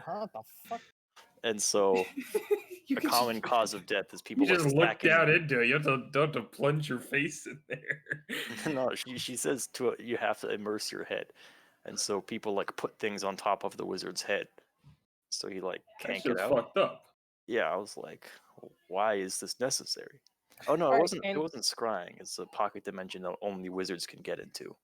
What the fuck? And so a common cause of death is people You just look stacking... down into it. You don't have to plunge your face in there. No, she says you have to immerse your head. And so people like put things on top of the wizard's head. So he like can't get out. Fucked up. Yeah, I was like, why is this necessary? Oh no, it wasn't scrying. It's a pocket dimension that only wizards can get into.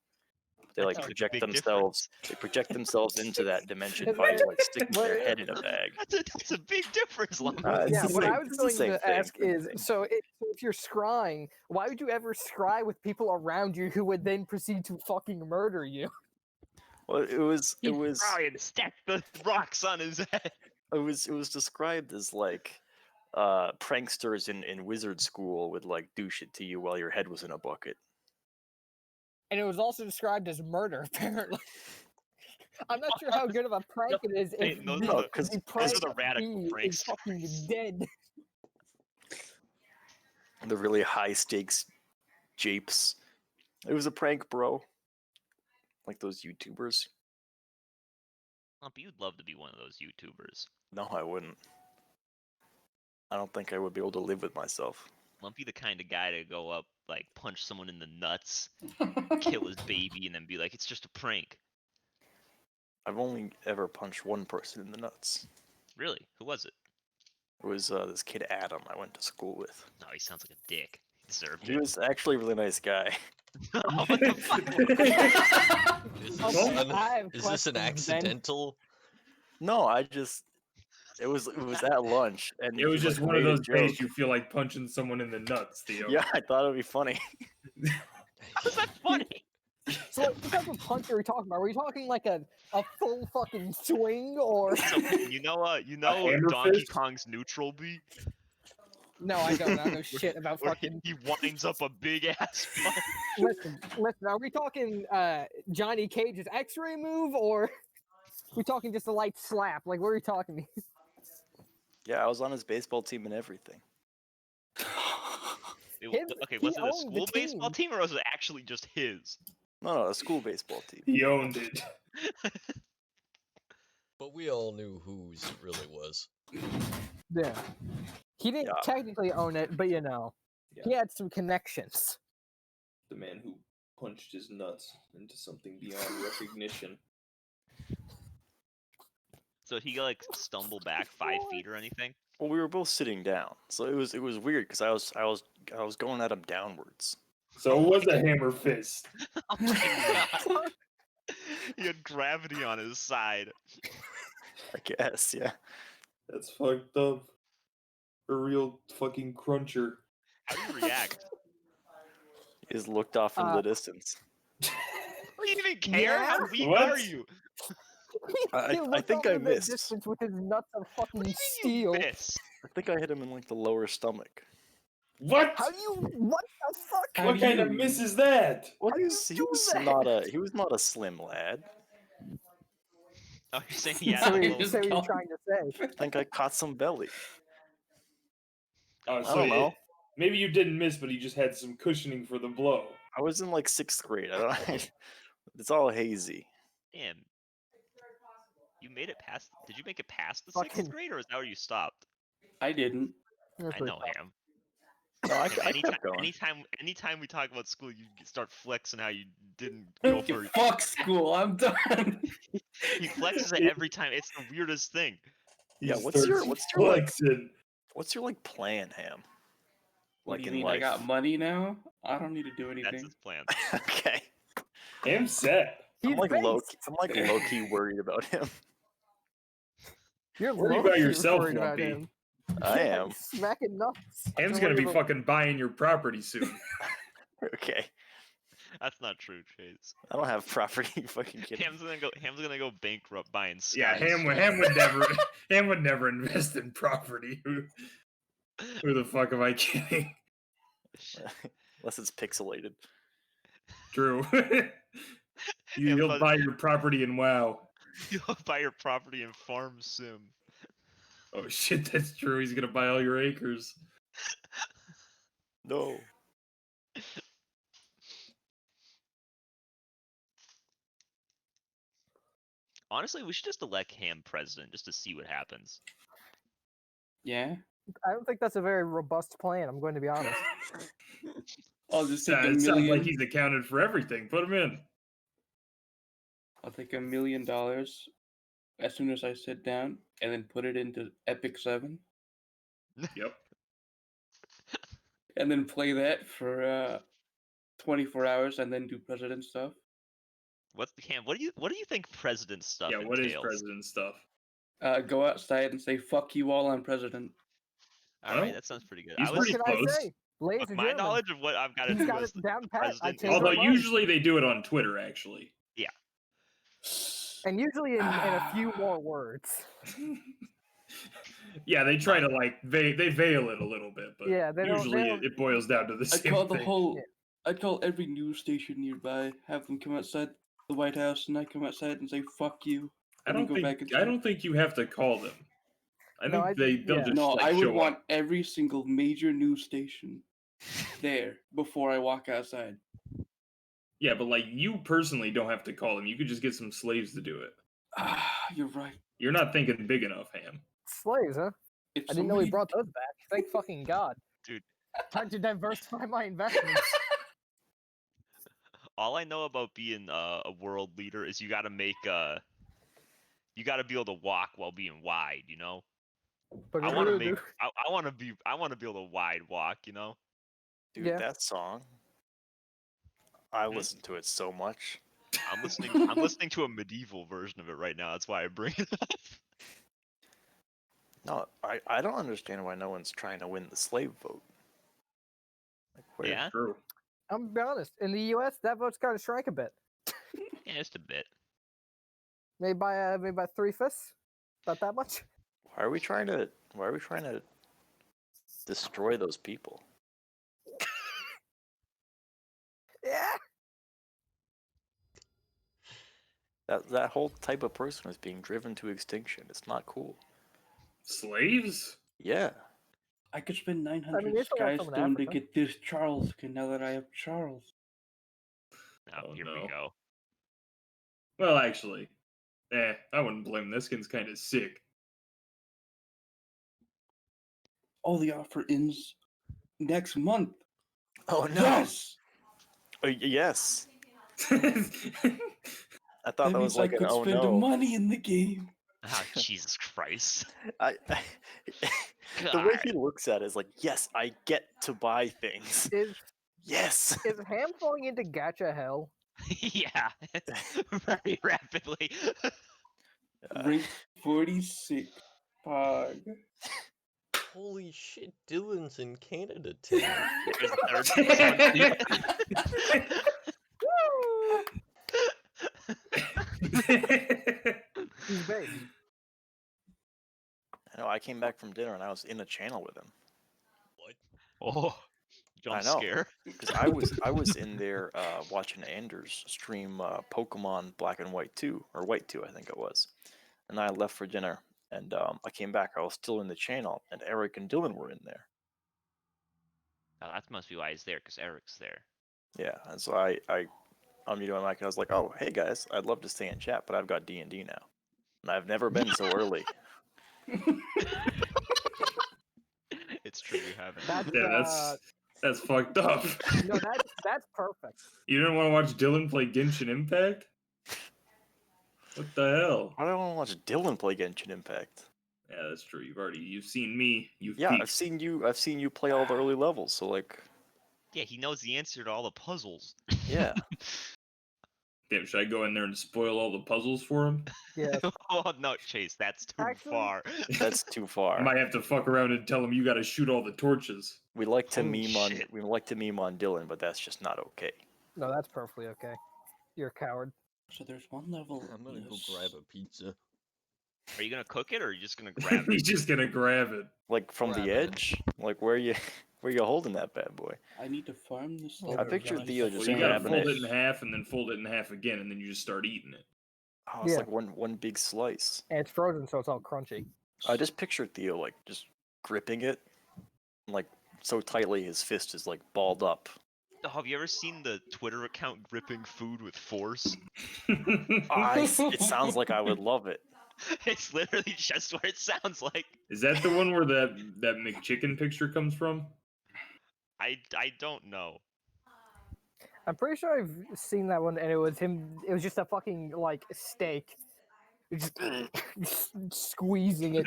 They like project themselves. They project themselves into that dimension by like sticking their head in a bag. That's a big difference, Lumber. Yeah, what I was going to ask is, so if you're scrying, why would you ever scry with people around you who would then proceed to fucking murder you? Well, it was Brian stacked the rocks on his head. It was described as like pranksters in wizard school would like do shit to you while your head was in a bucket. And it was also described as murder, apparently. I'm not sure how good of a prank it is if the radical pranks is fucking dead. The really high stakes japes. It was a prank, bro. Like those YouTubers. Lumpy, you'd love to be one of those YouTubers. No, I wouldn't. I don't think I would be able to live with myself. Lumpy the kind of guy to go up, like, punch someone in the nuts, kill his baby, and then be like, it's just a prank. I've only ever punched one person in the nuts. Really? Who was it? It was this kid Adam I went to school with. No, he sounds like a dick. He deserved He it. was actually a really nice guy. What the fuck? Is this an accidental? No, it was at lunch, and it was just one of those days you feel like punching someone in the nuts, Theo. Yeah, I thought it'd be funny. How's that funny? So what type of punch are we talking about? Are we talking like a full fucking swing or? So, you know Donkey fist? Kong's neutral B? No, I don't. I don't know shit about fucking. He winds up a big ass punch. Listen. Are we talking Johnny Cage's X-ray move, or we talking just a light slap? Like, what are we talking? Yeah, I was on his baseball team and everything. Okay, was it a school baseball team or was it actually just his? No, a school baseball team. He owned it. But we all knew whose it really was. Yeah. He didn't technically own it, but he had some connections. The man who punched his nuts into something beyond recognition. So he like stumble back 5 feet or anything? Well, we were both sitting down, so it was weird because I was going at him downwards. So it was a hammer fist. He had gravity on his side. I guess, yeah. That's fucked up. A real fucking cruncher. How do you react? He just looked off in the distance. You didn't even care? Yeah? How weak are you? I think I missed. Distance with his nuts of fucking steel. I think I hit him in like the lower stomach. What? What the fuck? What kind of miss is that? Well, he was not a slim lad. Oh, you're saying he had So a what little... are you trying to say? I think I caught some belly. Oh, I don't know. Maybe you didn't miss, but he just had some cushioning for the blow. I was in like 6th grade. It's all hazy. Damn. You made it past... Did you make it past the 6th grade, or is that where you stopped? I didn't. I know Ham. No, I kept going. Anytime we talk about school, you start flexing how you didn't go for... Fuck school, I'm done. He flexes it every time. It's the weirdest thing. Yeah, what's your like plan, Ham? What Like do you in mean? life? I got money now? I don't need to do anything. That's his plan. Okay. Ham set. I'm like low key worried about him. You're worried about yourself, Lumpy. I am. Smacking nuts. Ham's gonna be fucking buying your property soon. Okay. That's not true, Chase. I don't have property. Fucking kidding. Ham's gonna go bankrupt buying Sky. Yeah, Ham would never invest in property. Who the fuck am I kidding? Unless it's pixelated. True. You'll buy your property in WoW. You'll buy your property in Farm Sim. Oh shit, that's true. He's gonna buy all your acres. Honestly, we should just elect Ham president just to see what happens. Yeah. I don't think that's a very robust plan. I'm going to be honest. I'll just take It $1 sounds like million. he's accounted for everything. Put him in. I'll take $1 million as soon as I sit down, and then put it into Epic 7, Yep. and then play that for 24 hours, and then do president stuff. Ham? What do you think president stuff Yeah, entails? what is president stuff? Go outside and say "fuck you all," I'm president. All right, that sounds pretty good. He's What pretty can close. I say? Ladies Look, and my gentlemen, knowledge of what I've got to he's do got as it the down pat. I president. take Although it mine. usually they do it on Twitter, actually. Yeah. And usually in a few more words. Yeah, they try to like they veil it a little bit, but Yeah, they don't- usually they don't- it boils down to the I'd same call the thing. whole. Yeah. I'd call every news station nearby, have them come outside the White House, and I come outside and say "fuck you." I and then don't go back think inside. you have to call them. I No, think they'll yeah. just No, like I would show want up. every single major news station there before I walk outside. Yeah, but like you personally don't have to call them. You could just get some slaves to do it. You're right. You're not thinking big enough, Ham. Slaves, huh? It's I didn't know he brought those back. Thank fucking God. Dude. Time to diversify my investments. All I know about being a world leader is you got to make you got to be able to walk while being wide. You know. But I want to make. I want to be. I want to be able to wide walk. You know. Dude, Yeah. that song. I listen to it so much. I'm listening to a medieval version of it right now. That's why I bring it up. No, I don't understand why no one's trying to win the slave vote. Like, where, Yeah. True. I'm gonna be honest. In the U.S., that vote's kind of shrank a bit. Yeah, just a bit. Maybe by 3/5. About that much. Why are we trying to destroy those people? Yeah. That whole type of person is being driven to extinction. It's not cool. Slaves? Yeah. I could spend 900 I mean, there's a lot from Skystone to Africa. get this Charles skin now that I have Charles. Oh, here no. we go. Well, actually, I wouldn't blame this skin's kind of sick. Oh, the offer ends next month. Oh no. Yes! Yes. I thought That that means was I like an could oh spend no. money in the game. Oh, Jesus Christ. The way he looks at it is like, yes, I get to buy things. Yes. Is Ham falling into gacha hell? Yeah, very rapidly. Rank 46. Pog. Holy shit, Dylan's in Canada too. There's the He's big. I know. I came back from dinner and I was in a channel with him. Oh, jump I know. scare. Because I was in there watching Anders stream Pokemon Black and White 2, or White 2, I think it was. And I left for dinner, and I came back. I was still in the channel, and Eric and Dylan were in there. Oh, that must be why he's there, because Eric's there. Yeah, and so I unmuted my mic, and I was like, "Oh, hey guys, I'd love to stay in chat, but I've got D&D now, and I've never been so early." It's true, you haven't. That's fucked up. No, that's perfect. You didn't want to watch Dylan play Genshin Impact? What the hell? I don't want to watch Dylan play Genshin Impact. Yeah, that's true. You've seen me. Yeah, peeked. I've seen you play all the early levels, so like, Yeah, he knows the answer to all the puzzles. yeah. Damn, should I go in there and spoil all the puzzles for him? Yeah. Oh no, Chase, that's too Actually- far. That's too far. I might have to fuck around and tell him you got to shoot all the torches. We like to Oh, meme on shit. Dylan, but that's just not okay. No, that's perfectly okay. You're a coward. So there's one level. I'm gonna go yes. grab a pizza. Are you gonna cook it, or are you just gonna grab He's it? just gonna grab it. Like from Grab the it. edge, like where you holding that bad boy? I need to farm this. I level picture down. Theo Well, just you gotta grabbing fold it. it in half and then fold it in half again, and then you just start eating it. Oh, it's Yeah. like one big slice. And it's frozen, so it's all crunchy. I just picture Theo like just gripping it, like so tightly his fist is like balled up, Oh, have you ever seen the Twitter account gripping food with force? It sounds like I would love it. It's literally just what it sounds like. Is that the one where that McChicken picture comes from? I don't know. I'm pretty sure I've seen that one, and it was him. It was just a fucking like steak, just squeezing it.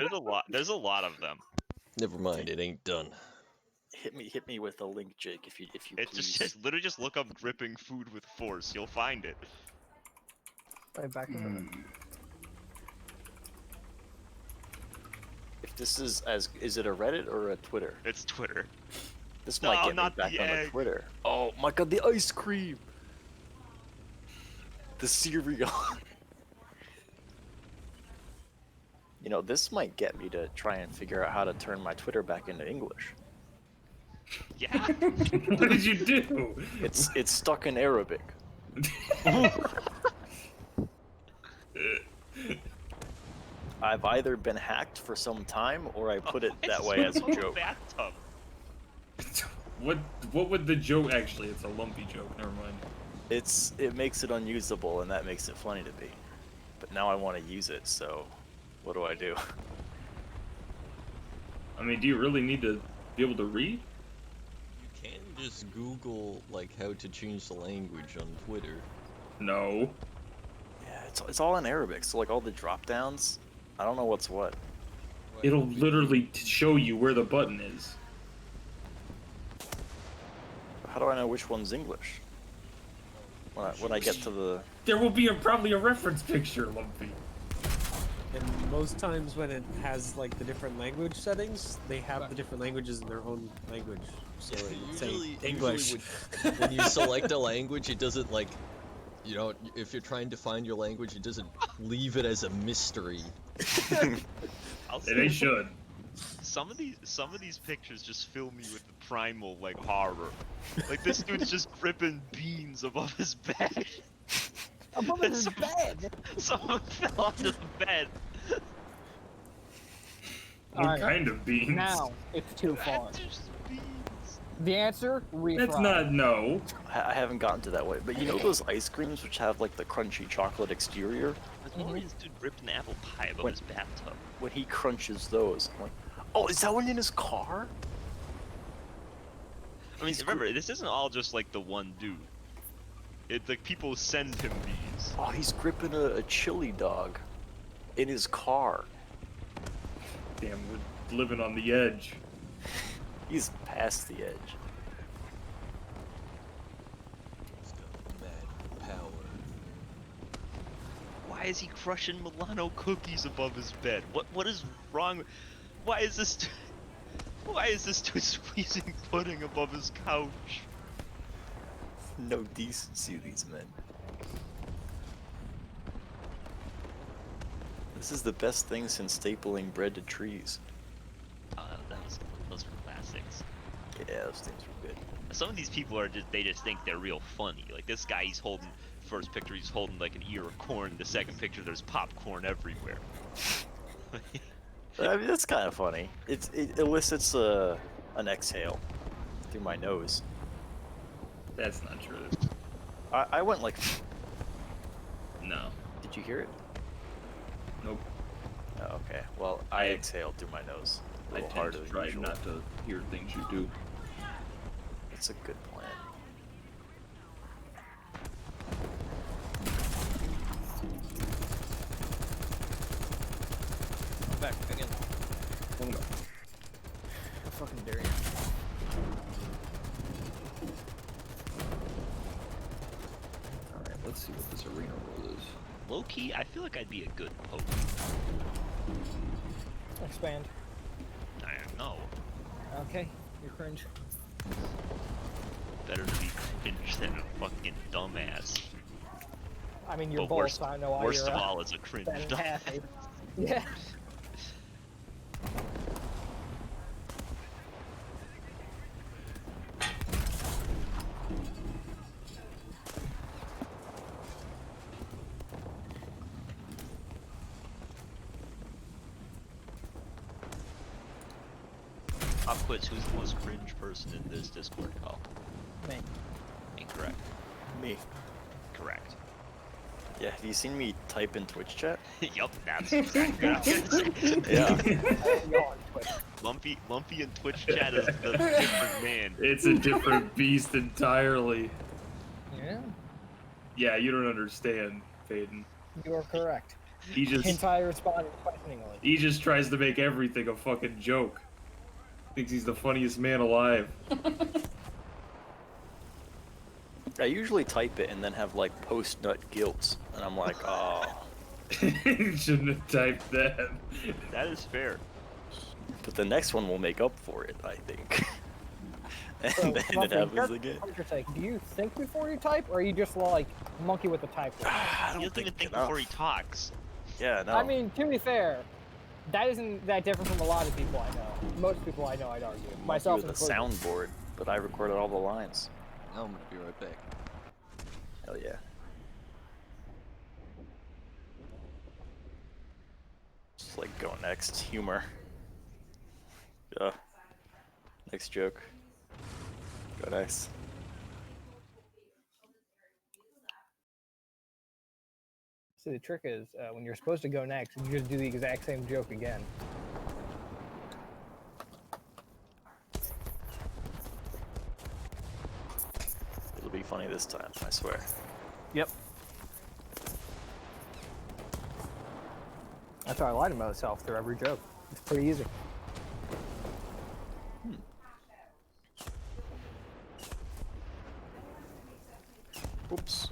There's a lot of them. Never mind, it ain't done. Hit me with a link, Jake, if you It's please. just literally just look up gripping food with force. You'll find it. Right back in the... If this is it a Reddit or a Twitter? It's Twitter. This might get me not back the on the egg. Twitter. Oh my god, the ice cream! The cereal. You know, this might get me to try and figure out how to turn my Twitter back into English. Yeah. What did you do? It's stuck in Arabic. I've either been hacked for some time or I put it that way as a joke. Bathtub. What would the joke actually? It's a lumpy joke. Never mind. It makes it unusable, and that makes it funny to me. But now I want to use it, so what do I do? I mean, do you really need to be able to read? You can just Google like how to change the language on Twitter. No. Yeah, it's all in Arabic, so like all the drop downs, I don't know what's what. It'll literally show you where the button is. How do I know which one's English? When I get to the... There will be probably a reference picture, Lumpy. And most times when it has like the different language settings, they have the different languages in their own language. So it would say English. When you select a language, it doesn't like, you know, if you're trying to find your language, it doesn't leave it as a mystery. They should. Some of these pictures just fill me with the primal like horror. Like this dude's just gripping beans above his bed. Above his bed. Someone fell onto the bed. What kind of beans? Now it's too far. Just beans. The answer: refried. That's not no. I haven't gotten to that way, but you know those ice creams which have like the crunchy chocolate exterior? There's more this dude ripped an apple pie above his bathtub. When he crunches those, I'm like, oh, is that one in his car? I mean, remember, this isn't all just like the one dude. Like people send him these. Oh, he's gripping a chili dog in his car. Damn, we're living on the edge. He's past the edge. It's got mad power. Why is he crushing Milano cookies above his bed? What is wrong? Why is this dude squeezing pudding above his couch? No decency, these men. This is the best thing since stapling bread to trees. Those were classics. Yeah, those things were good. Some of these people are they just think they're real funny. Like this guy, he's holding first picture, he's holding like an ear of corn. The second picture, there's popcorn everywhere. I mean, that's kind of funny. It elicits an exhale through my nose. That's not true. I went like... No. Did you hear it? Nope. Oh, okay. Well, I exhaled through my nose. A I little tend harder to than try usual. not to hear things you do. It's a good plan. I'm back again. I fucking dare you. Alright, let's see what this arena role is. Low key, I feel like I'd be a good poke. Expand. I don't know. Okay, you're cringe. Better to be cringe than a fucking dumbass. I mean, you're But both. worst, So I know why worst you're of all, is a cringe that dumbass. happy. Yeah. Pop quiz, who's the most cringe person in this Discord call? Me. me. Correct. Yeah, have you seen me type in Twitch chat? Yup, that's exactly what I was gonna say. Yeah. Lumpy in Twitch chat is the different man. It's a different beast entirely. Yeah, Yeah, you don't understand, Paeden. you are correct. He just Hentai responded questioningly. he just tries to make everything a fucking joke. Thinks he's the funniest man alive. I usually type it and then have like post-nut guilt, and I'm like, oh. You shouldn't have typed that. That is fair. But the next one will make up for it, I think. And So, then it Muffin, happens just again. for your sake, do you think before you type, or are you just like monkey with the type? I He don't doesn't even think enough. before he talks. Yeah, no. I mean, to be fair, that isn't that different from a lot of people I know. Most people I know, I'd argue. Myself with a included. soundboard, but I recorded all the lines. I'm gonna be right back. Hell yeah. Just like go next. Humor. Next joke. Go next. So the trick is, when you're supposed to go next, you just do the exact same joke again. It'll be funny this time, I swear. Yep. That's how I lie to myself through every joke. It's pretty easy. Oops.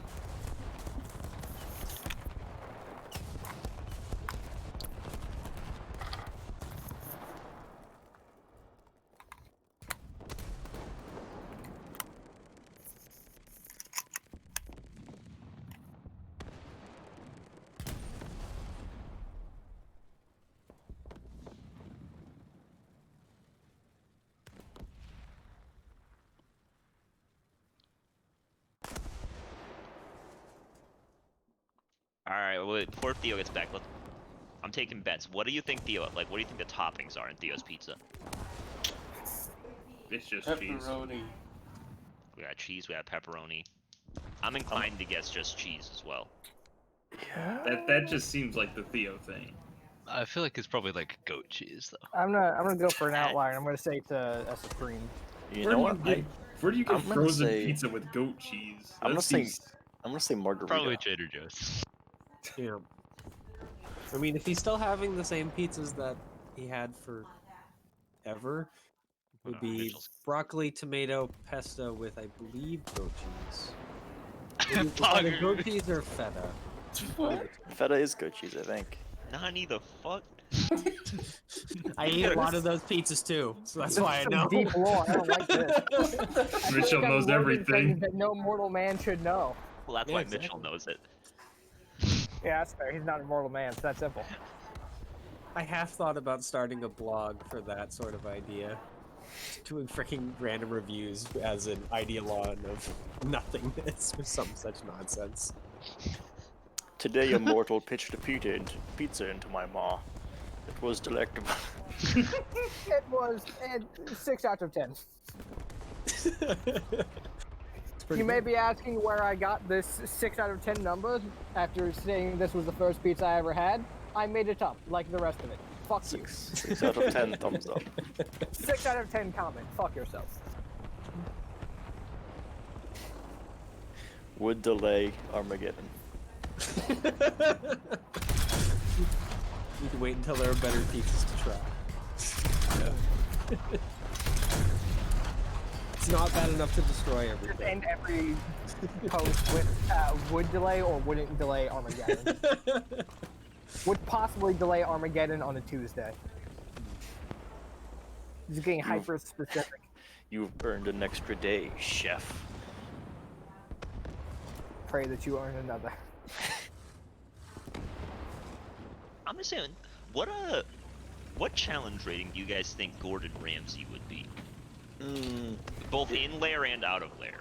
Alright, wait, before Theo gets back, I'm taking bets. What do you think, Theo? Like, what do you think the toppings are in Theo's pizza? It's just cheese. Pepperoni. We got cheese, we got pepperoni. I'm inclined to guess just cheese as well. That just seems like the Theo thing. I feel like it's probably like goat cheese though. I'm gonna go for an outlier. I'm gonna say it's a supreme. You know what? Where do you get I'm gonna frozen say- pizza with goat cheese? I'm That gonna say seems- I'm gonna say margarita. Probably Trader Joe's. Yeah. I mean, if he's still having the same pizzas that he had forever, it would be Mitchell's- broccoli, tomato, pesto with, I believe, goat cheese. Fuck. Either goat cheese or feta. Feta is goat cheese, I think. Nani the fuck? I eat a lot of those pizzas too, so that's why I Some know. deep lore. I don't like this. I feel Mitchell like I'm knows learning everything. things that no mortal man should know. Well, that's Yeah, why exactly. Mitchell knows it. Yeah, that's fair. He's not a mortal man. It's that simple. I have thought about starting a blog for that sort of idea. Doing freaking random reviews as an idealon of nothingness or some such nonsense. Today a mortal pitched a pizza into my maw. It was delectable. It was 6 out of 10. You may be asking where I got this 6 out of 10 number after saying this was the first pizza I ever had. I made it up, like the rest of it. Fuck you. 6 out of 10 thumbs up. 6 out of 10 comment. Fuck yourself. Would delay Armageddon. Need to wait until there are better pizzas to try. It's not bad enough to destroy Just everything. end every post with would delay or wouldn't delay Armageddon. Would possibly delay Armageddon on a Tuesday. Just getting hyper specific. You've earned an extra day, chef. Pray that you earn another. I'm just saying, what challenge rating do you guys think Gordon Ramsay would be? Both in lair and out of lair.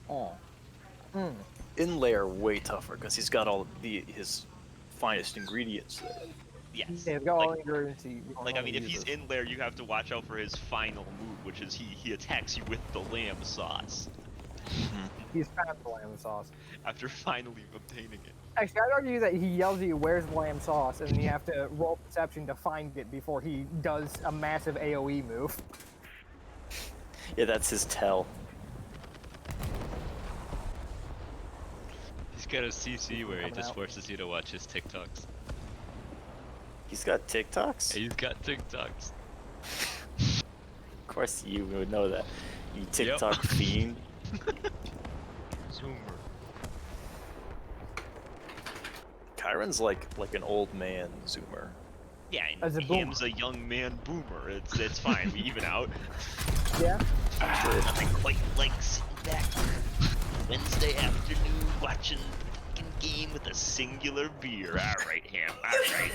Oh. In layer way tougher because he's got all his finest ingredients there. Yes. Yeah, go all ingredients. Like, I mean, if he's in lair, you have to watch out for his final move, which is he attacks you with the lamb sauce. He's found the lamb sauce. After finally obtaining it. Actually, I'd argue that he yells at you, "Where's the lamb sauce?" and then you have to roll perception to find it before he does a massive AOE move. Yeah, that's his tell. He's got a CC where he Coming just out. forces you to watch his TikToks. He's got TikToks? He's got TikToks. Of course you would know that. You TikTok fiend. Zoomer. Kyron's like an old man zoomer. Yeah, As a and boomer. him's a young man boomer. It's fine. We even out. Yeah. I quite like sitting back Wednesday afternoon watching the game with a singular beer. All right, Ham. All right.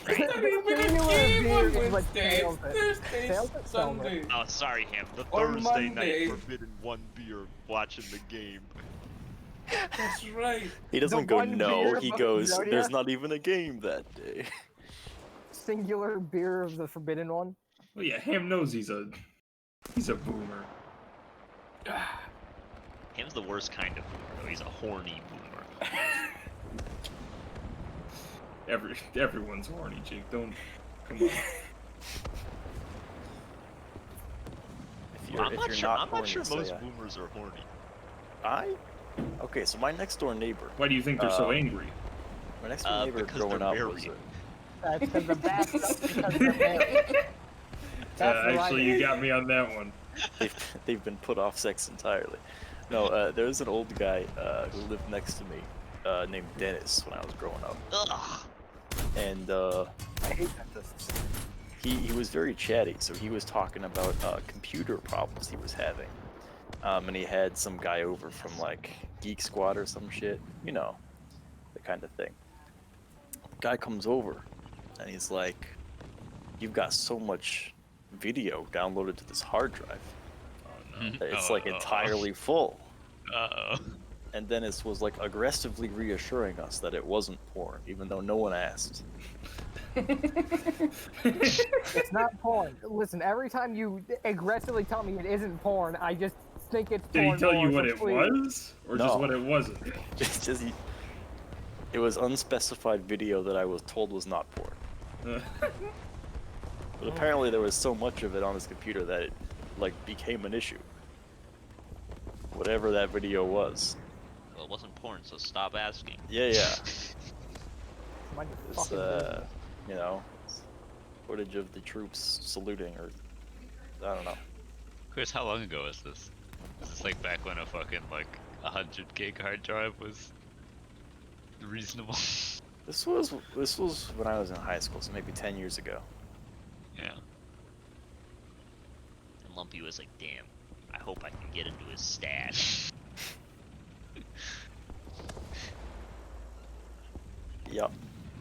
Singular beer is what sails it. Thursday, Sails it, Sunday. Oh, sorry, Ham. The Or Thursday Monday. night forbidden one beer watching the game. That's right. He doesn't The go one no, beer he of goes, Zodiac? there's not even a game that day. Singular beer of the forbidden one. Well, yeah, Ham knows he's a boomer. Ham's the worst kind of boomer, though. He's a horny boomer. Everyone's horny, Jake. Don't come on. I'm not sure. I'm not sure so most yeah. boomers are I? horny. Okay, so my next door neighbor. Why do you think they're so angry? My next door neighbor Because growing they're up married. was That's because the back. That's because they're married. That's the Actually, right- you got me on that one. they've been put off sex entirely. No, there was an old guy who lived next to me named Dennis when I was growing up. Ugh. And I hate dentists. he was very chatty, so he was talking about computer problems he was having. And he had some guy over from like Geek Squad or some shit, you know, the kind of thing. Guy comes over and he's like, "You've got so much video downloaded to this hard drive. that It's like entirely full." Uh-oh. And Dennis was like aggressively reassuring us that it wasn't porn, even though no one asked. It's not porn. Listen, every time you aggressively tell me it isn't porn, I just think it's Did porn. he tell you more, what so it please. was, or No. just what it wasn't? It's just it was unspecified video that I was told was not porn. But apparently there was so much of it on his computer that it like became an issue. Whatever that video was. Well, it wasn't porn, so stop asking. Yeah. Mind your It's fucking business. you know, footage of the troops saluting, or I don't know. Chris, how long ago was this? Is this like back when a fucking like 100 gig hard drive was reasonable? This was when I was in high school, so maybe 10 years ago. Yeah. And Lumpy was like, damn, I hope I can get into his stash. Yup.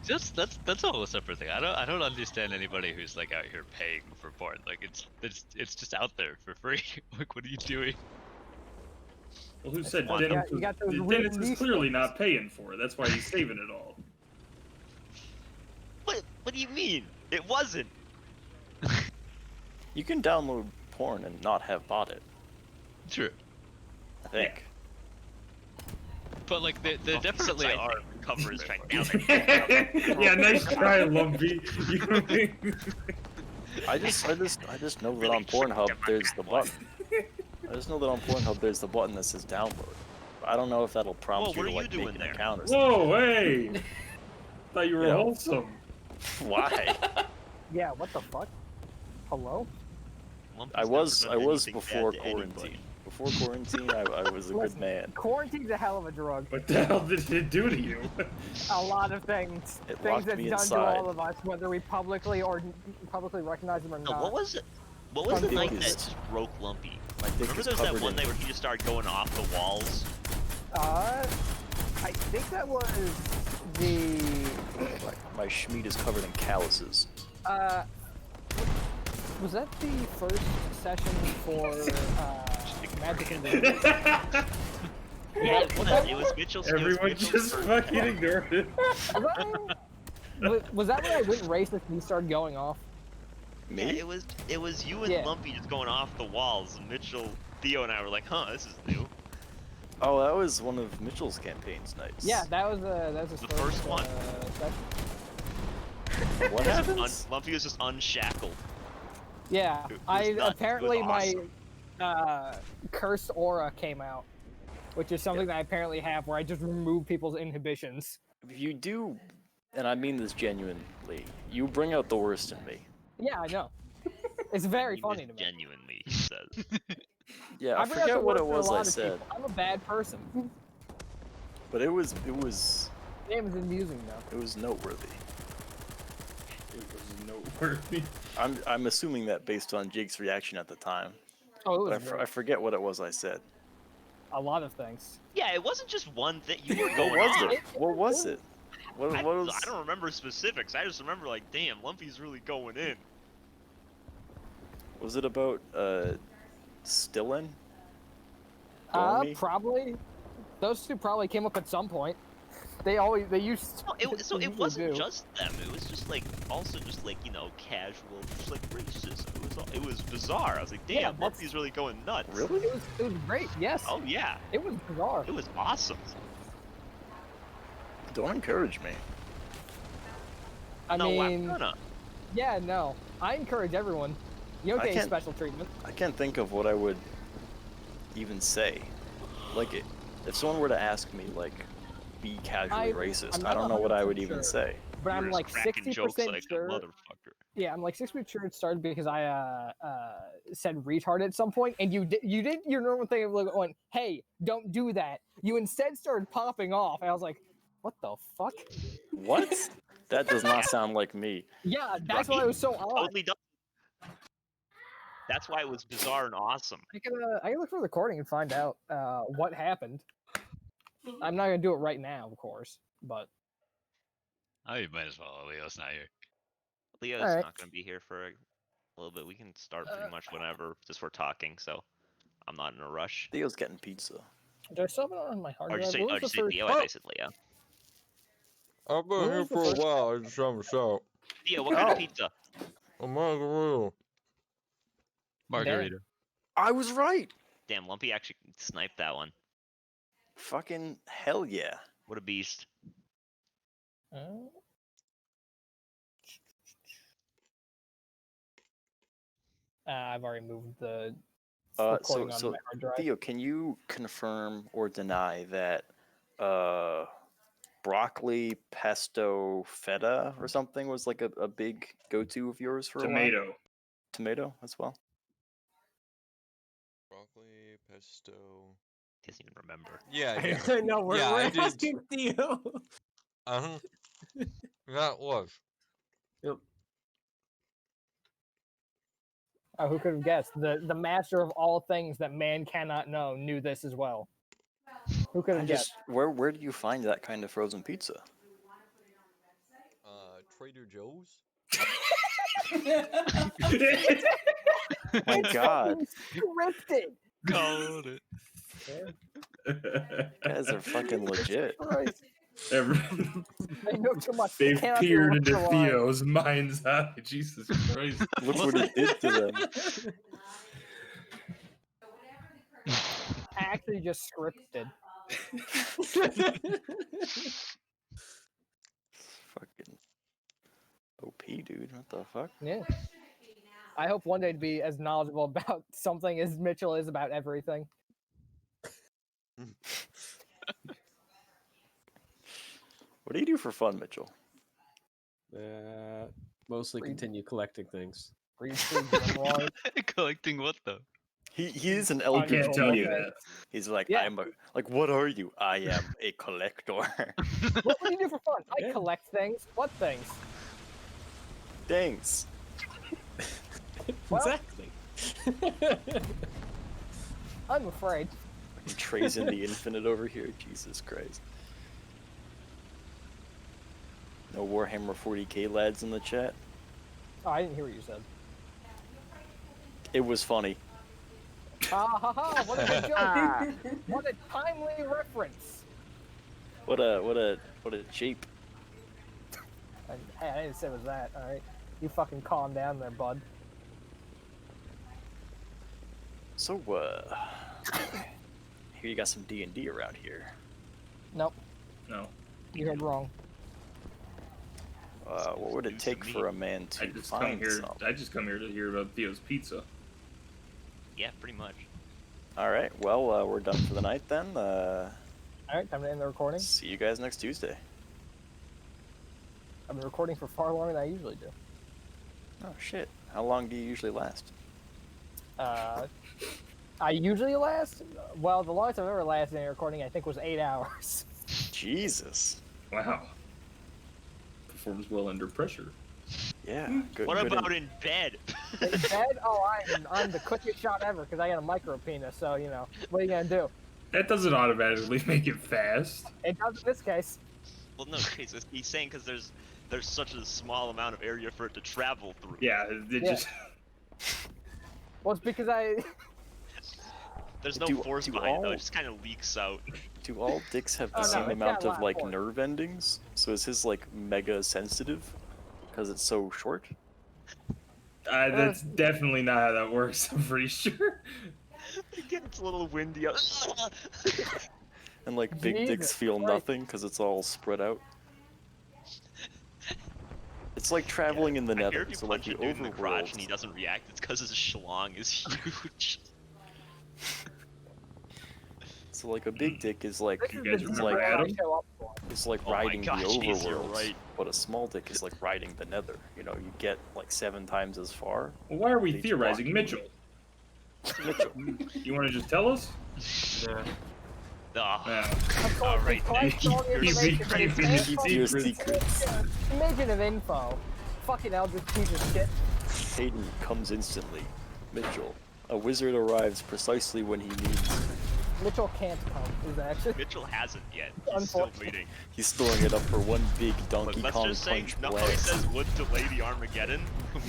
That's a whole separate thing. I don't understand anybody who's like out here paying for porn. Like it's just out there for free. Like what are you doing? Well, who said fun. Dennis? You got those Dennis weird is clearly not paying for it. That's why he's saving it all. What do you mean? It wasn't. You can download porn and not have bought it, True. I think. But like there definitely I are think covers right now. Yeah, nice try, Lumpy. I just know that Really on Pornhub tricked him on there's that the one. button. I just know that on Pornhub there's the button that says download. I don't know if that'll prompt Whoa, you what to are like you make doing an there? account or something. Whoa, hey! Thought you were Yeah. wholesome. Why? Yeah, what the fuck? Hello? Lumpy's I never was done before anything bad to anybody. quarantine. Before quarantine, I was a good Listen, man. Quarantine's a hell of a drug. What the hell did it do to you? A lot of things. It Things locked that's me done inside. to all of us, whether we publicly recognize them or No, not. what was it? What was the dick night that is- just broke Lumpy? My dick Remember is there's that covered one in- night where he just started going off the walls? I think that was the My schmeat is covered in calluses. was that the first session for Magic and the Yeah, it was. It was Mitchell's. Everyone it was just fucking ignored it. was that when I went racist and he started going off? Yeah, Me? it was you and Yeah. Lumpy just going off the walls, and Mitchell Theo and I were like, huh, this is new. Oh, that was one of Mitchell's campaigns nights. Yeah, that was his The first one. session. What happens? Lumpy was just unshackled. Yeah, It was I nuts. It was apparently awesome. my cursed aura came out, which is something that I apparently have, where I just remove people's inhibitions. If you do, and I mean this genuinely, you bring out the worst in me. Yeah, I know. It's very I mean funny this to me. genuinely, he says. Yeah, I bring out the forget what worst it in a was I lot of said, people. I'm a bad person. but it was Game is amusing though. it was noteworthy. It was noteworthy. I'm assuming that based on Jake's reaction at the time. Oh, it But was I forget what it was I said. a lot of things. Yeah, it wasn't just one thing. You were What going was on. it? What was it? What I was? don't remember specifics. I just remember like, damn, Lumpy's really going in. Was it about Stillin? Dormy? Probably. Those two probably came up at some point. They used. No, it usually wasn't do. just them. It was just like also just like casual, just like racism. It was bizarre. I was like, damn, Yeah, Lumpy's really going nuts. Really? It was great. Yes. Oh yeah, It was bizarre. it was awesome. Don't encourage me. I No, I'm mean, gonna. yeah, no. I encourage everyone. You I get can't- special treatment. I can't think of what I would even say. Like, if someone were to ask me, like, be casually I'm racist, not I don't know what I would 100% even sure. say. But You I'm were like just cracking 60% jokes like a sure. motherfucker. Yeah, I'm like 60% sure it started because I said retard at some point, and you did your normal thing of like going, "Hey, don't do that." You instead started popping off, and I was like, "What the fuck?" What? That does not sound like me. Yeah, that's why Right? it was so odd. Totally done. That's why it was bizarre and awesome. I can look for the recording and find out what happened. I'm not gonna do it right now, of course, but Oh, you might as well. Leo's not here. Leo's Alright. not going to be here for a little bit. We can start pretty much whenever, just we're talking, so I'm not in a rush. Theo's getting pizza. did I still have it on my hard Or drive? just say, What was the first- Theo, I said Leo. I've been What here was the for a first- while. I just haven't shout. Theo, what kind of Oh. pizza? A margarita. Margarita. I was right! Damn, Lumpy actually sniped that one. Fucking hell yeah. What a beast. I've already moved the So, recording on so my hard drive. Theo, can you confirm or deny that broccoli pesto feta or something was like a big go-to of yours for a while? Tomato. Tomato as well? Broccoli, pesto. Doesn't even remember. Yeah, yeah. I know, we're I did. asking Theo. Uh-huh. That was. Yep. Oh, who could have guessed? The master of all things that man cannot know knew this as well. Who could I have just guessed? where do you find that kind of frozen pizza? Trader Joe's? My It's God, fucking scripted. Called it. you guys are fucking legit. Christ. Every- They know too much. They They've cannot be peered left into alive. Theo's mind's eye. Jesus Christ. Look what it did to them. Actually, just scripted. Fucking OP, dude. What the fuck? Yeah. I hope one day to be as knowledgeable about something as Mitchell is about everything. What do you do for fun, Mitchell? Mostly Read. continue collecting things. Read through memoirs. Collecting what though? He is an I elder can't tell you being. that. He's like, Yeah. I'm a, like, what are you? I am a collector. What do you do for fun? I collect things. What things? Thanks. Well- Exactly. I'm afraid. Fucking Trey's in the infinite over here. Jesus Christ. No Warhammer 40k lads in the chat. Oh, I didn't hear what you said. It was funny. Ha ha ha! What a good joke! What a timely reference! What a cheap. Hey, I didn't say it was that. All right, you fucking calm down there, bud. So, here you got some D&D around here. Nope, No. you heard wrong. What would it take for a man to find some? I just come here to hear about Theo's pizza. Yeah, pretty much. All right. Well, we're done for the night then. All right, time to end the recording. See you guys next Tuesday. I've been recording for far longer than I usually do. Oh shit! How long do you usually last? I usually last. Well, the longest I've ever lasted in a recording, I think, was 8 hours. Jesus. Wow. Performs well under pressure. Yeah. Good. What about in bed? In bed? Oh, I'm the quickest shot ever because I got a micro penis. So you know, what are you gonna do? That doesn't automatically make it fast. It does in this case. Well, no, he's saying because there's such a small amount of area for it to travel through. Yeah, just. Well, it's because There's no force behind it, though. It just kind of leaks out. Do all dicks have the Oh, no, same it's amount got a of lot like of force. nerve endings? So is his like mega sensitive because it's so short? That's definitely not how that works, I'm pretty sure. It gets a little windy out. And like big dicks Jesus feel Christ. nothing because it's all spread out. It's like traveling in the I hear nether. if you So like punch the a dude in the crotch and he overworld. doesn't react, it's because his schlong is huge. So like a big dick is like this is guys the remember deal I Adam? show up for. it's like Oh my riding gosh, the yes, you're overworld. right. But a small dick is like riding the nether. You know, you get like 7 times as far. Well, why are we Each theorizing? block. Mitchell, Mitchell. you want to just tell us? Nah. Oh, Nah. all right, Quite then. strong Keep information, but it's keep info. Keep your secrets. secrets. Smidgen of info. Fucking Eldritch piece of shit. Paeden comes instantly. Mitchell. A wizard arrives precisely when he needs. Mitchell can't come. Is actually. Mitchell hasn't yet. He's still waiting. He's throwing it up for one big Donkey Let's Kong just say, punch no, how he blast. says would delay the Armageddon.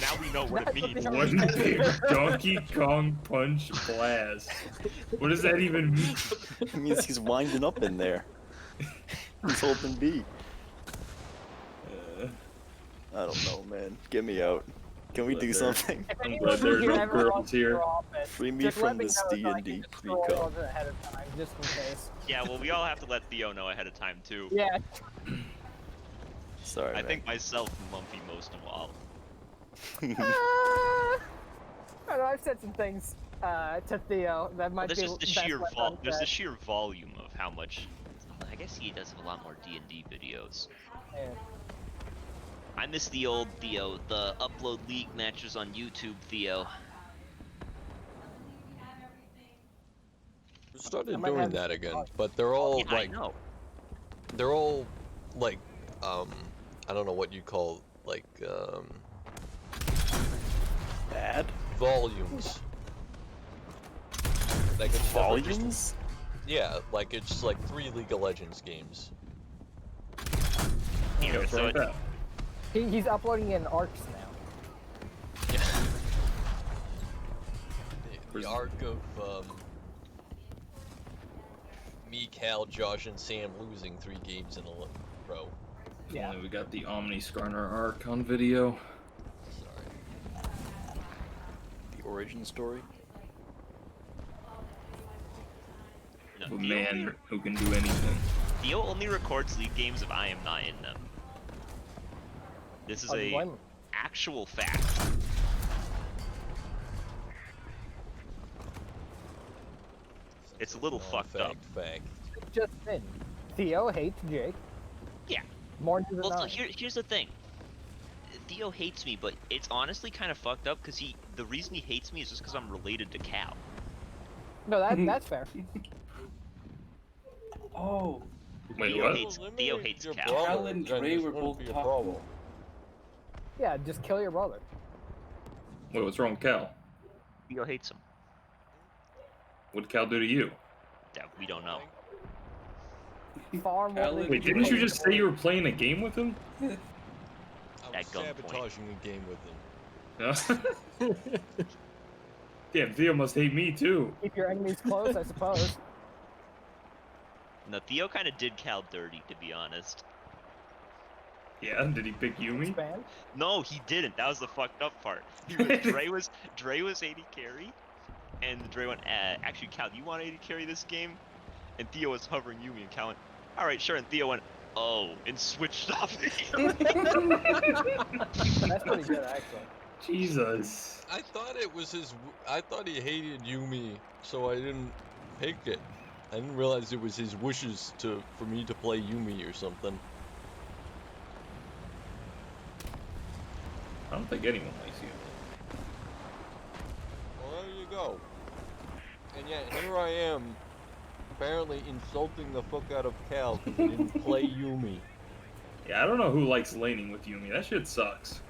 Now we know what it That's what means. the One big Donkey Kong punch blast. What does that even mean? It means he's winding up in there. He's holding B. I don't know, man. Get me out. Can we do something? If I'm anyone glad there's here no ever girls wants to here. draw it, Free me just let from me this know so I can D&D destroy pre-com. all ahead of time, just in case. Yeah, well, we all have to let Theo know ahead of time, too. Yeah. Sorry, I man. think myself and Lumpy most of all. I don't know, I've said some things to Theo that might There's be just the best sheer left there's the unsaid. sheer volume of how much. I guess he does have a lot more D&D videos. Yeah. I miss the old Theo, the upload league matches on YouTube Theo. We started I might doing have- that again, but they're all Yeah, like I know. they're all like I don't know what you call like Bad? volumes. Like it's never just- Volumes? yeah, like it's like 3 League of Legends games. Yeah, What's so wrong with it's, that? He's uploading in arcs now. Yeah. The arc of me, Cal, Josh, and Sam losing 3 games in a row. If Yeah. only we got the Omni Skarner arc on video. Sorry. The origin story? no, A man who can do anything. Theo only records league games if I am not in them. This is Hard to a blame him. actual fact. It's a little fucked up. Fact. Just in. Theo hates Jake. Yeah. More to the Well, so nine. here's the thing. Theo hates me, but it's honestly kind of fucked up because the reason he hates me is just because I'm related to Cal. No, that's fair. Oh, Wait, Theo what? Theo hates your Cal. brother, Cal and then Dre this were wouldn't both be a talking. problem. Yeah, just kill your brother. Wait, what's wrong with Cal? Theo hates him. What'd Cal do to you? That we don't know. Far more Alex- than Wait, didn't you just say you were playing a game with him? I At was gunpoint. sabotaging a game with him. No. Damn, Theo must hate me too. keep your enemies close, I suppose. No, Theo kind of did Cal dirty, to be honest. Yeah, did he pick Yumi? Expand. No, he didn't. That was the fucked up part. Dre was AD carry, And Dre went, actually, Cal, do you want AD carry this game? And Theo was hovering Yumi, and Cal went, all right, sure. And Theo went, oh, and switched off the That's pretty good, actually. Jesus. I thought it was his. I thought he hated Yumi, so I didn't pick it. I didn't realize it was his wishes for me to play Yumi or something. I don't think anyone likes you. Well, there you go. And yet here I am, apparently insulting the fuck out of Cal because he didn't play Yumi. Yeah, I don't know who likes laning with Yumi. That shit sucks.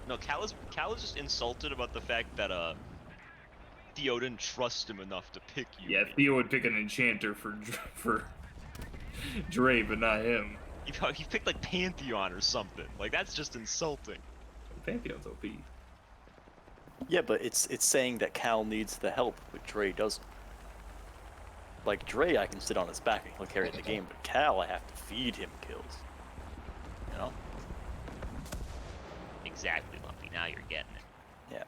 No, Cal is just insulted about the fact that Theo didn't trust him enough to pick you. Yeah, Theo would pick an enchanter for Dre, but not him. He picked like Pantheon or something. Like that's just insulting. Pantheon's OP. Yeah, but it's saying that Cal needs the help, but Dre doesn't. Like Dre, I can sit on his back and he'll carry the game, but Cal, I have to feed him kills. You know? Exactly, Lumpy. Now you're getting it. Yeah.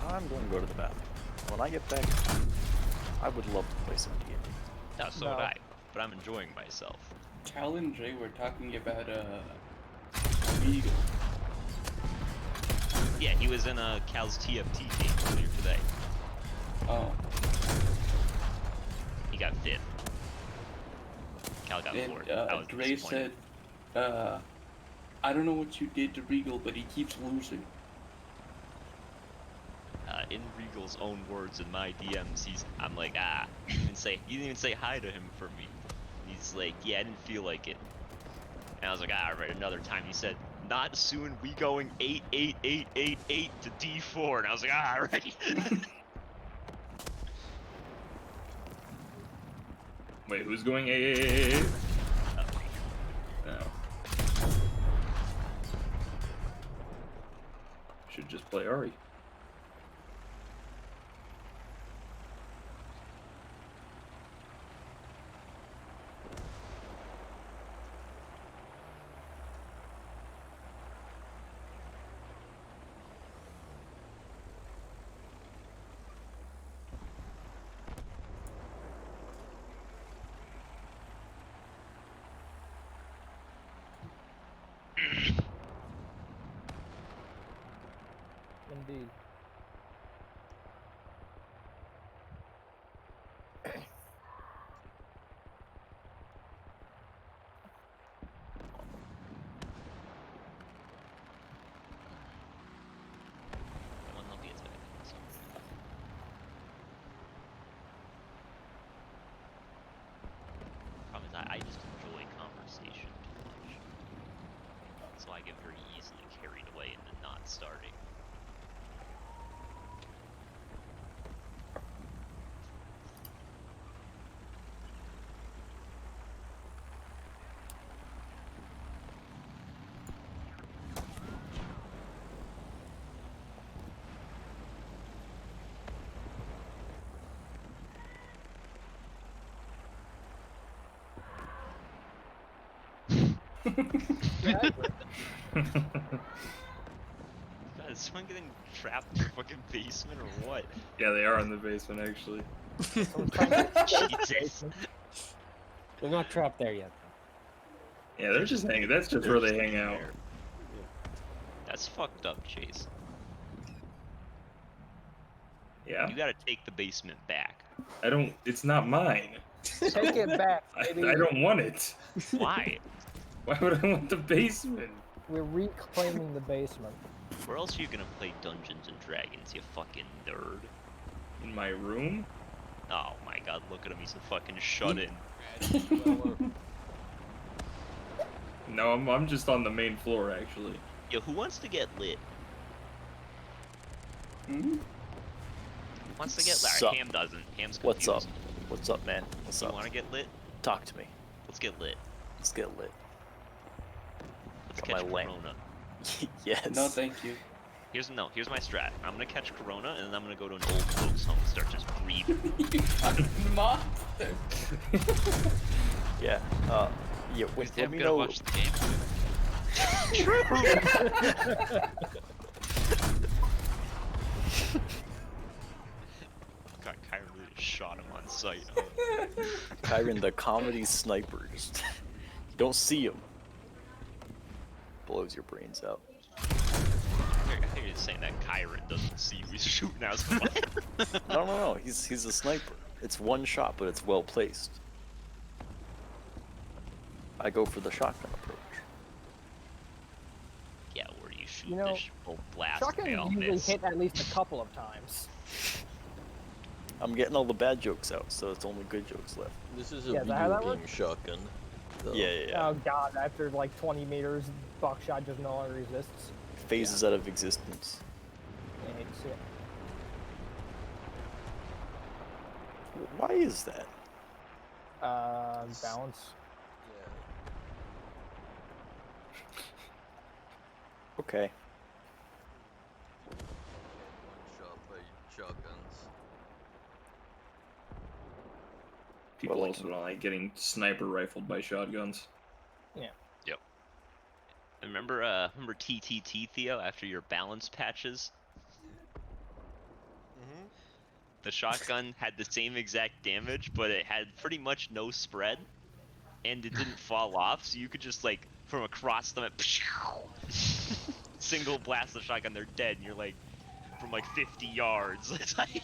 I'm going to go to the bathroom. When I get back, I would love to play some D&D. No, so would I. But I'm enjoying myself. Cal and Dre were talking about Regal. Yeah, he was in Cal's TFT game earlier today. Oh. He got 5th. Cal got 4th. I was Dre said, I don't know what you did to Regal, but he keeps losing. In Regal's own words in my DMs, I'm like, you didn't even say hi to him for me. And he's like, yeah, I didn't feel like it. And I was like, right, another time. He said, not soon, we going 8-8-8-8-8 to D4. And I was like, right. Wait, who's going 8-8-8-8? No. Should just play Ari. Indeed. Problem is, I just enjoy conversation too much. So I get very easily carried away into not starting. God, is someone getting trapped in the fucking basement or what? Yeah, they are in the basement, actually. Jesus. They're not trapped there yet. Yeah, they're just hanging. That's just where they hang out. That's fucked up, Chase. Yeah. You gotta take the basement back. I don't. It's not mine. Take it back, baby. I don't want it. Why? Why would I want the basement? We're reclaiming the basement. Where else are you gonna play Dungeons and Dragons, you fucking nerd? In my room? Oh my god, look at him, he's a fucking shut-in. No, I'm just on the main floor, actually. Yo, who wants to get lit? Hmm? Who wants to get lit? Sup? Ham doesn't. Ham's confused. What's up? What's up, man? What's You up? wanna get lit? Talk to me. Let's get lit. Let's get lit. Let's Got catch my lane. Corona. Yes. No, thank you. Here's my strat. I'm gonna catch Corona, and then I'm gonna go to an old folks' home and start just breathing. You fucking monster. Yeah. Yeah. Is Let Tim me gonna know. watch the game? sight. Kyron, the comedy sniper, just you don't see him. Blows your brains out. I hear you saying that Kyron doesn't see who he's shooting at. No. He's a sniper. It's one shot, but it's well placed. I go for the shotgun approach. Yeah, where do you shoot You know, this full blast Shotgun hail usually miss? hit at least a couple of times. I'm getting all the bad jokes out, so it's only good jokes left. This is a Yeah, is that how video that game works? shotgun. So. Yeah. Oh god, after like 20 meters, buckshot just no longer exists. Phases out of existence. I hate to see it. Why is that? Balance. Okay. One shot by shotguns. People Well, also don't like getting sniper rifled by shotguns. Yeah. Yep. Remember TTT, Theo, after your balance patches? Mm-hmm. The shotgun had the same exact damage, but it had pretty much no spread, and it didn't fall off, so you could just, like, from across them, single blast the shotgun, they're dead, and you're, like, from, like, 50 yards. It's like...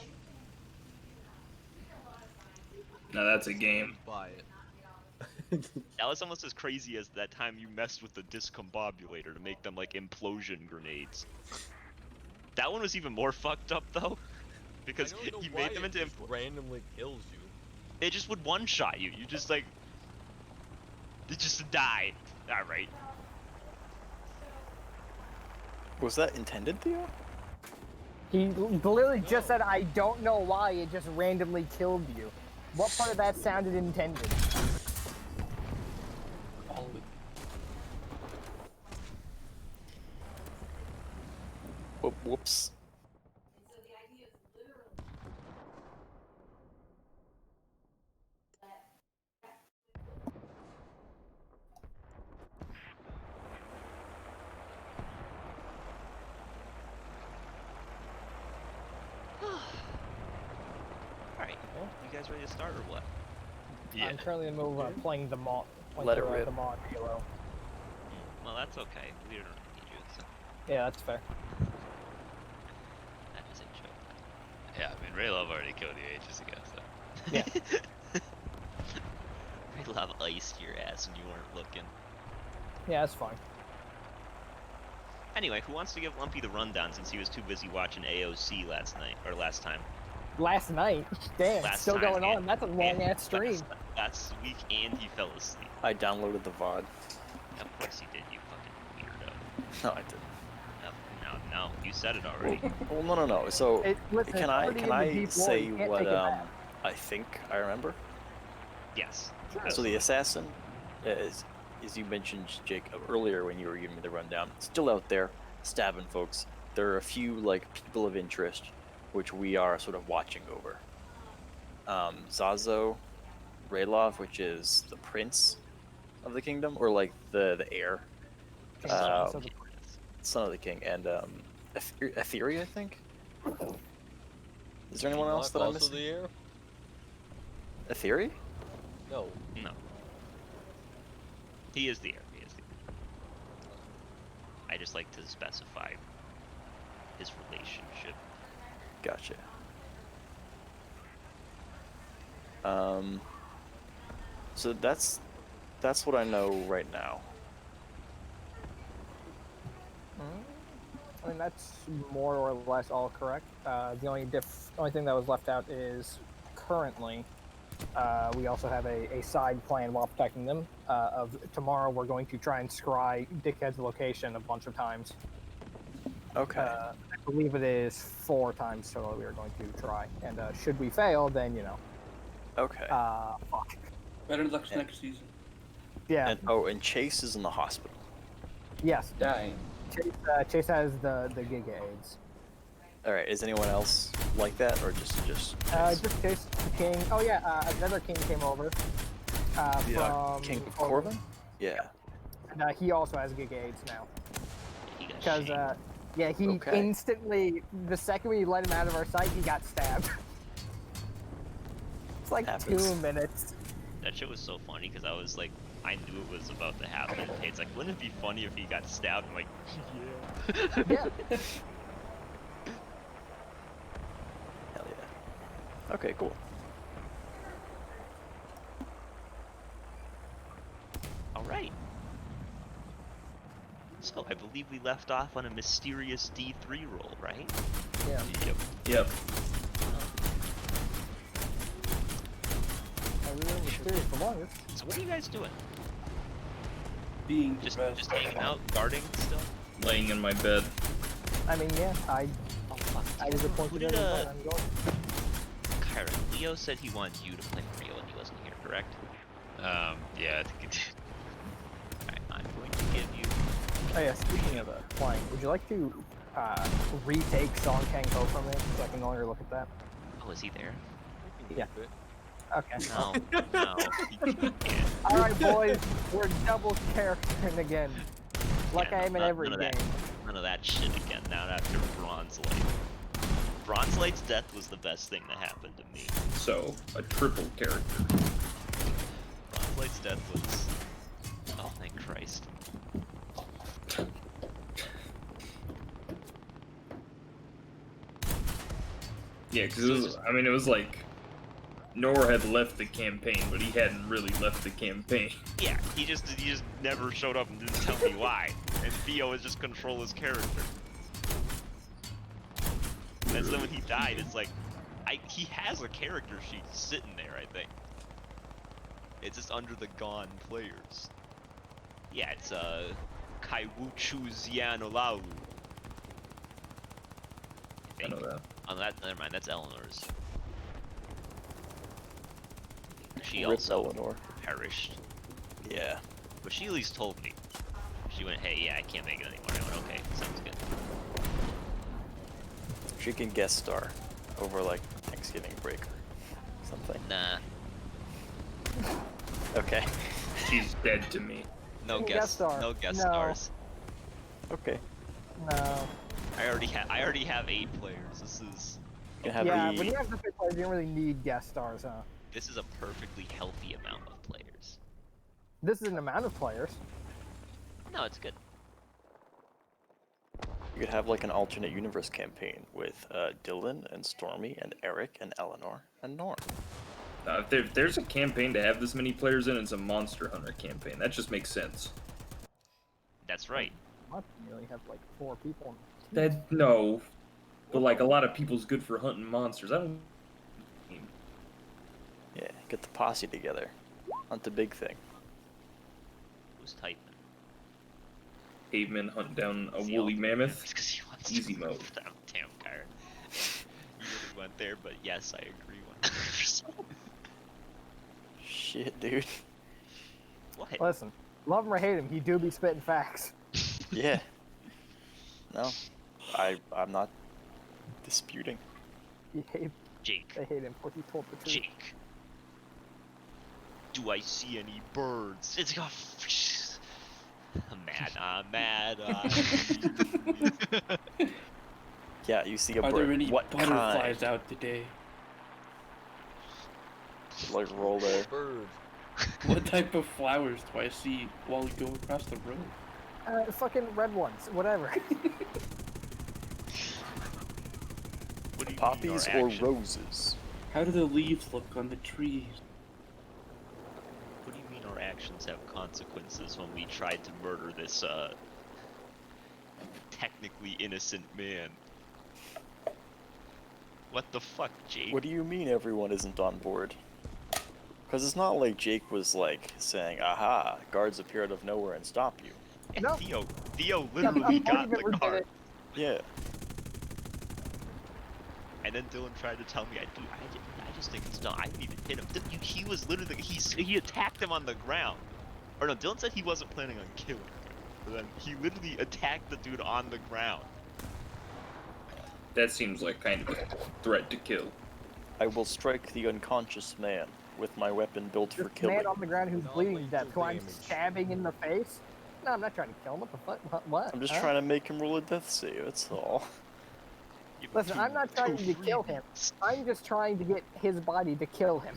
Now that's a game. Buy it. That was almost as crazy as that time you messed with the discombobulator to make them, like, implosion grenades. That one was even more fucked up, though. Because you made them into randomly kills you. It just would one-shot you. You just like, you just die. All right. Was that intended, Theo? He literally just said, "I don't know why it just randomly killed you." What part of that sounded intended? Whoops. Alright, you guys ready to start or what? I'm currently in the middle of playing the mod. Let it rip. The mod Halo. Well, that's okay. We don't need you, so Yeah, that's fair. that is a joke. Yeah, I mean, Raylov already killed you ages ago, so. Yeah. Raylov iced your ass when you weren't looking. Yeah, that's fine. Anyway, who wants to give Lumpy the rundown since he was too busy watching AOC last night, or last time? Last night? Damn, Last still time, going on. That's a long-ass stream. Last week, and he fell asleep. I downloaded the VOD. Of course he did, you fucking weirdo. No, I didn't. No, you said it already. Well, no. So Listen, can already in the I deep say lore, you can't what take it back. I think I remember? Yes. Sure. So the assassin, as you mentioned, Jacob, earlier when you were giving me the rundown, still out there stabbing folks. There are a few like people of interest, which we are sort of watching over. Zazo, Raylov, which is the prince of the kingdom, or like the heir, son of the king, and Aetheri, I think. Is there anyone else that I'm missing? The heir? Aetheri? No. No. He is the heir. He is the heir. I just like to specify his relationship. Gotcha. So that's what I know right now. I mean, that's more or less all correct. The only thing that was left out is currently we also have a side plan while protecting them. Of tomorrow, we're going to try and scry Dickhead's location a bunch of times. Okay. I believe it is 4 times total we are going to try. And should we fail, then, you know. Okay. Fuck. Better luck next season. Yeah. And Chase is in the hospital. Yes. Dying. Chase has the Giga AIDS. All right. Is anyone else like that, or just Chase? Just Chase, the King. Oh yeah, another King came over. From King of Corvin? Yeah. And he also has Giga AIDS now. Because he Okay. instantly, the second we let him out of our sight, he got stabbed. It's like Happens. 2 minutes. That shit was so funny because I was like, I knew it was about to happen. It's like, wouldn't it be funny if he got stabbed? I'm like, yeah. Yeah. Hell yeah. Okay, cool. All right. So I believe we left off on a mysterious D3 roll, right? Yeah. Yep. Yep. I really mysterious for longest. So what are you guys doing? Being Just depressed. hanging out, guarding stuff? Laying in my bed. I mean, yeah, I Oh fuck. was appointed as a I'm going. Kyron, Leo said he wanted you to play Rio and he wasn't here, correct? Yeah, I think it did. Alright, I'm going to give you. Oh yeah, speaking of flying, would you like to retake Song Kang Ho from me so I can no longer look at that? Oh, is he there? Yeah. Okay. No, no, he can't. Alright, boys, we're double charactering again. Like Yeah, I am in every none game. None of that shit again, now after Bronze Light. Bronze Light's death was the best thing that happened to me. So, a triple character. Bronze Light's death was... Oh, thank Christ. Yeah, because it was, I mean, it was like, Nor had left the campaign, but he hadn't really left the campaign. Yeah, he just never showed up and didn't tell me why. And Theo was just control his character. And so then when he died, it's like, he has a character sheet sitting there, I think. It's just under the gone players. Yeah, it's Kaiwuchu Zianolaulu. I know that. Oh, never mind, that's Eleanor's. She Rip also Eleanor. perished. Yeah. But she at least told me. She went, hey, yeah, I can't make it anymore. I went, okay, sounds good. She can guest star over like Thanksgiving break or something. Nah, Okay. She's dead to me. no Guest guest, star. no guest No. stars. Okay. No. I already have 8 players. This is You can have Yeah, the when you have the big players, you don't really need guest stars, huh? a perfectly healthy amount of players. This is an amount of players. No, it's good. you could have like an alternate universe campaign with Dylan and Stormy and Eric and Eleanor and Norm. If there's a campaign to have this many players in, it's a Monster Hunter campaign. That just makes sense. That's right. What? You only have like 4 people. No. But like a lot of people's good for hunting monsters. I don't. Yeah, get the posse together. Hunt the big thing. Who's typing? Cavemen hunt down a It's the woolly ultimate mammoth. because he wants Easy to mode. Damn, Kyron. You really went there, but yes, I agree 100%. Shit, dude. What? Listen, love him or hate him, he do be spitting facts. Yeah. No. I'm not disputing. You hate, Jake. they hate him for he told the truth. Jake. Do I see any birds? It's got. I'm mad. Yeah, you see a Are bird. there any What butterflies kind? out today? Like roll there. Bird. What type of flowers do I see while we go across the road? Fucking red ones, whatever. What do you mean, Poppies our or actions? roses? How do the leaves look on the trees? What do you mean our actions have consequences when we tried to murder this, technically innocent man? What the fuck, Jake? What do you mean everyone isn't on board? Because it's not like Jake was like saying, aha, guards appear out of nowhere and stop you. And No. Theo literally got the Never did guard. it. Yeah. And then Dylan tried to tell me, I just think it's dumb. I didn't even hit him. He was literally, he attacked him on the ground. Or no, Dylan said he wasn't planning on killing him. But then he literally attacked the dude on the ground. That seems like kind of a threat to kill. I will strike the unconscious man with my weapon built for This killing. man on the ground who's bleeding to Non-lethal death, who I'm damage. stabbing in the face? No, I'm not trying to kill him. What the fuck? What? I'm just huh? trying to make him roll a death save, that's all. You Listen, I'm not trying to kill him. I'm just trying to get his body to kill him.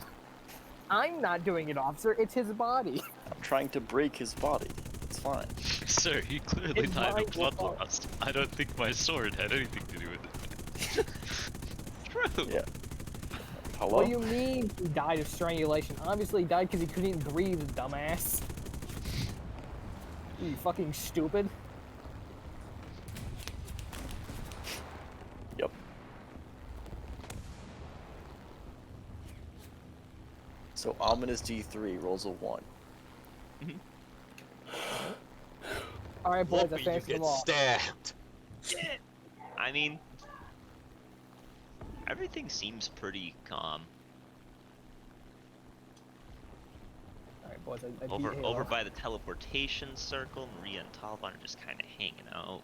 I'm not doing it, officer. It's his body. I'm trying to break his body. It's fine. Sir, he clearly His died mind of will blood loss. I don't think my sword had anything to do with it. True. Yeah. Hello? What do you mean he died of strangulation? Obviously he died because he couldn't breathe, dumbass. You fucking stupid. Yep. So ominous D3 rolls a 1. Alright, boys, I Lucky you finished them get all. stabbed. I mean, everything seems pretty calm. Alright, boys, I beat Over Halo. by the teleportation circle, Maria and Taliban are just kind of hanging out.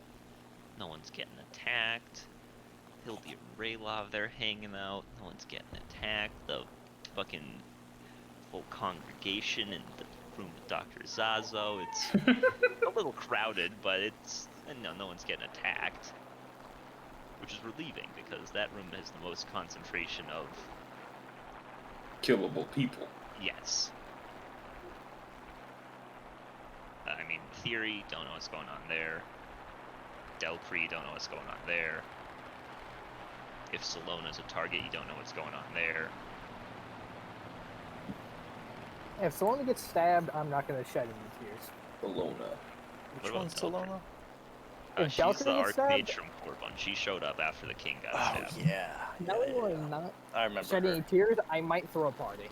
No one's getting attacked. Hildy and Raylov, they're hanging out. No one's getting attacked. The fucking whole congregation in the room with Dr. Zazo. It's a little crowded, but it's no one's getting attacked, which is relieving because that room has the most concentration of Killable people. yes. I mean, Theory, don't know what's going on there. Delcree, don't know what's going on there. If Salona's a target, you don't know what's going on there. If someone gets stabbed, I'm not gonna shed any tears. Bologna. Which about one's Delcree? Solona? If She's Delcree the gets stabbed- Archmage from Corbin. She showed up after the king got Oh, stabbed. yeah. Not only will I not I remember shed her. any tears, I might throw a party.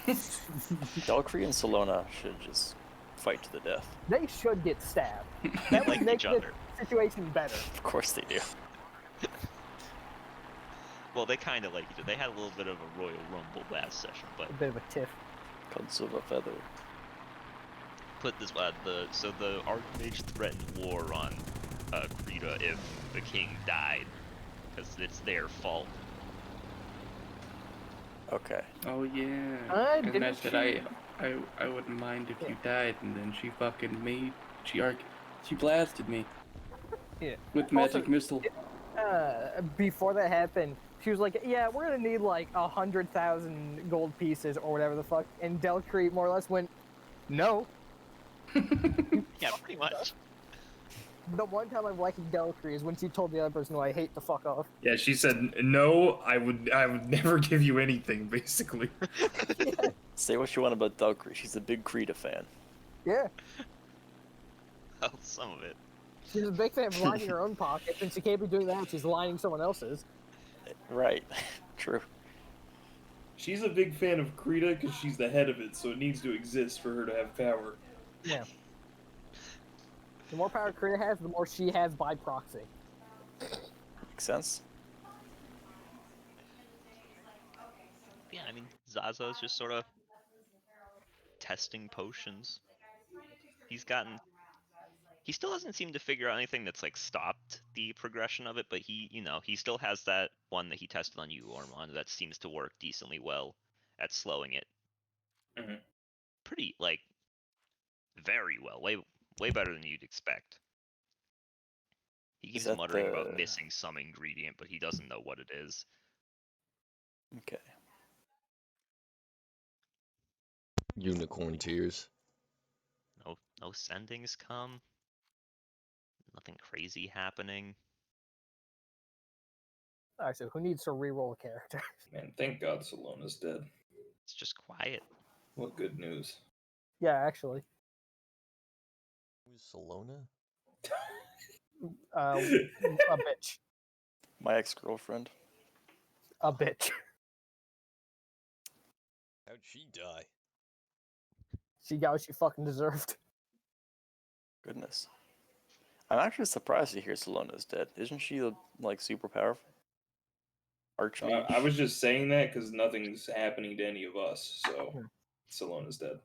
Delcree and Solona should just fight to the death. They should get stabbed. They That like would make each the other. situation better. Of course they do. Well, they kind of like each other. They had a little bit of a Royal Rumble last session, but A bit of a tiff. Cuts of a feather. put this so the Archmage threatened war on Krita if the king died, because it's their fault. Okay. Oh yeah. And I didn't said she- I wouldn't mind if you died, and then she fucking she blasted me. Yeah. With magic missile. Before that happened, she was like, "Yeah, we're gonna need like 100,000 gold pieces or whatever the fuck," and Delcree more or less went, "No." Yeah, pretty much. The one time I'm liking Delcree is when she told the other person who I hate to fuck off. Yeah, she said, no, I would never give you anything, basically. Say what you want about Delcree. She's a big Krita fan. Yeah, Well, some of it. she's a big fan of lining her own pockets, and she can't be doing that. She's lining someone else's. Right. True. She's a big fan of Krita because she's the head of it, so it needs to exist for her to have power. Yeah. The more power Krita has, the more she has by proxy. Makes sense. Yeah, I mean, Zaza's just sort of testing potions. He still doesn't seem to figure out anything that's like stopped the progression of it, but he still has that one that he tested on you, Ormond, that seems to work decently well at slowing it. Mhm. Pretty, like, very well. Way better than you'd expect. He keeps that muttering about the- missing some ingredient, but he doesn't know what it is. Okay. Unicorn tears. No sendings come. Nothing crazy happening. Alright, so who needs to reroll a character? Man, thank God Salona's dead. It's just quiet. What good news. Yeah, actually. Who's Salona? A bitch. My ex-girlfriend. A bitch. How'd she die? She got what she fucking deserved. Goodness. I'm actually surprised to hear Salona's dead. Isn't she, like, super powerful? Archmage? I was just saying that because nothing's happening to any of us, so Salona's dead.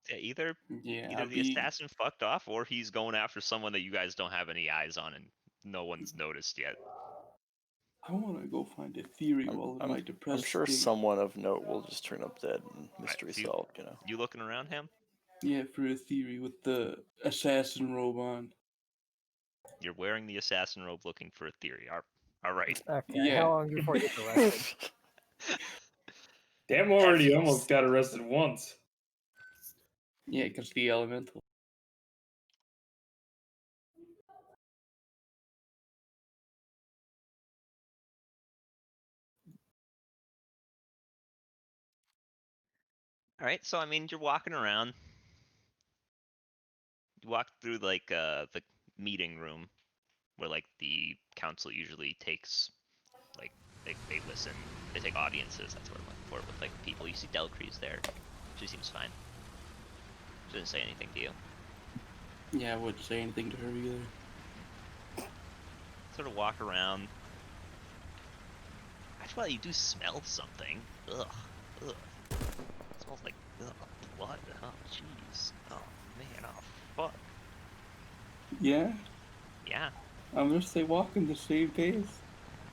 Yeah, either Yeah, the assassin fucked off, or he's going after someone that you guys don't have any eyes on and no one's noticed yet. I want to go find a theory while in my depressed I'm sure state. someone of note will just turn up dead and mystery so solved, you know. You looking around him? Yeah, for a theory with the assassin robe on. You're wearing the assassin robe looking for a theory. All right. Okay, Yeah. how long before you get arrested? Damn already almost got arrested once. Yeah, because the elemental. All right, so I mean, you're walking around. You walk through like the meeting room where like the council usually takes, like they listen, they take audiences. That's what I'm looking for with like people. You see Delcree's there. She seems fine. She doesn't say anything to you. Yeah, I wouldn't say anything to her either. Sort of walk around. Actually, you do smell something. Ugh. Ugh. It smells like blood. Oh, jeez. Oh, man. Oh, fuck. Yeah? Yeah. Unless they walk in the same pace.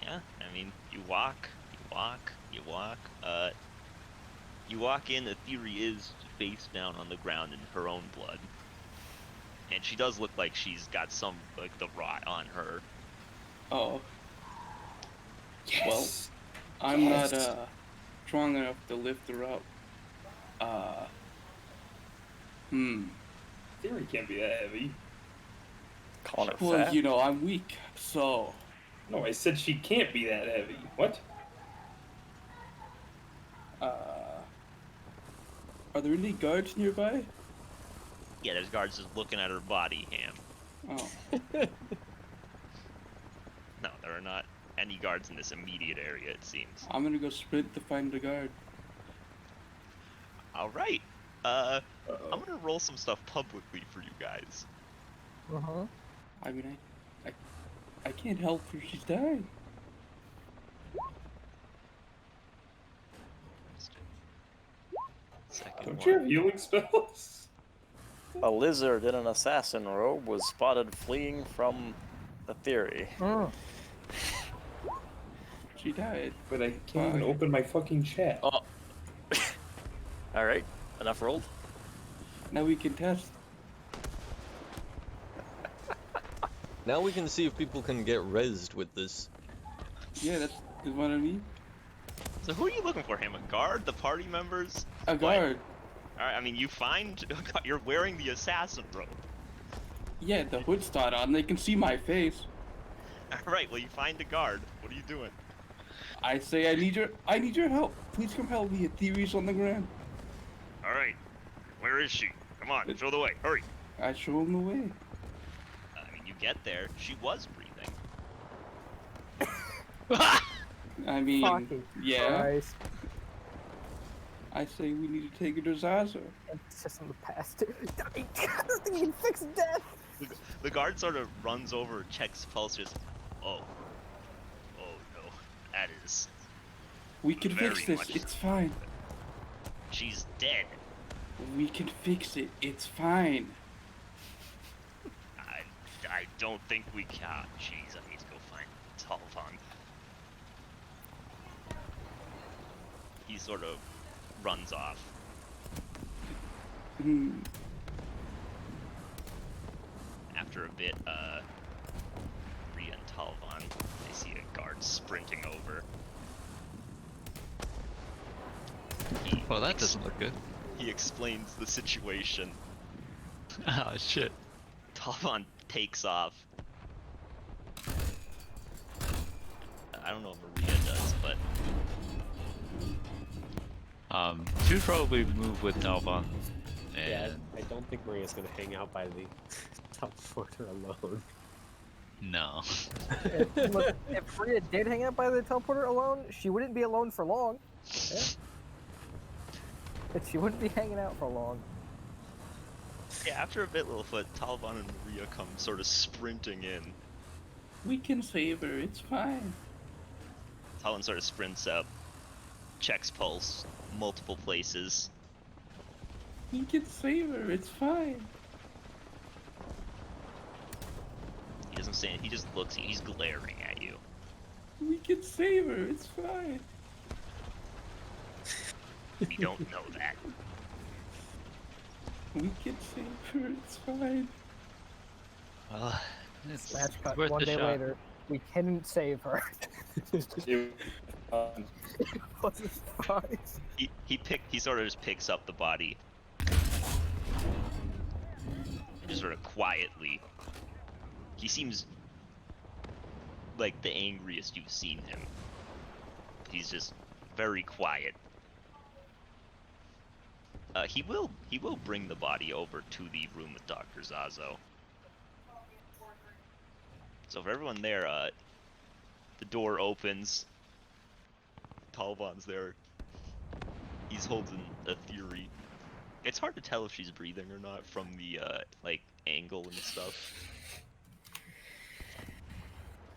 Yeah. I mean, you walk. You walk in. The theory is face down on the ground in her own blood. And she does look like she's got some, like, the rot on her. Oh. Yes. Well, I'm not strong enough to lift her up. Theory can't be that heavy. Calling her Well, fat. you know, I'm weak, so. No, I said she can't be that heavy. What? Are there any guards nearby? Yeah, there's guards just looking at her body, Ham. Oh. No, there are not any guards in this immediate area, it seems. I'm gonna go sprint to find the guard. Alright. I'm gonna roll some stuff publicly for you guys. Uh-huh. I mean, I can't help her, she's dying. Second Don't one. you have healing spells? A lizard in an assassin robe was spotted fleeing from the theory. She died. But I can't even open my fucking chat. Oh. Alright, enough rolled. Now we can test. Now we can see if people can get rezzed with this. Yeah, that's what I mean. So who are you looking for, Ham? A guard? The party members? A guard. Alright, I mean, you find... You're wearing the assassin robe. Yeah, the hood's not on. They can see my face. Alright, well, you find a guard. What are you doing? I say I need your help. Please come help me. A theory's on the ground. Alright. Where is she? Come on, show the way. Hurry. I show him the way. I mean, you get there. She was breathing. I mean, Fucking yeah. Christ. I say we need to take her to Zaza. Emphasis on the past. Nothing can fix death. The guard sort of runs over, checks pulse, just... Oh no. That is... We can fix Very this. much It's fine. She's dead. We can fix it. It's fine. I don't think we can. Jeez, I need to go find Talvon. He sort of runs off. After a bit, Rhea and Talvon, they see a guard sprinting over. Well, that doesn't look good. He explains the situation. Oh, shit. Talvon takes off. I don't know if Maria does, but... She would probably move with Talvon. Yeah, And I don't think Maria's gonna hang out by the teleporter alone. no. Look, if Rhea did hang out by the teleporter alone, she wouldn't be alone for long. Yeah. But she wouldn't be hanging out for long. Yeah, after a bit, Littlefoot, Talvon and Maria come sort of sprinting in. We can save her. It's fine. Talvon sort of sprints up, checks pulse, multiple places. We can save her. It's fine. He doesn't say anything, he just looks at you, he's glaring at you. We can save her. It's fine. You don't know that. We can save her. It's fine. Well, it's Match cut worth one a day shot. later. We couldn't save her. wasn't fine. He sort of just picks up the body. And just sort of quietly. He seems like the angriest you've seen him. He's just very quiet. He will bring the body over to the room with Dr. Zazo. So for everyone there, the door opens. Talvan's there. He's holding a theory. It's hard to tell if she's breathing or not from the like angle and stuff.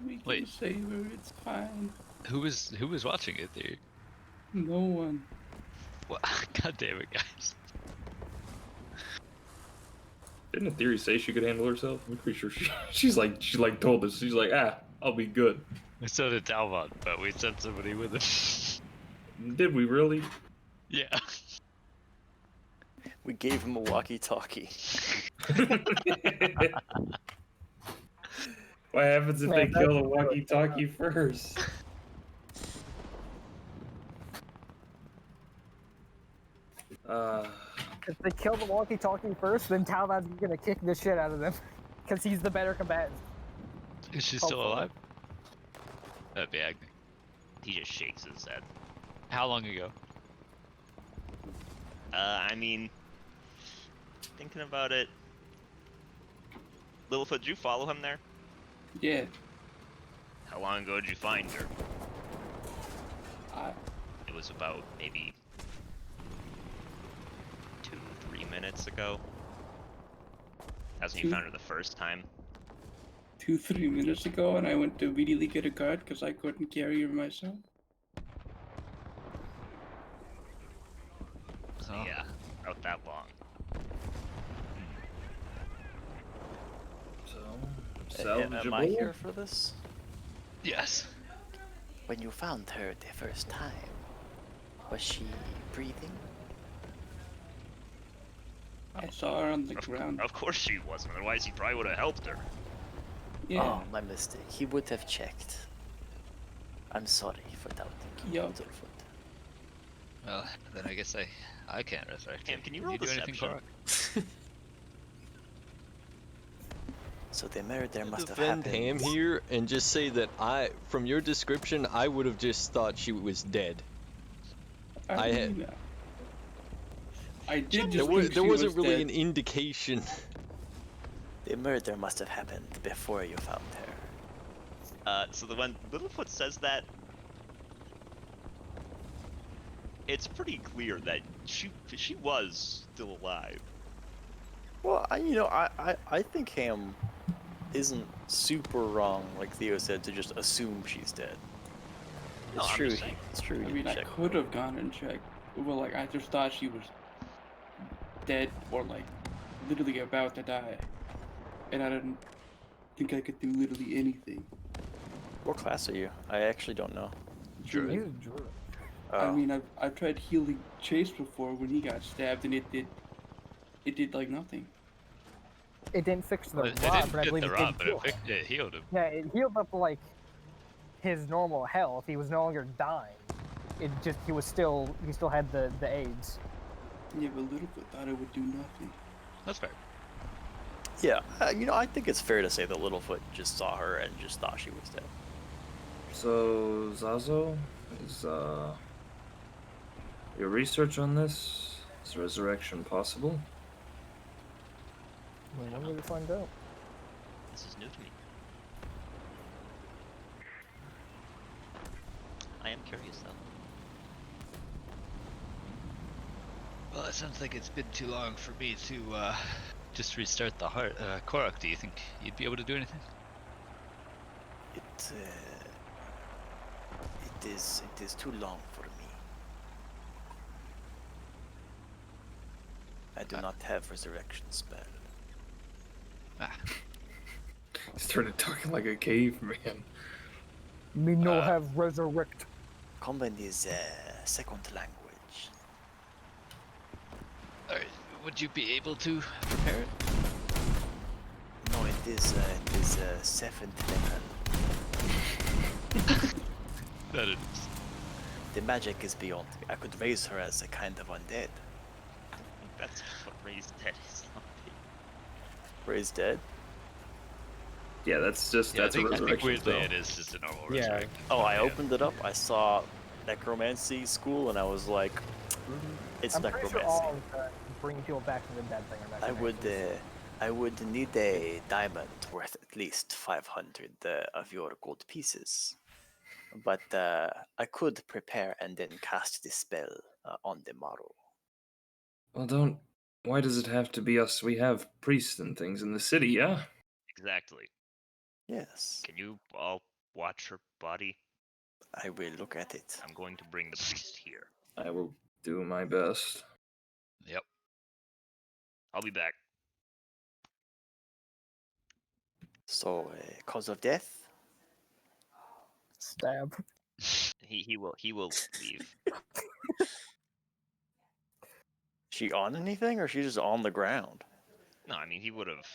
We can Wait. save her, it's fine. Who was watching it there? No one. Well, God damn it, guys. Didn't the theory say she could handle herself? I'm pretty sure she told us. She's like, I'll be good. So did Talvan, but we sent somebody with him. Did we really? Yeah. We gave him a walkie-talkie. What happens if they kill the walkie-talkie first? If they kill the walkie-talkie first, then Talvan's gonna kick the shit out of them, because he's the better combatant. Is she still Hopefully. alive? That'd be agony. He just shakes his head. How long ago? I mean, thinking about it, Littlefoot, did you follow him there? Yeah. How long ago did you find her? I It was about maybe 2-3 minutes ago. That's when you found her the first time. 2-3 minutes ago, and I went to immediately get a guard because I couldn't carry her myself. So Oh. yeah, about that long. So, Am I here for this? Yes. When you found her the first time, was she breathing? I saw her on the ground. Of course she wasn't, otherwise he probably would have helped her. Yeah. Oh, my mistake. He would have checked. I'm sorry for doubting you, Yup. Littlefoot. Well, then I guess I can't resurrect Cam, her. can you Did roll do anything deception? for her? So the murder must have Defend happened. Ham here and just say that from your description, I would have just thought she was dead. I had- mean, I did just There think she wasn't was really dead. an indication. The murder must have happened before you found her. So when Littlefoot says that, it's pretty clear that she was still alive. Well, I think Ham isn't super wrong, like Theo said, to just assume she's dead. No, It's I'm true. just saying. It's true. I he mean, I checked. could have gone and checked. Well, like, I just thought she was dead or, like, literally about to die. And I didn't think I could do literally anything. What class are you? I actually don't know. He's a druid. I mean, I've tried healing Chase before when he got stabbed, and it did like nothing. It didn't fix the Well, it rot, didn't but I get believe the it rot, did but heal him. it healed him. Yeah, it healed up like his normal health. He was no longer dying. He still had the AIDS. Yeah, but Littlefoot thought it would do nothing. That's fair. Yeah, I think it's fair to say that Littlefoot just saw her and just thought she was dead. So, Zazo, is your research on this? Is resurrection possible? When will we find out? This is new to me. I am curious though. Well, it sounds like it's been too long for me to just restart the heart. Korok, do you think you'd be able to do anything? It is too long for me. I do not have resurrection spell. Ah, He started talking like a caveman. Me no have resurrect. Common is second language. alright. Would you be able to prepare it? No, it is seventh level. That it is. the magic is beyond me. I could raise her as a kind of undead. That's what raised dead is. Raised dead? Yeah, that's a I think resurrection weirdly spell. it is just a normal Yeah. resurrection. Oh, I opened it up. I saw necromancy school, and I was like, it's I'm pretty necromancy. sure all of the bringing people back from the dead thing are necromancers. I would need a diamond worth at least 500 of your gold pieces. But I could prepare and then cast the spell on the morrow. Well, why does it have to be us? We have priests and things in the city, yeah? Exactly. Yes, Can you all watch her body? I will look at it. I'm going to bring the priest here. I will do my best. Yep. I'll be back. So, cause of death? Stab. He will leave. She on anything, or she just on the ground? No, I mean he would have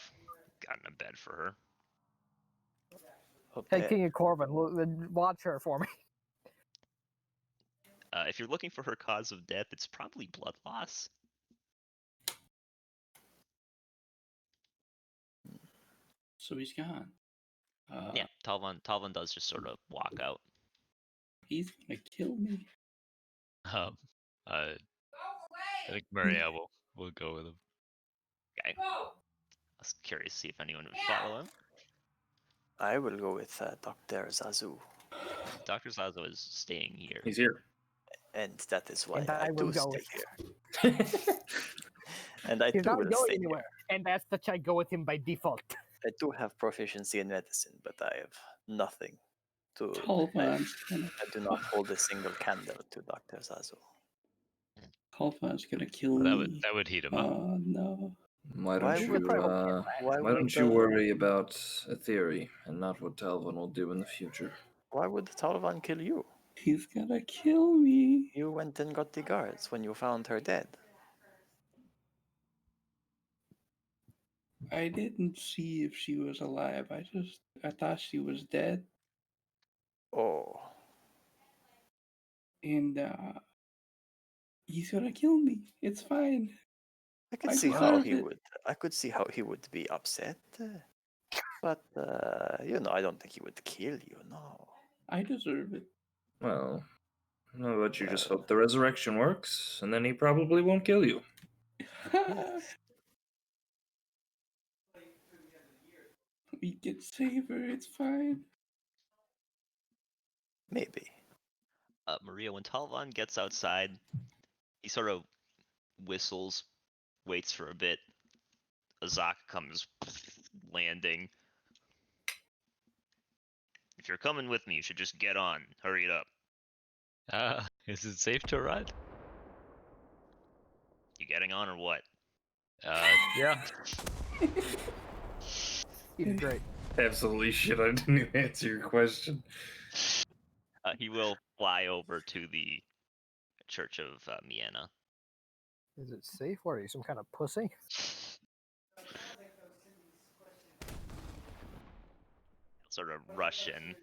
gotten a bed for her. A Hey, bed. King of Corbin, watch her for me. If you're looking for her cause of death, it's probably blood loss. So he's gone. Yeah, Talvin does just sort of walk out. He's gonna kill me. I think Maria will go with him. Okay. I was curious to see if anyone would follow him. I will go with Dr. Zazu. Dr. Zazo is staying here. He's here. And that is why And I I will do go stay with here. And I He's do not will going stay anywhere. And that's such I go with him by default. here. I do have proficiency in medicine, but I have nothing to... Talvan's gonna I do not hold a single candle to Dr. Zazu. Talvan's gonna kill That me. would heat him up. Oh no. Why Why don't would- you Why why don't would, you worry about a theory and not what Talvin will do in the future? Why would Talvan kill you? He's gonna kill me. You went and got the guards when you found her dead. I didn't see if she was alive. I thought she was dead. Oh, And he's gonna kill me. It's fine. I could I see how deserve he it. would. I could see how he would be upset, but I don't think he would kill you. No. I deserve it. Well, no, but you just hope the resurrection works, and then he probably won't kill you. We can save her. It's fine. Maybe. Maria, when Talvan gets outside, he sort of whistles, waits for a bit. Azak comes landing. If you're coming with me, you should just get on. Hurry it up. Is it safe to ride? You getting on or what? Yeah. He's great. Absolutely shit, I didn't even answer your question. He will fly over to the Church of Miena. Is it safe? What are you, some kind of pussy? Sort of rush in.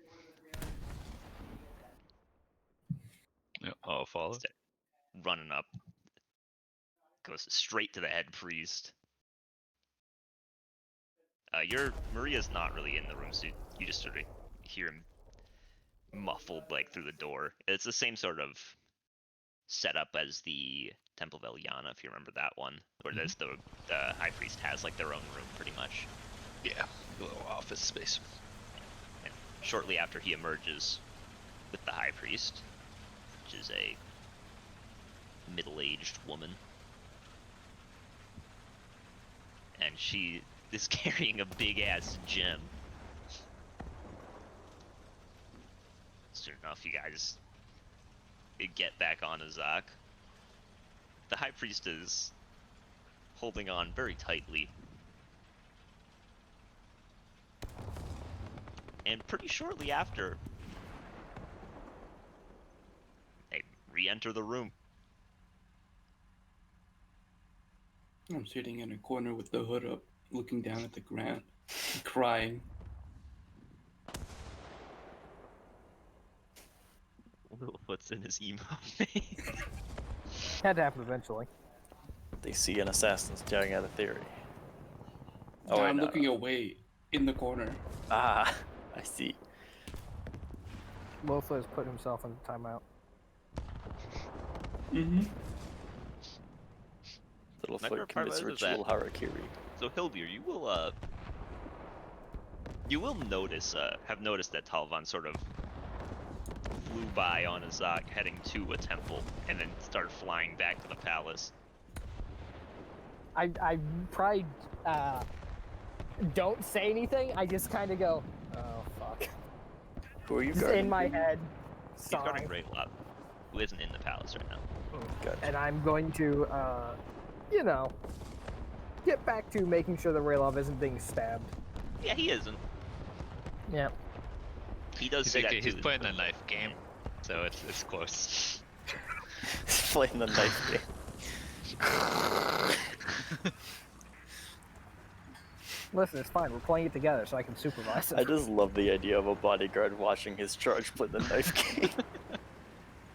Yeah, I'll follow. Running up. Goes straight to the head priest. Maria's not really in the room, so you just sort of hear him muffled like through the door. It's the same sort of setup as the Temple of Eliana, if you remember that one, where there's the high priest has like their own room pretty much. Yeah, a little office space. And shortly after he emerges with the high priest, which is a middle-aged woman, and she is carrying a big-ass gem. Soon enough, you guys get back on Azak. The high priest is holding on very tightly. And pretty shortly after, they re-enter the room. I'm sitting in a corner with the hood up, looking down at the ground, crying. Littlefoot's in his emo. Had to happen eventually. They see an assassin staring at a theory. No, wait, I'm no, looking no. away in the corner. Ah, I see. Lofa has put himself in timeout. Mm-hmm. Littlefoot favorite part commits about it is ritual that- harakiri. So Hillbeer, you will notice, have noticed that Talvan sort of flew by on a Zok heading to a temple and then started flying back to the palace. I probably don't say anything. I just kind of go, oh fuck. Who are you Just guarding? in my head. He's guarding Sigh. Raylop, who isn't in the palace right now. Gotcha. And I'm going to, you know, get back to making sure that Raylov isn't being stabbed. Yeah, he isn't. Yeah. He does He's, see that he's too. playing the knife game, so it's close. Playing the knife game. Listen, it's fine. We're playing it together, so I can supervise I it. just love the idea of a bodyguard watching his charge play the knife game.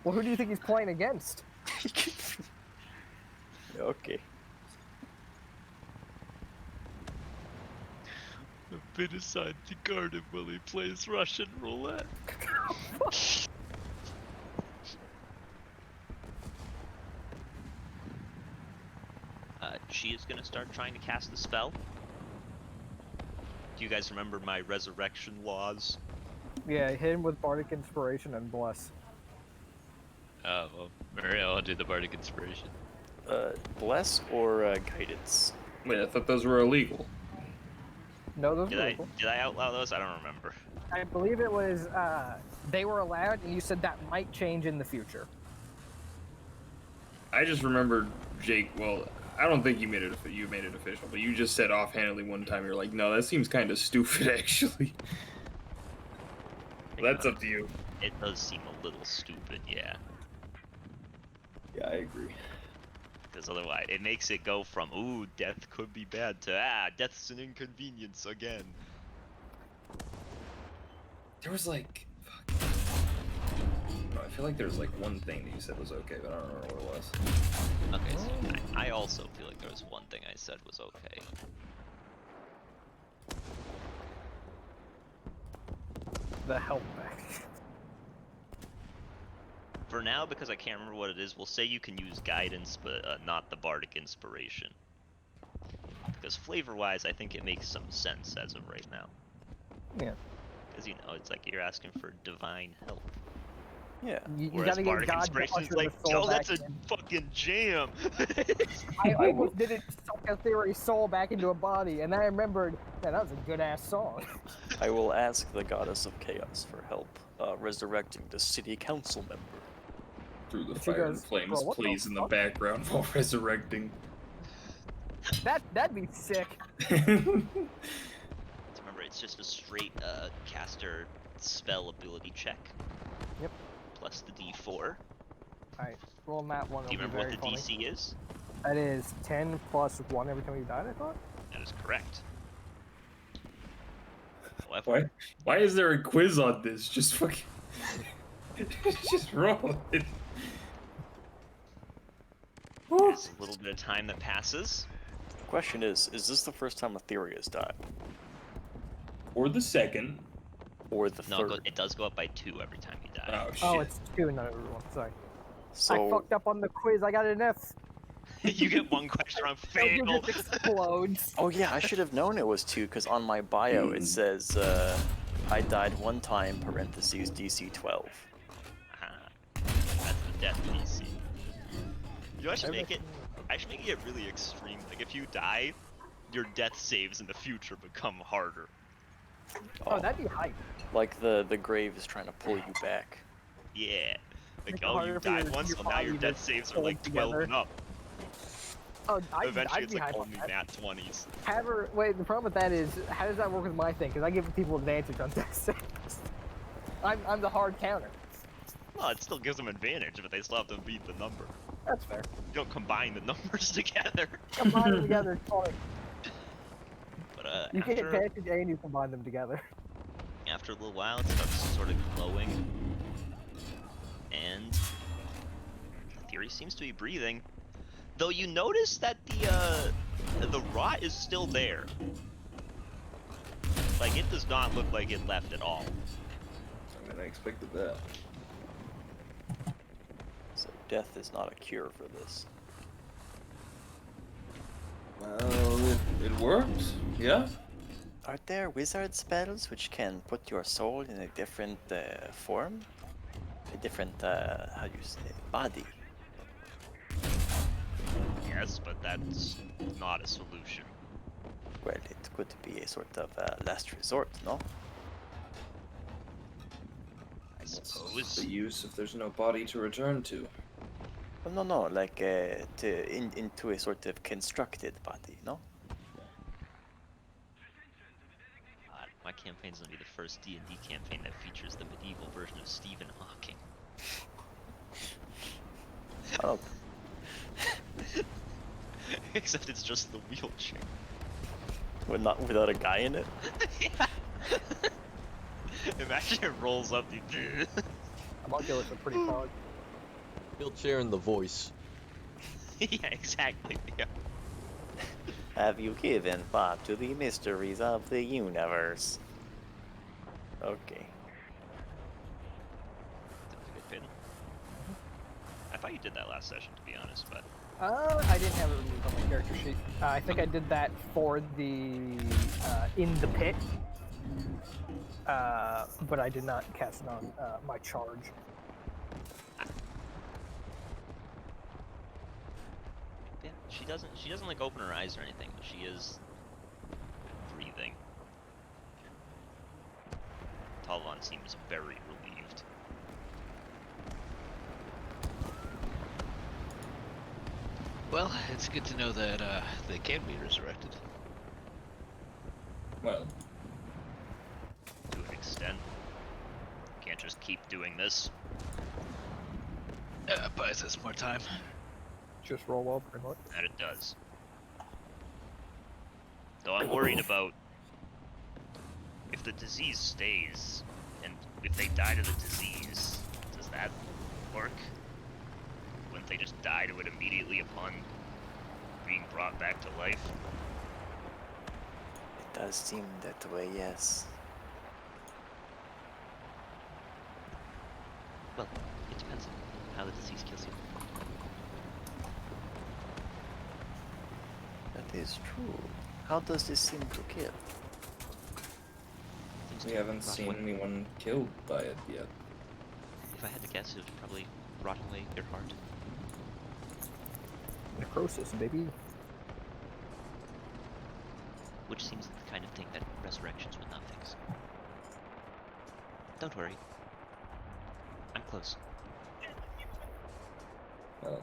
Well, who do you think he's playing against? Okay. I've been assigned to guard him while he plays Russian roulette. She is gonna start trying to cast the spell. Do you guys remember my resurrection laws? Yeah, hit him with Bardic Inspiration and Bless. Oh, well, Maria, I'll do the Bardic Inspiration. Bless or guidance? Wait, I thought those were illegal. No, those Did were I legal. did I outlaw those? I don't remember. I believe it was, they were allowed, and you said that might change in the future. I just remember Jake. Well, I don't think you made it official, but you just said offhandedly one time. You're like, no, that seems kind of stupid, actually. That's up to you. It does seem a little stupid, yeah. Yeah, I agree. Because otherwise, it makes it go from, ooh, death could be bad, to, death's an inconvenience again. There was like, fuck. No, I feel like there was like one thing that you said was okay, but I don't remember what it was. Okay, so I also feel like there was one thing I said was okay. The help back. For now, because I can't remember what it is, we'll say you can use guidance, but not the bardic inspiration. Because flavor-wise, I think it makes some sense as of right now. Yeah. Because, you know, it's like you're asking for divine help. Yeah. You Whereas gotta get bardic God to inspiration is usher like, the soul yo, that's a back in. fucking jam! I almost did it suck a theory soul back into a body, and then I remembered, man, that was a good-ass song. I will ask the goddess of chaos for help, resurrecting the city council member. Through the She fire and goes, flames "Bro, what the plays in the fuck?" background while resurrecting. That'd be sick. Remember, it's just a straight caster spell ability check. Yep. Plus the D4. Alright, roll that one. Do you remember what the DC is? That is 10 plus 1 every time you died, I thought? That is correct. However, Why is there a quiz on this? Just fucking... just roll it. there's a little bit of time that passes. Question is this the first time Etheria has died? Or the second. Or the No, third? it does go up by 2 every time you die. Oh, shit. Oh, it's 2, not everyone. Sorry. So, I fucked up on the quiz. I got an F. You get one question wrong, It fail. just explodes. oh yeah, I should have known it was 2, because on my bio it says, I died 1 time, parentheses, DC 12. That's the death DC. You know, I should make it really extreme. Like, if you die, your death saves in the future become harder. Oh, that'd be hype. Like the grave is trying to pull you back. Yeah. Like, Make it oh, you harder for died your- once, your well, now your body to death saves are hold like 12 together. and up. Oh, Eventually, I'd it's be like hype on only that. nat 20s. Wait, the problem with that is, how does that work with my thing? Because I give people advantage on death saves. I'm the hard counter. Well, it still gives them advantage, but they still have to beat the number. That's fair. You don't combine the numbers together. Combine them together, it's funny. But You get after, advantage and you combine them together. after a little while, it starts sort of glowing. theory, seems to be breathing. Though you notice that the rot is still there. Like, it does not look like it left at all. I mean, I expected that. So death is not a cure for this. Well, it works. Yeah. Are there wizard spells which can put your soul in a different form? A different, how do you say, body? Yes, but that's not a solution. Well, it could be a sort of last resort, no? I suppose. The use if there's no body to return to. Well, no, like into a sort of constructed body, no? God, my campaign's gonna be the first D&D campaign that features the medieval version of Stephen Hawking. Oh, Except it's just the wheelchair. without a guy in it. Yeah. Imagine it rolls up. Homunculus are pretty fog. Wheelchair and the voice. Yeah, exactly. Yeah. Have you given thought to the mysteries of the universe? Okay. That was a good pin. I thought you did that last session, to be honest, but I didn't have it removed on my character sheet. I think I did that for the in the pit, but I did not cast it on my charge. yeah, she doesn't like open her eyes or anything, but she is breathing. Talon seems very relieved. Well, it's good to know that they can be resurrected. Well, To an extent. Can't just keep doing this. Buys us more time. Just roll over and look. That it does. Though I'm worried about if the disease stays, and if they die to the disease, does that work? Wouldn't they just die to it immediately upon being brought back to life? It does seem that way, yes. Well, it depends on how the disease kills you. That is true. How does this seem to kill? Seems we to haven't rot seen away. anyone killed by it yet. If I had to guess, it would probably rot away your heart. Necrosis, baby. Which seems the kind of thing that resurrections would not fix. Don't worry. I'm close. Well,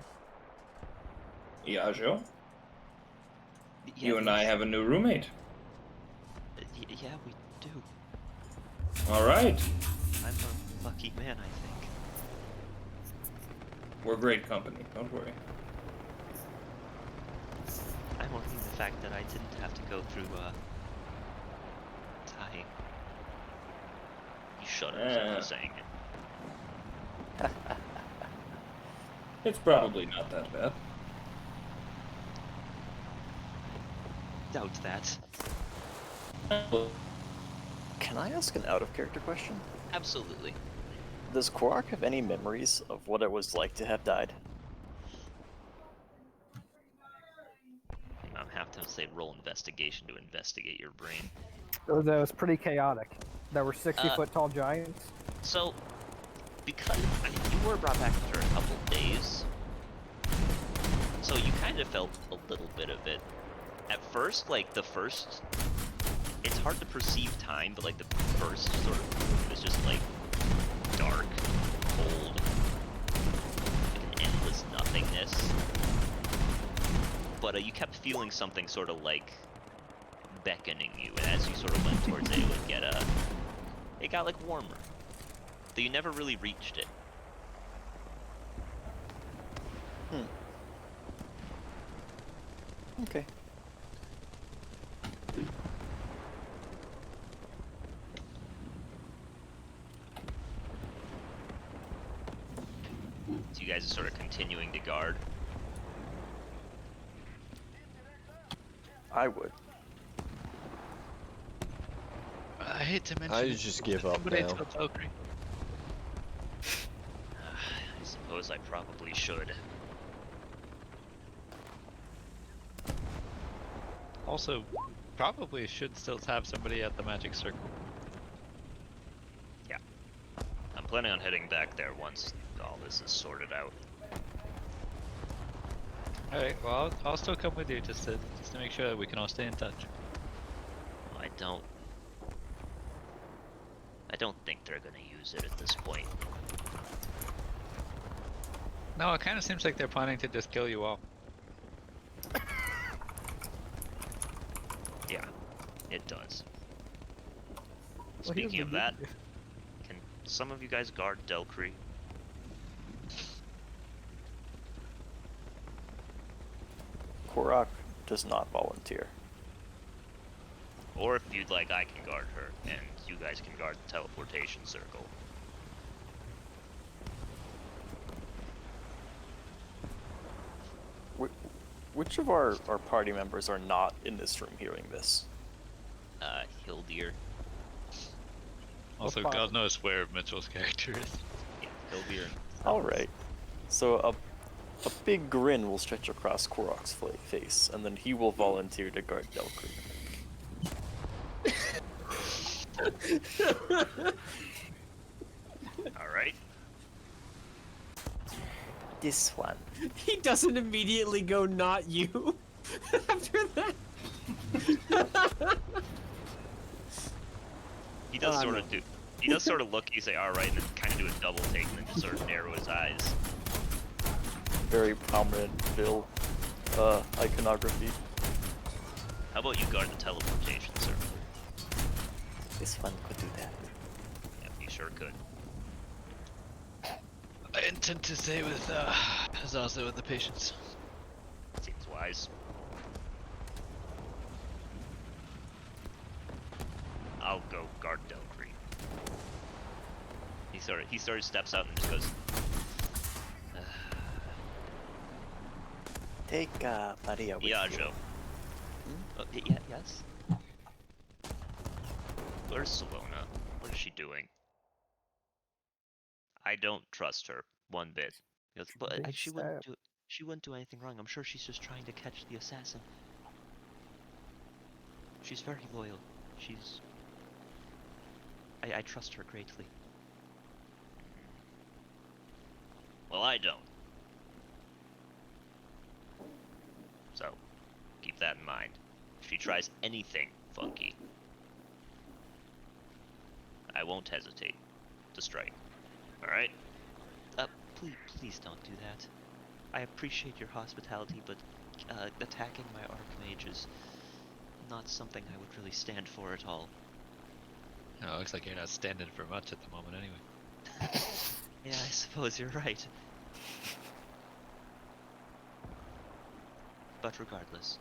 Iajo, Yeah, you and I have a new roommate. Yeah, we do. All right, I'm a lucky man, I think. we're great company. Don't worry. I'm only the fact that I didn't have to go through, dying. You shudder for saying it. It's probably not that bad. Doubt that. Can I ask an out-of-character question? Absolutely. Does Quark have any memories of what it was like to have died? I'll have to say roll investigation to investigate your brain. That was pretty chaotic. There were 60-foot tall giants. So, because I mean, you were brought back after a couple days, so you kind of felt a little bit of it. At first, like it's hard to perceive time, but like the first sort of was just like dark, cold, like an endless nothingness. But you kept feeling something sort of like beckoning you, and as you sort of went towards it, it got like warmer. Though you never really reached it. Okay. So you guys are sort of continuing to guard? I would. I hate to mention I it, just but give up somebody now. tell Valkyrie. I suppose I probably should. Also, probably should still have somebody at the magic circle. Yeah. I'm planning on heading back there once all this is sorted out. Alright, well, I'll still come with you just to make sure that we can all stay in touch. I don't think they're gonna use it at this point. No, it kind of seems like they're planning to just kill you all. Yeah, it does. Well, he Speaking of doesn't that, can some of you guys guard Delcree? Korak does not volunteer. Or if you'd like, I can guard her, and you guys can guard the teleportation circle. Which of our party members are not in this room hearing this? Hildir. Also, fine. God knows where Mitchell's character is. Yeah, Hildir. Alright. So a big grin will stretch across Korak's face, and then he will volunteer to guard Delcree. Alright. This one. He doesn't immediately go, not you, after that. He does Oh, sort no. of do. He does sort of look. You say, "All right," and then kind of do a double take, and then just sort of narrow his eyes. Very prominent Bill iconography. How about you guard the teleportation circle? This one could do that. Yeah, he sure could. I intend to stay with Zaza with the patients. Seems wise. I'll go guard Delcree. He sort of steps out and just goes. Take Maria with Yeah, you. Joe. Yeah, yes. Where's Salona? What is she doing? I don't trust her one bit. He goes, but Big she step. wouldn't do anything wrong. I'm sure she's just trying to catch the assassin. She's very loyal. I trust her greatly. Well, I don't. So, keep that in mind. If she tries anything funky, I won't hesitate to strike. Alright? Please don't do that. I appreciate your hospitality, but attacking my Archmage is not something I would really stand for at all. No, it looks like you're not standing for much at the moment anyway. Yeah, I suppose you're right. But regardless,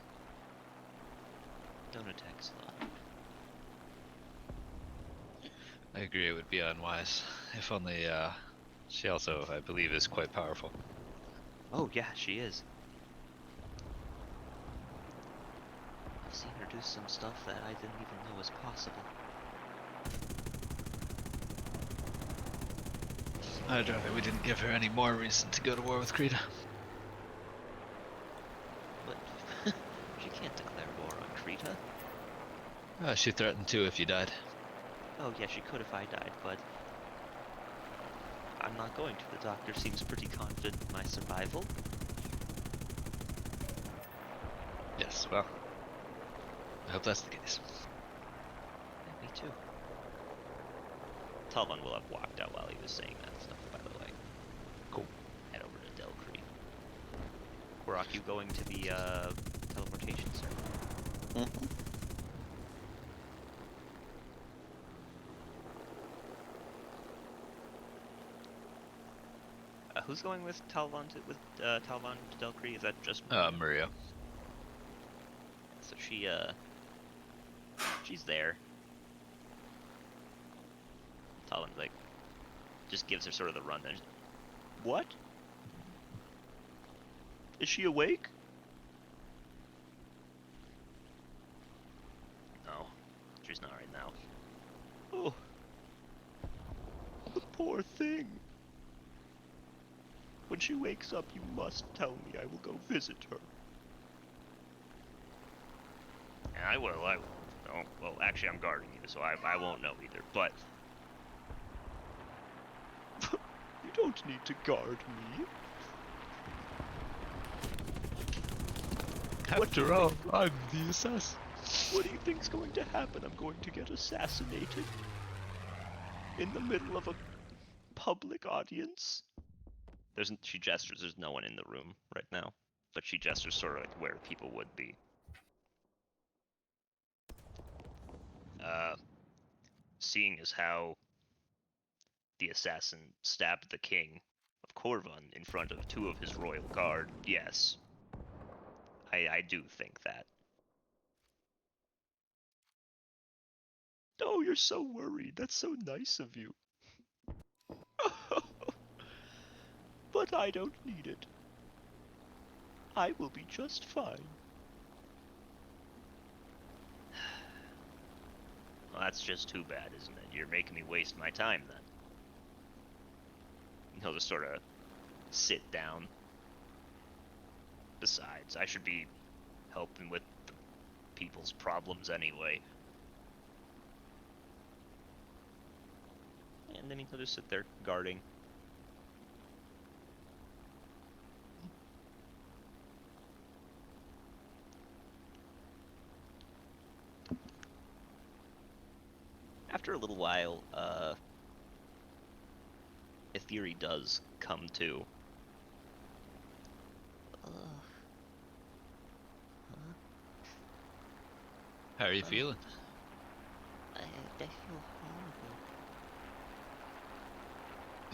don't attack Sloan. I agree, it would be unwise. If only, she also, I believe, is quite powerful. Oh yeah, she is. I've seen her do some stuff that I didn't even know was possible. I'd rather we didn't give her any more reason to go to war with Krita. But she can't declare war on Krita. She threatened to if you died. Oh yeah, she could if I died, but I'm not going to. The doctor seems pretty confident in my survival. Yes, well, I hope that's the case. Yeah, me too. Talon will have walked out while he was saying that stuff, by the way. Cool. Head over to Delcree. Korak, you going to the teleportation circle? Mm-hmm. Who's going with Talon to Delcree? Is that just Maria. So she's there. Talon's like, just gives her sort of the rundown. What? Is she awake? No, she's not right now. Oh, the poor thing. When she wakes up, you must tell me. I will go visit her. And I will. Oh, well, actually, I'm guarding you, so I won't know either. But you don't need to guard me. After all, I'm the assassin. What do you think's going to happen? I'm going to get assassinated in the middle of a public audience. She gestures. There's no one in the room right now, but she gestures sort of like where people would be. Seeing as how the assassin stabbed the king of Corvun in front of 2 of his royal guard, yes, I do think that. Oh, you're so worried. That's so nice of you. But I don't need it. I will be just fine. Well, that's just too bad, isn't it? You're making me waste my time, then. He'll just sort of sit down. Besides, I should be helping with the people's problems anyway. And then he'll just sit there, guarding. After a little while, Etheri does come to. How are you feeling? I feel horrible.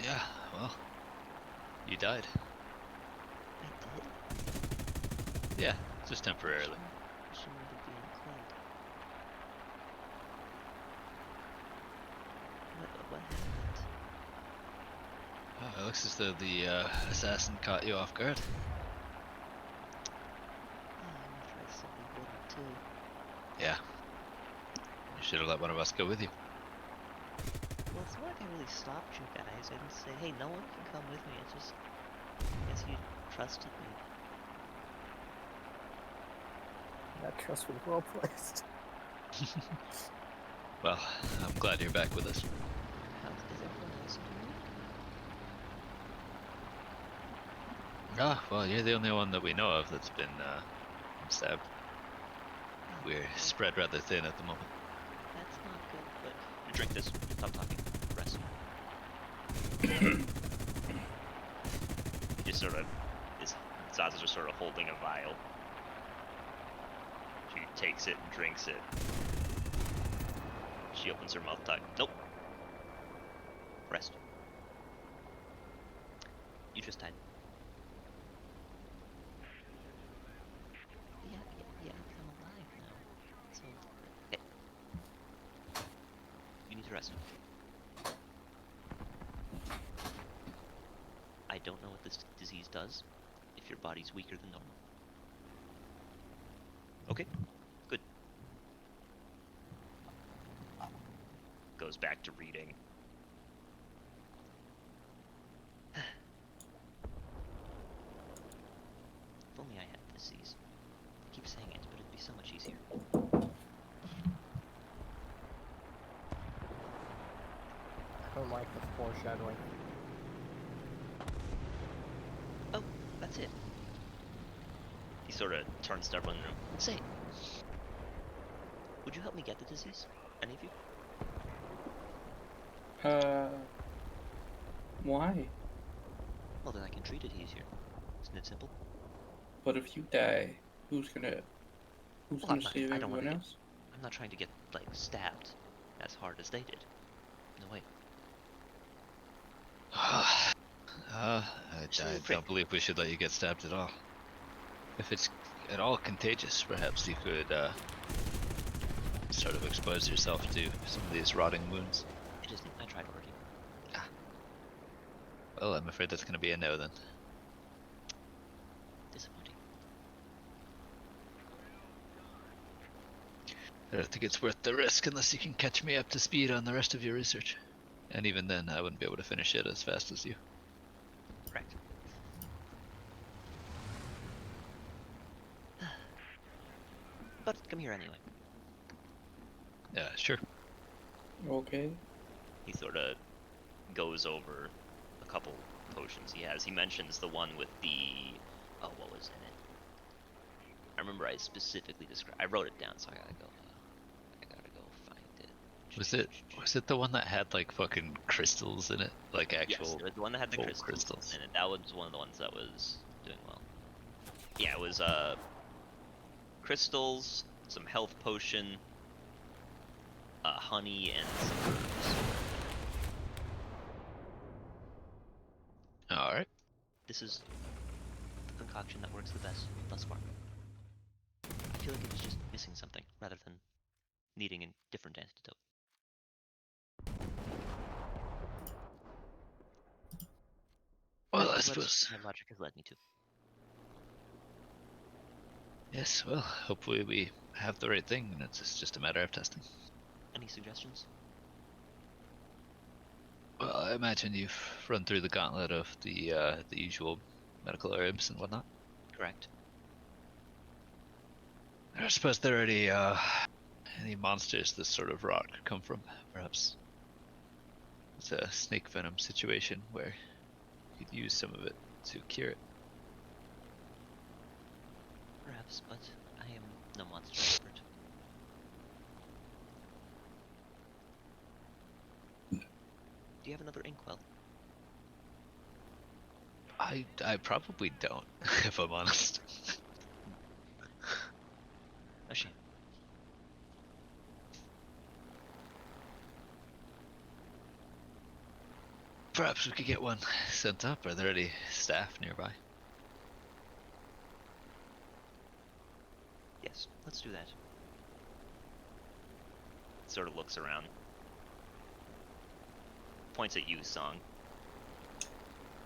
Yeah, well, you died. I did? Yeah, just temporarily. I shouldn't be being called. What happened? Oh, it looks as though the assassin caught you off guard. Yeah, I'm afraid something wouldn't too. Yeah. You should have let one of us go with you. Well, it's not like I really stopped you guys. I didn't say, hey, no one can come with me. I guess you trusted me. That trust was well placed. Well, I'm glad you're back with us. How is everyone else doing? Ah, well, you're the only one that we know of that's been stabbed. We're spread rather thin at the moment. That's not good, but You drink this. Stop talking. Rest. He just sort of, Zaza's just sort of holding a vial. She takes it and drinks it. She opens her mouth tight. Nope. Rest. You just died. yeah, I'm alive now. So, Okay. You need to rest. I don't know what this disease does if your body's weaker than normal. Okay, good. Goes back to reading. If only I had disease. I keep saying it, but it'd be so much easier. I don't like the foreshadowing. Oh, that's it. He sort of turns to everyone in the room. Say, would you help me get the disease? Any of you? Why? Well, then I can treat it easier. Isn't it simple? But if you die, who's gonna Well, save I don't want everyone to else? I'm not trying to get, like, stabbed as hard as they did. No way. I Actually, don't believe we should let you get stabbed at all. If it's at all contagious, perhaps you could sort of expose yourself to some of these rotting wounds. It isn't. I tried already. Well, I'm afraid that's going to be a no then. Disappointing. I don't think it's worth the risk unless you can catch me up to speed on the rest of your research. And even then, I wouldn't be able to finish it as fast as you. Right. But come here anyway. Yeah, sure. Okay. He sort of goes over a couple potions he has. He mentions the one with the... Oh, what was in it? I remember I specifically described... I wrote it down, so I gotta go find it. Was it the one that had like fucking crystals in it? Like actual Yes, it was the one that had the full crystals in it. That was one of the ones that was doing well. Yeah, it was crystals, some health potion, honey, and some herbs. Alright. This is the concoction that works the best thus far. I feel like it was just missing something rather than needing a different antidote. Well, I That's suppose. my logic has led me to. Yes, well, hopefully we have the right thing, and it's just a matter of testing. Any suggestions? Well, I imagine you've run through the gauntlet of the usual medical herbs and whatnot. Correct. I suppose there are any monsters this sort of rot could come from. Perhaps it's a snake venom situation where you could use some of it to cure it. Perhaps, but I am no monster expert. Do you have another inkwell? I probably don't, if I'm honest. A shame. Perhaps we could get one sent up. Are there any staff nearby? Yes, let's do that. Sort of looks around. Points at you, Song.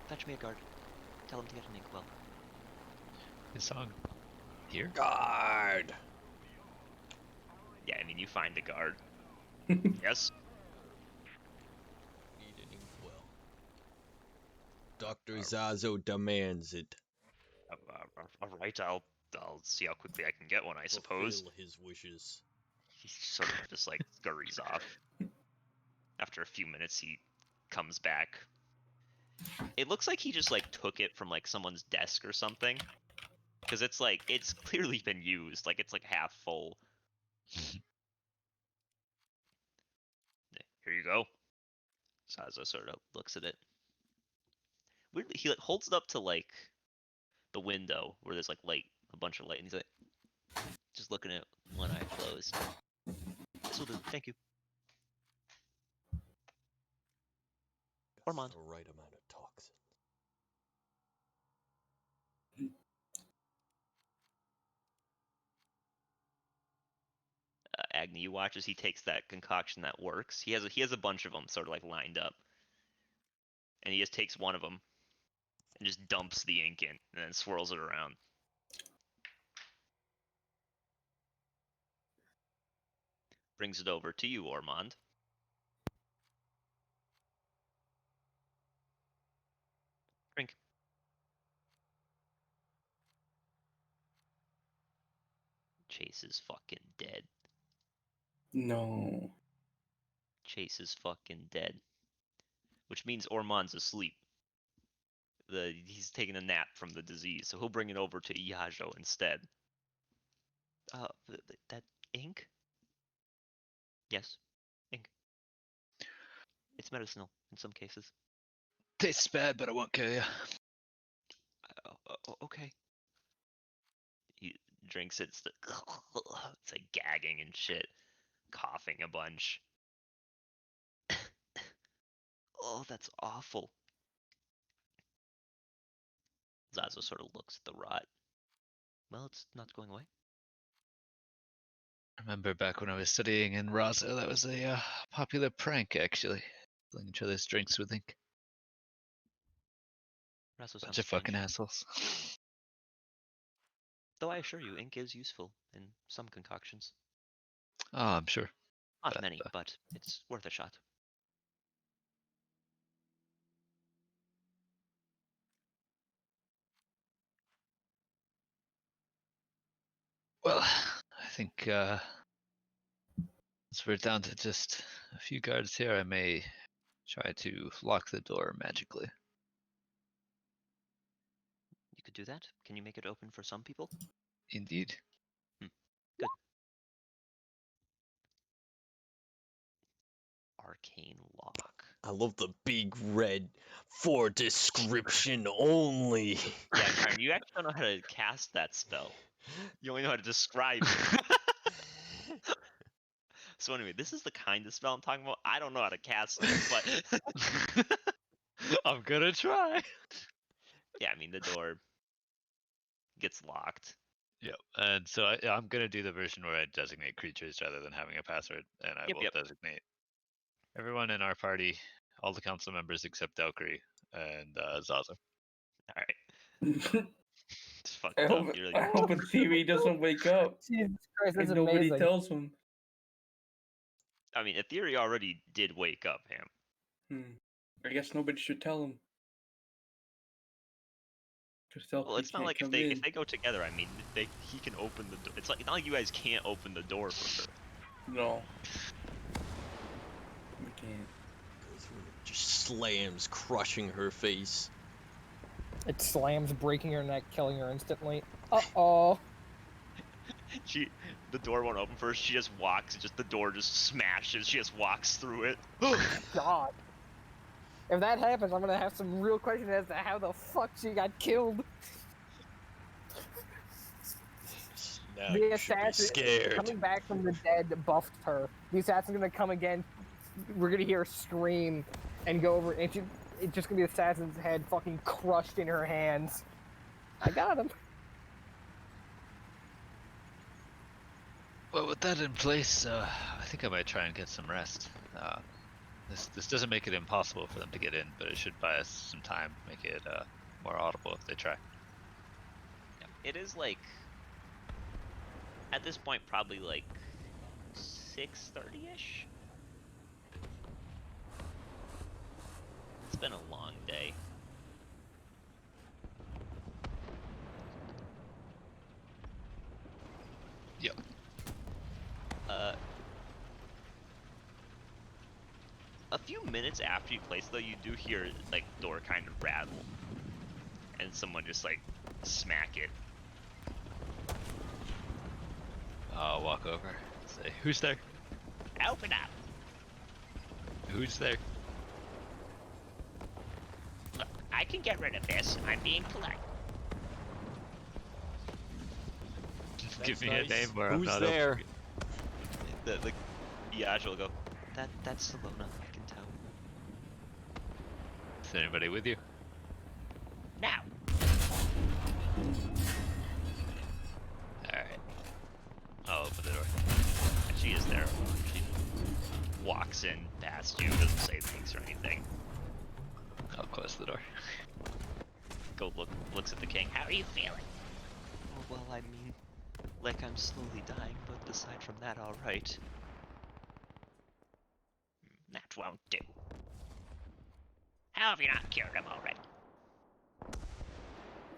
Fetch me a guard. Tell him to get an inkwell. Is Song here? Guard! Yeah, I mean, you find the guard. Yes? Need an inkwell. Dr. Zazo demands it. Alright, I'll see how quickly I can get one, I suppose. Fulfill his wishes. He sort of just like scurries off. After a few minutes, he comes back. It looks like he just like took it from like someone's desk or something. Because it's like, it's clearly been used. Like, it's like half full. Here you go. Sazo sort of looks at it. Weirdly, he like holds it up to like the window where there's like light, a bunch of light, and he's like just looking at one eye closed. This will do. Thank you. Ormond. The right amount of toxin. Agni, you watch as he takes that concoction that works. He has a bunch of them sort of like lined up, and he just takes one of them and just dumps the ink in, and then swirls it around. Brings it over to you, Ormond. Drink. Chase is fucking dead. No. Chase is fucking dead. Which means Ormond's asleep. He's taking a nap from the disease, so he'll bring it over to Iajo instead. That ink? Yes, ink. It's medicinal in some cases. Tastes bad, but I won't kill you. Okay. He drinks it. It's like gagging and shit, coughing a bunch. Oh, that's awful. Zazo sort of looks at the rot. Well, it's not going away. I remember back when I was studying in Raza, that was a popular prank, actually. Filling each other's drinks with ink. Bunch of fucking assholes. Though I assure you, ink is useful in some concoctions. Oh, I'm sure. Not many, but it's worth a shot. Well, I think since we're down to just a few guards here, I may try to lock the door magically. You could do that. Can you make it open for some people? Indeed. Good. Arcane lock. I love the big red for description only. Yeah, Karen, you actually don't know how to cast that spell. You only know how to describe it. So anyway, this is the kind of spell I'm talking about. I don't know how to cast it, but I'm gonna try. yeah, I mean the door gets locked. Yep. And so I'm gonna do the version where I designate creatures rather than having a password, and I will designate everyone in our party, all the council members except Valkyrie and Zaza. All right. It's fucked I up. hope, You're I like, hope Theory doesn't wake up Jesus Christ, that's and nobody amazing. tells him. I mean, Etheria already did wake up him. I guess nobody should tell him. Just tell Well, it's not can't like come if they go together. I mean, he can open the door. It's not like you guys can't open the door for her. No. We can't. Just slams, crushing her face. It slams, breaking her neck, killing her instantly. Uh-oh. The door won't open first. She just walks. The door just smashes. She just walks through it. God. If that happens, I'm gonna have some real questions as to how the fuck she got killed. Now The you should be assassin scared. coming back from the dead buffed her. The assassin's gonna come again. We're gonna hear her scream and go over, and it's just gonna be the assassin's head fucking crushed in her hands. I got him. Well, with that in place, I think I might try and get some rest. This doesn't make it impossible for them to get in, but it should buy us some time, make it more audible if they try. It is like, at this point, probably like 6:30ish. It's been a long day. Yep. A few minutes after you place, though, you do hear like door kind of rattle, and someone just like smack it. I'll walk over. Say, who's there? Open up. Who's there? Look, I can get rid of this. I'm being polite. Give me nice. a name or I'm Who's not there? The Yash will go. That's Salona, I can tell. Is anybody with you? Now. Alright. I'll open the door. She is there. She walks in past you, doesn't say thanks or anything. I'll close the door. Looks at the king. How are you feeling? Oh, well, I mean, like I'm slowly dying, but aside from that, alright. That won't do. How have you not cured him already?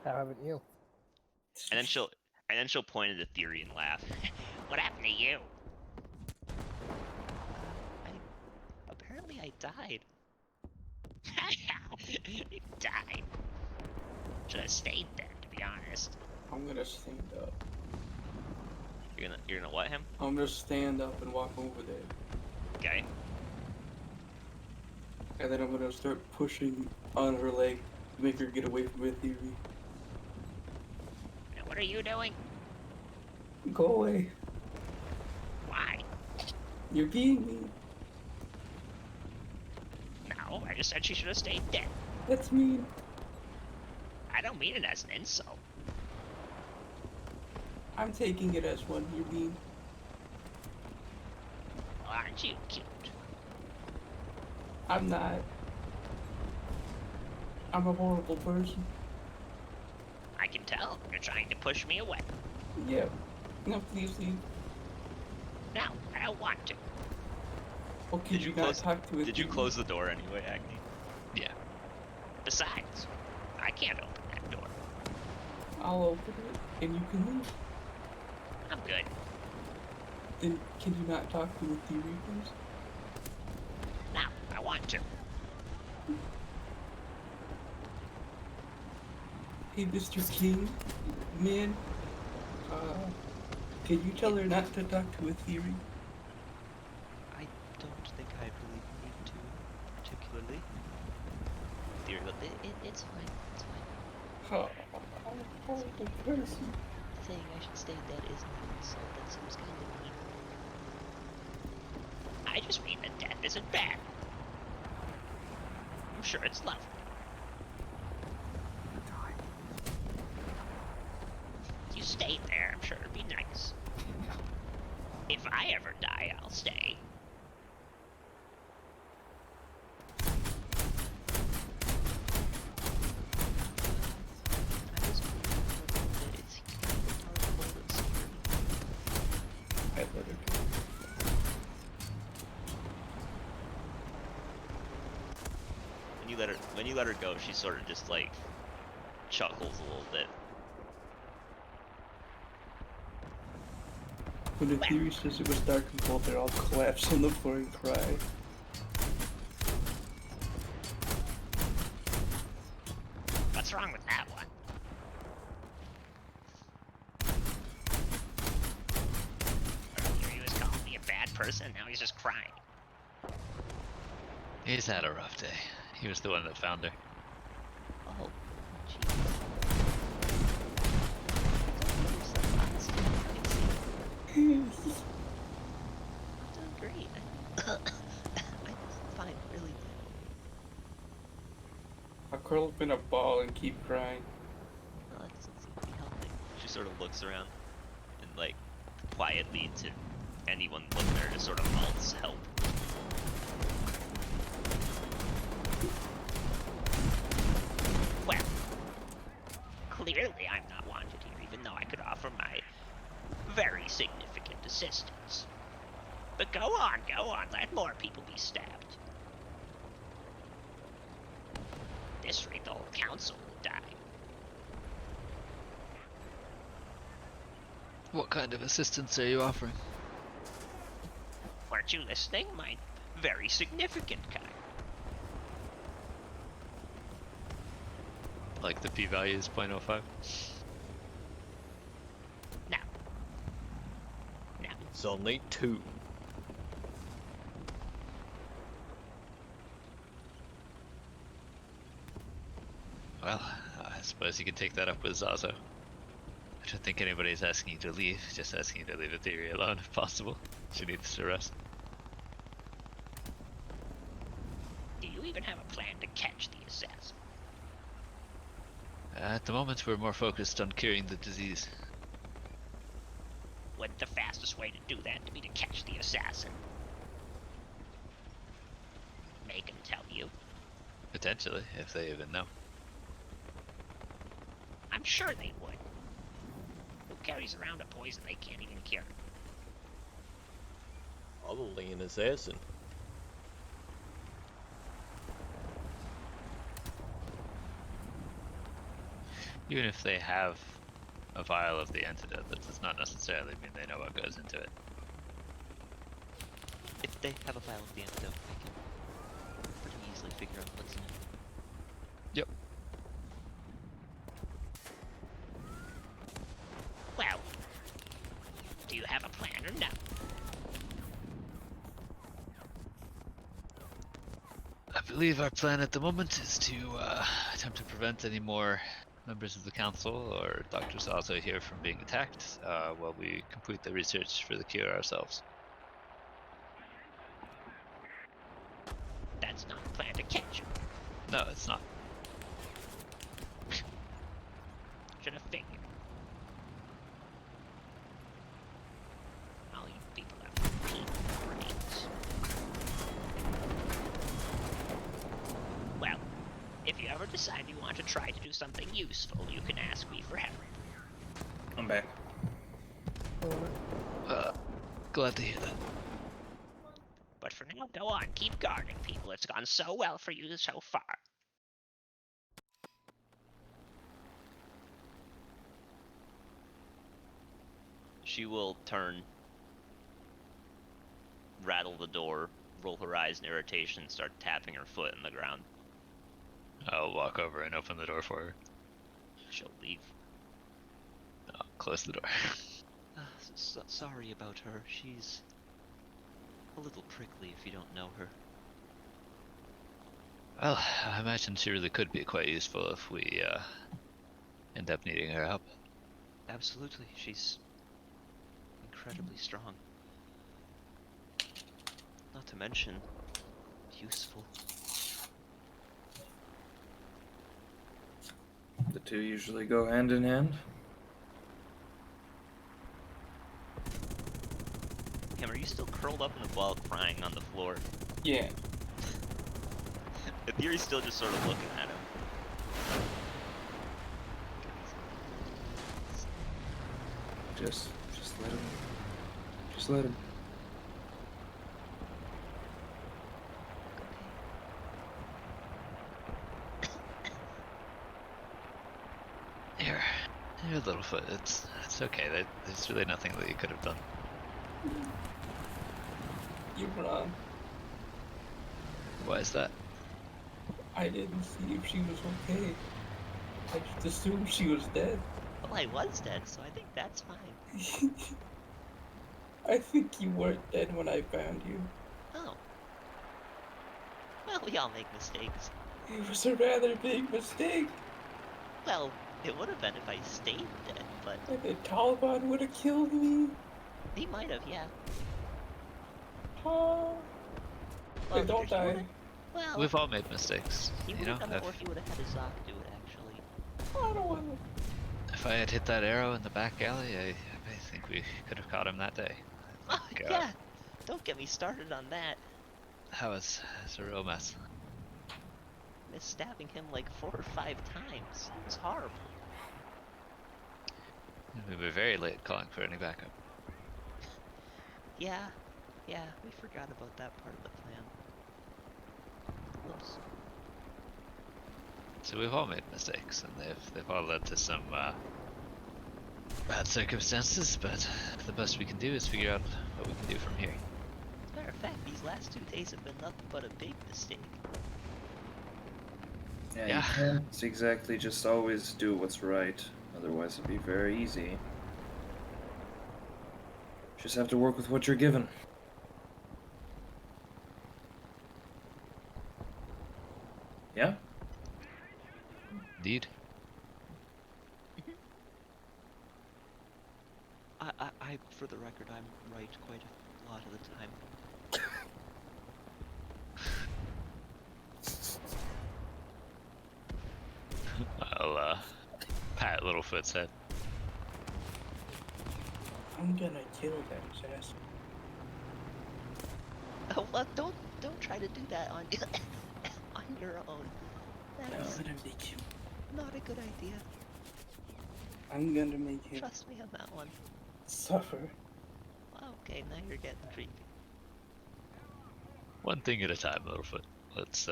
How haven't you? And then she'll point at Etheria and laugh. What happened to you? Apparently I died. You died. Should have stayed there, to be honest. I'm gonna stand up. You're gonna what him? I'm gonna stand up and walk over there. Okay. And then I'm gonna start pushing on her leg to make her get away from her theory. And what are you doing? Go away. Why? You're being mean. No, I just said she should have stayed dead. That's mean. I don't mean it as an insult. I'm taking it as one. You're mean. Well, aren't you cute? I'm not. I'm a horrible person. I can tell. You're trying to push me away. Yep. No, please leave. Now, I don't want to. Well, can you not talk to it? Did you close the door anyway, Agni? Yeah. Besides, I can't open that door. I'll open it, and you can leave. I'm good. Then can you not talk to the Reapers? No, I want to. Hey, Mr. King, man, can you tell her not to talk to a theory? I don't think I really need to, particularly. Theory, but it's fine. It's fine. Oh, the person. Saying I should stay dead is not insult. That seems kind of mean. I just mean that death isn't bad. I'm sure it's lovely. You stayed there, I'm sure it'd be nice. If I ever die, I'll stay. I just that it's kind of terrible and scary. I let her go. When you let her go, she sort of just like chuckles a little bit. When the theory says it was dark and cold, they all collapse on the floor and cry. What's wrong with that one? Earlier he was calling me a bad person, now he's just crying. He's had a rough day. He was the one that found her. Oh, jeez. I'm doing great. I'm fine, really. I'll curl up in a ball and keep crying. Well, that doesn't seem to be helping. She sort of looks around and like quietly to anyone looking at her just sort of mouths help. Well, clearly I'm not wanted here, even though I could offer my very significant assistance. But go on, let more people be stabbed. At this rate, the whole council will die. What kind of assistance are you offering? Weren't you listening? My very significant kind. Like the p-value is 0.05? No. It's only 2. Well, I suppose you can take that up with Zazo. I don't think anybody's asking you to leave, just asking you to leave the theory alone if possible. She needs to rest. Do you even have a plan to catch the assassin? At the moment, we're more focused on curing the disease. Wouldn't the fastest way to do that to be to catch the assassin? Make him tell you. Potentially, if they even know. I'm sure they would. Who carries around a poison they can't even cure? Probably an assassin. Even if they have a vial of the antidote, that does not necessarily mean they know what goes into it. If they have a vial of the antidote, they can pretty easily figure out what's in it. Yep. Well, do you have a plan or no? I believe our plan at the moment is to attempt to prevent any more members of the council or Dr. Zazo here from being attacked while we complete the research for the cure ourselves. That's not a plan to catch him. No, it's not. Should have figured. All you people have repeat brains. Well, if you ever decide you want to try to do something useful, you can ask me for help. I'm back. Glad to hear that. Go on, keep guarding people. It's gone so well for you so far. She will turn, rattle the door, roll her eyes in irritation, start tapping her foot in the ground. I'll walk over and open the door for her. She'll leave. I'll close the door. Sorry about her. She's a little prickly if you don't know her. Well, I imagine she really could be quite useful if we end up needing her help. Absolutely, she's incredibly strong. Not to mention, useful. The two usually go hand in hand. Cam, are you still curled up in the ball crying on the floor? Yeah. Theory's still just sort of looking at him. Just let him. Just let him. Here, Littlefoot. It's okay. There's really nothing that you could have done. You're wrong. Why is that? I didn't see if she was okay. I just assumed she was dead. Well, I was dead, so I think that's fine. I think you weren't dead when I found you. Oh. Well, we all make mistakes. It was a rather big mistake. Well, it would have been if I stayed dead, but... And the Taliban would have killed me. He might have, yeah. Oh. Hey, don't die. Well, We've all made mistakes. he You would know, have done it, or he would have had his Zoc do it, actually. I don't want to. if I had hit that arrow in the back alley, I think we could have caught him that day. Oh, yeah. Don't get me started on that. That was a real mess. Miss stabbing him like 4 or 5 times. It was horrible. We were very late calling for any backup. Yeah, we forgot about that part of the plan. Whoops. So we've all made mistakes, and they've all led to some bad circumstances. But the best we can do is figure out what we can do from here. As a matter of fact, these last 2 days have been nothing but a big mistake. Yeah, Yeah. you can't exactly just always do what's right. Otherwise, it'd be very easy. Just have to work with what you're given. Yeah? Indeed. I, for the record, I'm right quite a lot of the time. I'll pat Littlefoot's head. I'm gonna kill that assassin. Oh, well, don't try to do that on on your own. I'm That's gonna make him. not a good idea. I'm gonna make him Trust me on that one. suffer. Okay, now you're getting creepy. One thing at a time, Littlefoot. Let's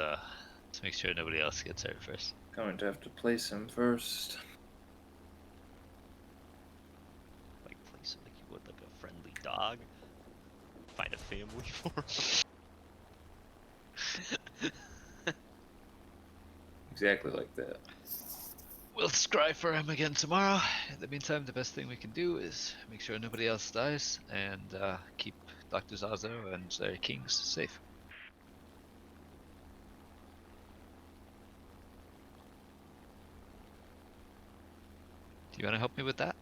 make sure nobody else gets hurt first. Going to have to place him first. Like, place him like you would like a friendly dog. Find a family for him. Exactly like that. We'll scry for him again tomorrow. In the meantime, the best thing we can do is make sure nobody else dies and keep Dr. Zazo and their kings safe. Do you want to help me with that?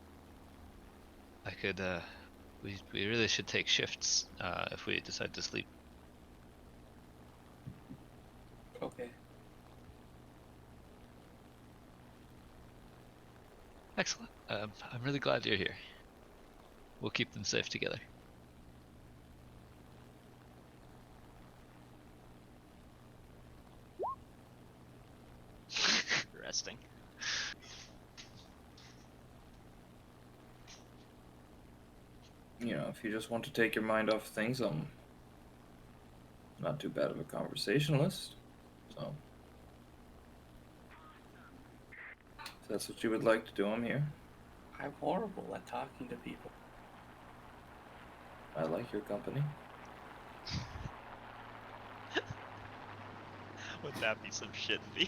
I could, we really should take shifts if we decide to sleep. Okay. Excellent. I'm really glad you're here. We'll keep them safe together. Interesting. You know, if you just want to take your mind off things, I'm not too bad of a conversationalist. So, if that's what you would like to do, I'm here. I'm horrible at talking to people. I like your company. Wouldn't that be some shit, Theo?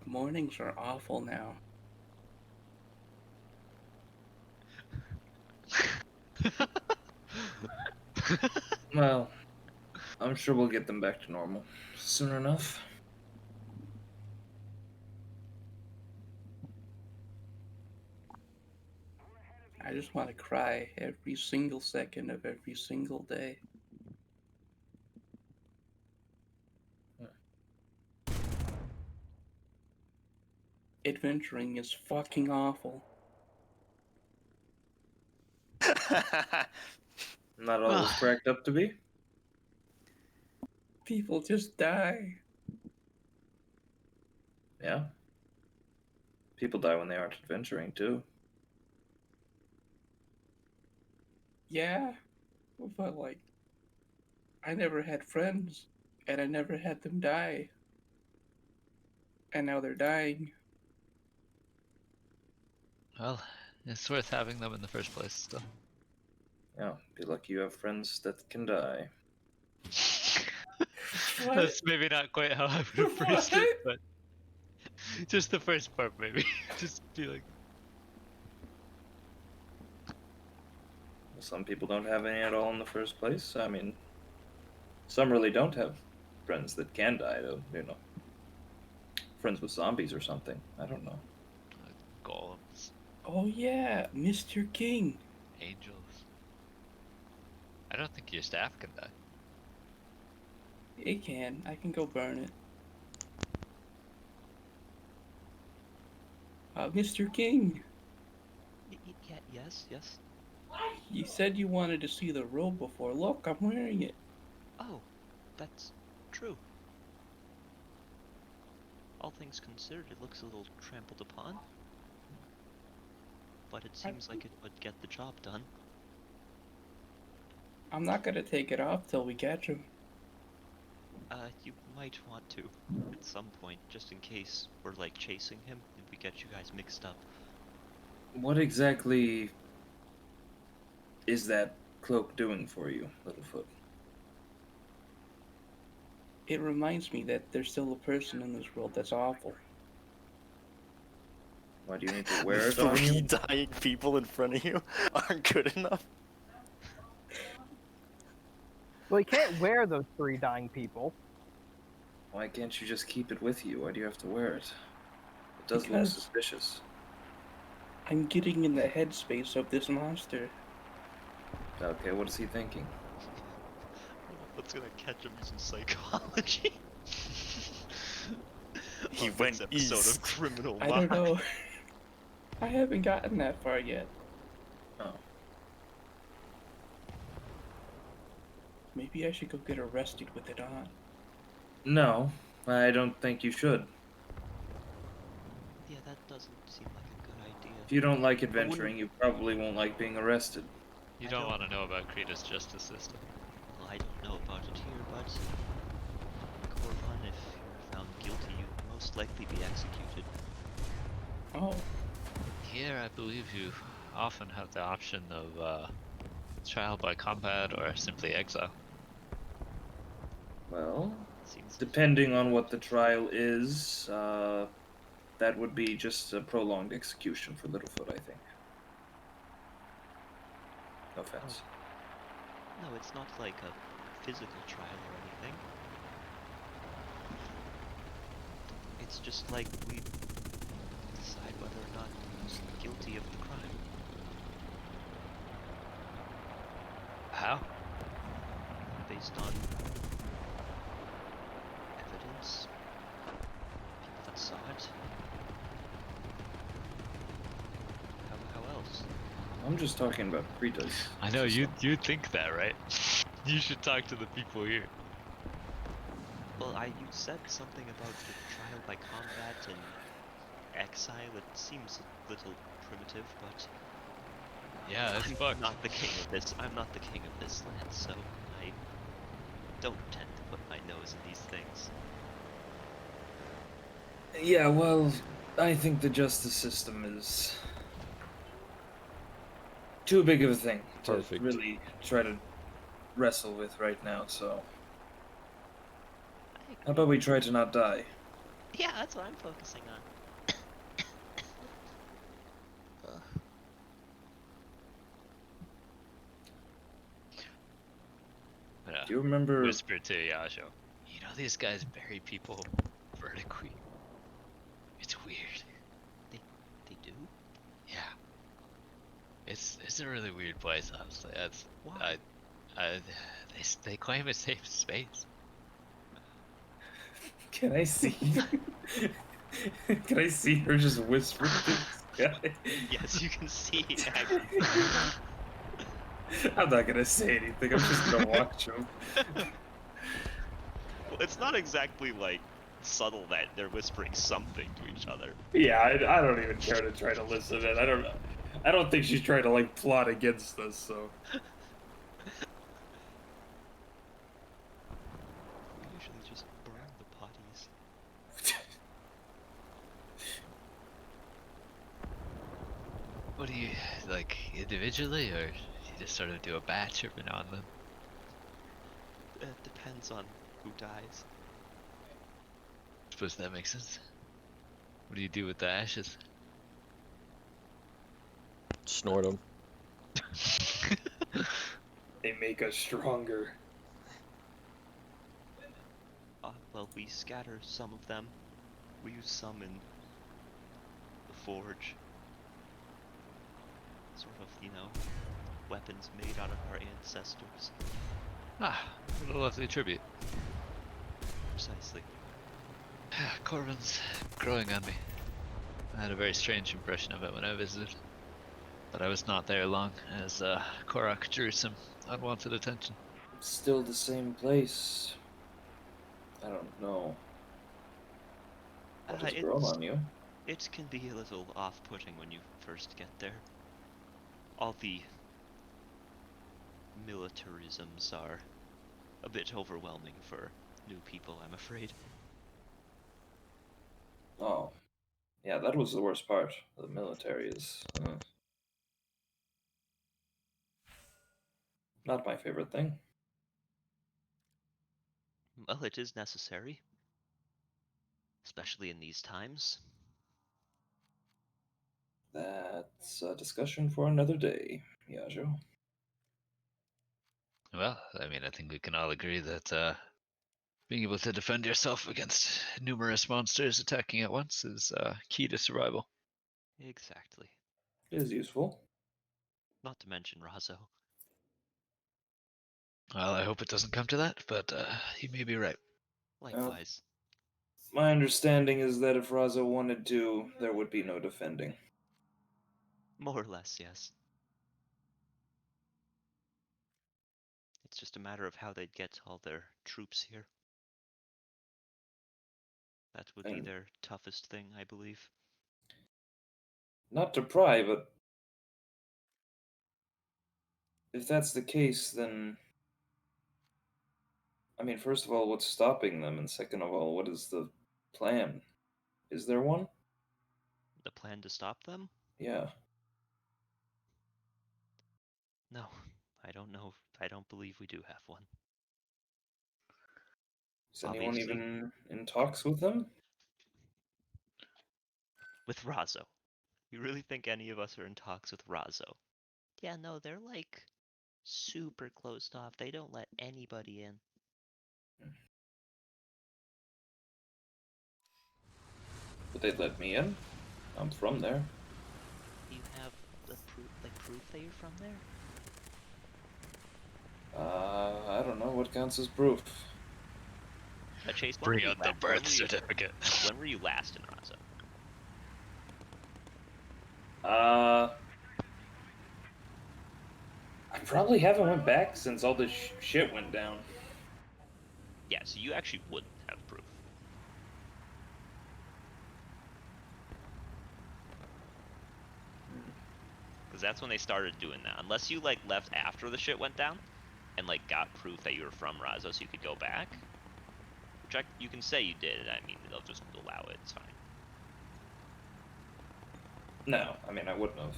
Mornings are awful now. Well, I'm sure we'll get them back to normal soon enough. I just want to cry every single second of every single day. Adventuring is fucking awful. Not all it's cracked up to be. People just die. Yeah. People die when they aren't adventuring, too. Yeah, but like, I never had friends, and I never had them die. And now they're dying. Well, it's worth having them in the first place, still. Yeah, be lucky you have friends that can die. That's maybe not quite how I would have phrased it, but just the first part, maybe. Just be like, Some people don't have any at all in the first place. I mean, some really don't have friends that can die, though, you know. Friends with zombies or something. I don't know. golems, Oh yeah, Mr. King. angels. I don't think your staff can die. It can. I can go burn it. Mr. King, Yeah, yes. you said you wanted to see the robe before. Look, I'm wearing it. Oh, that's true. All things considered, it looks a little trampled upon. But it seems like it would get the job done. I'm not gonna take it off till we catch him. You might want to, at some point, just in case we're, like, chasing him and we get you guys mixed up. What exactly is that cloak doing for you, Littlefoot? It reminds me that there's still a person in this world that's awful. Why do you need to wear it on Three you? dying people in front of you aren't good enough. Well, you can't wear those 3 dying people. Why can't you just keep it with you? Why do you have to wear it? It does look Because suspicious. I'm getting in the headspace of this monster. Okay, what is he thinking? What's gonna catch him using psychology? He On went this episode east. of Criminal I don't Minds. know. I haven't gotten that far yet. Oh. Maybe I should go get arrested with it on. No, I don't think you should. Yeah, that doesn't seem like a good idea. If you don't like adventuring, you probably won't like being arrested. You don't want to know about Krita's justice system. Well, I don't know about it here, but Corvon, if you're found guilty, you'd most likely be executed. Oh, Here, I believe you often have the option of trial by combat or simply exile. Well, Seems depending on what the trial is, that would be just a prolonged execution for Littlefoot, I think. No offense. No, it's not like a physical trial or anything. It's just like we decide whether or not he's guilty of the crime. How? Based on evidence, people that saw it. How else? I'm just talking about Krita's. I know you think that, right? You should talk to the people here. Well, you said something about the trial by combat and exile, it seems a little primitive, but Yeah, it's I'm fucked. not the king of this. I'm not the king of this land, so I don't tend to put my nose in these things. Yeah, well, I think the justice system is too big of a thing to Perfect. really try to wrestle with right now, so how about we try to not die? Yeah, that's what I'm focusing on. Do you remember? Whisper to Yasho. You know these guys bury people vertically. It's weird. They do? Yeah. It's a really weird place, honestly. That's Why? they claim a safe space. Can I see? Can I see her just whisper to this guy? Yes, you can see. I'm not gonna say anything. I'm just gonna watch him. Well, it's not exactly like subtle that they're whispering something to each other. Yeah, I don't even care to try to listen. And I don't think she's trying to like plot against us. So We usually just burn the potties. What do you like individually, or you just sort of do a batch every now and then? It depends on who dies. Suppose that makes sense. What do you do with the ashes? Snort them. they make us stronger. Well, we scatter some of them. We use some in the forge. Sort of, weapons made out of our ancestors. Ah, what a lovely tribute. Precisely. Corvin's growing on me. I had a very strange impression of it when I visited. But I was not there long, as Korak drew some unwanted attention. It's still the same place. I don't know. What has grown on you? It can be a little off-putting when you first get there. All the militarisms are a bit overwhelming for new people, I'm afraid. Oh. Yeah, that was the worst part. The military is not my favorite thing. Well, it is necessary. Especially in these times. That's a discussion for another day, Yajo. Well, I mean, I think we can all agree that being able to defend yourself against numerous monsters attacking at once is key to survival. Exactly. It is useful. Not to mention Razo. Well, I hope it doesn't come to that, but you may be right. Likewise. My understanding is that if Razo wanted to, there would be no defending. More or less, yes. It's just a matter of how they'd get all their troops here. That would be their toughest thing, I believe. Not to pry, but if that's the case, then I mean, first of all, what's stopping them? And second of all, what is the plan? Is there one? The plan to stop them? Yeah. No, I don't know. I don't believe we do have one. Is anyone even in talks with them? With Razo. You really think any of us are in talks with Razo? Yeah, no, they're like super closed off. They don't let anybody in. But they'd let me in. I'm from there. Do you have the proof that you're from there? I don't know what counts as proof. Chase, bring out the birth certificate. When were you last in Razo? I probably haven't went back since all this shit went down. Yeah, so you actually wouldn't have proof. because that's when they started doing that. Unless you like left after the shit went down, and like got proof that you were from Razo, so you could go back. Which you can say you did. I mean, they'll just allow it. It's fine. No, I mean I wouldn't have.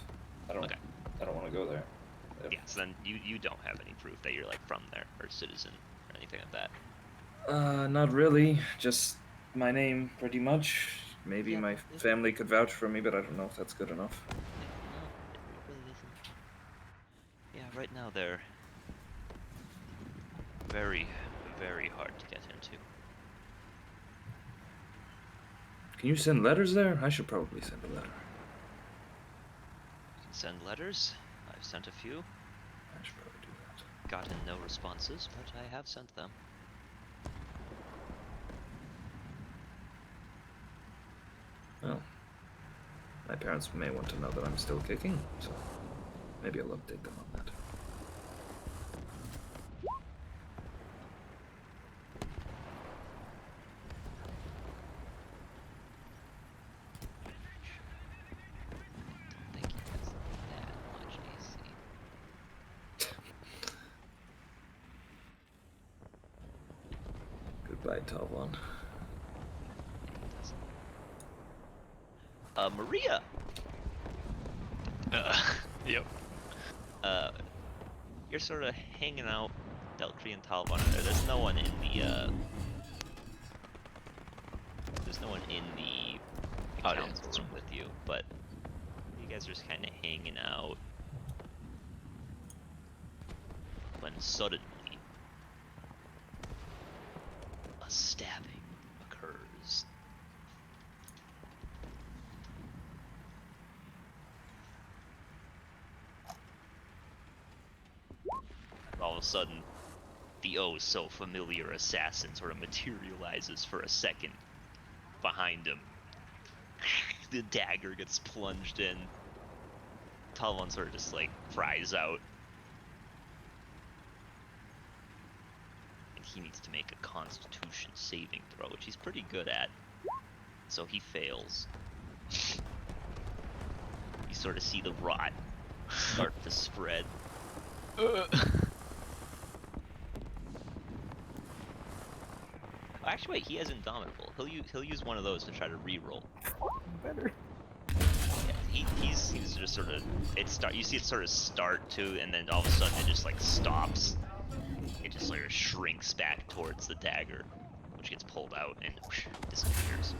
I don't. Okay. I don't want to go there. Yeah, so then you don't have any proof that you're like from there or citizen or anything like that. Not really. Just my name, pretty much. Maybe Yeah, my family could vouch for me, but I don't know if that's good enough. No, it really isn't. Yeah, right now they're very, very hard to get into. Can you send letters there? I should probably send a letter. You can send letters. I've sent a few. I should probably do that. Gotten no responses, but I have sent them. Well, my parents may want to know that I'm still kicking, so maybe I'll update them on that. Don't think he has that much AC. Goodbye, Talvon. Maria. Yep. You're sort of hanging out, Delcree and Talvon are there. There's no one in the council room with you, but you guys are just kind of hanging out when suddenly a stabbing occurs. All of a sudden, the so familiar assassin sort of materializes for a second behind him. The dagger gets plunged in. Talvon sort of just like cries out. And he needs to make a Constitution saving throw, which he's pretty good at. So he fails. You sort of see the rot start to spread. Actually, wait, he has Indomitable. He'll use one of those to try to re-roll. Better. Yeah, he's just sort of you see it sort of start to, and then all of a sudden it just like stops. It just like shrinks back towards the dagger, which gets pulled out and whoosh, disappears.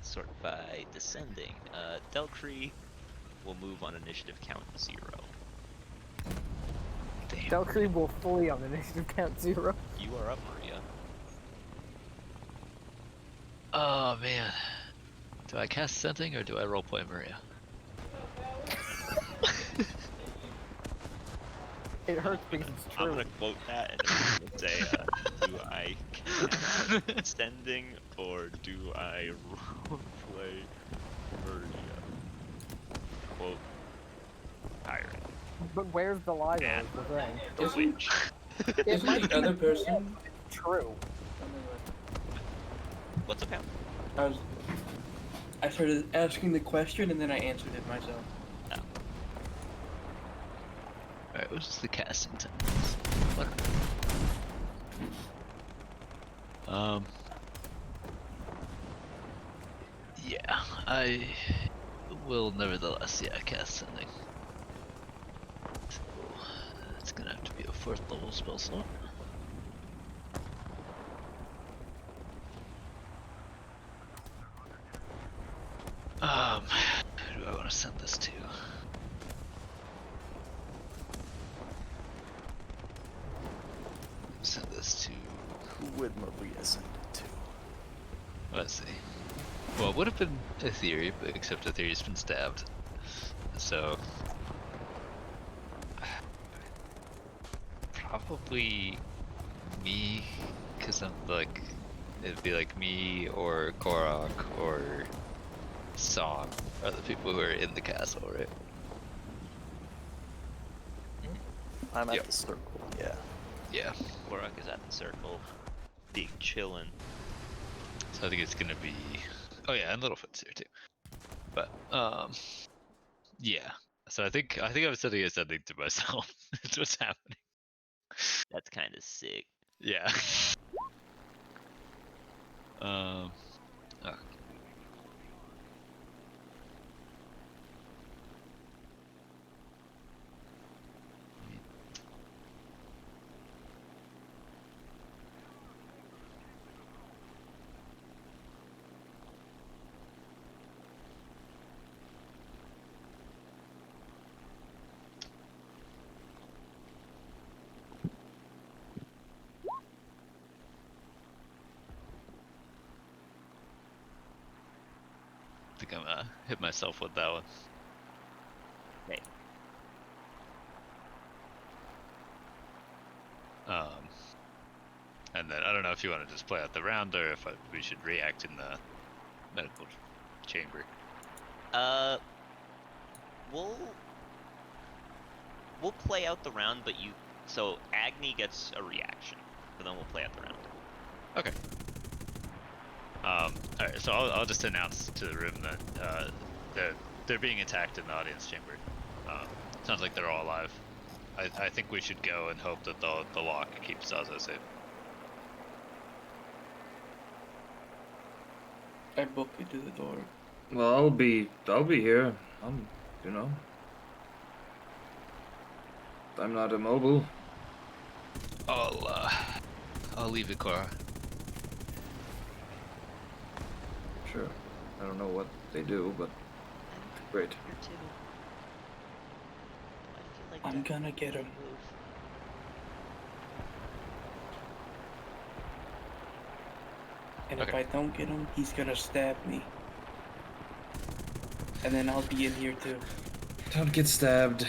Sort by descending. Delcree will move on initiative count 0. Damn. Delcree will fully on initiative count 0. You are up, Maria. Oh man. Do I cast Scenting or do I roleplay Maria? It hurts because it's true. I'm gonna quote that and I'm gonna say, do I cast Sending or do I roleplay Maria? Quote, Tyrant. But where's the lie though, Yeah. is the thing. Which? It might the other person? be true. What's up, Pam? I started asking the question and then I answered it myself. Alright, what's the casting techniques? Whatever. Yeah, I will nevertheless, cast Sending. So, it's gonna have to be a 4th level spell slot. Who do I want to send this to? Send this to... Who would Maria send it to? Let's see. Well, it would have been Aetheri, but except Aetheri's been stabbed. So... Probably me, because I'm like, it'd be like me or Korok or Song are the people who are in the castle, right? I'm at the circle, yeah. Yeah. Warrock is at the circle, being chillin'. So I think it's gonna be. Oh yeah, and Littlefoot's here too. But yeah. So I think I was setting a setting to myself. That's what's happening. That's kind of sick. Yeah. Oh. I think I'm hit myself with that one. Okay. And then I don't know if you want to just play out the round or if we should react in the medical chamber. We'll play out the round, but so Agni gets a reaction, but then we'll play out the round. Okay. Alright, so I'll just announce to the room that they're being attacked in the audience chamber. Sounds like they're all alive. I think we should go and hope that the lock keeps Zaza safe. I book you to the door. Well, I'll be here. I'm not immobile. I'll leave it, Cora. Sure. I don't know what they do, but great. I'm gonna get him. And if I don't get him, he's gonna stab me. And then I'll be in here too. Don't get stabbed.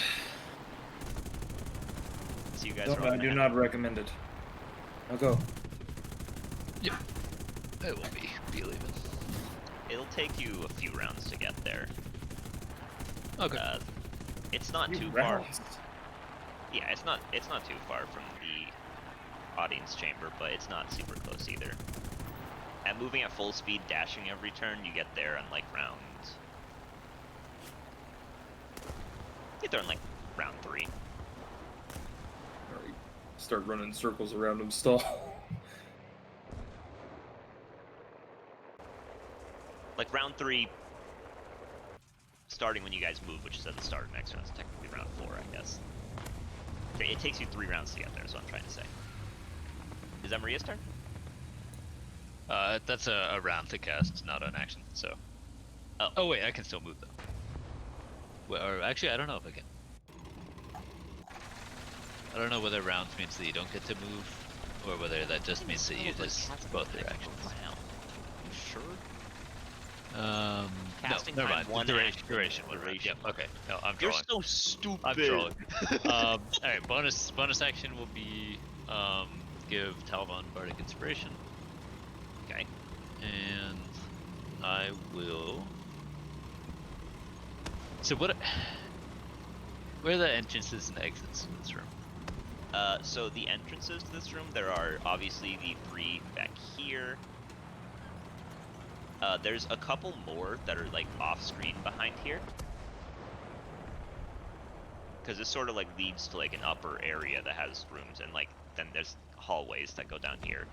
So you guys I do not recommend it. I'll go. Yep. I will be leaving. It'll take you a few rounds to get there. Okay. It's not too far. Yeah, it's not too far from the audience chamber, but it's not super close either. At moving at full speed, dashing every turn, you get there in like round. You get there in like round 3. Alright, start running circles around him stall. Like round 3, starting when you guys move, which is at the start of next round, it's technically round 4, I guess. It takes you 3 rounds to get there, is what I'm trying to say. Is that Maria's turn? That's a round to cast, not an action, so. Oh wait, I can still move though. Well, or actually, I don't know if I can. I don't know whether rounds means that you don't get to move, or whether that just means that you just both your actions. You sure? Casting no, never mind. Duration. Yep. Okay. No, I'm You're trolling. so stupid. I'm trolling. All right. Bonus action will be give Talbot Bardic Inspiration. Okay. And I will. So what? Where are the entrances and exits to this room? So the entrances to this room, there are obviously the 3 back here. There's a couple more that are like off screen behind here. Because this sort of like leads to like an upper area that has rooms, and like then there's hallways that go down here.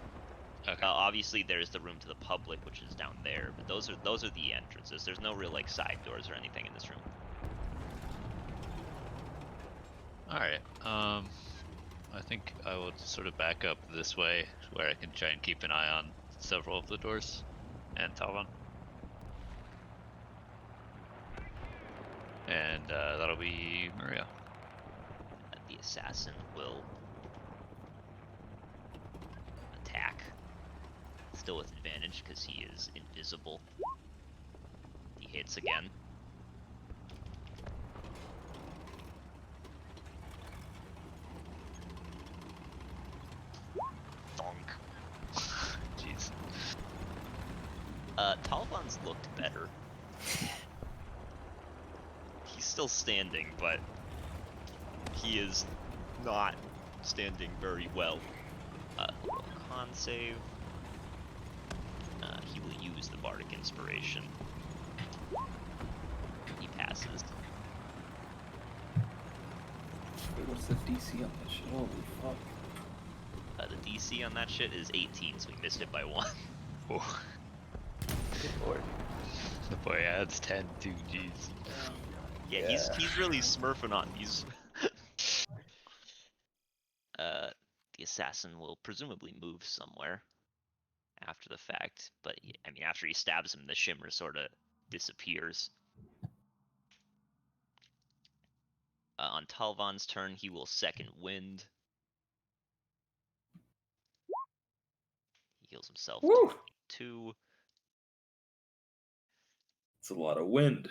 Okay. Obviously there's the room to the public, which is down there, but those are the entrances. There's no real like side doors or anything in this room. Alright, I think I will sort of back up this way, where I can try and keep an eye on several of the doors, and Talbot. And that'll be Maria. The assassin will attack, still with advantage because he is invisible. He hits again. looked better. He's still standing, but he is not standing very well. He'll roll a con save. He will use the Bardic Inspiration. He passes. Wait, what's the DC on that shit? Holy fuck. The DC on that shit is 18, so he missed it by 1. Oh. Good lord. The boy adds 10 too, jeez. Yeah, he's really smurfing on these. The assassin will presumably move somewhere after the fact, but I mean, after he stabs him, the shimmer sort of disappears. On Talvan's turn, he will second wind. He heals himself Woo! to 2. It's a lot of wind.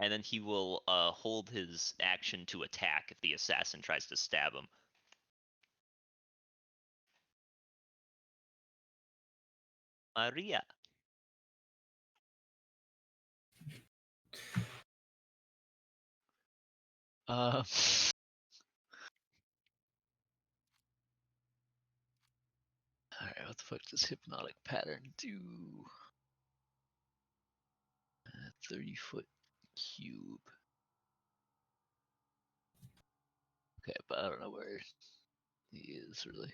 And then he will hold his action to attack if the assassin tries to stab him. Maria. Alright, what the fuck does hypnotic pattern do? 30-foot cube. Okay, but I don't know where he is really.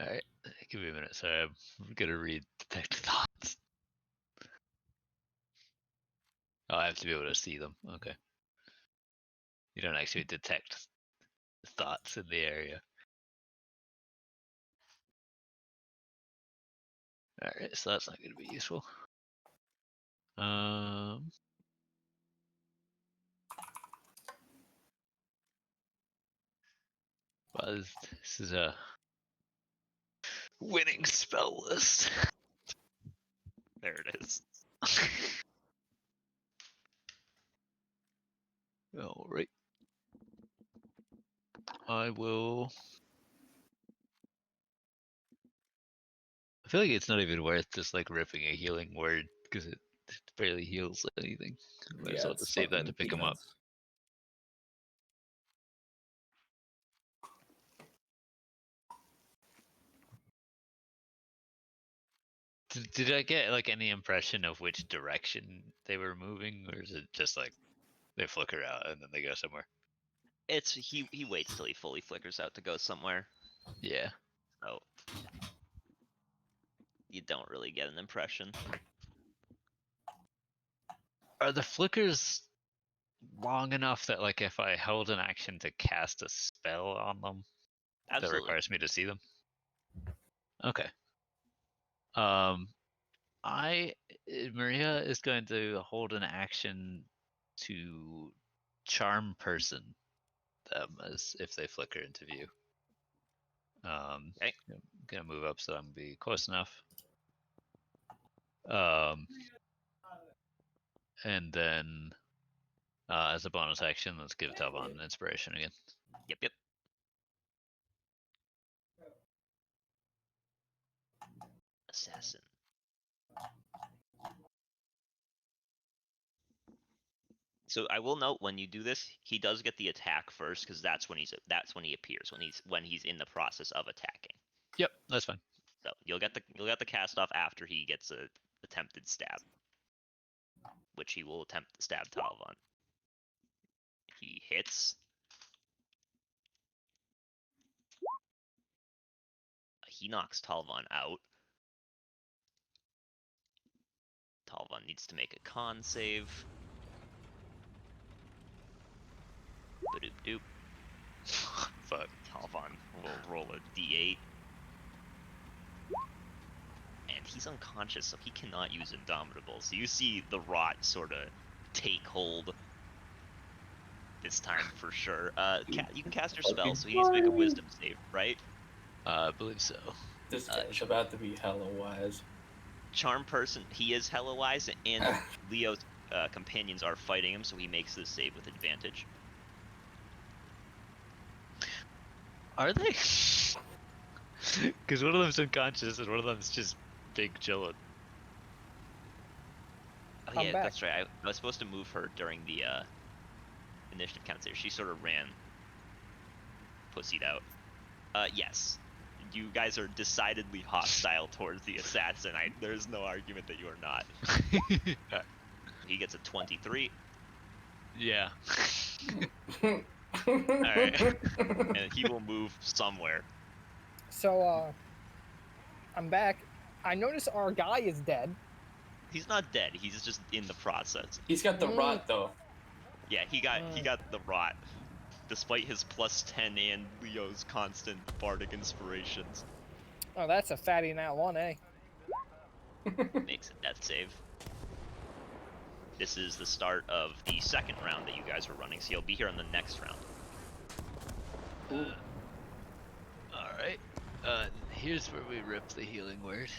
Alright, give me a minute. Sorry, I'm gonna read Detect Thoughts. Oh, I have to be able to see them. Okay. You don't actually detect thoughts in the area. Alright, so that's not gonna be useful. Well, this is a winning spell list. There it is. Alright. I will. I feel like it's not even worth just like ripping a healing word because it barely heals anything. Might as well just save that to pick him up. Did I get like any impression of which direction they were moving, or is it just like they flicker out and then they go somewhere? It's he waits till he fully flickers out to go somewhere. Yeah. So you don't really get an impression. Are the flickers long enough that like if I held an action to cast a spell on them, Absolutely. that requires me to see them? Okay. Maria is going to hold an action to charm person them as if they flicker into view. Okay. I'm gonna move up so I'm gonna be close enough. And then as a bonus action, let's give Talvan inspiration again. Yep. Assassin. So I will note when you do this, he does get the attack first because that's when he appears when he's in the process of attacking. Yep, that's fine. So you'll get the cast off after he gets a attempted stab, which he will attempt to stab Talvan. He hits. He knocks Talvan out. Talvan needs to make a con save. Ba-doop-doop. Fuck. Talvan will roll a d8. And he's unconscious, so he cannot use Indomitable. So you see the rot sort of take hold this time for sure. You can cast your spell, so he needs to make a wisdom save, right? I believe so. This guy's about to be hella wise. charm person, he is hella wise, and Leo's companions are fighting him, so he makes this save with advantage. Are they? Because one of them's unconscious and one of them's just big chillin'. Oh I'm yeah, back. that's right. I was supposed to move her during the initiative count there. She sort of ran, pussied out. Yes. You guys are decidedly hostile towards the assassin. There's no argument that you are not. He gets a 23. Yeah. Alright. And he will move somewhere. So, I'm back. I notice our guy is dead. He's not dead. He's just in the process. He's got the rot though. Yeah, he got the rot, despite his +10 and Leo's constant bardic inspirations. Oh, that's a fatty nat 1, eh? Makes a death save. This is the start of the second round that you guys were running, so you'll be here on the next round. Alright. Here's where we rip the healing word.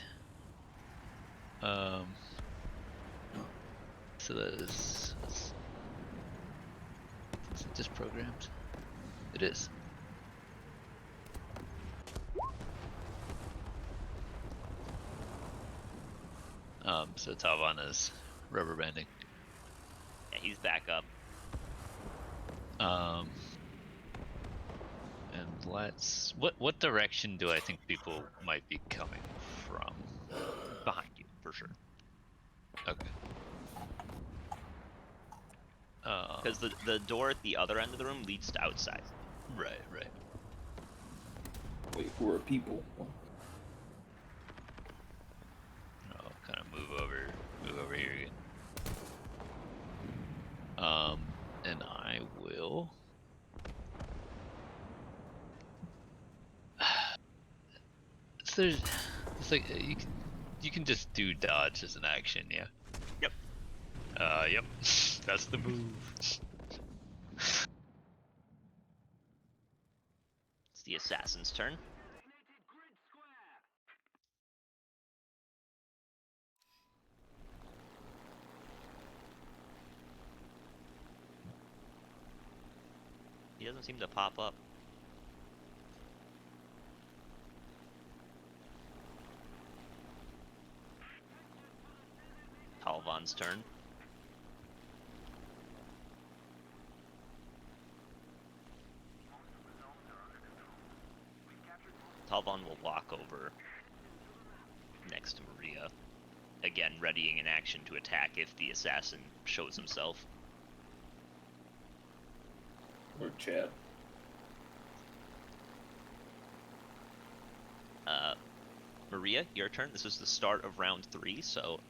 So that is it just programmed? It is. So Talvan is rubber banding. Yeah, he's back up. And what direction do I think people might be coming from? Behind you, for sure. Okay. Because the door at the other end of the room leads to outside. Right. Wait, who are people? I'll kind of move over here again. And I will. It's like you can just do dodge as an action, yeah. Yep. Yep. That's the move. It's the assassin's turn. He doesn't seem to pop up. Talvan's turn. Talvan will walk over next to Maria, again readying an action to attack if the assassin shows himself. Or Chad. Maria, your turn. This is the start of round 3, so...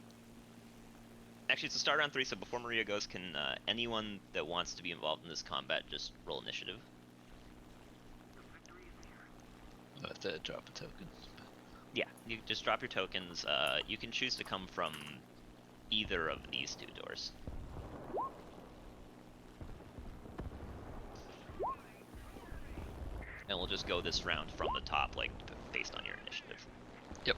Actually, it's the start of round 3, so before Maria goes, can anyone that wants to be involved in this combat just roll initiative? I'll have to drop a token. Yeah, you just drop your tokens. You can choose to come from either of these 2 doors. And we'll just go this round from the top, like, based on your initiative. Yep.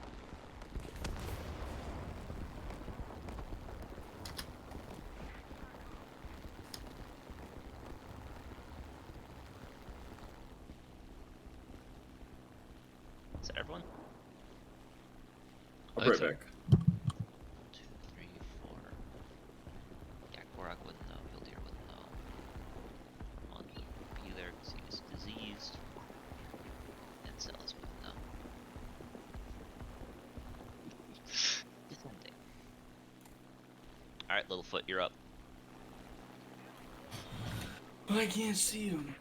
Is that everyone? I'll be right back. 1, 2, 3, 4. Yakborak wouldn't know. Hildir wouldn't know. One would be there because he is diseased. And Celis wouldn't know. Descending. Alright, Littlefoot, you're up. I can't see him.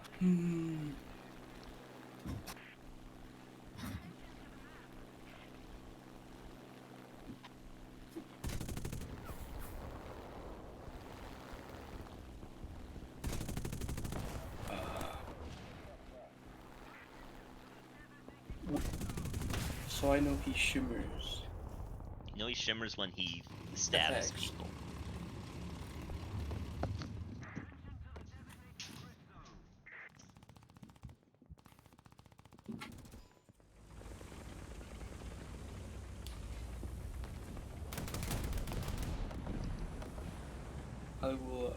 So I know he shimmers. You know he shimmers when he stabs Attacks. people. I will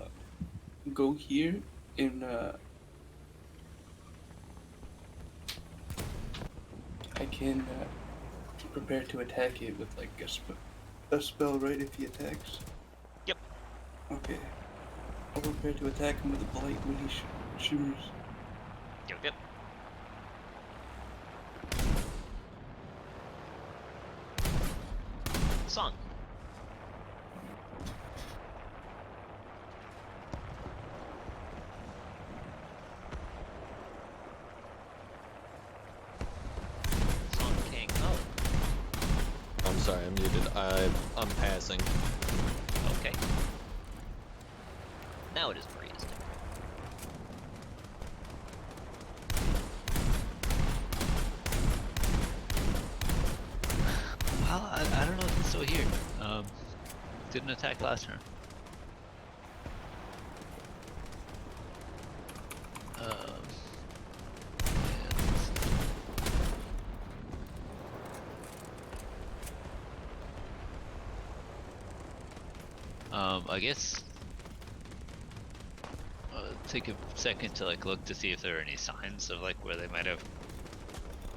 go here and I can prepare to attack it with like a spell, right? If he attacks. Yep. Okay. I'll prepare to attack him with a blight when he shivers. Yep. Song. Song King. Oh, I'm sorry, I'm muted. I'm passing. okay. Now it is breezed. Well, I don't know if it's still here. Didn't attack last turn. Yeah, let's see. I guess take a second to like look to see if there are any signs of like where they might have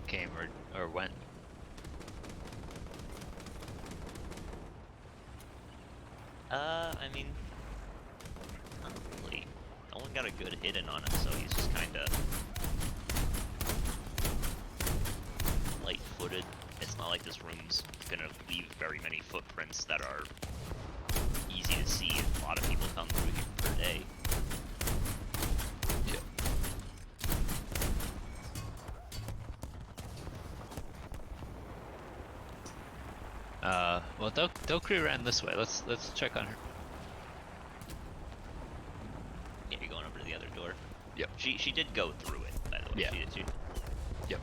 came or went. I mean, not really. No one got a good hit in on him, so he's just kinda light-footed. It's not like this room's gonna leave very many footprints that are easy to see. A lot of people come through here per day. Yep. Well, Dokri ran this way. Let's check on her. Yeah, you're going over to the other door. Yep. She did go through it, by the way. Yeah. She Yep.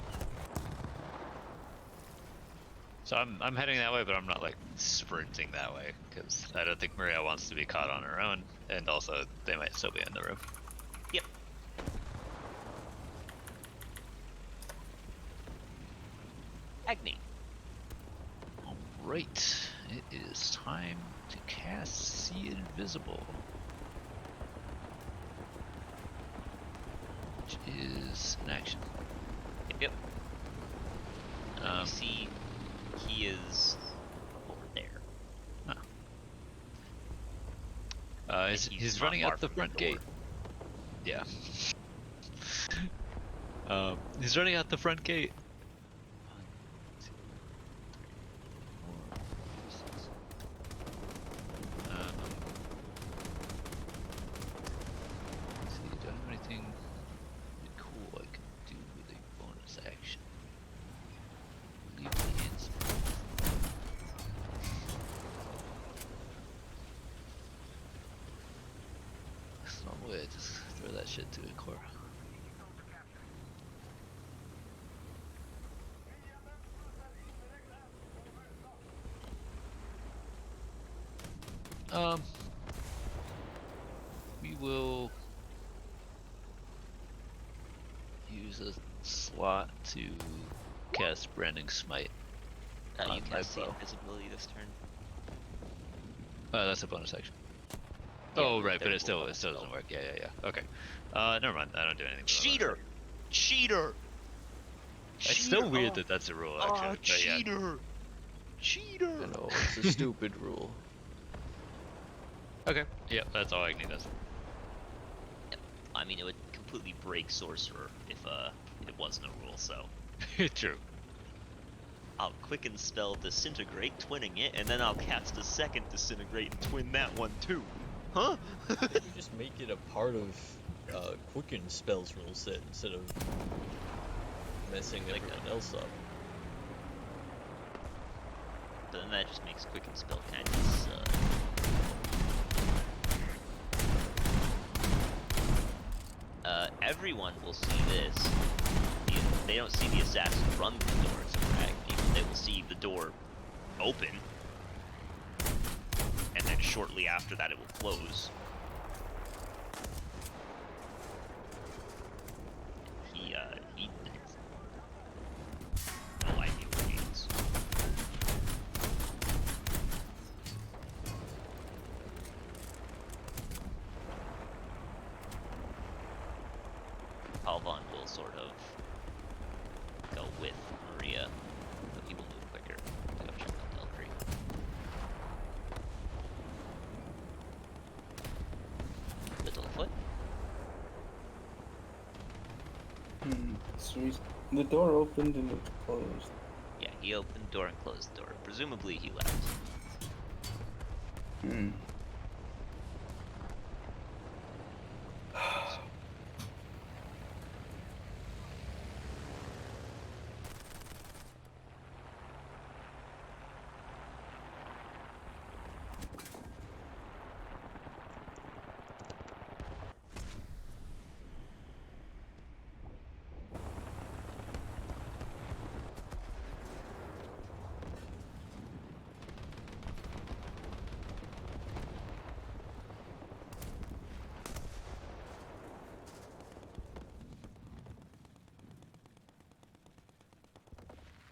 So I'm heading that way, but I'm not like sprinting that way because I don't think Maria wants to be caught on her own, and also they might still be in the room. Yep. Agni. Right, it is time to cast See Invisible, which is an action. Yep. You Um, see, he is over there. He's running not out the far from front the gate. Yeah. He's running out the front gate. 1, 2, 3, 4, 5, 6. Let's see, do I have anything cool I can do with a bonus action? Leave my hands. Normally I just throw that shit to a core. We will use a slot to cast Branding Smite You on my can see bow. invisibility this turn. That's a bonus action. Yeah, Oh but right, but there it still will doesn't also- work. Yeah. Okay. Never mind. I don't do anything. with that. Cheater! Cheater! It's still weird that that's a rule, actually. But yeah. Cheater! Cheater! You know, it's a stupid rule. Okay. Yeah, that's all Agni does. I mean, it would completely break Sorcerer if it wasn't a rule, so. True. I'll quicken spell Disintegrate, twinning it, and then I'll cast a second Disintegrate and twin that one too. Huh? You just make it a part of Quicken spells rule set instead of messing Like everyone else up. But then that just makes quicken spell kind of suck. Everyone will see this. They don't see the assassin run the door to Agni, but they will see the door open. And then shortly after that it will close. He no idea what he is. sort of go with Maria, but he will move quicker to go check out Delcree. Littlefoot. So the door opened and it's closed. Yeah, he opened the door and closed the door. Presumably he left.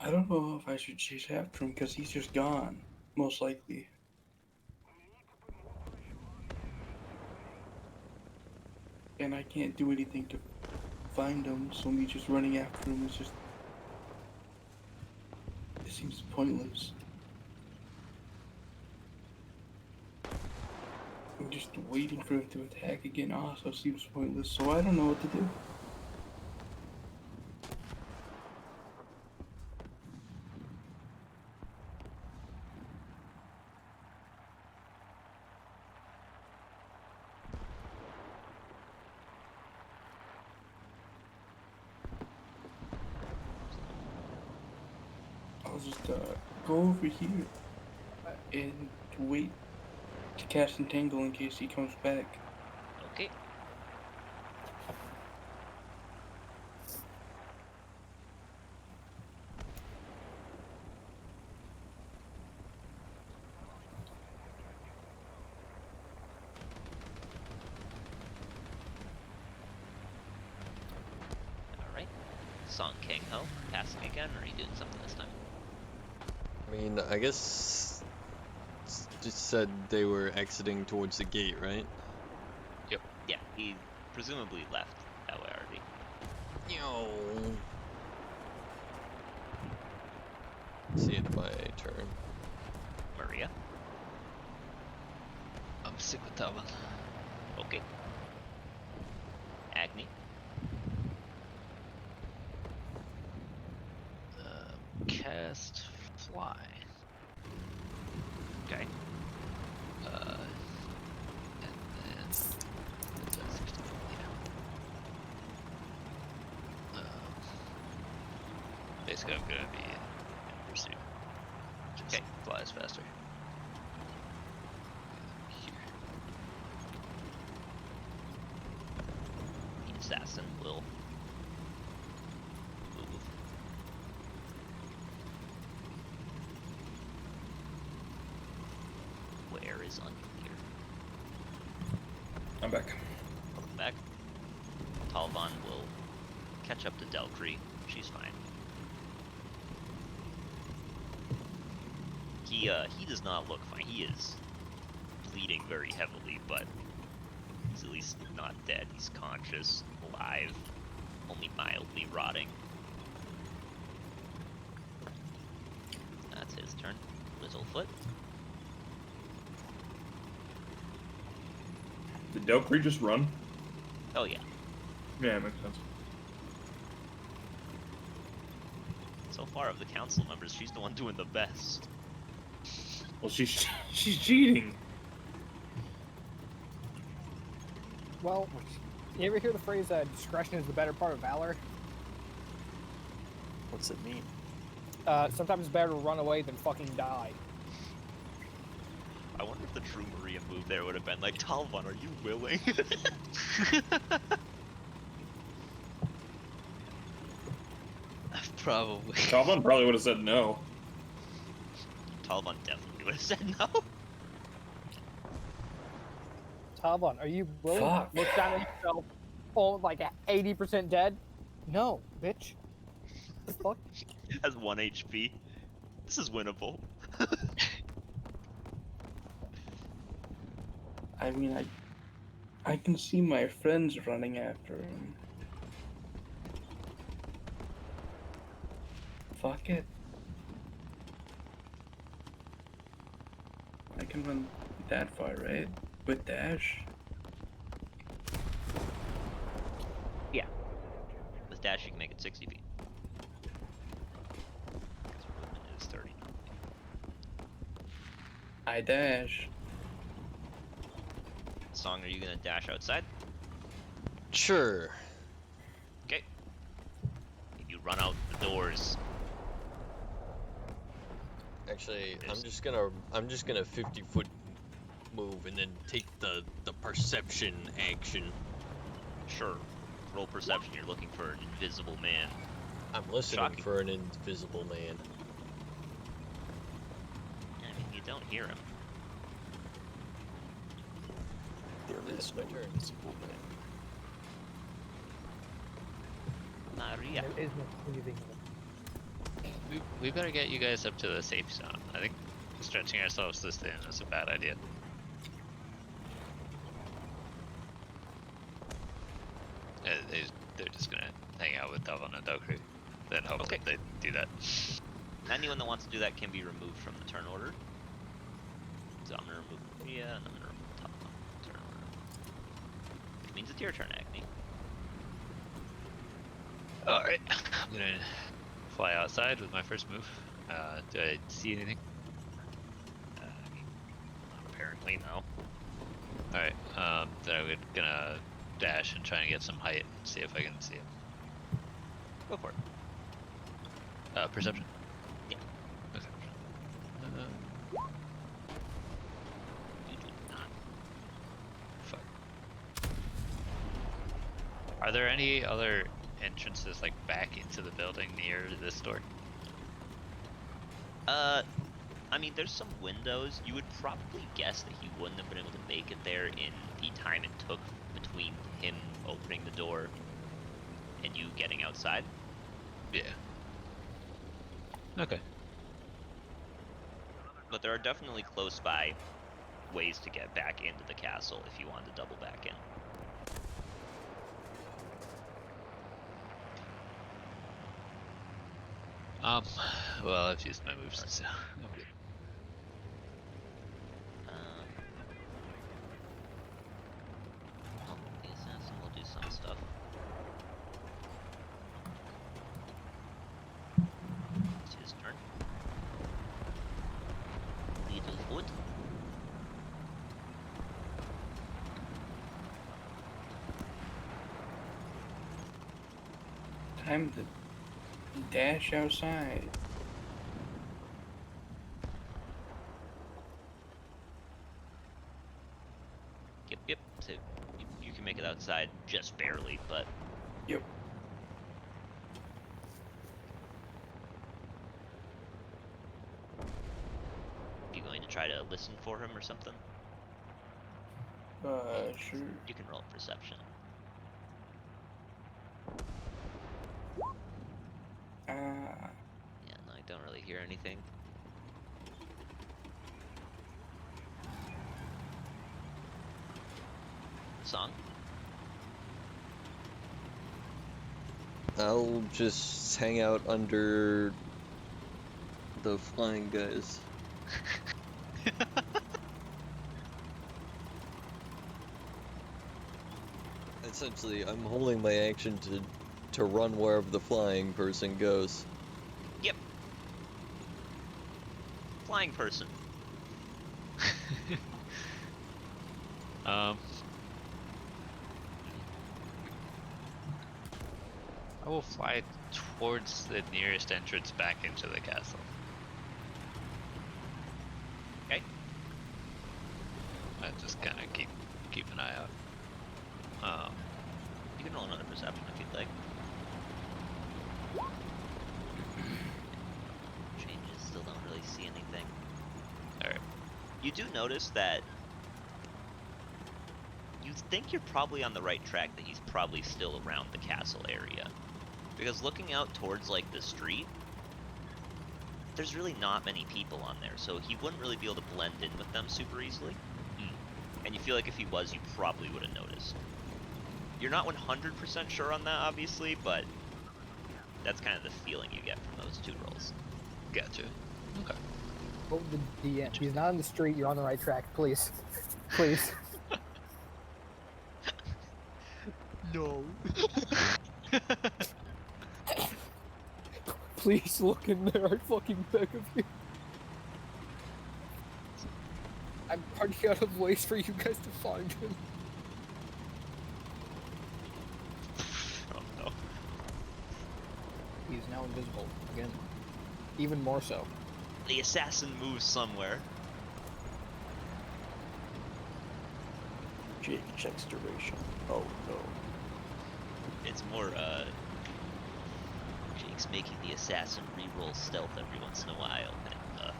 I don't know if I should chase after him because he's just gone, most likely. And I can't do anything to find him, so me just running after him is just... It seems pointless. And just waiting for him to attack again also seems pointless, so I don't know what to do. I'll just go over here and wait to cast Entangle in case he comes back. Okay. Alright. Song King Ho, casting again, or are you doing something this time? I mean, I guess just said they were exiting towards the gate, right? Yep. Yeah, he presumably left that way already. Yo. See it my turn. Maria? I'm sick with that one. Okay. Agni? Cast Fly. Okay. And then that's 60, yeah. Basically, I'm gonna be in pursuit. Just Okay. flies faster. Here. The assassin will move. Where is unclear? I'm back. Welcome back. Talvan will catch up to Delcree. She's fine. He does not look fine. He is bleeding very heavily, but he's at least not dead. He's conscious, alive, only mildly rotting. That's his turn. Littlefoot. Did Delcree just run? Oh yeah. Yeah, makes sense. So far of the council members, she's the one doing the best. Well, she's cheating. Well, you ever hear the phrase discretion is the better part of valor? What's it mean? Sometimes it's better to run away than fucking die. I wonder if the true Maria move there would have been like, Talvan, are you willing? Probably. Talvan probably would have said no. Talvan definitely would have said no. Talvan, are you willing? Fuck. Look down at yourself. Oh, like 80% dead? No, bitch. The fuck? Has 1 HP. This is winnable. I mean, I can see my friends running after him. fuck it. I can run that far, right? With dash? Yeah. With dash, you can make it 60 feet. Because movement is 30 normally. I dash. Song, are you gonna dash outside? Sure. Okay. You run out the doors. Actually, I'm just gonna 50-foot move and then take the perception action. Sure. Roll perception. You're looking for an invisible man. I'm listening Shocking. for an invisible man. I mean, you don't hear him. There is no invisible man. Maria. There is no breathing. We better get you guys up to the safe zone. I think stretching ourselves this thin is a bad idea. They're just gonna hang out with Delvin and Dokru. Then hopefully they do that. Anyone that wants to do that can be removed from the turn order. So I'm gonna remove Maria, and I'm gonna remove top one turn order. Which means it's your turn, Agni. Alright, I'm gonna fly outside with my first move. Do I see anything? Apparently, no. Alright, then I'm gonna dash and try and get some height and see if I can see him. Go for it. Perception? Yeah. Perception. You do not. Fuck. Are there any other entrances like back into the building near this door? I mean, there's some windows. You would probably guess that he wouldn't have been able to make it there in the time it took between him opening the door and you getting outside. Yeah. Okay. But there are definitely close by ways to get back into the castle if you wanted to double back in. Well, I've used my moves, so I'm good. Well, the assassin will do some stuff. It's his turn. Littlefoot. Time to dash outside. Yep. So you can make it outside just barely, but Yep. you going to try to listen for him or something? Sure. You can roll perception. Yeah, no, I don't really hear anything. Song? I'll just hang out under the flying guys. Essentially, I'm holding my action to run wherever the flying person goes. Yep. Flying person. I will fly towards the nearest entrance back into the castle. Okay. I just kind of keep an eye out. You can roll another perception if you'd like. Changes, still don't really see anything. Alright. You do notice that you think you're probably on the right track, that he's probably still around the castle area. Because looking out towards, like, the street, there's really not many people on there, so he wouldn't really be able to blend in with them super easily. And you feel like if he was, you probably would have noticed. You're not 100% sure on that, obviously, but That's kind of the feeling you get from those 2 rolls. Gotcha. Okay. Oh, the DM. He's not on the street. You're on the right track. Please. Please. No. Please look in there. I fucking beg of you. I'm running out of ways for you guys to find him. Oh no. He's now invisible again. Even more so. The assassin moves somewhere. Jake checks duration. Oh no. It's more, Jake's making the assassin re-roll stealth every once in a while, and,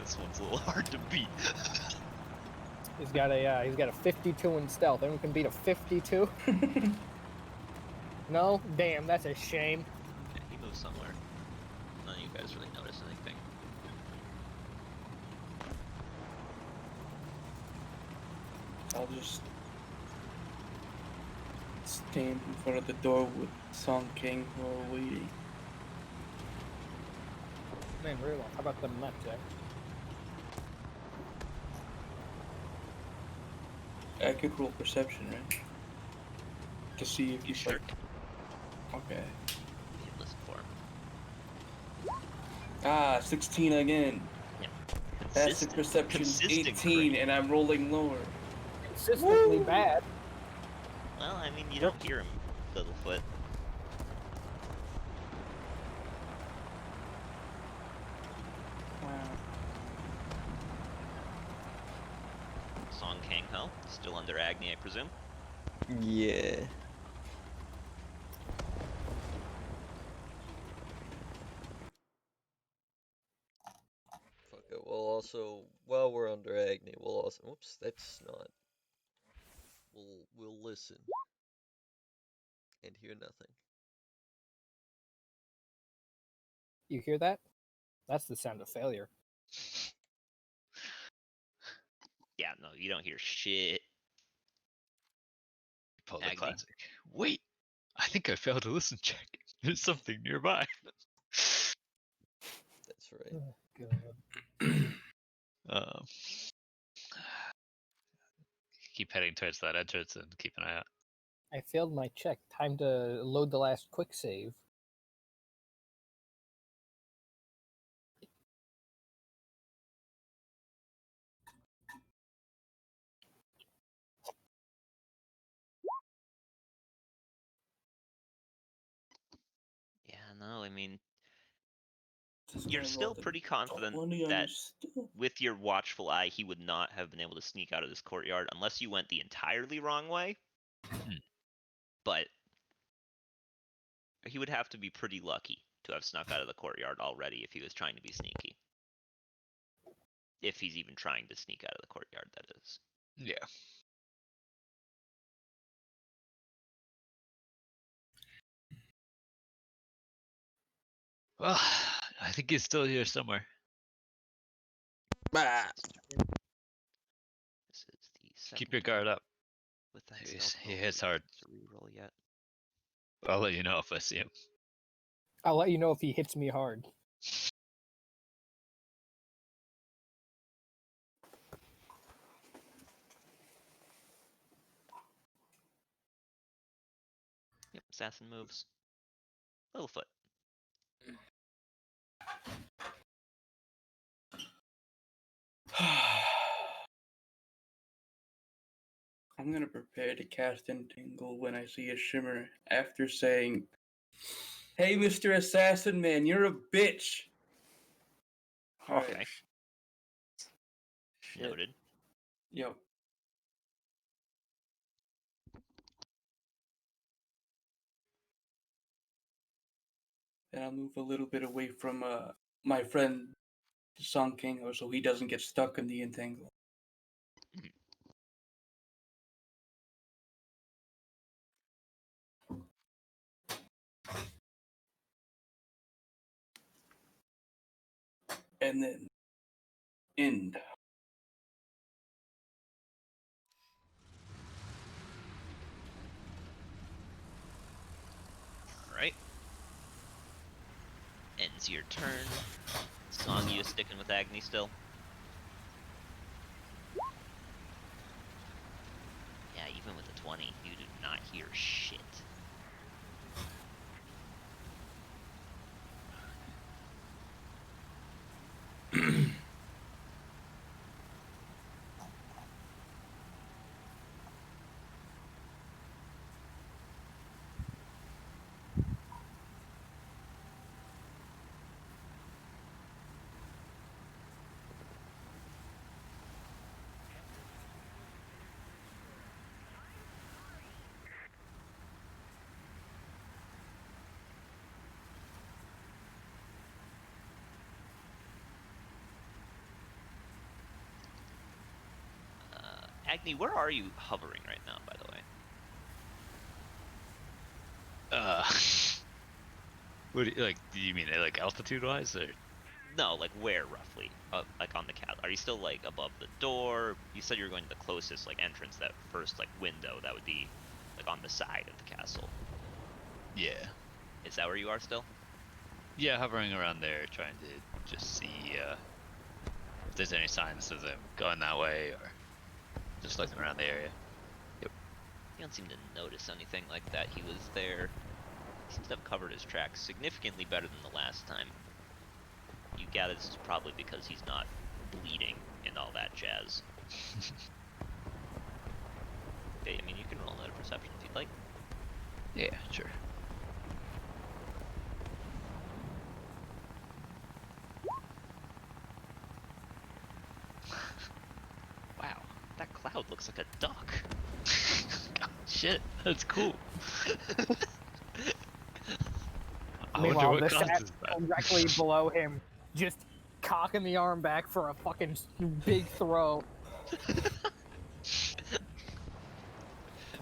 this one's a little hard to beat. He's got a 52 in stealth. Anyone can beat a 52? No? Damn, that's a shame. Yeah, he moves somewhere. None of you guys really notice anything. I'll just stand in front of the door with Song King while waiting. Man, very well. How about the map, Jack? I could roll perception, right? To see if you Sure. like. Okay. You can listen for him. Ah, 16 again. That's the perception consistent 18, great. and I'm rolling lower. Consistently bad. Well, I mean, you don't hear him, Littlefoot. Wow. Song Kang Ho, still under Agni, I presume. Yeah. Fuck it. We'll also, while we're under Agni, we'll also. Whoops, that's not. We'll listen and hear nothing. You hear that? That's the sound of failure. Yeah, no, you don't hear shit. Pull the Agni. classic. Wait, I think I failed a listen check. There's something nearby. That's right. Oh, God. Keep heading towards that entrance and keep an eye out. I failed my check. Time to load the last quick save. Yeah, no, I mean, This you're guy still rolled a pretty confident 20 on that his stealth. with your watchful eye, he would not have been able to sneak out of this courtyard unless you went the entirely wrong way. But he would have to be pretty lucky to have snuck out of the courtyard already if he was trying to be sneaky. If he's even trying to sneak out of the courtyard, that is. Yeah. Well, I think he's still here somewhere. Bah! This is the second Keep your guard up. with that He stealth roll, hits so hard. to reroll yet. I'll let you know if I see him. I'll let you know if he hits me hard. Yep, assassin moves. Littlefoot. I'm gonna prepare to cast Entangle when I see a shimmer after saying, "Hey, Mr. Assassin Man, you're a bitch." Alright. Okay. Noted. Yo. And I'll move a little bit away from my friend Song King so he doesn't get stuck in the entangle. And then end. Alright. Ends your turn. Song, you sticking with Agni still? Yeah, even with a 20, you do not hear shit. Agni, where are you hovering right now, by the way? What do you, like? Do you mean like altitude-wise, or? No, like where roughly? Like on the castle. Are you still like above the door? You said you were going to the closest like entrance, that first like window that would be like on the side of the castle. Yeah. Is that where you are still? Yeah, hovering around there, trying to just see if there's any signs of them going that way, or just looking around the area. Yep. You don't seem to notice anything like that. He was there. He seems to have covered his tracks significantly better than the last time. You gather this is probably because he's not bleeding and all that jazz. Okay, I mean, you can roll another perception if you'd like. Yeah, sure. Wow, that cloud looks like a duck. Shit, that's cool. I wonder Meanwhile, what the causes sat that. directly below him, just cocking the arm back for a fucking big throw.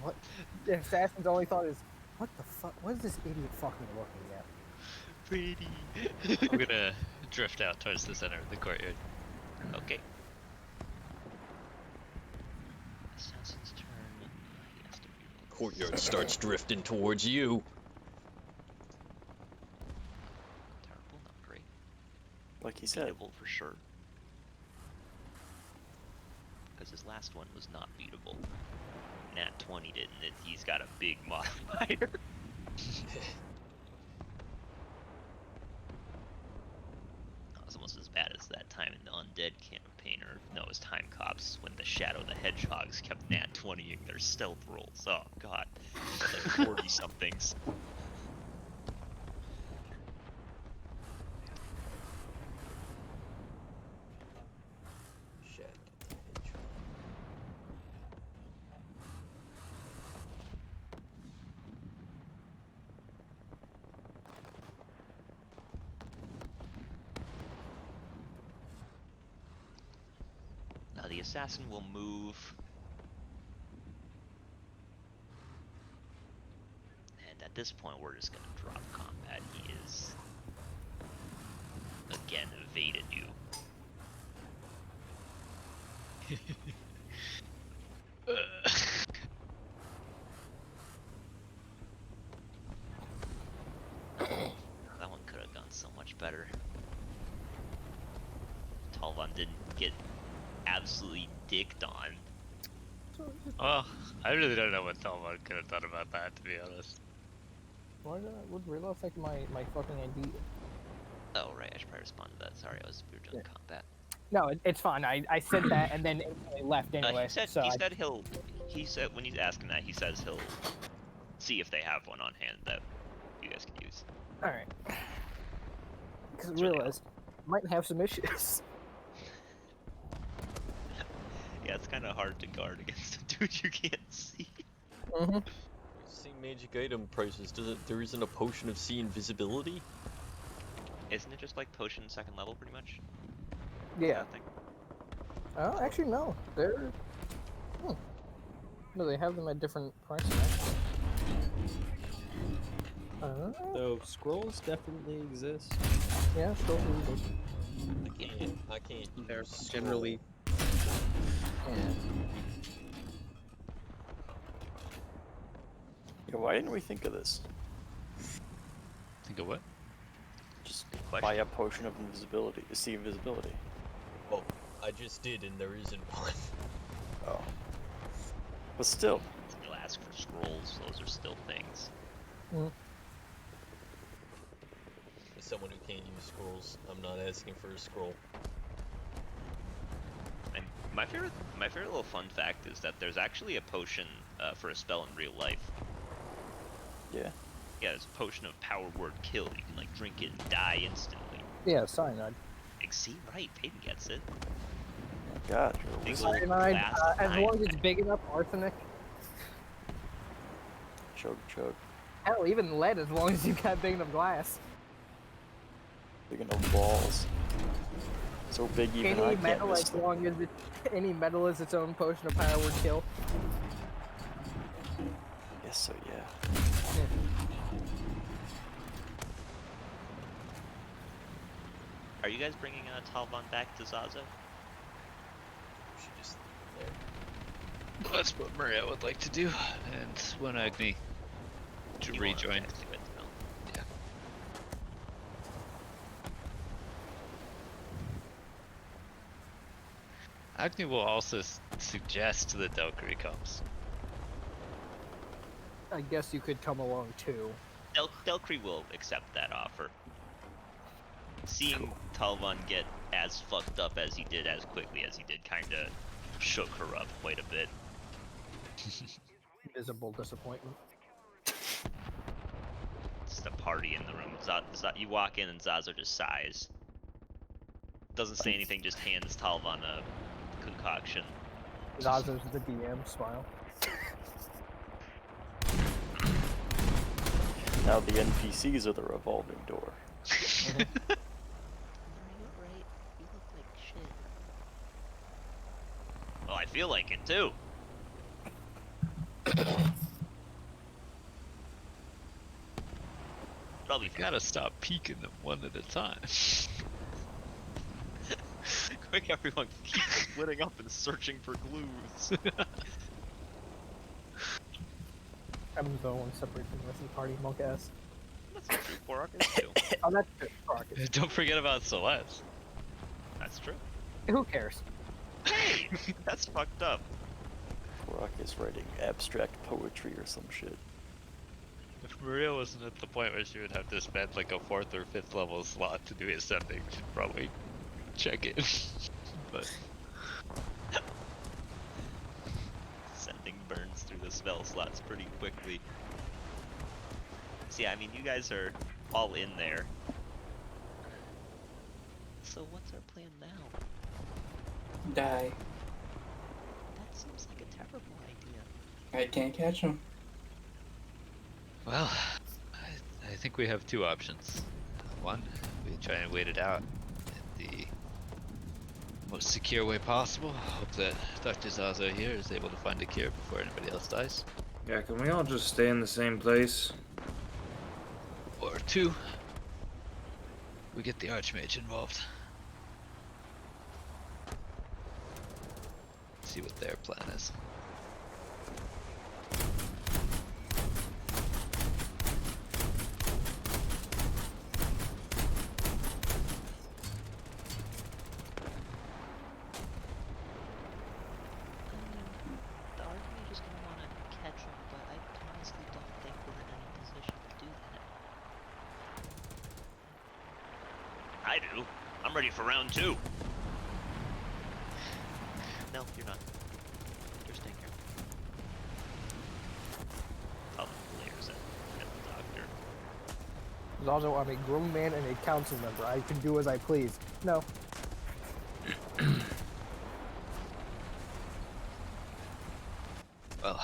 What? The assassin's only thought is, what the fuck? What is this idiot fucking looking at? Pretty. I'm gonna drift out towards the center of the courtyard. Okay. Assassin's turn. He has to reroll. Courtyard starts drifting towards you. Terrible, not great. Like he said. Beatable for sure. Because his last one was not beatable. Nat 20 didn't it? He's got a big modifier. It's almost as bad as that time in the Undead campaign, or no, it was Time Cops, when the Shadow the Hedgehogs kept Nat 20ing their stealth rolls. Oh god. Like 40 somethings. Now the assassin will move. And at this point, we're just gonna drop combat. He is again evaded you. That one could have gone so much better. Talvan didn't get absolutely dicked on. Well, I really don't know what Talmud could have done about that, to be honest. Why would really affect my fucking ID? Oh right, I should probably respond to that. Sorry, we were doing combat. No, it's fine. I said that and then it left anyway. He said when he's asking that, he says he'll see if they have one on hand that you guys can use. All right. Because I realized might have some issues. Yeah, it's kind of hard to guard against a dude you can't see. Mm-hmm. See magic item prices. There isn't a potion of see invisibility? Isn't it just like potion 2nd level, pretty much? Yeah. Oh, actually no. They're. No, they have them at different prices. So scrolls definitely exist. Yeah, scrolls exist. I can't. They're generally. Yeah, why didn't we think of this? Think of what? Just Buy a potion of invisibility. See invisibility. Well, I just did, and there isn't one. Oh. But still. Still ask for scrolls. Those are still things. As someone who can't use scrolls, I'm not asking for a scroll. And my favorite little fun fact is that there's actually a potion for a spell in real life. Yeah. Yeah, it's a potion of power word kill. You can like drink it and die instantly. Yeah, cyanide. Like, see, right? Paeden gets it. Oh God, you're a Big wizard. old Cyanide, glass as long as cyanide. it's big enough, arsenic. Chug, chug. Hell, even lead, as long as you've got big enough glass. Big enough balls. So big even I Any can't metal, miss as them. long as any metal is its own potion of power word kill. Yes, so yeah. Are you guys bringing Talvon back to Zaza? She just there. That's what Maria would like to do, and when Agni to You wanna rejoin. text you it, no? Yeah. Agni will also suggest that Delcree comes. I guess you could come along too. Delcree will accept that offer. Seeing Talvon get as fucked up as he did, as quickly as he did, kinda shook her up quite a bit. Visible disappointment. Just a party in the room. You walk in and Zaza just sighs. Doesn't say anything, just hands Talvon a concoction. Zaza's the DM, smile. Now the NPCs are the revolving door. Right? You look like shit. Well, I feel like it too. Probably You gotta stop peeking them one at a time. quick, everyone keep splitting up and searching for clues. I'm the one separated from the rest of the party, monk ass. That's not true. Korak is too. Oh, that's true. Fuck it. Don't forget about Celeste. That's true. Who cares? Hey, that's fucked up. Rock is writing abstract poetry or some shit. If Maria wasn't at the point where she would have to spend like a 4th or 5th level slot to do ascending, she'd probably check it. But Sending burns through the spell slots pretty quickly. See, I mean, you guys are all in there. So what's our plan now? Die. That seems like a terrible idea. I can't catch him. well, I think we have two options. One, we try and wait it out in the most secure way possible. Hope that Dr. Zaza here is able to find a cure before anybody else dies. Yeah, can we all just stay in the same place? Or two, we get the Archmage involved. See what their plan is. The Archmage is gonna want to catch him, but I honestly don't think we're in any position to do that. I do. I'm ready for round 2. No, you're not. You're staying here. Talvon glares at the doctor. Zaza, I'm a grown man and a council member. I can do as I please. No. Well,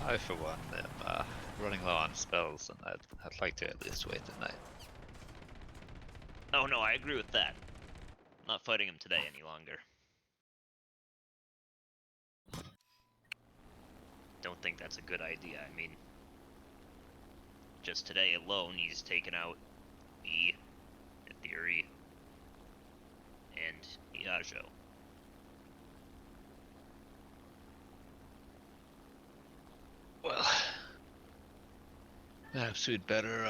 I for one am running low on spells, and I'd like to at least wait the night. Oh no, I agree with that. I'm not fighting him today any longer. Don't think that's a good idea. I mean, just today alone, he's taken out me, Etheri, and Iajo. Well, perhaps we'd better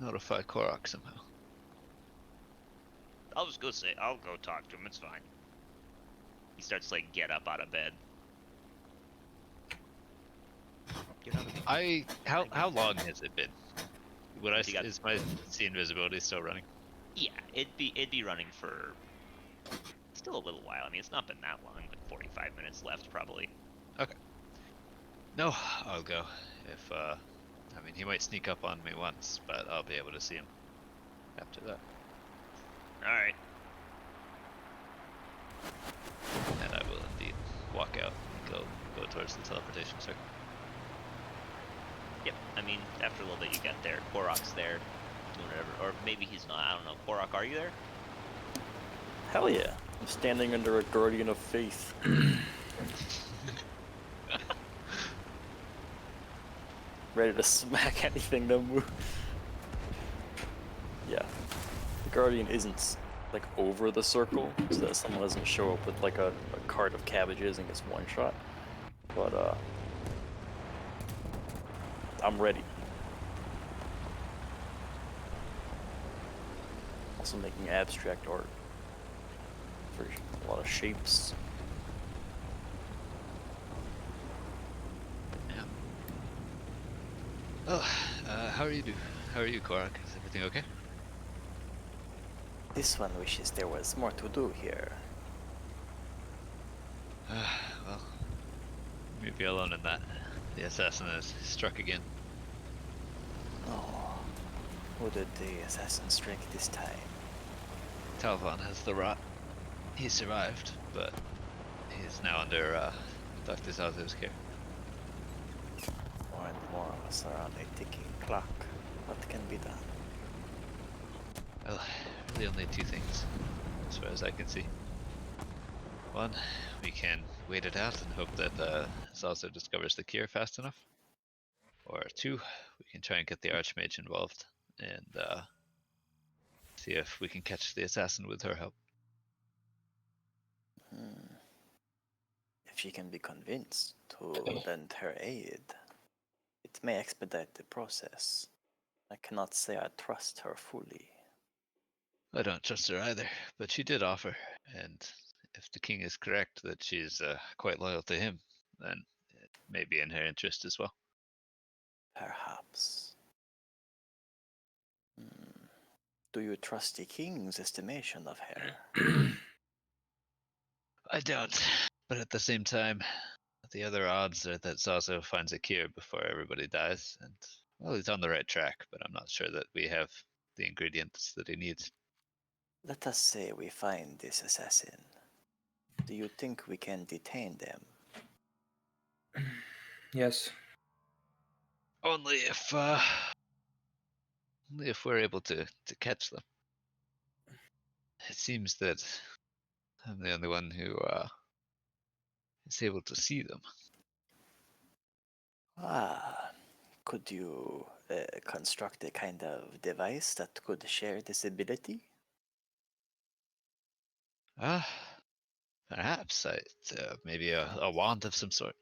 notify Korak somehow. I'll just go say, I'll go talk to him. It's fine. He starts to, like, get up out of bed. How long has it been? Is my see invisibility still running? Yeah, it'd be running for still a little while. I mean, it's not been that long, like 45 minutes left, probably. Okay. No, I'll go. If I mean, he might sneak up on me once, but I'll be able to see him after that. All right. And I will indeed walk out and go towards the teleportation circle. Yep. I mean, after a little bit, you get there. Korok's there, doing whatever, or maybe he's not. I don't know. Korok, are you there? Hell yeah! I'm standing under a guardian of faith. Ready to smack anything that moves. Yeah. The guardian isn't like over the circle, so that someone doesn't show up with like a cart of cabbages and gets one shot. But I'm ready. Also making abstract art for a lot of shapes. Yeah. Oh, how are you, Korok? Is everything okay? This one wishes there was more to do here. Well, you'd be alone in that. The assassin has struck again. Oh, who did the assassin strike this time? Talvan has the rot. He survived, but he's now under Dr. Zazu's care. More and more of us are on a ticking clock. What can be done? Well, really only two things, as far as I can see. One, we can wait it out and hope that Zazu discovers the cure fast enough. Or two, we can try and get the Archmage involved and see if we can catch the assassin with her help. If she can be convinced to lend her aid, it may expedite the process. I cannot say I trust her fully. I don't trust her either, but she did offer, and if the king is correct that she's quite loyal to him, then it may be in her interest as well. Perhaps. Do you trust the king's estimation of her? I don't, but at the same time, the other odds are that Zazu finds a cure before everybody dies, and, well, he's on the right track, but I'm not sure that we have the ingredients that he needs. Let us say we find this assassin. Do you think we can detain them? Yes. Only if we're able to catch them. It seems that I'm the only one who is able to see them. Could you construct a kind of device that could share this ability? Perhaps maybe a wand of some sort.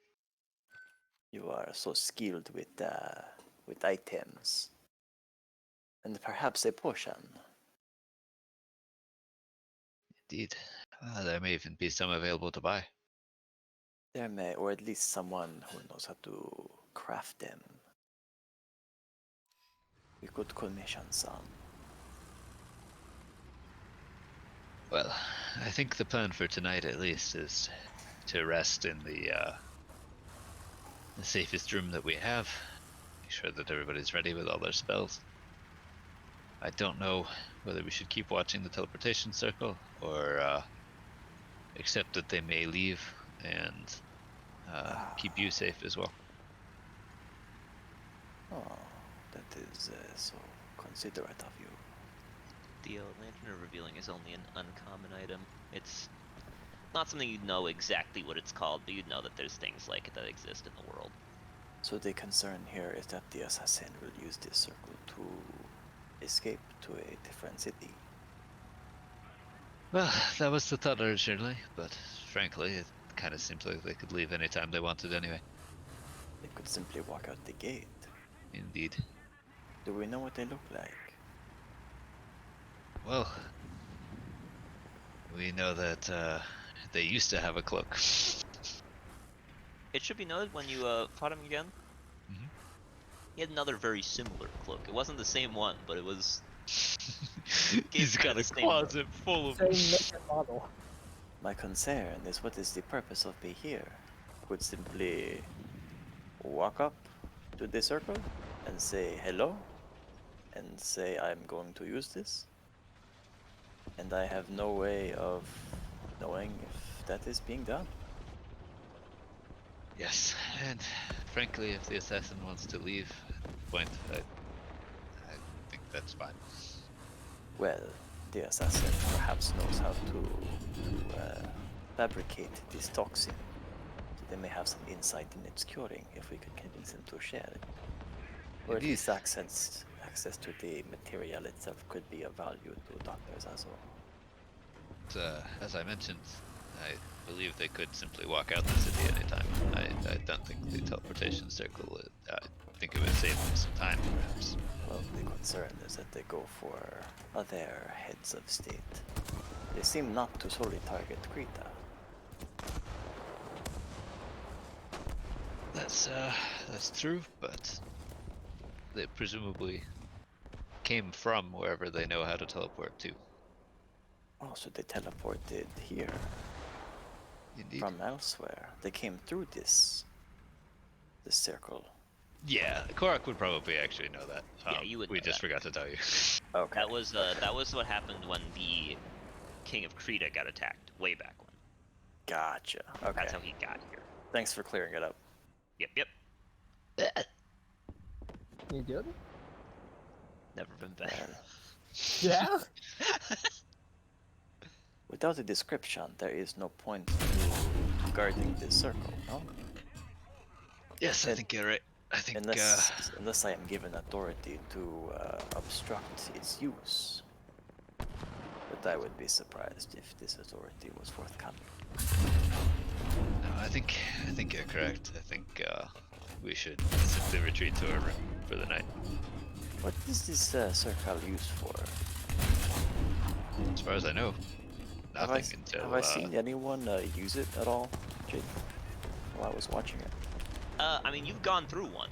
You are so skilled with items. And perhaps a potion. Indeed. There may even be some available to buy. There may, or at least someone who knows how to craft them. We could commission some. Well, I think the plan for tonight, at least, is to rest in the safest room that we have. Make sure that everybody's ready with all their spells. I don't know whether we should keep watching the teleportation circle or accept that they may leave and keep you safe as well. Oh, that is so considerate of you. The Lantern of Revealing is only an uncommon item. It's not something you'd know exactly what it's called, but you'd know that there's things like it that exist in the world. So the concern here is that the assassin will use this circle to escape to a different city. Well, that was the thought originally, but frankly, it kind of seems like they could leave anytime they wanted anyway. They could simply walk out the gate. Indeed. Do we know what they look like? Well, We know that they used to have a cloak. It should be noted when you fought him again, he had another very similar cloak. It wasn't the same one, but it was. He's got a closet full of them. Same make and model. My concern is what is the purpose of me here? Could simply walk up to the circle and say hello and say I'm going to use this, and I have no way of knowing if that is being done. Yes, and frankly, if the assassin wants to leave at the point, I think that's fine. Well, the assassin perhaps knows how to fabricate this toxin. So they may have some insight in its curing if we could convince them to share it. Or at least access to the material itself could be of value to doctors as well. As I mentioned, I believe they could simply walk out the city anytime. I don't think the teleportation circle, I think it would save them some time, perhaps. Well, the concern is that they go for other heads of state. They seem not to solely target Krita. That's true, but they presumably came from wherever they know how to teleport to. Oh, so they teleported here. Indeed. From elsewhere. They came through this circle. Yeah, Korak would probably actually know that. Yeah, you would. We know just that. forgot to tell you. Okay. That was what happened when the King of Krita got attacked way back when. Gotcha. Okay. That's how he got here. Thanks for clearing it up. Yep. You good? Never been better. Yeah? Without a description, there is no point to guarding this circle, no? Yes, I think you're right. I think unless I am given authority to obstruct its use. But I would be surprised if this authority was forthcoming. No, I think you're correct. I think we should simply retreat to our room for the night. What is this circle used for? As far as I know, nothing until. Have I seen anyone use it at all, Jake? While I was watching it. I mean, you've gone through one.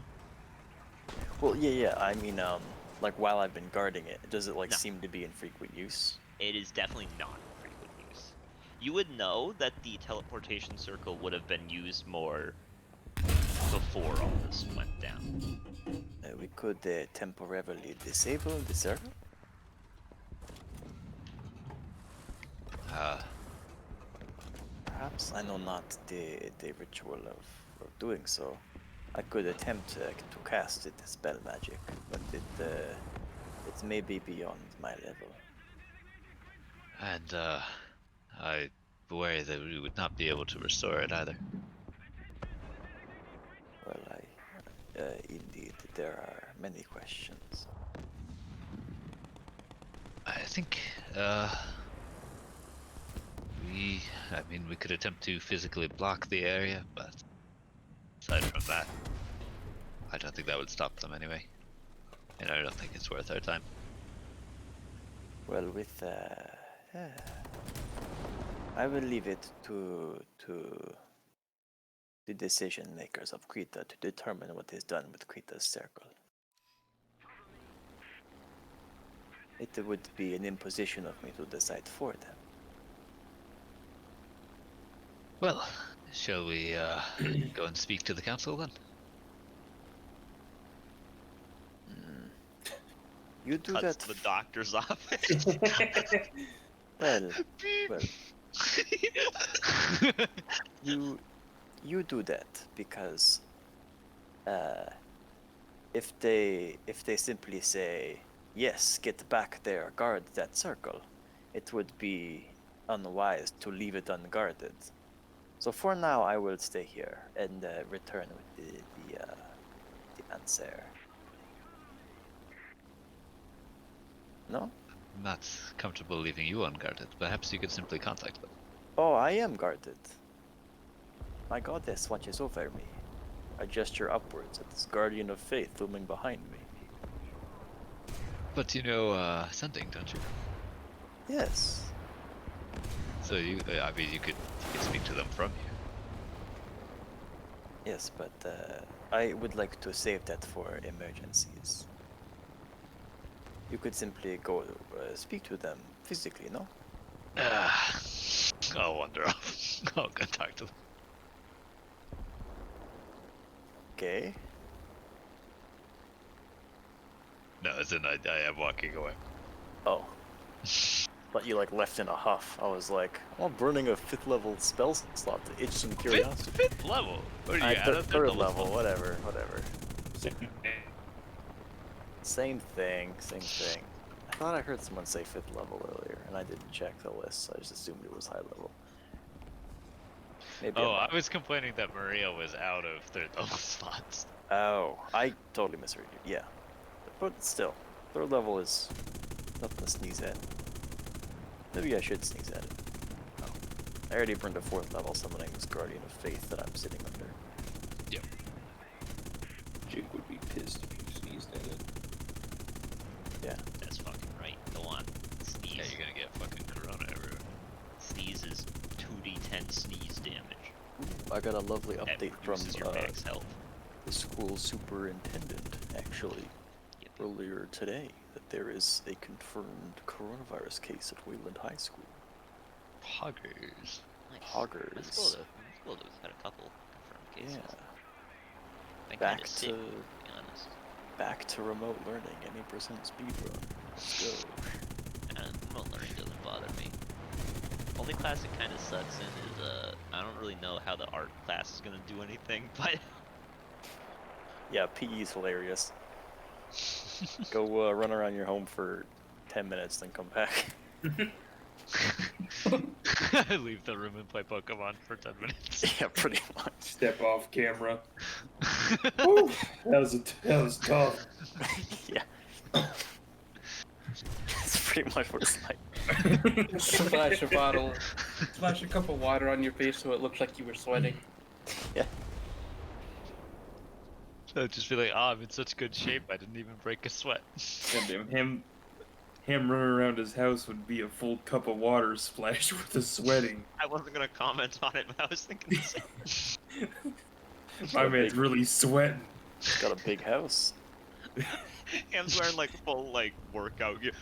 Well, yeah. I mean, like while I've been guarding it, does it seem to be in frequent use? It is definitely not in frequent use. You would know that the teleportation circle would have been used more before all this went down. We could temporarily disable the circle. Perhaps I know not the ritual of doing so. I could attempt to cast it as spell magic, but it may be beyond my level. And I worry that we would not be able to restore it either. Well, indeed, there are many questions. I think we could attempt to physically block the area, but aside from that, I don't think that would stop them anyway. And I don't think it's worth our time. Well, I will leave it to the decision makers of Krita to determine what is done with Krita's circle. It would be an imposition of me to decide for them. Well, shall we go and speak to the council then? You do Cuts that. to the doctor's office. Well, you do that because if they simply say yes, get back there, guard that circle, it would be unwise to leave it unguarded. So for now, I will stay here and return with the answer. No? I'm not comfortable leaving you unguarded. Perhaps you could simply contact them. Oh, I am guarded. My goddess watches over me. I gesture upwards at this guardian of faith looming behind me. But you know sending, don't you? Yes. So I mean, you could speak to them from here. Yes, but I would like to save that for emergencies. You could simply go speak to them physically, no? I'll wander off. I'll go talk to them. Okay. No, as in I am walking away. Oh. But you like left in a huff. I was like, I'm burning a 5th level spell slot to itch some curiosity. Fifth level? What are you at? Third level, whatever. Same thing. I thought I heard someone say 5th level earlier, and I didn't check the list, so I just assumed it was high level. Maybe I was complaining that Maria was out of 3rd level slots. Oh, I totally misread you. Yeah. But still, 3rd level is nothing to sneeze at. Maybe I should sneeze at it. Oh. I already burned a 4th level summoning this Guardian of Faith that I'm sitting under. Yep. Jake would be pissed if you sneezed at it. Yeah. That's fucking right. Go on. Sneeze. Yeah, you're gonna get fucking corona everywhere. Sneeze is 2d10 sneeze damage. I got a lovely That update from reduces your max health. the school superintendent, actually, earlier today, that there is a confirmed coronavirus case at Wayland High School. Poggers. Nice. Poggers. Let's go to we've had a couple confirmed cases. Yeah. I Back kinda to sick, to be honest. back to remote learning. Any percent speedrun. Let's go. And remote learning doesn't bother me. Only class it kind of sucks in is I don't really know how the art class is gonna do anything, but Yeah, PE is hilarious. Go run around your home for 10 minutes, then come back. Leave the room and play Pokemon for 10 minutes. Yeah, pretty much. Step off camera. Woo, that was tough. Yeah. That's pretty much what it's like. Splash a bottle, splash a cup of water on your face so it looks like you were sweating. Yeah. So just be like, oh, I'm in such good shape, I didn't even break a sweat. Goddamn, him running around his house would be a full cup of water splashed with the sweating. I wasn't gonna comment on it, but I was thinking the same. My man's really sweating. He's got a big house. Ham's wearing like full like workout gear.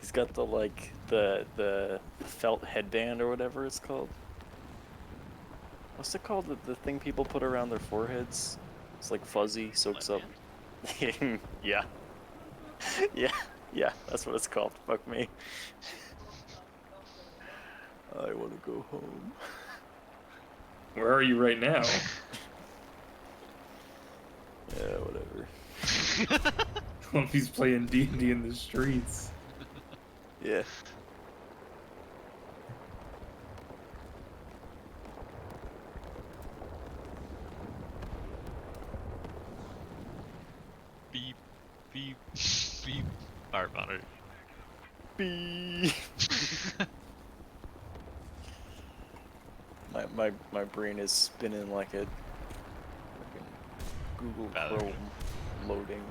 He's got the like the felt headband or whatever it's called. What's it called? The thing people put around their foreheads? It's like fuzzy, soaks up. Yeah. Yeah, that's what it's called. Fuck me. I want to go home. Where are you right now? Yeah, whatever. Well, he's playing D&D in the streets. Yeah. Beep, beep, beep. Art monitor. Beep. my brain is spinning like a fucking Google Chrome loading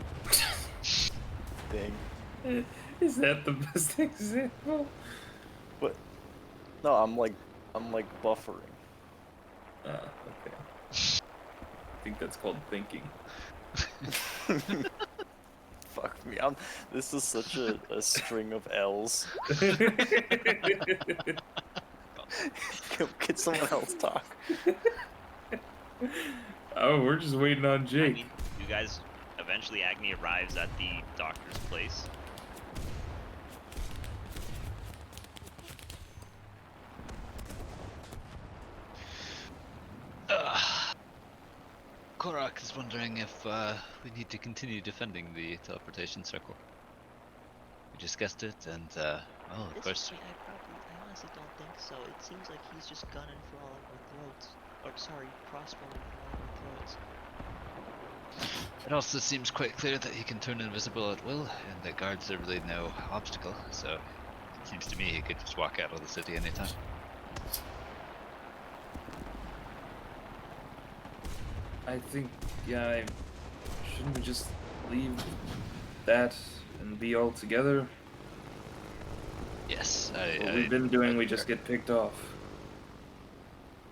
thing. Is that the best example? What? No, I'm like buffering. Okay. I think that's called thinking. Fuck me. This is such a string of L's. Can someone else talk? Oh, we're just waiting on Jake. I mean, you guys, eventually Agni arrives at the doctor's place. Korak is wondering if we need to continue defending the teleportation circle. We just guessed it, and well, of course. I honestly don't think so. It seems like he's just gunning for all of our throats. Or sorry, crossbowing for all of our throats. It also seems quite clear that he can turn invisible at will, and the guards are really no obstacle. So it seems to me he could just walk out of the city anytime. I think, yeah, shouldn't we just leave that and be all together? Yes, What we've been doing, we just get picked off.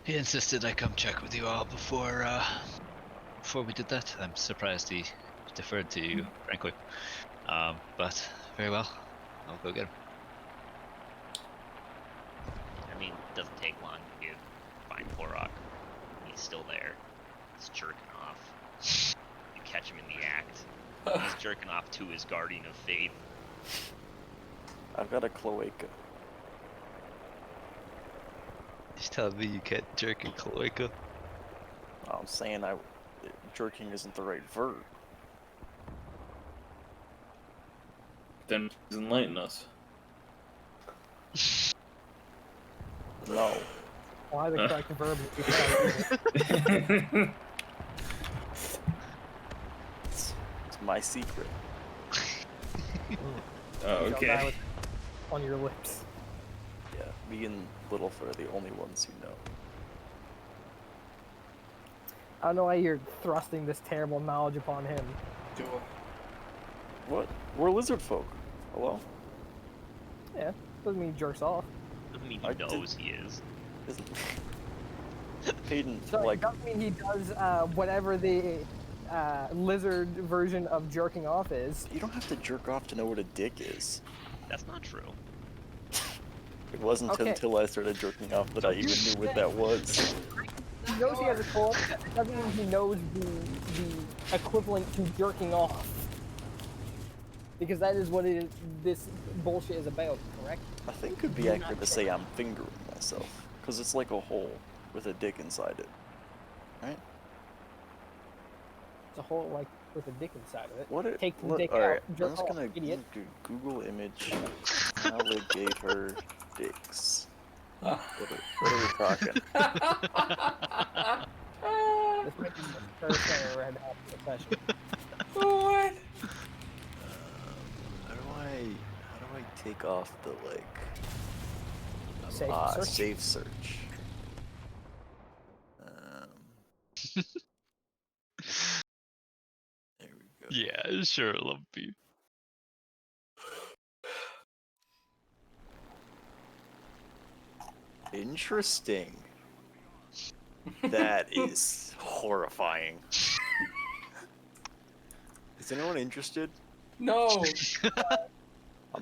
He insisted I come check with you all before we did that. I'm surprised he deferred to you, frankly. But very well, I'll go get him. I mean, it doesn't take long to find Korok. He's still there. He's jerking off. You catch him in the act. He's jerking off to his guardian of fate. I've got a cloaca. He's telling me you can't jerk a cloaca. I'm saying jerking isn't the right verb. Then please enlighten us. No. Why the correct verb is It's my secret. Oh, okay. On your lips. Yeah, me and Littlefoot are the only ones who know. I don't know why you're thrusting this terrible knowledge upon him. What? We're lizard folk. Hello? Yeah, doesn't mean he jerks off. Doesn't mean he knows he is. Paeden, So like... it doesn't mean he does whatever the lizard version of jerking off is. You don't have to jerk off to know what a dick is. That's not true. It wasn't until I started jerking off that I even knew what that was. He knows he has a cold. It doesn't mean he knows the equivalent to jerking off. Because that is what this bullshit is about, correct? I think it'd be accurate to say I'm fingering myself. Because it's like a hole with a dick inside it. Right? It's a hole like with a dick inside of it. What Take the dick alright, out. I'm Jerk just off, gonna idiot. Google image alligator dicks. What are we talking? This might be the first thing I ever had to have in the session. What? How do I take off the Safe search. safe search? There we go. Yeah, sure, Lumpy. Interesting. That is horrifying. Is anyone interested? No.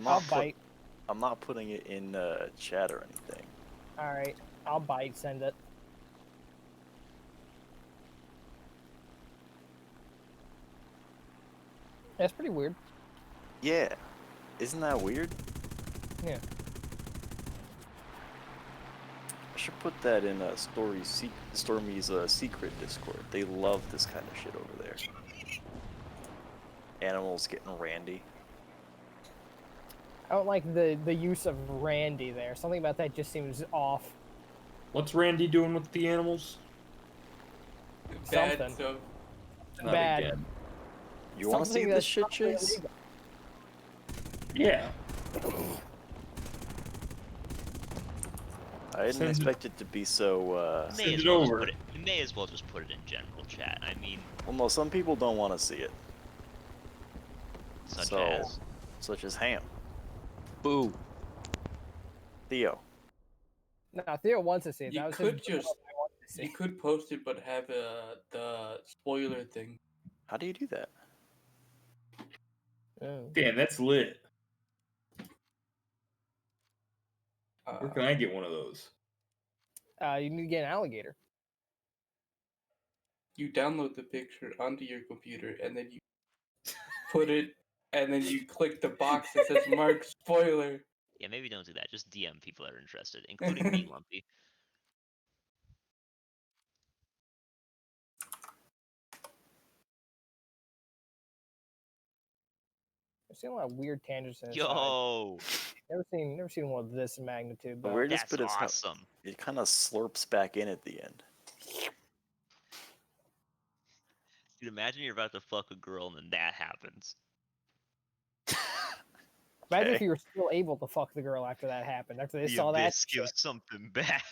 I'll bite. I'm not putting it in chat or anything. Alright, I'll bite, send it. That's pretty weird. Yeah. Isn't that weird? Yeah. I should put that in Stormy's secret Discord. They love this kind of shit over there. Animals getting randy. I don't like the use of Randy there. Something about that just seems off. What's Randy doing with the animals? Bad Something. stuff. Not Bad. again. You want to see this shit, Chase? Yeah. I didn't expect it to be so. May as well just put it. You may as well just put it in general chat. I mean, Well, no, some people don't want to see it. such as Ham. Boo. Theo. No, Theo wants to see it. You That was could his just I wanted to see. you could post it, but have the spoiler thing. How do you do that? Damn, that's lit. Where can I get one of those? You need to get an alligator. You download the picture onto your computer, and then you put it, and then you click the box that says "Mark Spoiler." yeah, maybe don't do that. Just DM people that are interested, including me, Lumpy. I've seen a lot of weird tangents in this. Yo. Never seen one of this magnitude. The Though. weirdest That's bit is awesome. how it kind of slurps back in at the end. Dude, imagine you're about to fuck a girl and then that happens. Imagine if you were still able to fuck the girl after that happened. After they saw that. Abyss gives something back.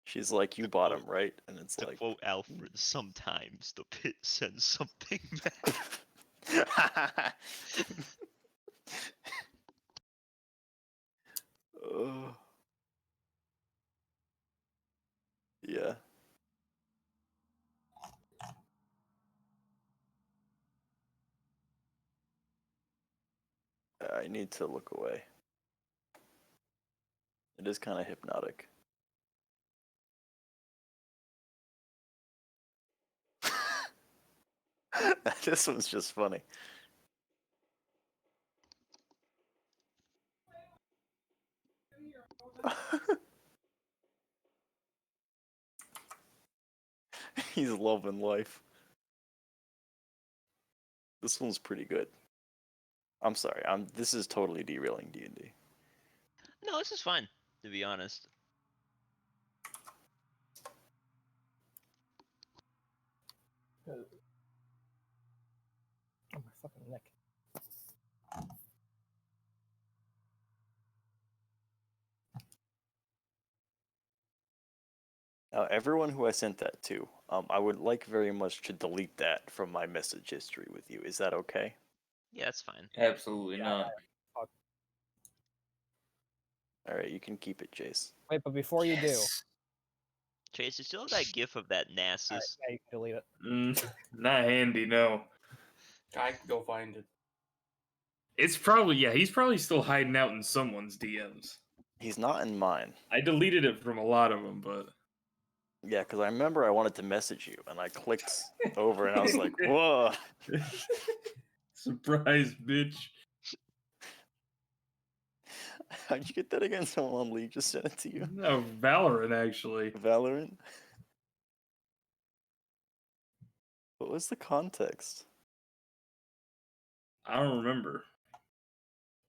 She's like, "You bought him, right?" And it's To like, quote Alfred, sometimes the pit sends something back. Yeah. I need to look away. It is kind of hypnotic. This one's just funny. He's loving life. This one's pretty good. I'm sorry. This is totally derailing D&D. No, this is fine, to be honest. Oh, my fucking neck. Now, everyone who I sent that to, I would like very much to delete that from my message history with you. Is that okay? Yeah, that's fine. Absolutely not. All right, you can keep it, Jace. Wait, but before you do, Chase, you still have that gif of that Nasus. yeah, you can delete it. Not handy, no. I can go find it. It's probably, yeah, he's probably still hiding out in someone's DMs. He's not in mine. I deleted it from a lot of them, but... Yeah, because I remember I wanted to message you, and I clicked over, and I was like, whoa. Surprise, bitch. How'd you get that again? Someone on League just sent it to you? No, Valorant, actually. Valorant? What was the context? I don't remember.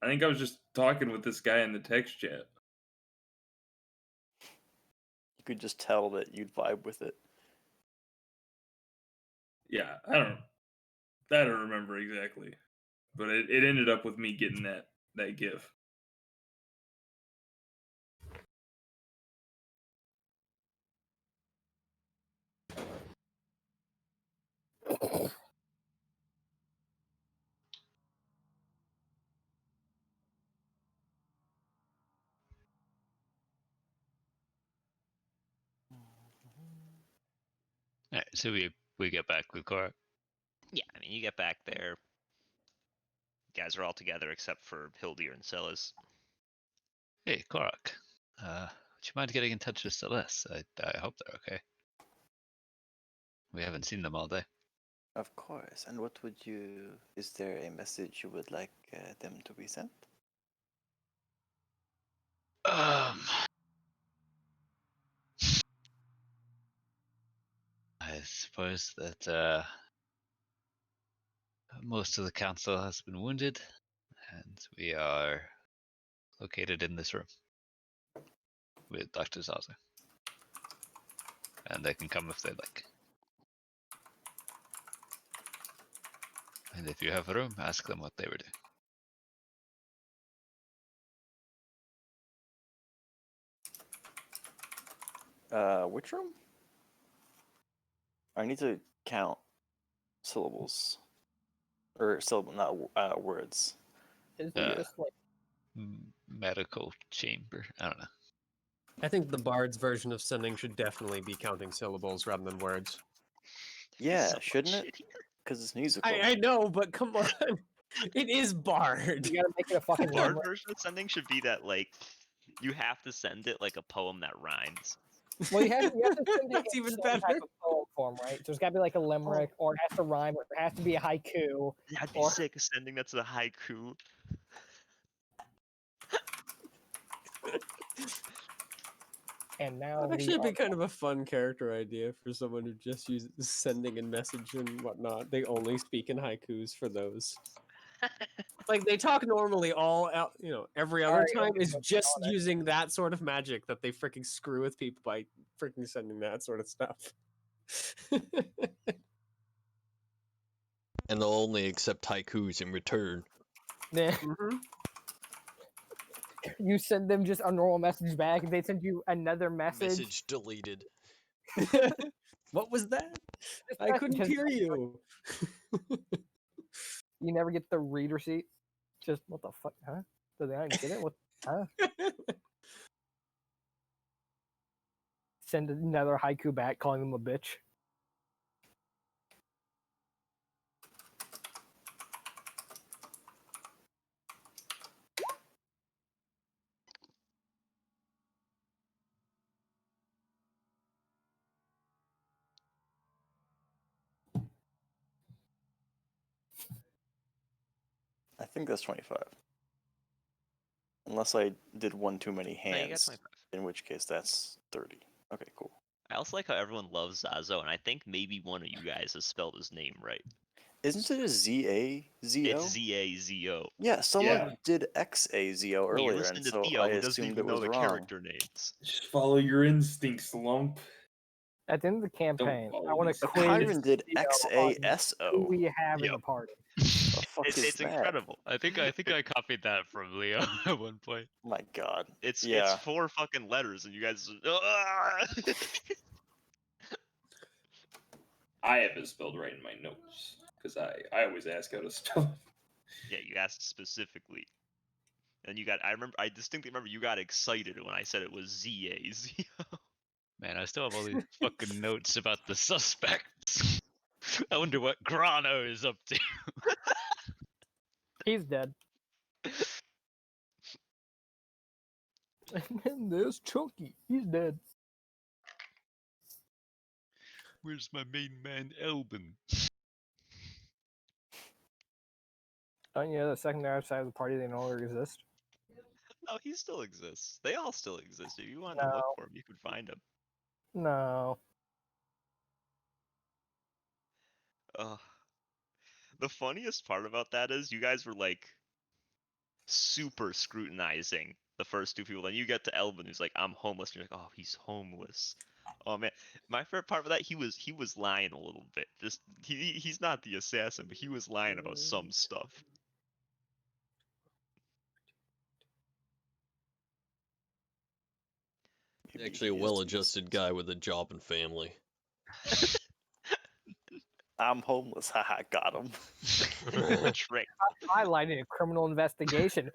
I think I was just talking with this guy in the text chat. You could just tell that you'd vibe with it. Yeah, I don't remember exactly. But it ended up with me getting that gif. Alright, so we get back with Cora. Yeah, I mean, you get back there. Guys are all together except for Hildir and Celis. Hey, Korak. Would you mind getting in touch with Celeste? I hope they're okay. We haven't seen them all day. Of course. And what would you... Is there a message you would like them to be sent? I suppose that most of the council has been wounded, and we are located in this room with Dr. Zaza. And they can come if they like. And if you have room, ask them what they were doing. Which room? I need to count syllables. Or syllable, not words. Is it just like medical chamber? I don't know. I think the Bard's version of sending should definitely be counting syllables rather than words. Yeah, shouldn't it? Because it's musical. I know, but come on. It is Bard. You gotta make it a fucking Bard limerick. version of sending should be that, like, you have to send it like a poem that rhymes. Well, you have to send it That's in even some better. type of poem form, right? There's gotta be like a limerick, or it has to rhyme, or it has to be a haiku. That'd be Or- sick, sending that's a haiku. And now That'd we actually be are- kind of a fun character idea for someone who just uses sending and message and whatnot. They only speak in haikus for those. Like they talk normally all out, every other Sorry, time is I'm just on it. using that sort of magic that they freaking screw with people by freaking sending that sort of stuff. And they'll only accept haikus in return. Yeah. Mhm. You send them just a normal message back, and they send you another message. Message deleted. What was that? Just I couldn't because- hear you. You never get the read receipt. Just what the fuck, huh? Did I get it? What, huh? Send another haiku back, calling them a bitch. I think that's 25. Unless I did one too many No, you got hands, 25. in which case that's 30. Okay, cool. I also like how everyone loves Zazo, and I think maybe one of you guys has spelled his name right. Isn't it a Z-A-Z-O? It's Z-A-Z-O. Yeah, someone Yeah. did X-A-Z-O Hey, you're earlier, listening and to so Theo, I who doesn't assumed even it know was the wrong. character names. Just follow your instincts, lump. At the end of the campaign, I want to follow quiz Kyron did Theo on X-A-S-O. who we have in Yep. the party. The fuck is It's that? incredible. I think I copied that from Leo at one point. My god. It's Yeah. 4 fucking letters, and you guys. I have it spelled right in my notes because I always ask how to spell. Yeah, you asked specifically. And you got, I distinctly remember you got excited when I said it was Z-A-Z-O. Man, I still have all these fucking notes about the suspects. I wonder what Grano is up to. He's dead. And then there's Chunky. He's dead. Where's my main man, Elbin? Don't you know the secondary side of the party they no longer exist? No, he still exists. They all still exist. If you wanted to No. look for him, you could find him. No. The funniest part about that is you guys were like super scrutinizing the first 2 people. Then you get to Elvin, who's like, "I'm homeless," and you're like, "Oh, he's homeless." Oh man, my favorite part of that, he was lying a little bit. Just he's not the assassin, but he was lying about some stuff. Actually, a well-adjusted guy with a job and family. I'm homeless. Haha, got him. Trick. Highlighting a criminal investigation.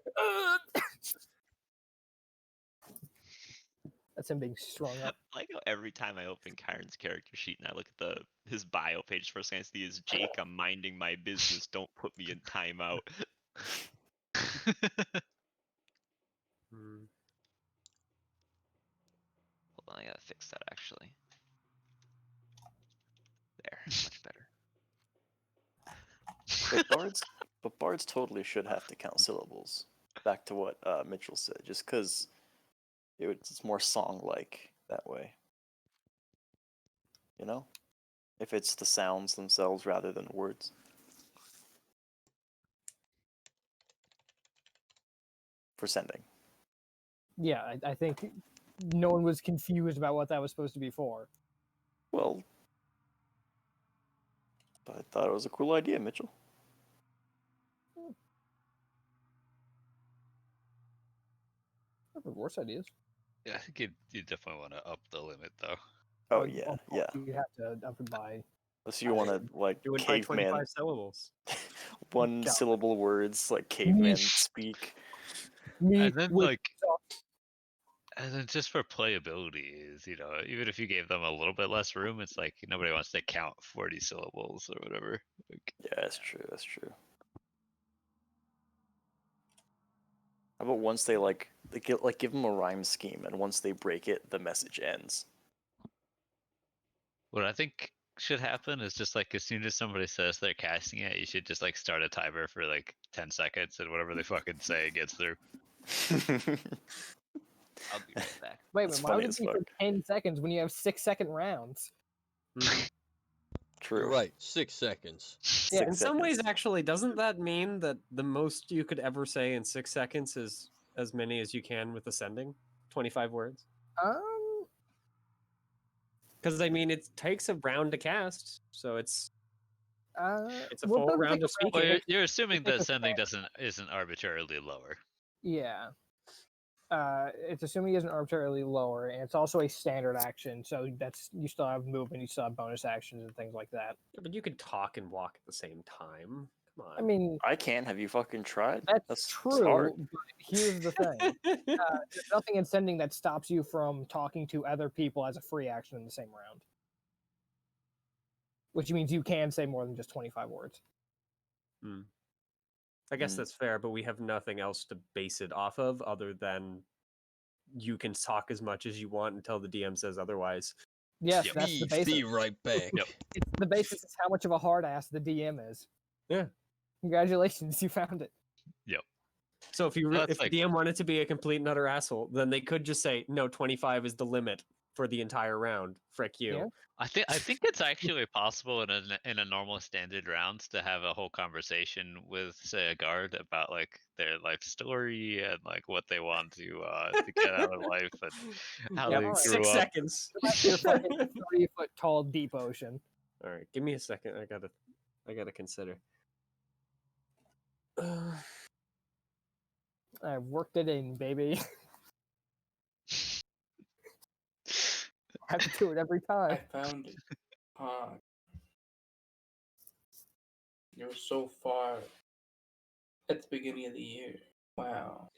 That's him being strung up. I like how every time I open Kyron's character sheet and I look at his bio page, first thing I see is Jake, I'm minding my business, don't put me in timeout. Hold on, I gotta fix that actually. There, much better. But bards totally should have to count syllables. Back to what Mitchell said, just because it's more song-like that way. You know? If it's the sounds themselves rather than words. For sending. Yeah, I think no one was confused about what that was supposed to be for. Well, I thought it was a cool idea, Mitchell. I've heard worse ideas. Yeah, I think you definitely want to up the limit, though. Oh, yeah, yeah. You have to up it by. Unless you want to, like, Do it by caveman. 25 syllables. One Yeah. syllable words, like caveman Yeesh. speak. Me And then, with like, and then just for playability is, even if you gave them a little bit less room, it's like nobody wants to count 40 syllables or whatever. Like, Yeah, that's true. That's true. How about once they give them a rhyme scheme, and once they break it, the message ends. what I think should happen is just like as soon as somebody says they're casting it, you should just like start a timer for like 10 seconds, and whatever they fucking say gets through. I'll be right back. Wait, That's why would funny it as be for fuck. 10 seconds when you have 6-second rounds? True. You're right, 6 seconds. Yeah, in 6 some ways, seconds. actually, doesn't that mean that the most you could ever say in 6 seconds is as many as you can with ascending? 25 words? Because, I mean, it takes a round to cast, so it's a well, it full doesn't round take of a round. speaking. Well, you're assuming It takes that a sending second. isn't arbitrarily lower. Yeah. It's assuming it isn't arbitrarily lower, and it's also a standard action, so you still have movement, you still have bonus actions and things like that. Yeah, but you could talk and walk at the same time. Come on. I mean, I can. Have you fucking tried? that's true. hard. But here's the thing: there's nothing in sending that stops you from talking to other people as a free action in the same round. Which means you can say more than just 25 words. I guess that's fair, but we have nothing else to base it off of other than you can talk as much as you want until the DM says otherwise. Yes, that's the basis. Be right back. It's the basis is how much of a hard ass the DM is. Yeah. Congratulations, you found it. Yep. So if Well, if the DM wanted to be a complete and utter asshole, then they could just say, no, 25 is the limit for the entire round. Frick you. Yeah. I think it's actually possible in a normal standard round to have a whole conversation with, say, a guard about like their life story and like what they want to get out of life and how they grew 6 up. seconds. Your fucking 3-foot tall deep ocean. All right, give me a second. I gotta consider. I've worked it in, baby. I have to do it every I time. found it. It was so far at the beginning of the year. Wow.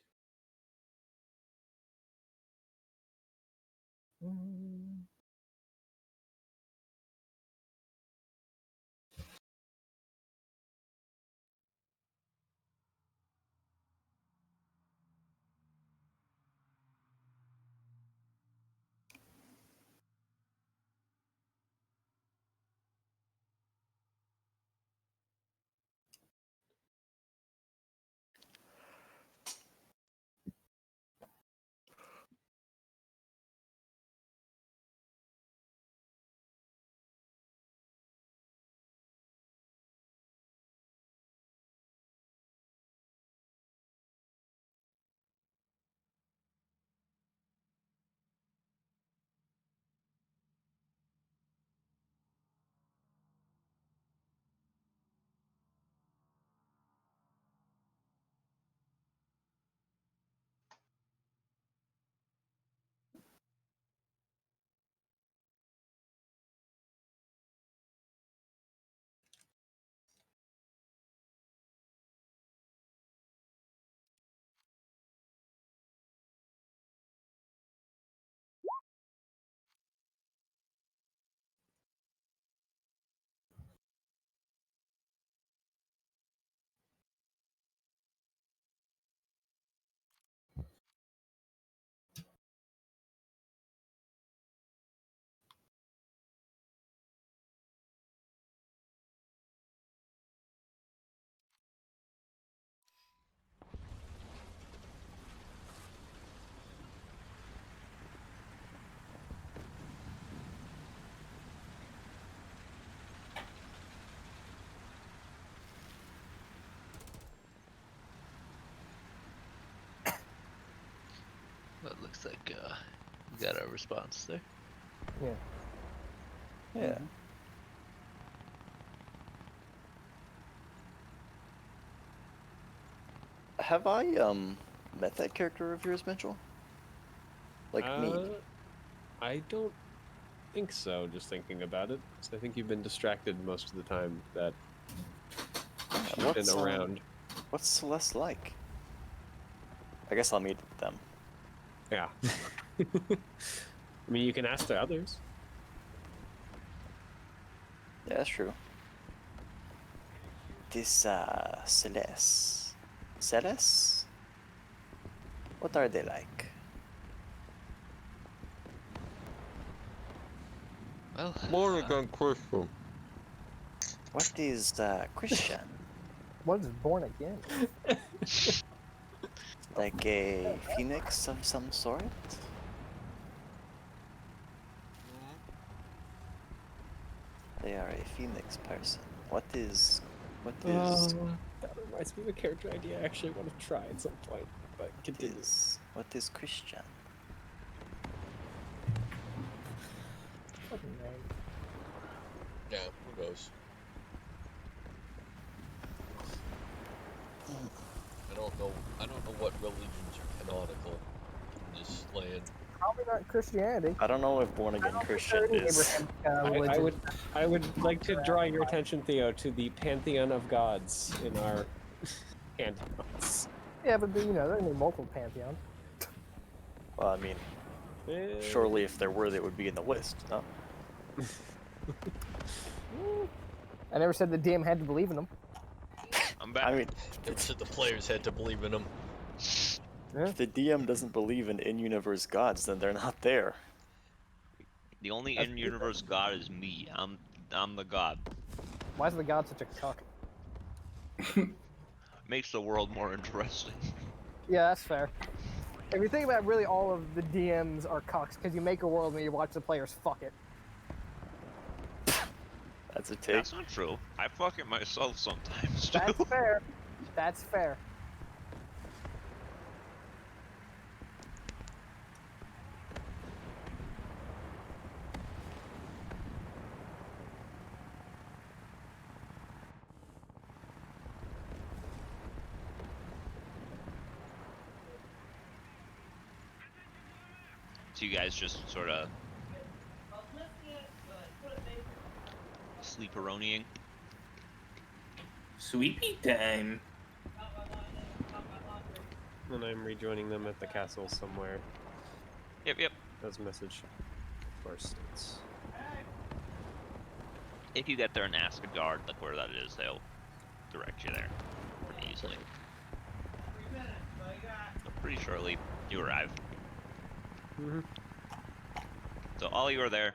Well, it looks like we got our response there. Yeah. Yeah. Have I met that character of yours, Mitchell? Like me? I don't think so, just thinking about it. So I think you've been distracted most of the time that you've been around. What's Celeste like? I guess I'll meet them. Yeah. I mean, you can ask the others. Yeah, that's true. This Celeste. Celeste? What are they like? Well, Morning, Christian. What is Christian? What is born again? Like a phoenix of some sort? They are a phoenix person. What is... That reminds me of a character idea I actually want to try at some point, but continue. What is Christian? Fucking name. Yeah, who knows? I don't know what religions are canonical in this land. Probably not Christianity. I don't know if born again Christian is. I would like to draw your attention, Theo, to the pantheon of gods in our pantheons. Yeah, but you know, there are multiple pantheons. Well, I mean, surely if there were, they would be in the list. No? I never said the DM had to believe in them. I'm back. I mean, It said the players had to believe in him. if the DM doesn't believe in universe gods, then they're not there. The only in-universe god is me. I'm the god. Why is the god such a cuck? Makes the world more interesting. Yeah, that's fair. If you think about it, really all of the DMs are cucks because you make a world and you watch the players fuck it. That's a take. That's not true. I fuck it myself sometimes too. That's fair. That's fair. So you guys just sort of sleeperoniing. Sweepy time. And I'm rejoining them at the castle somewhere. Yep. That's a message. Of course, it's... If you get there and ask a guard like where that is, they'll direct you there pretty easily. So pretty shortly, you arrive. So all you are there,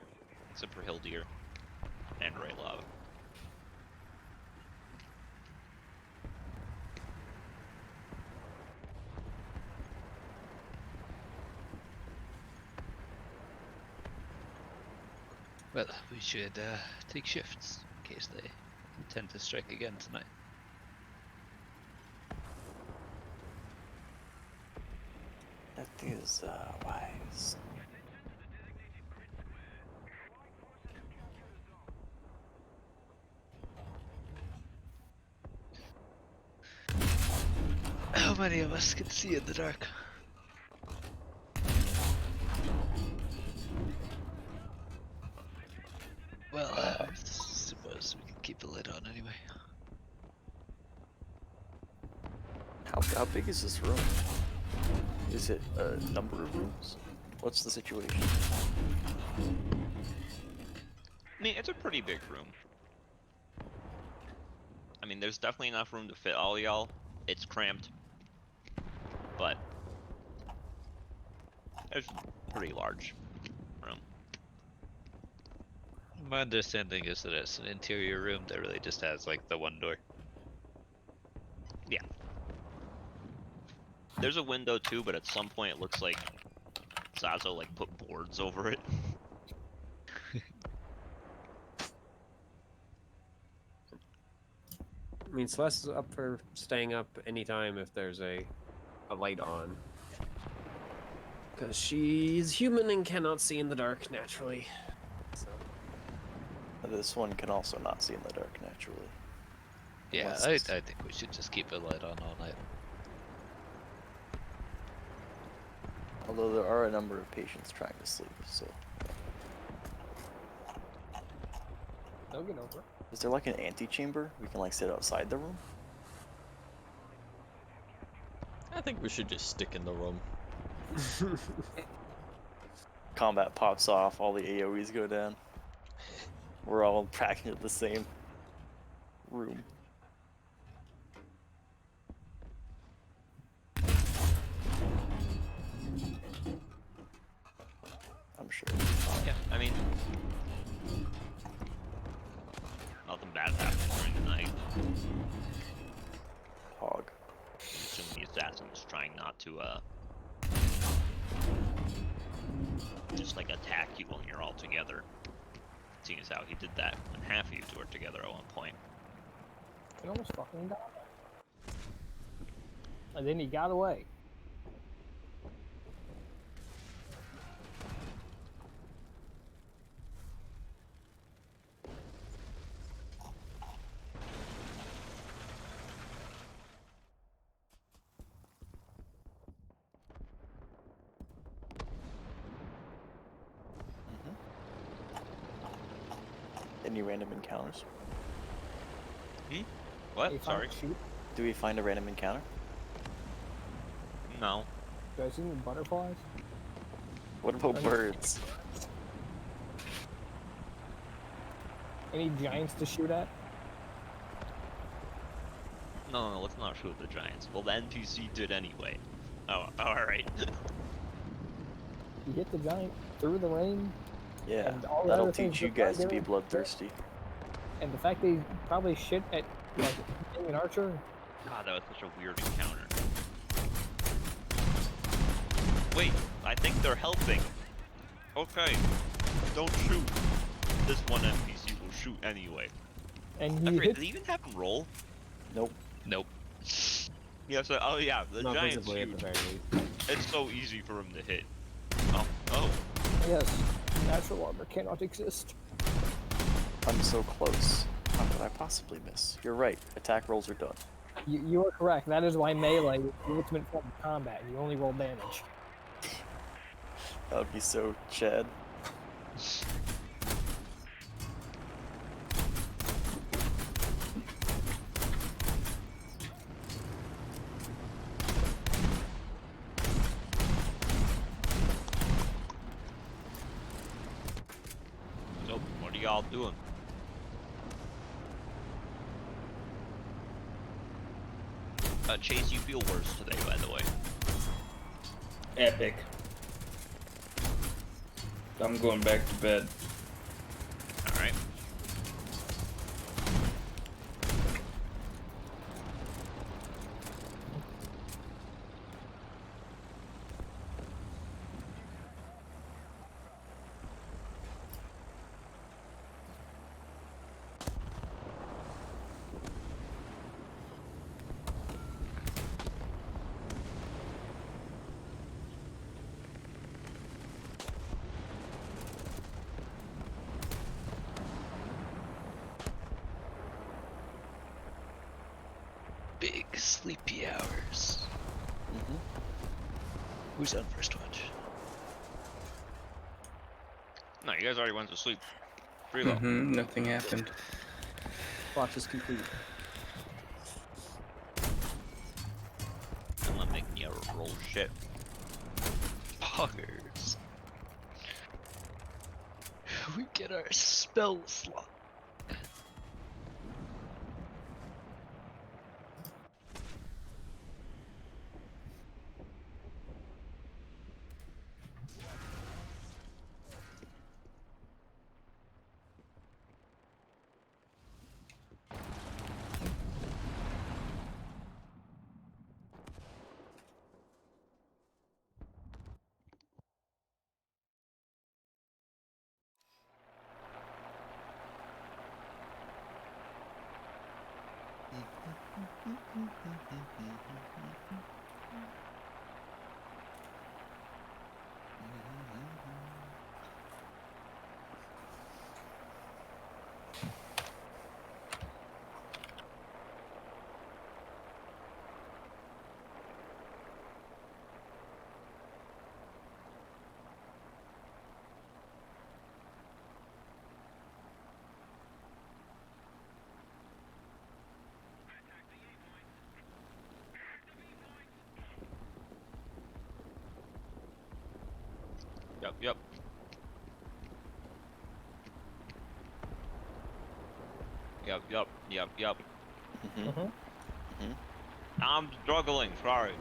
except for Hildir and Raylov. Well, we should take shifts in case they intend to strike again tonight. That is wise. How many of us can see in the dark? Well, I suppose we can keep the lid on anyway. How big is this room? Is it a number of rooms? What's the situation? I mean, it's a pretty big room. I mean, there's definitely enough room to fit all y'all. It's cramped, but it's a pretty large room. My understanding is that it's an interior room that really just has like the one door. Yeah. There's a window too, but at some point it looks like Zazo like put boards over it. I mean, Celeste is up for staying up anytime if there's a light on. Because she's human and cannot see in the dark naturally. So. This one can also not see in the dark naturally. Yeah, I think we should just keep a light on all night. Although there are a number of patients trying to sleep, so... They'll get over it. Is there like an antechamber? We can like sit outside the room? I think we should just stick in the room. Combat pops off, all the AoEs go down. We're all practically in the same room. I'm sure. Yeah, I mean, nothing bad happens during the night. Hog. Assume the assassin's trying not to, just like attack you when you're all together. Seeing as how he did that when half of you two are together at one point. He almost fucking died. And then he got away. Any random encounters? What? You find Sorry. a sheep? Do we find a random encounter? No. Do I see any butterflies? What about birds? Any giants to shoot at? No, let's not shoot the giants. Well, the NPC did anyway. Oh, alright. You hit the giant through the rain. Yeah, and all the that'll other things teach you that guys to target be him. bloodthirsty. And the fact they probably shit at like being an archer. God, that was such a weird encounter. Wait, I think they're helping. Okay, don't shoot. This one NPC will shoot anyway. And I he forget, hit did he even have him roll? Nope. Nope. Yeah, so, oh yeah, the Not giant's visibly at huge. the very least. It's so easy for him to hit. Oh. yes, natural armor cannot exist. I'm so close. How could I possibly miss? You're right. Attack rolls are done. You are correct. That is why melee is the ultimate form of combat. You only roll damage. That would be so Chad. So, what are y'all doing? Chase, you feel worse today, by the way. Epic. I'm going back to bed. Alright. Big sleepy hours. Mm-hmm. Who's on first watch? No, you guys already went to sleep. Free-low. Nothing happened. Watch is complete. I'm not making you roll shit. Poggers. We get our spell slot. Yep. Yep. Mm-hmm. I'm struggling, sorry.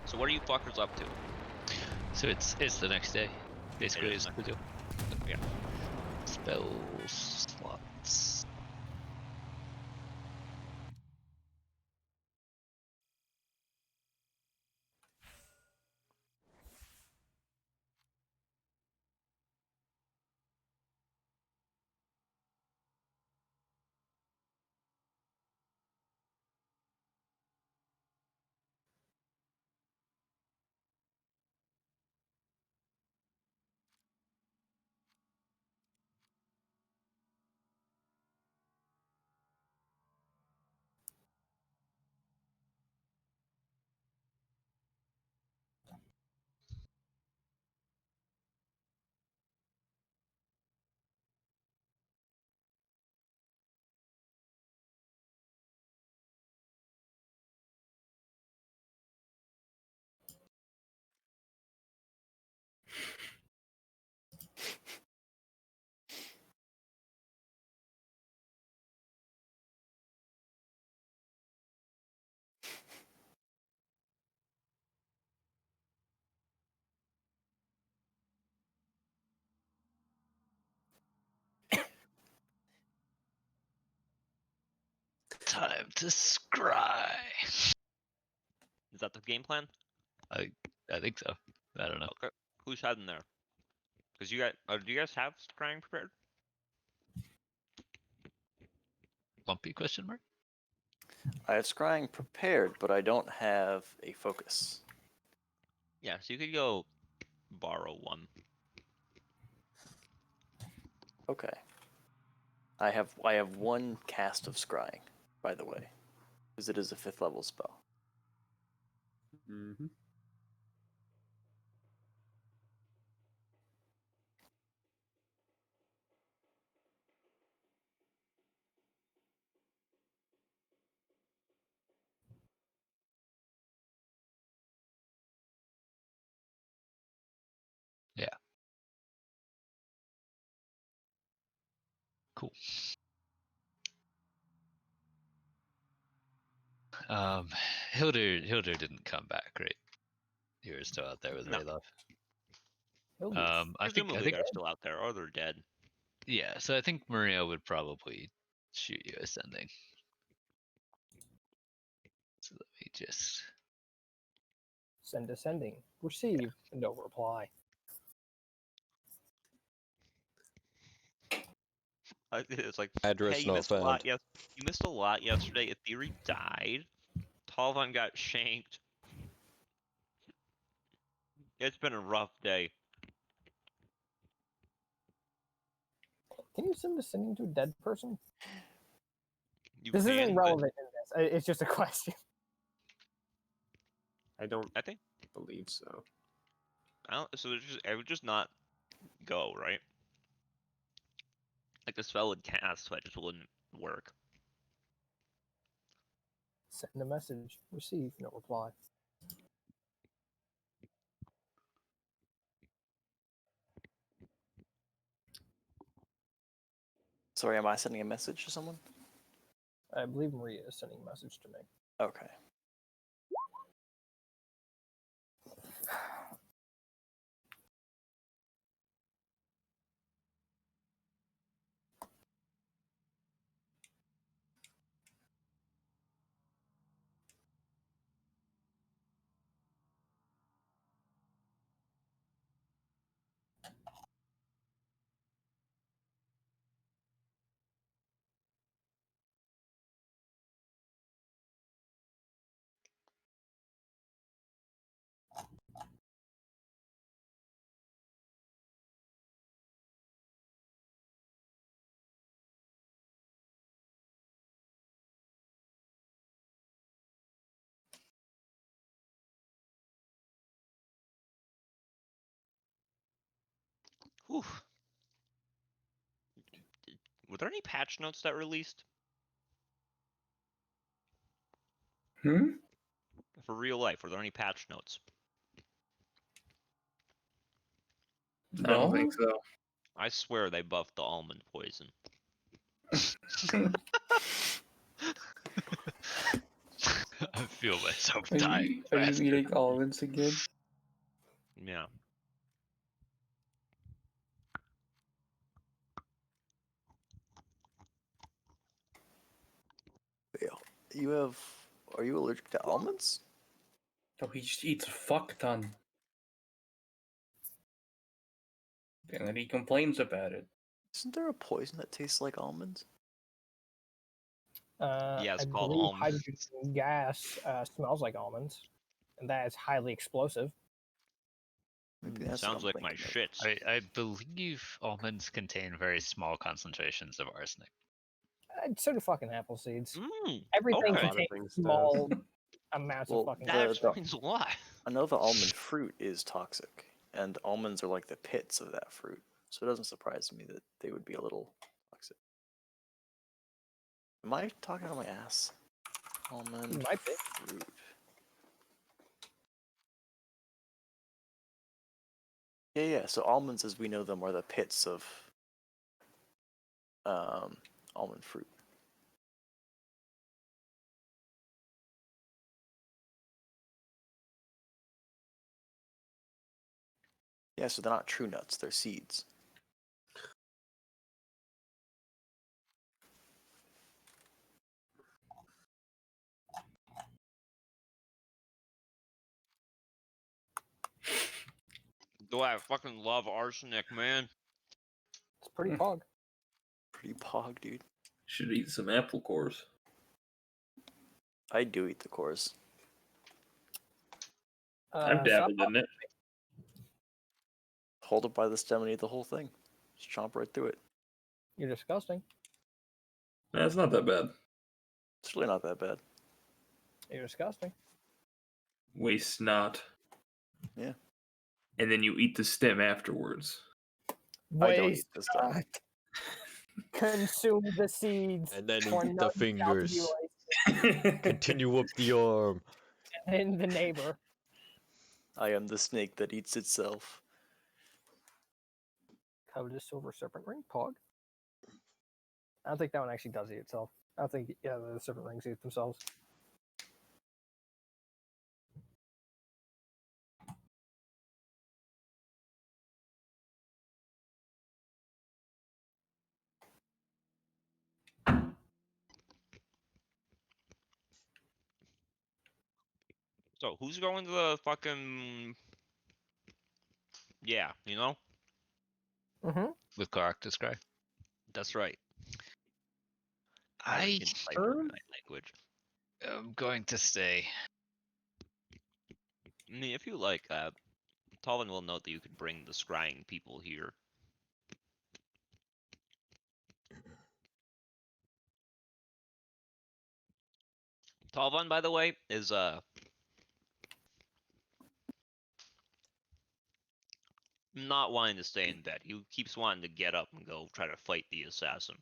So what are you fuckers up to? So it's the next day. Basically, is is the deal. Yeah. Spell slots. Time to scry. Is that the game plan? I think so. I don't know. Okay. Who's heading there? Because you guys, do you guys have scrying prepared? Bumpy question mark? I have scrying prepared, but I don't have a focus. Yeah, so you could go borrow one. Okay. I have one cast of scrying, by the way, because it is a 5th level spell. Mm-hmm. Yeah. Cool. Hildur didn't come back, right? You were still out there with No. Rayloff. I think Presumably they're still out there, or they're dead. yeah. So I think Maria would probably shoot you ascending. So let me just. Send ascending. Receive. No reply. It's like, Address hey, you not missed a lot. found. Yes, you missed a lot yesterday. Aetheri died. Talvan got shanked. It's been a rough day. Can you send ascending to a dead person? You This can, isn't but relevant in this. It's just a question. I don't I think believe so. so. It would just not go right. Like the spell would cast, but it just wouldn't work. Send a message. Receive. No reply. Sorry, am I sending a message to someone? I believe Maria is sending a message to me. Okay. Whew. Were there any patch notes that released? Hmm? For real life, were there any patch notes? I don't think No? so. I swear they buffed the almond poison. I feel myself Are dying. you, are you faster. eating almonds again? Yeah. You have. Are you allergic to almonds? Oh, he just eats a fuck ton. And then he complains about it. Isn't there a poison that tastes like almonds? Yeah, I it's called believe almond. hydrogen gas smells like almonds, and that is highly explosive. Maybe that's Sounds what like I'm my thinking of. shits. I believe almonds contain very small concentrations of arsenic. So do fucking apple seeds. Mm, Everything okay. A lot of contains things does. small amounts of Well, fucking. That explains a lot. I know the almond fruit is toxic, and almonds are like the pits of that fruit, so it doesn't surprise me that they would be a little toxic. Am I talking on my ass? Almond Might be. fruit. Yeah. So almonds, as we know them, are the pits of almond fruit. Yeah, so they're not true nuts; they're seeds. Do I fucking love arsenic, man? It's pretty pog. Pretty pog, dude. Should eat some apple cores. I do eat the cores. I've dabbled in it. Hold it by the stem and eat the whole thing. Just chomp right through it. You're disgusting. That's not that bad. It's really not that bad. You're disgusting. Waste not. Yeah. And then you eat the stem afterwards. I don't eat the stem. Consume the seeds. And then for eat the nuts not to be fingers. wasted. Continue up the arm. And the neighbor. I am the snake that eats itself. Covetous silver serpent ring, pog. I don't think that one actually does eat itself. I don't think, yeah, the serpent rings eat themselves. So who's going to the fucking? Yeah, you know. Mm-hmm. With Caractus Cry. That's right. I language. am going to stay. I mean, if you like, Talvin will note that you could bring the scrying people here. Talvin, by the way, is not wanting to stay in bed. He keeps wanting to get up and go try to fight the assassin.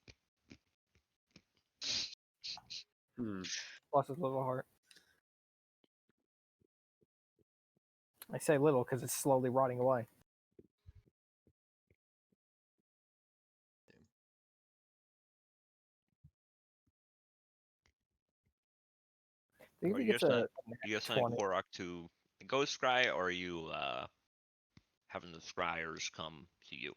Plus his little heart. I say little because it's slowly rotting away. Are you just sending Korok to Ghost Scry, or are you having the scryers come to you?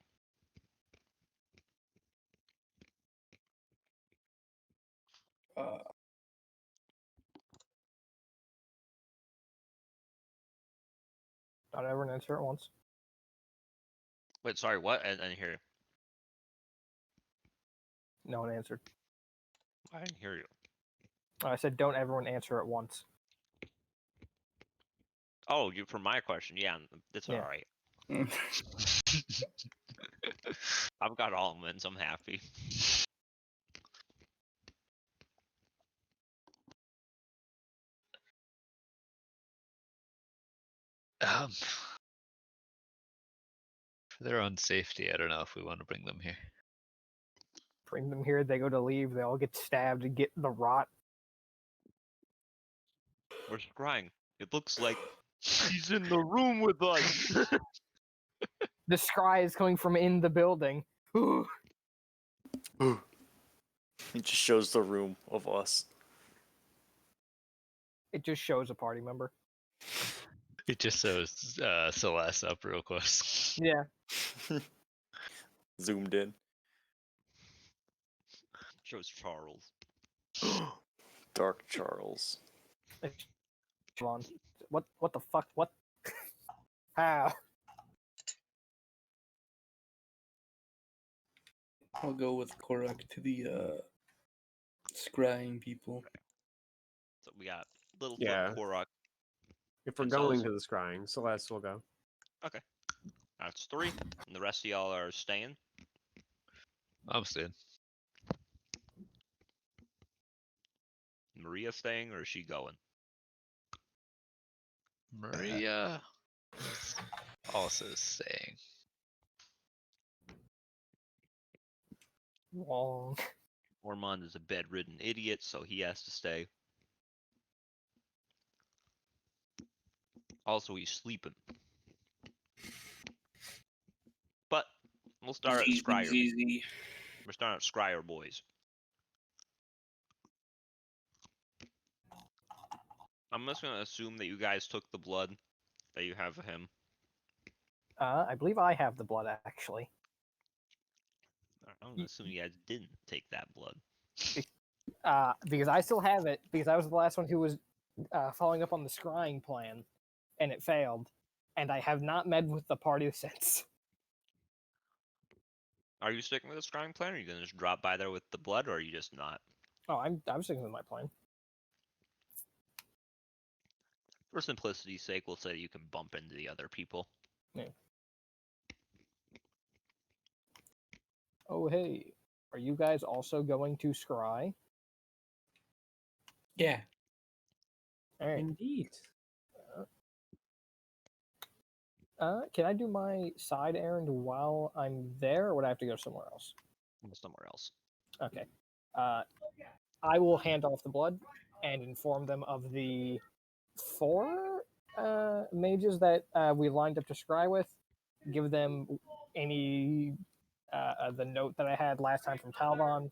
Not everyone answer at once. Wait, sorry, what? I didn't hear you. No one answered. I didn't hear you. I said don't everyone answer at once. Oh, you for my question? Yeah, it's all right. I've got almonds. I'm happy. For their own safety, I don't know if we want to bring them here. Bring them here. They go to leave. They all get stabbed and get the rot. We're scrying. It looks like he's in the room with us. The scry is coming from in the building. It just shows the room of us. It just shows a party member. It just shows Celeste up real close. Yeah. Zoomed in. Shows Charles. Dark Charles. Come on. What the fuck? What? How? I'll go with Korok to the scrying people. So we got little Yeah. Korok. If we're and going Celeste. to the scrying, Celeste will go. Okay. That's 3. And the rest of y'all are staying. I'm staying. Maria staying, or is she going? Maria is also staying. Wrong. Ormond is a bedridden idiot, so he has to stay. Also, he's sleeping. But we'll start at Scryer. We're starting at Scryer boys. I'm just gonna assume that you guys took the blood that you have of him. I believe I have the blood actually. I'm gonna assume you guys didn't take that blood. Because I still have it because I was the last one who was following up on the scrying plan, and it failed. and I have not met with the party since. Are you sticking with the scrying plan, or are you gonna just drop by there with the blood, or are you just not? Oh, I'm sticking with my plan. For simplicity's sake, we'll say you can bump into the other people. Yeah. Oh, hey. Are you guys also going to scry? Yeah. All right. Indeed. Can I do my side errand while I'm there, or would I have to go somewhere else? Somewhere else. Okay. I will hand off the blood and inform them of the 4 mages that we lined up to scry with. Give them any the note that I had last time from Talbon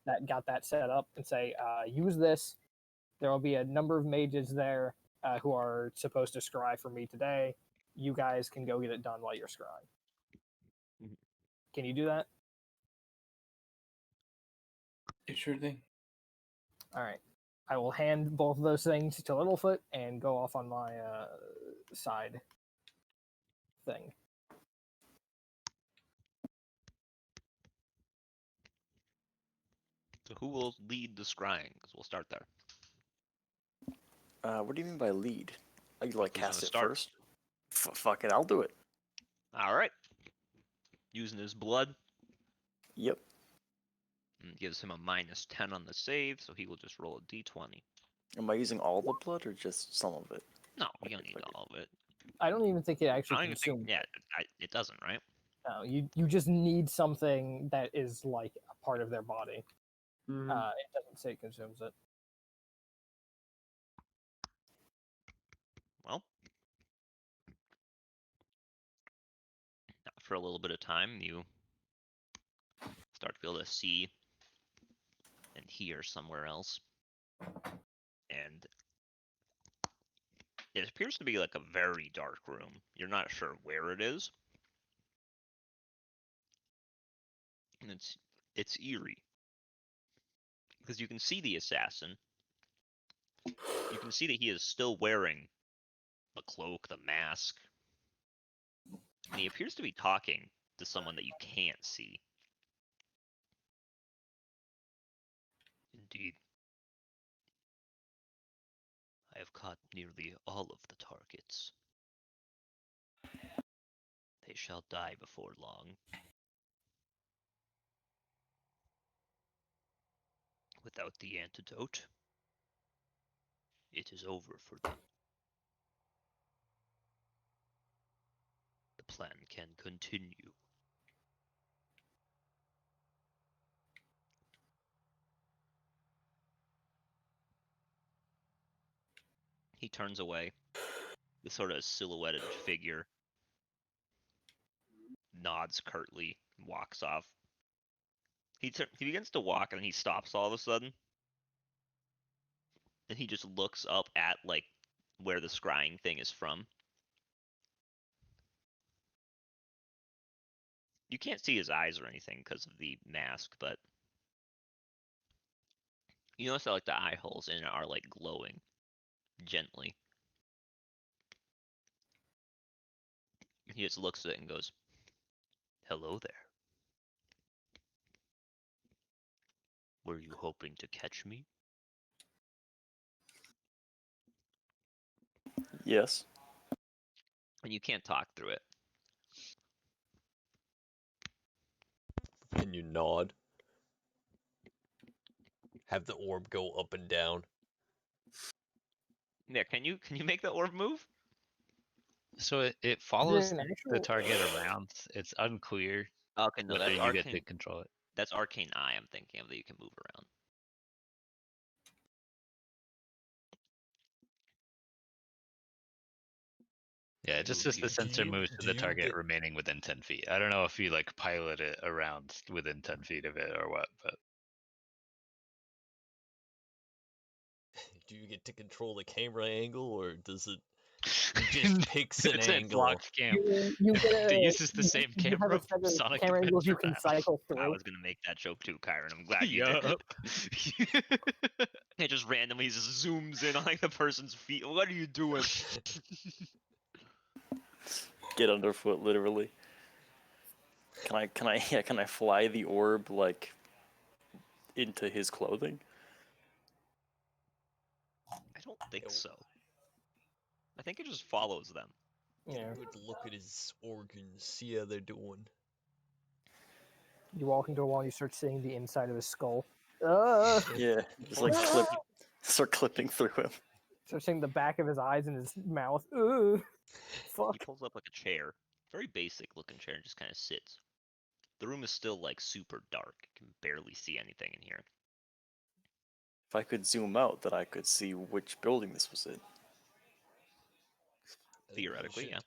that got that set up, and say, use this. There will be a number of mages there who are supposed to scry for me today. You guys can go get it done while you're scrying. Mhm. Can you do that? Sure thing. All right. I will hand both of those things to Littlefoot and go off on my side thing. So who will lead the scrying? Because we'll start there. What do you mean by lead? Are you like Who's gonna cast it start? first? Fuck it, I'll do it. All right. Using his blood. Yep. And gives him a -10 on the save, so he will just roll a d20. Am I using all the blood or just some of it? No, you don't need all of it. I don't even think it I actually don't even think. consumes. Yeah, it doesn't, right? No, you just need something that is like a part of their body. Mhm. It doesn't say it consumes it. Well, for a little bit of time, you start to be able to see and hear somewhere else. And it appears to be like a very dark room. You're not sure where it is. And it's eerie. Because you can see the assassin. You can see that he is still wearing the cloak, the mask. And he appears to be talking to someone that you can't see. Indeed. I have caught nearly all of the targets. They shall die before long. Without the antidote, it is over for them. The plan can continue. He turns away. The sort of silhouetted figure nods curtly, walks off. He begins to walk, and he stops all of a sudden. And he just looks up at like where the scrying thing is from. You can't see his eyes or anything because of the mask, but you notice that like the eye holes in it are like glowing gently. He just looks at it and goes, "Hello there. Were you hoping to catch me?" Yes. And you can't talk through it. And you nod. Have the orb go up and down. Yeah, can you make the orb move? So it follows an the actual- target around. It's unclear Okay, no, whether that's you get to arcane. control it. That's arcane eye. I'm thinking of that you can move around. Yeah, it just says the sensor moves to the target remaining within 10 feet. I don't know if you like pilot it around within 10 feet of it or what, but Do you get to control the camera angle, or does it just picks an it's angle? a blocked cam. You get It uses the same you have camera a set from of Sonic camera angles you Adventure. can cycle I through. was gonna make that joke too, Kyron. I'm glad you did. It just randomly just zooms in on like the person's feet. What are you doing? get underfoot, literally. Can I fly the orb like into his clothing? I don't think so. I think it just follows them. Yeah. Good look at his organs. See how they're doing. You walk into a wall and you start seeing the inside of his skull. Yeah, just like start clipping through him. Start seeing the back of his eyes and his mouth. Fuck. He pulls up like a chair, very basic looking chair, and just kind of sits. The room is still like super dark. You can barely see anything in here. If I could zoom out, then I could see which building this was in. Theoretically, yeah.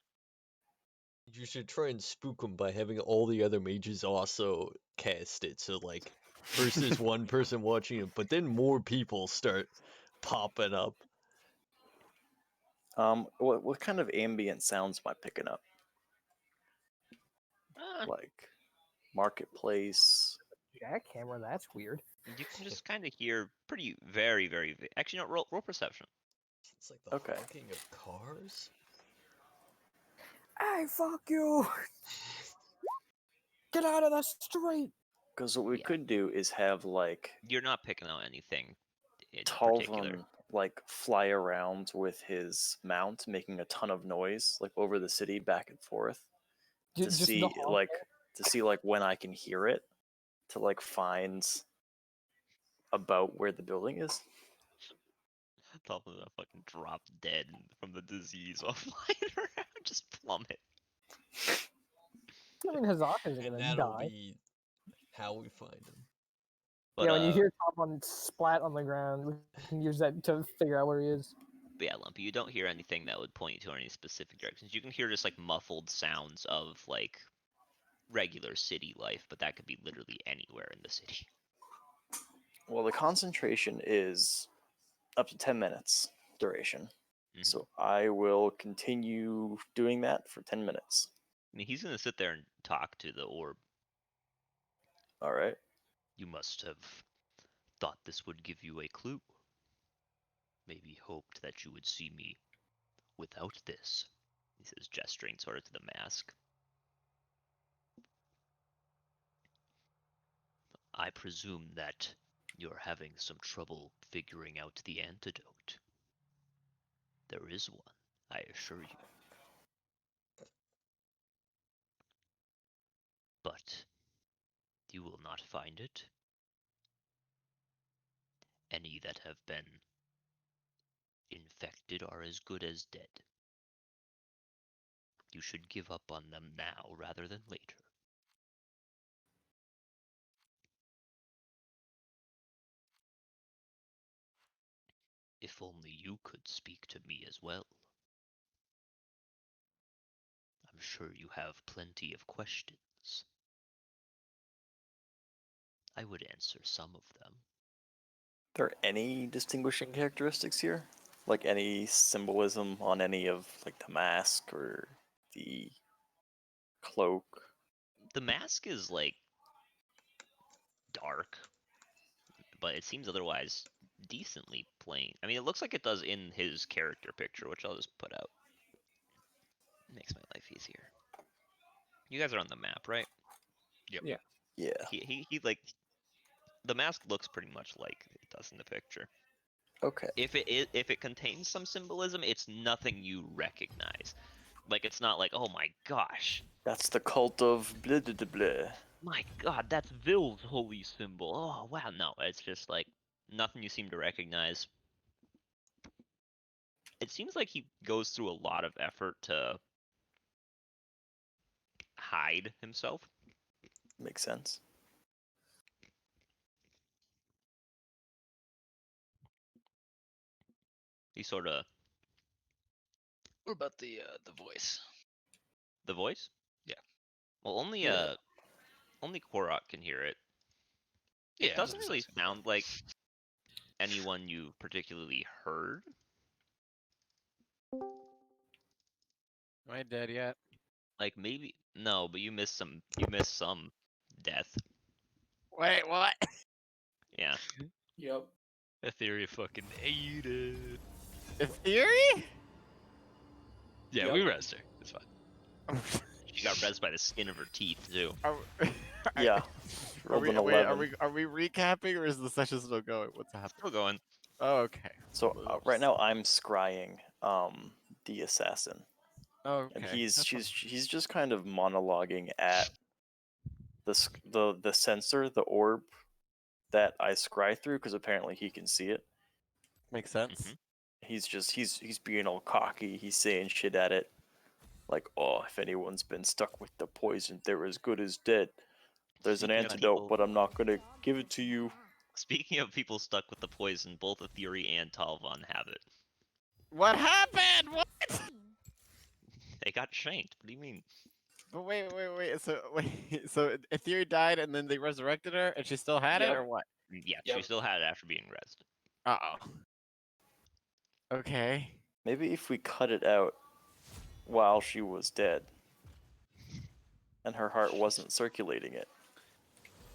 You should try and spook him by having all the other mages also cast it. So, like, first there's one person watching it, but then more people start popping up. What kind of ambient sounds am I picking up? Like marketplace. Jackhammer, that's weird. You can just kind of hear very. Actually, no, roll perception. It's like the Okay. honking of cars. Hey, fuck you! Get out of the street! Because what we could do is have like You're not picking out anything in particular. Talvin like fly around with his mount, making a ton of noise, like over the city, back and forth, to Just see like when I can hear it, to like find about where the building is. Talvin's gonna fucking drop dead from the disease while flying around, just plummet. I mean, Hazaka's gonna That'll die. be how we find him. But, yeah, when you hear Talvin splat on the ground, we can use that to figure out where he is. But yeah, Lumpy, you don't hear anything that would point you to any specific directions. You can hear just like muffled sounds of like regular city life, but that could be literally anywhere in the city. Well, the concentration is up to 10 minutes duration. Mm-hmm. So I will continue doing that for 10 minutes. I mean, he's gonna sit there and talk to the orb. All right. You must have thought this would give you a clue. Maybe hoped that you would see me without this, he says, gesturing sort of to the mask. I presume that you're having some trouble figuring out the antidote. There is one, I assure you. But you will not find it. Any that have been infected are as good as dead. You should give up on them now rather than later. If only you could speak to me as well. I'm sure you have plenty of questions. I would answer some of them. Are there any distinguishing characteristics here? Like any symbolism on any of like the mask or the cloak? The mask is like dark, but it seems otherwise decently plain. I mean, it looks like it does in his character picture, which I'll just put out. It makes my life easier. You guys are on the map, right? Yep. Yeah. Yeah. He like the mask looks pretty much like it does in the picture. Okay. If it contains some symbolism, it's nothing you recognize. Like it's not like, oh my gosh, That's the cult of blah blah blah blah. my god, that's Vil's holy symbol. Oh wow, no, it's just like nothing you seem to recognize. It seems like he goes through a lot of effort to hide himself. Makes sense. He sort of What about the voice? the voice. Yeah. Well, only Yeah. only Korok can hear it. It Yeah, doesn't that's really asking. sound like anyone you particularly heard. Am I dead yet? Like maybe no, but you missed some death. Wait, what? Yeah. Yep. Etheria fucking ate it. The theory? Yeah, Yep. we rest her. It's fine. She got rezzed by the skin of her teeth too. Yeah. Are Rolled we, an are, we, are 11. we are we recapping or is the session still going? What's happening? Still going. Oh, okay. So right now I'm scrying the assassin. Oh, okay. And he's That's fine. he's just kind of monologuing at the sensor, the orb that I scry through, because apparently he can see it. Makes sense. He's being all cocky. He's saying shit at it, like, "Oh, if anyone's been stuck with the poison, they're as good as dead. There's an Speaking of antidote, people- but I'm not gonna give it to you." Speaking of people stuck with the poison, both Aetheri and Talvon have it. What happened? What? They got shanked. What do you mean? But wait. So Etheria died and then they resurrected her and she still had it, Yep. or what? Yeah, Yep. she still had it after being rezzed. Okay. Maybe if we cut it out while she was dead, and her heart wasn't circulating it,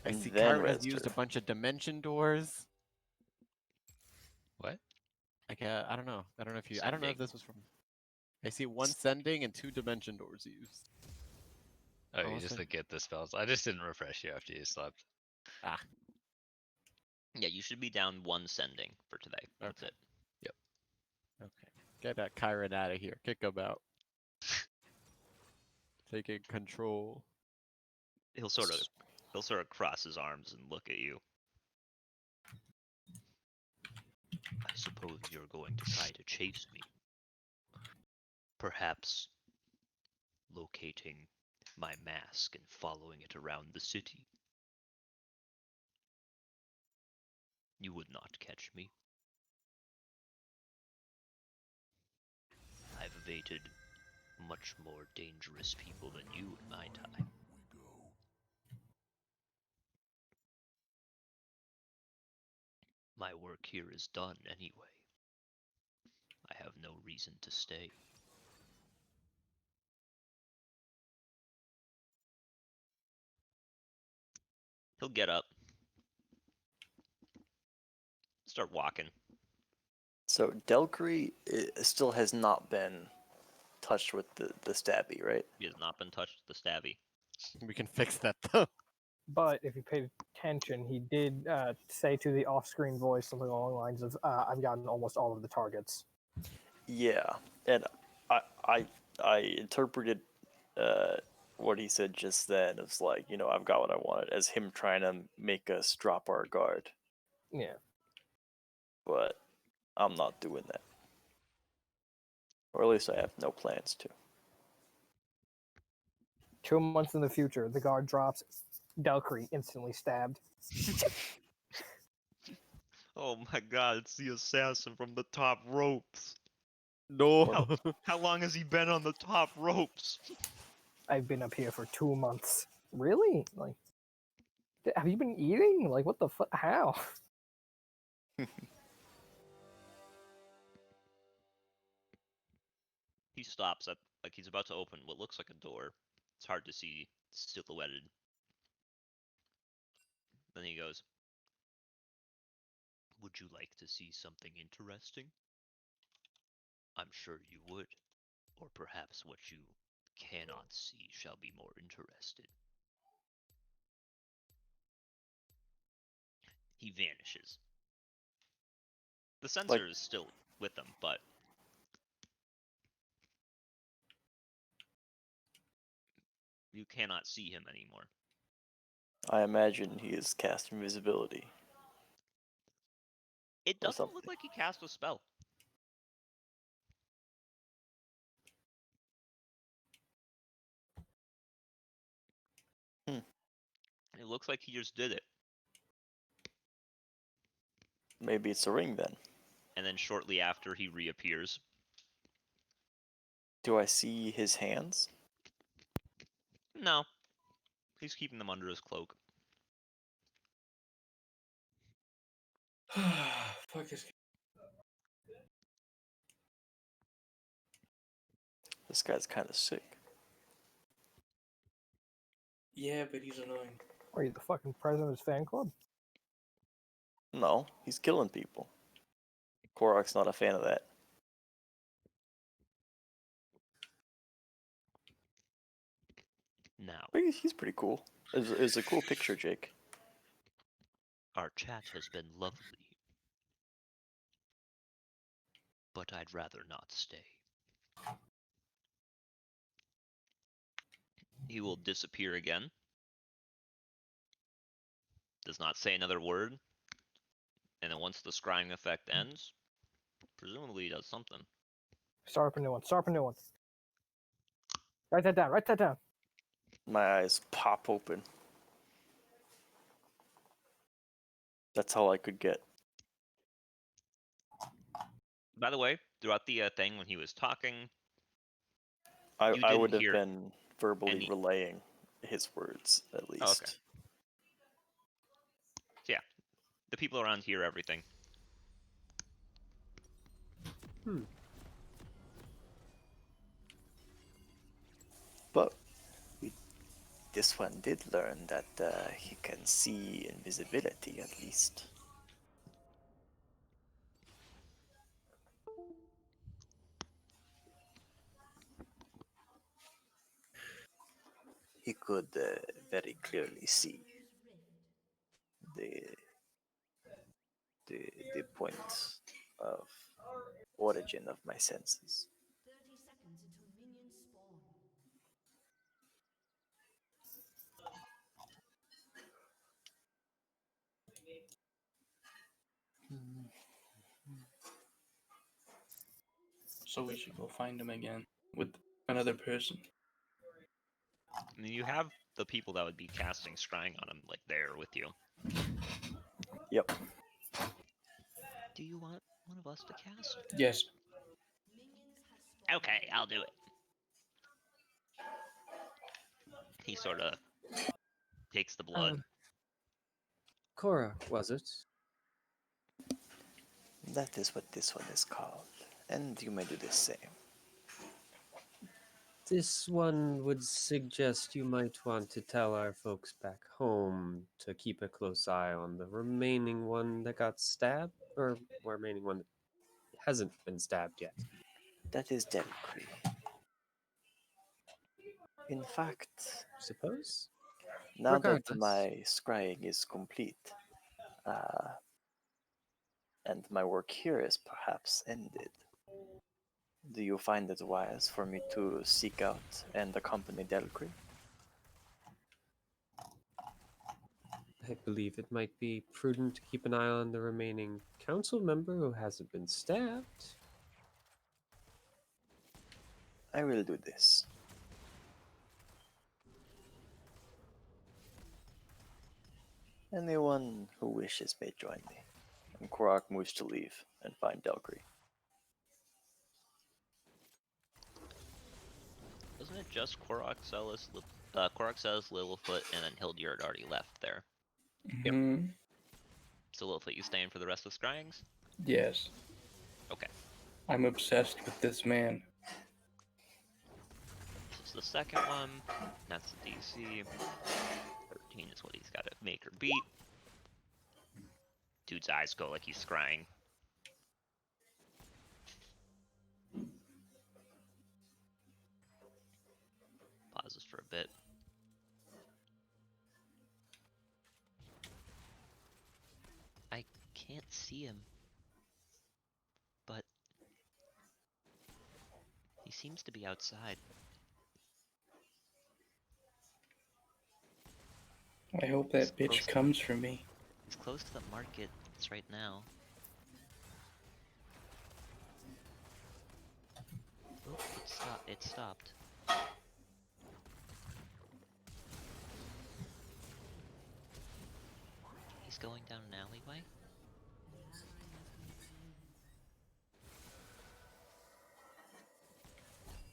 I and see then Kyra has rezzed used her. a bunch of dimension doors. What? Like I don't know. I don't know if Sending. this was from. I see one sending and 2 dimension doors used. Oh, Oh, you what's just it? like get the spells. I just didn't refresh you after you slept. Yeah, you should be down 1 sending for today. That's it. Okay. Get that Kyron out of here. Kick him out. Taking control. He'll sort of cross his arms and look at you. I suppose you're going to try to chase me. Perhaps locating my mask and following it around the city. You would not catch me. I've evaded much more dangerous people than you in my time. My work here is done anyway. I have no reason to stay. He'll get up. Start walking. So Delcree still has not been touched with the stabby, right? He has not been touched with the stabby. We can fix that though. But if you paid attention, he did say to the off-screen voice something along the lines of, "I've gotten almost all of the targets." Yeah, and I interpreted what he said just then as like, I've got what I wanted, as him trying to make us drop our guard. Yeah. But I'm not doing that. Or at least I have no plans to. 2 months in the future, the guard drops. Delcree instantly stabbed. Oh my god, it's the assassin from the top ropes. No. How long has he been on the top ropes? I've been up here for 2 months. Really? Like, have you been eating? Like, what the fuck? How? He stops at, like he's about to open what looks like a door. It's hard to see, silhouetted. Then he goes, "Would you like to see something interesting? I'm sure you would. Or perhaps what you cannot see shall be more interested." He vanishes. The sensor is still with them, but you cannot see him anymore. I imagine he has cast invisibility. It doesn't look like he cast a spell. It looks like he just did it. Maybe it's a ring then. And then shortly after, he reappears. Do I see his hands? No. He's keeping them under his cloak. Fuck this. This guy's kind of sick. Yeah, but he's annoying. Are you the fucking president of his fan club? No, he's killing people. Korok's not a fan of that. Now, He's pretty cool. It was a cool picture, Jake. our chat has been lovely, but I'd rather not stay. He will disappear again. Does not say another word. And then once the scrying effect ends, presumably he does something. Start up a new one. Start up a new one. Write that down. Write that down. My eyes pop open. That's all I could get. By the way, throughout the thing when he was talking, I would have hear been verbally relaying his words at least. Oh, okay. So yeah, the people around hear everything. But this one did learn that he can see invisibility at least. He could very clearly see the point of origin of my senses. 30 seconds until minions spawn. So we should go find him again with another person. I mean, you have the people that would be casting scrying on him, like, there with you. Yep. Do you want one of us to cast? Yes. Okay, I'll do it. He sort of takes the blood. Cora, was it? That is what this one is called, and you may do the same. This one would suggest you might want to tell our folks back home to keep a close eye on the remaining one that got stabbed, or remaining one that hasn't been stabbed yet. That is Delcree. In fact, suppose? Now Regardless. that my scrying is complete, and my work here is perhaps ended, do you find it wise for me to seek out and accompany Delcree? I believe it might be prudent to keep an eye on the remaining council member who hasn't been stabbed. I will do this. Anyone who wishes may join me. And Korak moves to leave and find Delcree. Wasn't it just Quaraxelis, Littlefoot, and then Hildyard already left there? Mm-hmm. So Littlefoot, you staying for the rest of the scryings? Yes. Okay. I'm obsessed with this man. This is the second one. That's the DC. 13 is what he's got to make or beat. Dude's eyes go like he's scrying. Pauses for a bit. I can't see him, but he seems to be outside. I hope that bitch comes for me. He's close to the market right now. Oh, it stopped. He's going down an alleyway?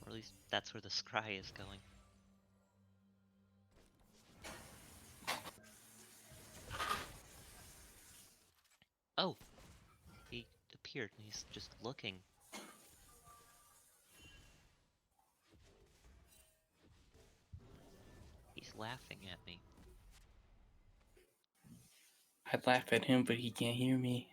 Or at least that's where the scry is going. Oh! He appeared and he's just looking. He's laughing at me. I laugh at him, but he can't hear me.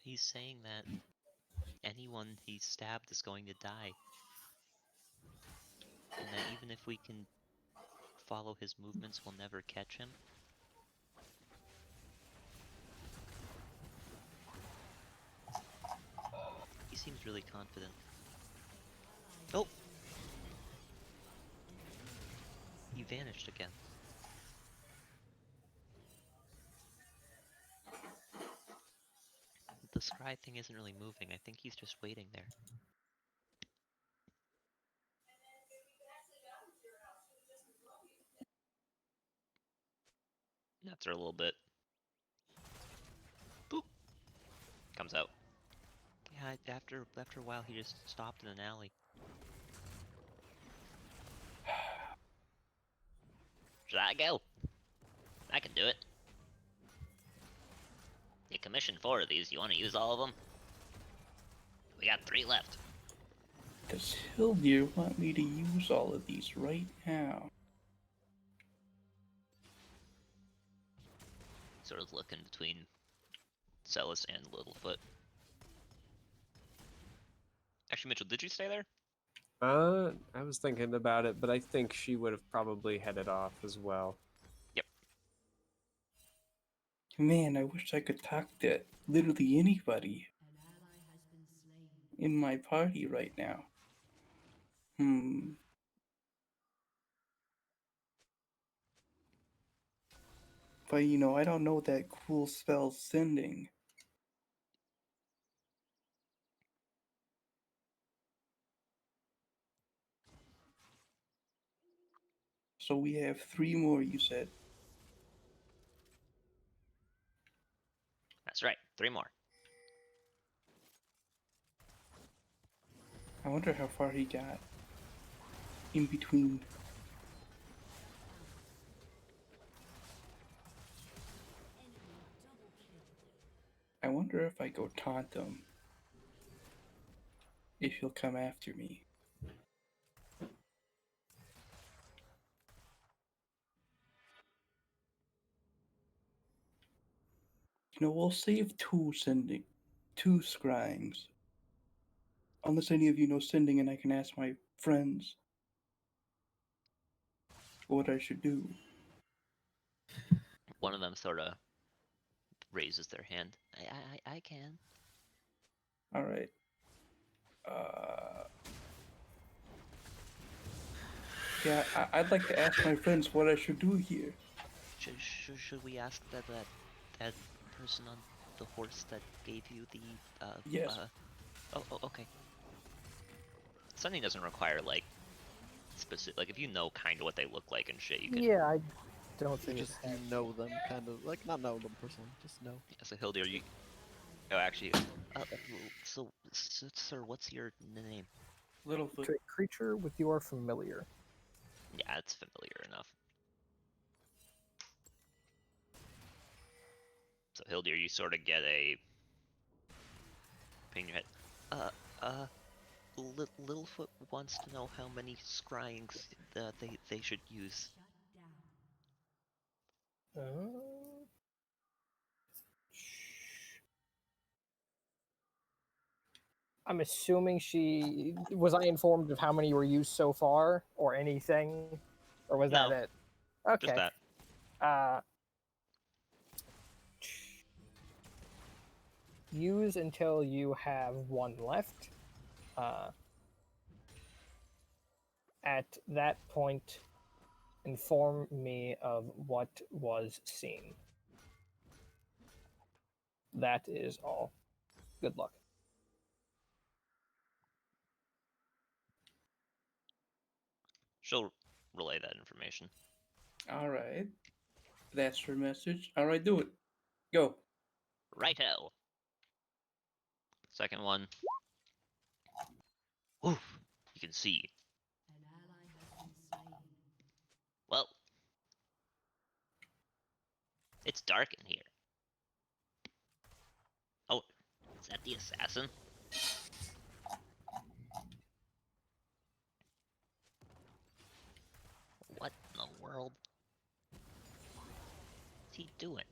He's saying that anyone he stabbed is going to die. And that even if we can follow his movements, we'll never catch him. He seems really confident. Oh! He vanished again. The scry thing isn't really moving. I think he's just waiting there. After a little bit. Boop! Comes out. Yeah, after a while he just stopped in an alley. Should I go? I can do it. You commissioned 4 of these. You want to use all of them? We got 3 left. Does Hildir want me to use all of these right now? Sort of looking between Celis and Littlefoot. Actually, Mitchell, did you stay there? I was thinking about it, but I think she would have probably headed off as well. Yep. Man, I wish I could talk to literally anybody in my party right now. But you know, I don't know that cool spell sending. So we have 3 more, you said. That's right, 3 more. I wonder how far he got in between. I wonder if I go taunt him, if he'll come after me. You know, we'll save 2 sending, 2 scryings. Unless any of you know sending and I can ask my friends what I should do. One of them sort of raises their hand. I can. Alright. Yeah, I'd like to ask my friends what I should do here. Should we ask that person on the horse that gave you the Yes. Oh, okay. Sending doesn't require like specific, like if you know kind of what they look like and shit, you can. Yeah, I don't think just know them, kind of like not know them personally, just know. Yeah, so Hildy, are you? Oh, actually, so sir, what's your name? Littlefoot. Creature with your familiar. Yeah, it's familiar enough. So Hildy, you sort of get a pain in your head. Littlefoot wants to know how many scryings they should use. I'm assuming she was. I informed of how many were used so far, or anything, or was that it? Okay. Just that. Use until you have 1 left. At that point, inform me of what was seen. That is all. Good luck. She'll relay that information. Alright. That's her message. Alright, do it. Go. Righto. Second one. Oof. You can see. Well, it's dark in here. Oh, is that the assassin? What in the world? What's he doing?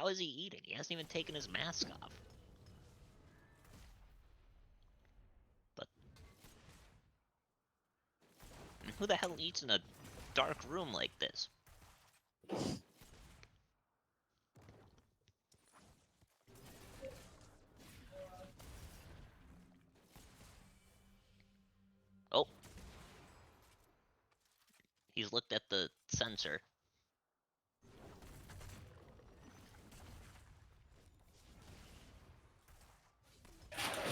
How is he eating? He hasn't even taken his mask off. But who the hell eats in a dark room like this? Oh. He's looked at the sensor.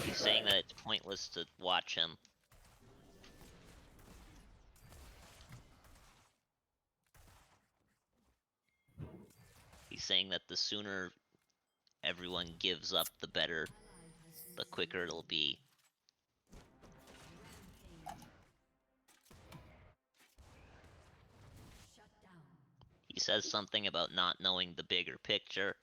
He's saying that it's pointless to watch him. He's saying that the sooner everyone gives up, the better, the quicker it'll be. He says something about not knowing the bigger picture.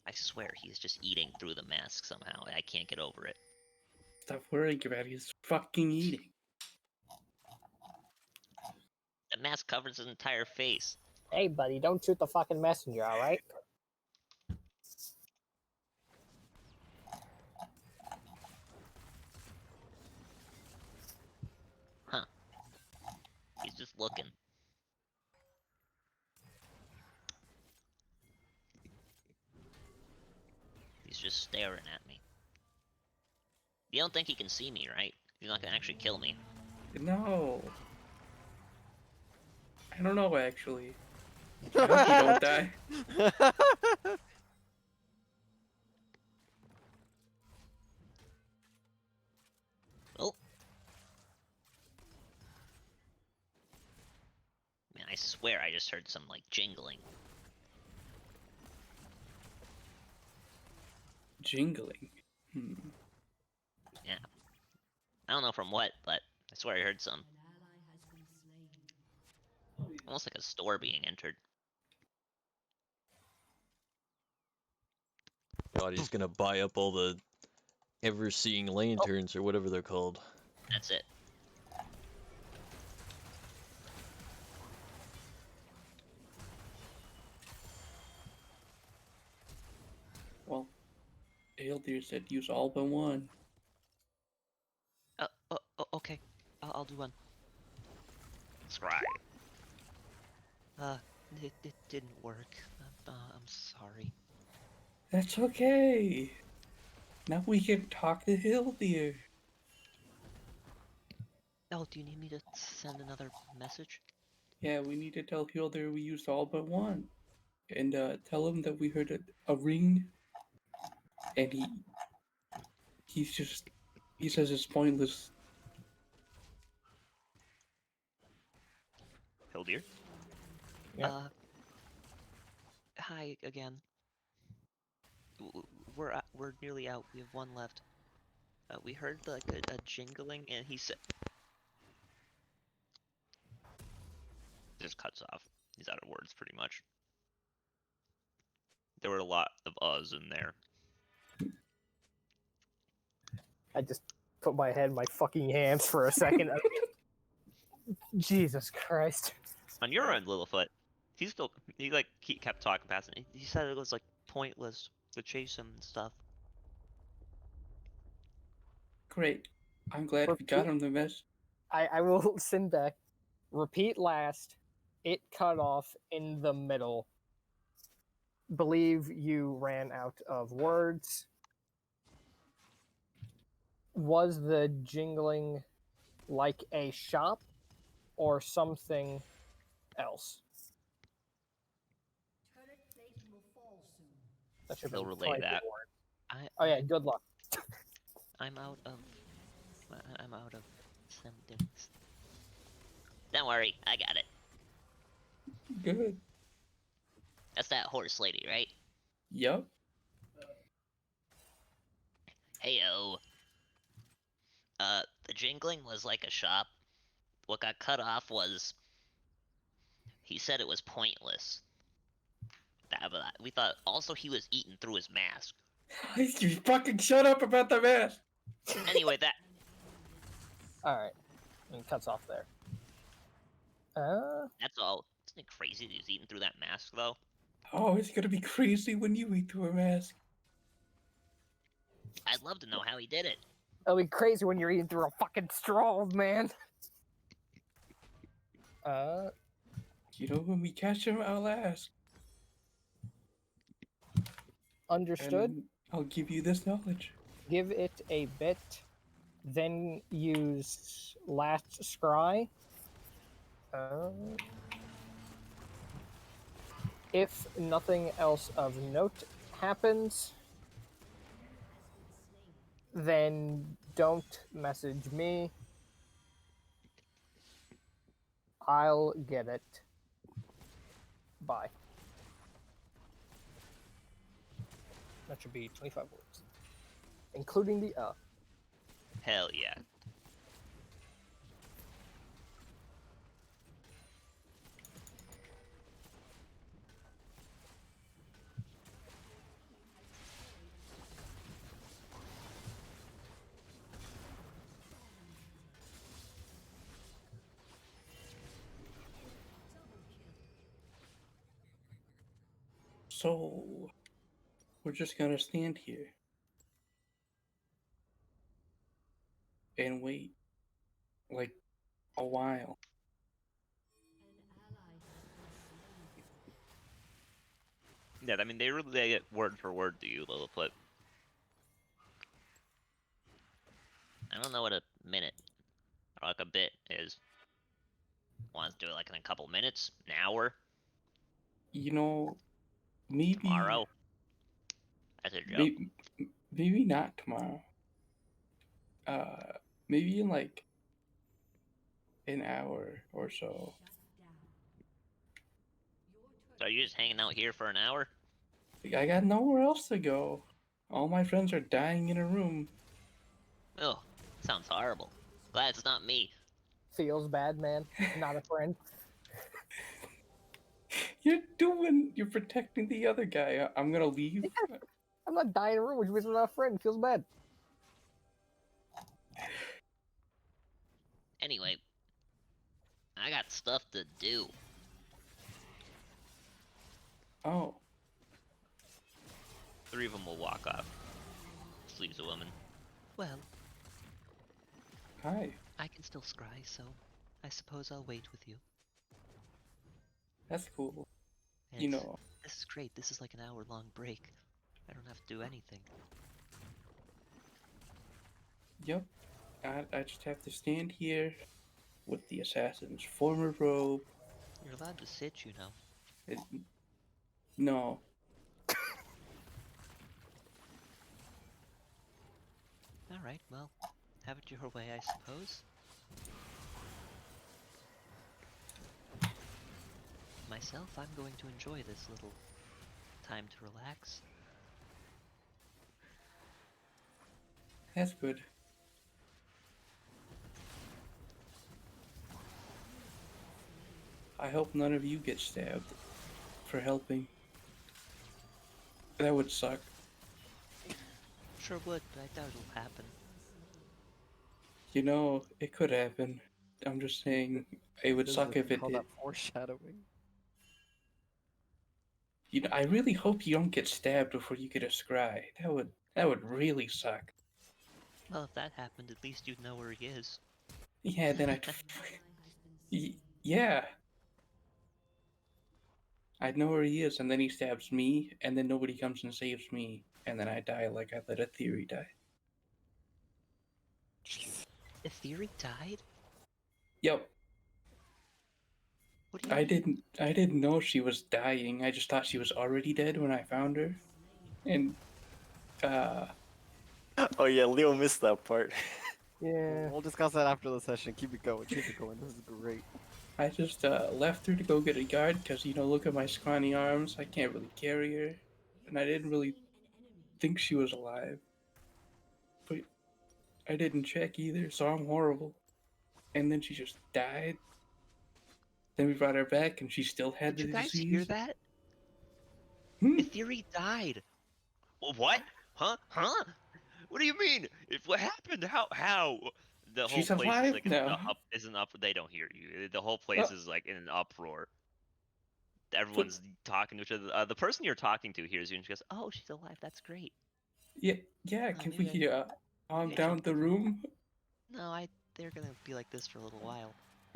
I swear he's just eating through the mask somehow. I can't get over it. Stop worrying about it. He's fucking eating. The mask covers his entire face. Hey, buddy, don't shoot the fucking messenger, alright? Huh. He's just looking. He's just staring at me. You don't think he can see me, right? He's not gonna actually kill me. No. I don't know, actually. I hope you don't die. Oh. Man, I swear I just heard some, like, jingling. Jingling? Yeah. I don't know from what, but I swear I heard some. Almost like a store being entered. God, he's gonna buy up all the ever-seeing lanterns or whatever they're called. That's it. Well, Aeldir said use all but one. Okay. I'll do one. Scry. It didn't work. I'm sorry. That's okay. Now we can talk to Aeldir. Oh, do you need me to send another message? Yeah, we need to tell Aeldir we used all but one. And tell him that we heard a ring. And he says it's pointless. Hildir? Yep. Hi again. We're nearly out. We have one left. We heard like a jingling, and he said, just cuts off. He's out of words, pretty much. There were a lot of uhs in there. I just put my head in my fucking hands for a second. Jesus Christ. On your end, Littlefoot, he kept talking past it. He said it was like pointless to chase him and stuff. Great. I'm glad we got him the mess. I will send back. Repeat last. It cut off in the middle. Believe you ran out of words. Was the jingling like a shop or something else? That should He'll be relay that. Oh yeah, good luck. I'm out of some things. Don't worry, I got it. Good. That's that horse lady, right? Yup. Heyo. The jingling was like a shop. What got cut off was he said it was pointless. We thought also he was eating through his mask. You fucking shut up about the mask. Anyway, that. All right, and cuts off there. That's all. Isn't it crazy that he's eating through that mask, though? Oh, it's gonna be crazy when you eat through a mask. I'd love to know how he did it. It'll be crazy when you're eating through a fucking straw, man. You know, when we catch him, I'll ask. Understood. And I'll give you this knowledge. Give it a bit. Then use last scry. If nothing else of note happens, then don't message me. I'll get it. Bye. That should be 25 words, including the Hell yeah. So, we're just gonna stand here and wait, like, a while. Yeah, I mean, they really lay it word for word to you, Lilliput. I don't know what a minute or like a bit is. Want to do it like in a couple minutes, an hour, You know, maybe tomorrow? That's a joke. maybe not tomorrow. Maybe in like an hour or so. So are you just hanging out here for an hour? I got nowhere else to go. All my friends are dying in a room. Oh, sounds horrible. Glad it's not me. feels bad, man. Not a friend. You're protecting the other guy. I'm gonna leave. Yeah, I'm not dying in a room, which means I'm not a friend. Feels bad. Anyway, I got stuff to do. Oh. 3 of them will walk off. Just leaves a woman. Well, Hi. I can still scry, so I suppose I'll wait with you. That's cool. And You know. this is great. This is like an hour-long break. I don't have to do anything. Yep. I just have to stand here with the assassin's former robe. You're allowed to sit, you know. No. Alright, well, have it your way, I suppose. Myself, I'm going to enjoy this little time to relax. That's good. I hope none of you get stabbed for helping. That would suck. Sure would, but I doubt it'll happen. You know, it could happen. I'm just saying, it would suck if it call did. that foreshadowing. You know, I really hope you don't get stabbed before you get a scry. That would really suck. Well, if that happened, at least you'd know where he is. Yeah, then I'd. Yeah. I'd know where he is, and then he stabs me, and then nobody comes and saves me, and then I die like I let a theory die. The theory died? Yep. What do you mean? I didn't know she was dying. I just thought she was already dead when I found her. And Oh yeah, Leo missed that part. Yeah. We'll discuss that after the session. Keep it going. Keep it going. This is great. I just left her to go get a guard because, you know, look at my scrawny arms. I can't really carry her. And I didn't really think she was alive. But I didn't check either, so I'm horrible. And then she just died. Then we brought her back and she still had Did the you guys disease. hear that? Hmm? The theory died. Well, what? Huh? Huh? What do you mean? If what happened? How? the whole She's place is alive like now. isn't up. They don't hear you. The whole place is like in an uproar. Everyone's talking to each other. The person you're talking to hears you and she goes, "Oh, she's alive. That's great." Yeah, yeah. Oh, Can maybe we calm down the room? No, they're gonna be like this for a little while.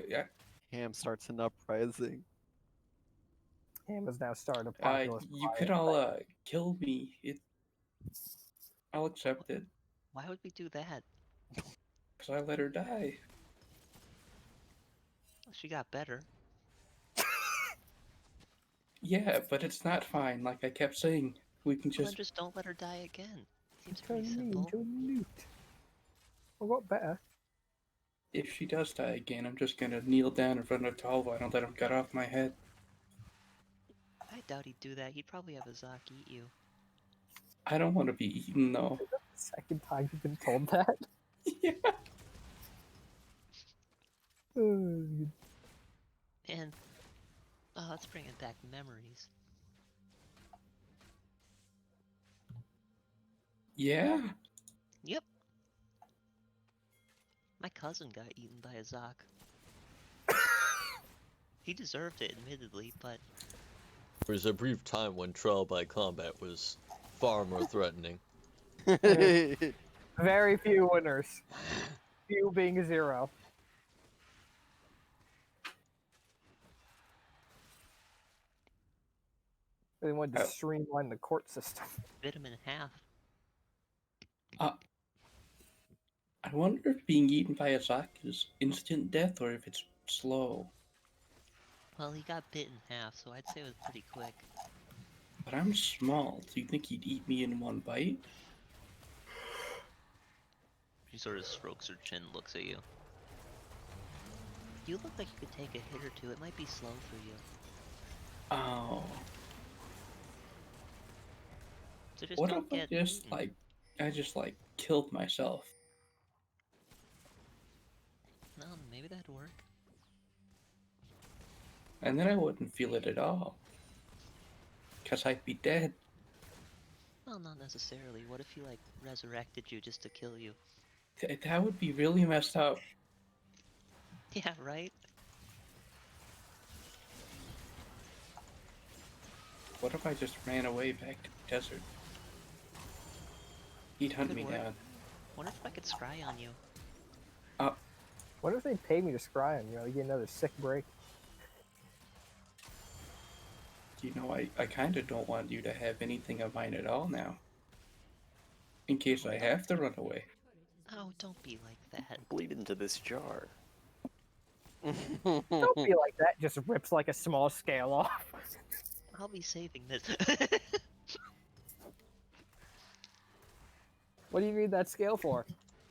Yeah. Ham starts an uprising. Ham has now started a populist You riot. could all kill me. I'll accept it. Why would we do that? Cause I let her die. She got better. Yeah, but it's not fine. Like I kept saying, we can Well, then just. just don't let her die again. Seems Turn pretty me simple. into a newt. Well, what better? If she does die again, I'm just gonna kneel down in front of Talva and let him cut off my head. I doubt he'd do that. He'd probably have Azak eat you. I don't want to be eaten though. Is that the second time you've been told that? Yeah. And let's bring it back memories. Yeah. Yep. My cousin got eaten by Azak. He deserved it, admittedly, but There was a brief time when trial by combat was far more threatening. Very few winners. Few being 0. They wanted to streamline the court system. bit him in half. I wonder if being eaten by a Zak is instant death or if it's slow. Well, he got bit in half, so I'd say it was pretty quick. But I'm small. Do you think he'd eat me in one bite? She sort of strokes her chin, looks at you. You look like you could take a hit or two. It might be slow for you. Oh. So just What don't if I get just eaten. I just killed myself? No, maybe that'd work. And then I wouldn't feel it at all. Because I'd be dead. Well, not necessarily. What if he, resurrected you just to kill you? That would be really messed up. Yeah, right? What if I just ran away back to the desert? He'd hunt me down. Wonder if I could scry on you. What if they paid me to scry him? You get another sick break. You know, I kind of don't want you to have anything of mine at all now. In case I have to run away. Oh, don't be like that. Bleed into this jar. Don't be like that. Just rips like a small scale off. I'll be saving this. What do you need that scale for?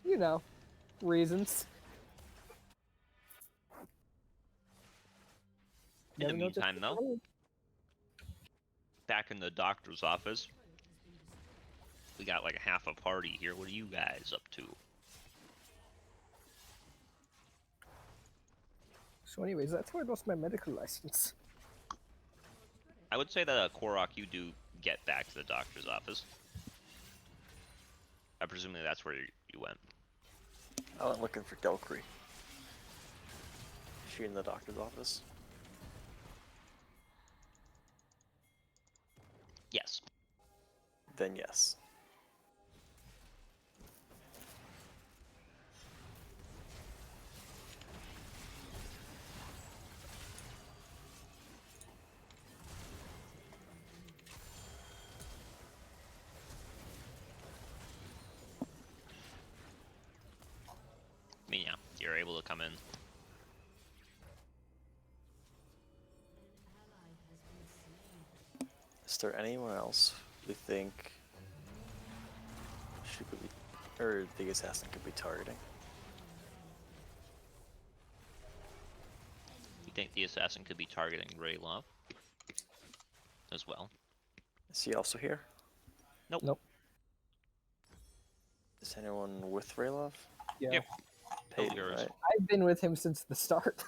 You know, reasons. In the meantime, though, back in the doctor's office, we got like half a party here. What are you guys up to? So anyways, that's where I lost my medical license. I would say that Korok, you do get back to the doctor's office. I presume that's where you went. I went looking for Delcree. Is she in the doctor's office? Yes. Then yes. I mean, yeah, you're able to come in. Is there anyone else you think she could be, or the assassin could be targeting? You think the assassin could be targeting Raylov as well? Is he also here? Nope. Nope. Is anyone with Raylov? Yeah. Yep. Paeden, right? I've been with him since the start.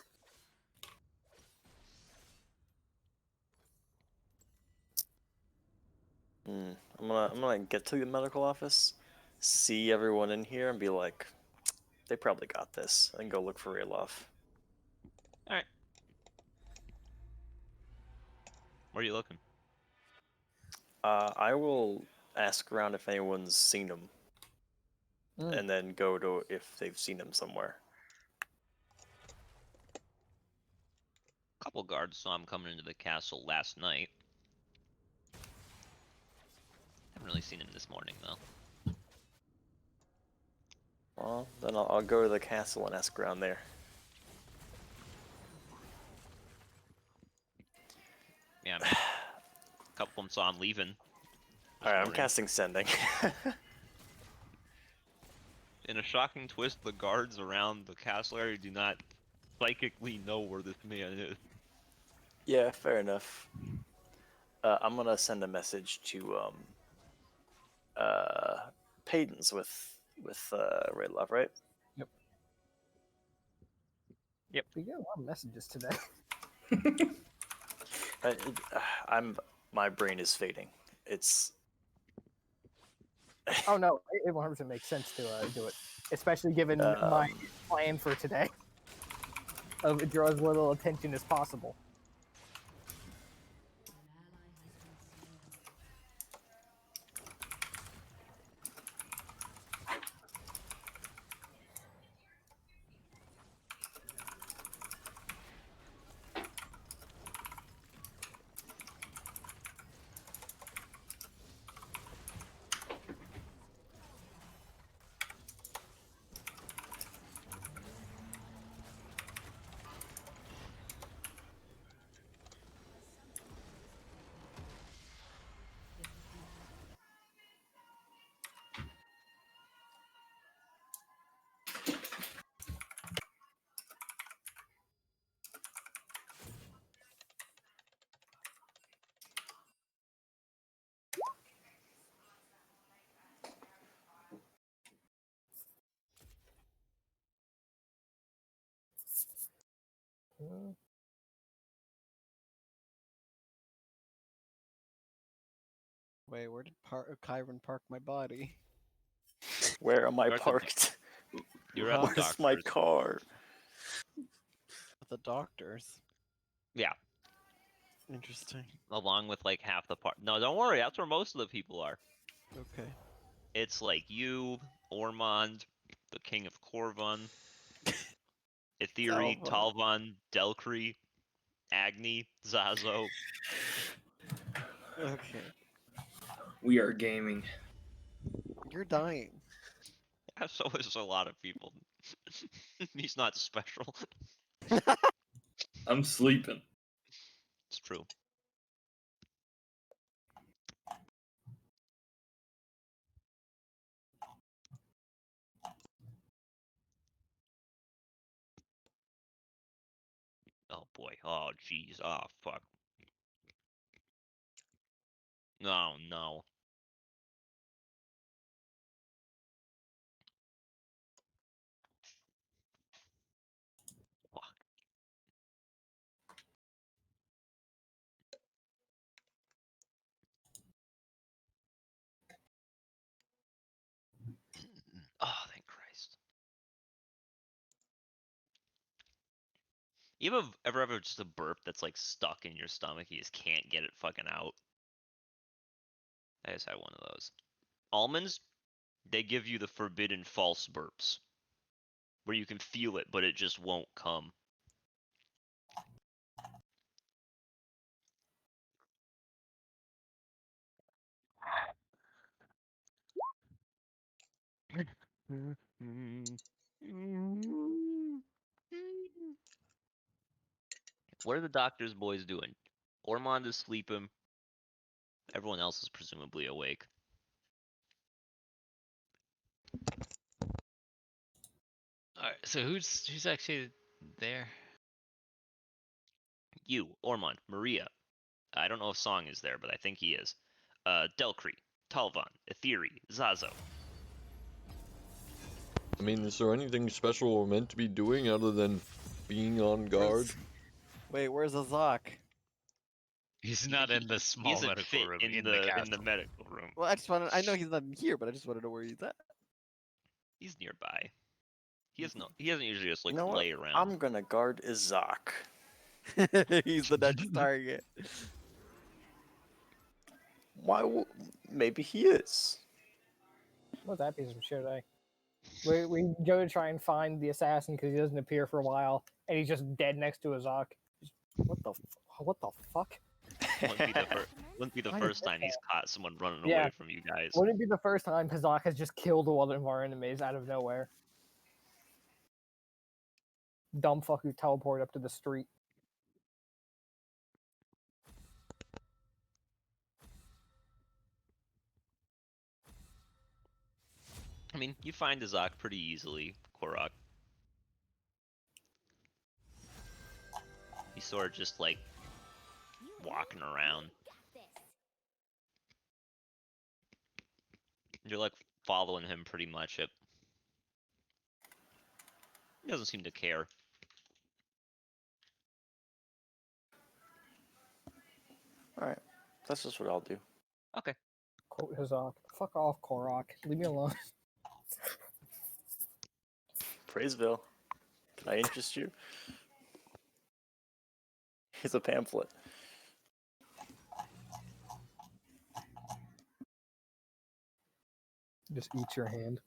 I'm gonna get to the medical office, see everyone in here, and be like, They probably got this. And go look for Rayloff. All right. Where are you looking? I will ask around if anyone's seen him, and then go to if they've seen him somewhere. A couple guards saw him coming into the castle last night. Haven't really seen him this morning though. Well, then I'll go to the castle and ask around there. Yeah, I mean, a couple of them saw him leaving. Alright, I'm casting Sending. In a shocking twist, the guards around the castle area do not psychically know where this man is. Yeah, fair enough. I'm gonna send a message to Paedens with Rayloff, right? Yep. We get a lot of messages today. My brain is fading. It's. Oh no, it 100% makes sense to do it, especially given my plan for today. Of draw as little attention as possible. Wait, where did Kyron park my body? Where am I parked? You're at the Where's my car? The doctors. Yeah. Interesting. Along with like half the part. No, don't worry. That's where most of the people are. Okay. It's like you, Ormond, the King of Corvun, Etheri, Talvon, Delcree, Agni, Zazo. Okay. We are gaming. You're dying. Yeah, so is a lot of people. He's not special. I'm sleeping. It's true. Oh boy. Oh jeez. Oh fuck. No, no. Fuck. Oh, thank Christ. You ever have just a burp that's like stuck in your stomach? You just can't get it fucking out. I just had one of those. Almonds, they give you the forbidden false burps, where you can feel it, but it just won't come. What are the doctor's boys doing? Ormond is sleeping. Everyone else is presumably awake. Alright, so who's actually there? You, Ormond, Maria. I don't know if Song is there, but I think he is. Delcree, Talvon, Etheri, Zazo. I mean, is there anything special we're meant to be doing other than being on guard? Where's Azak? He's not in the small medical room in the castle. In the medical room. Well, I know he's not here, but I just want to know where he's at. He's nearby. He doesn't usually just like You know what? lay around. I'm gonna guard Izak. He's the next target. Maybe he is. What's that piece of shit? We go to try and find the assassin because he doesn't appear for a while, and he's just dead next to Azak. What the fuck? Wouldn't be the first time he's caught someone running Yeah. away from you guys. Wouldn't it be the first time Hazak has just killed one of our enemies out of nowhere? Dumb fuck who teleported up to the street. I mean, you find Azak pretty easily, Korok. He's sort of just like walking around. You're like following him pretty much. He doesn't seem to care. Alright, that's just what I'll do. Okay. Quote Hazak. Fuck off, Korok. Leave me alone. Praiseville, can I interest you? Here's a pamphlet. Just eat your hand.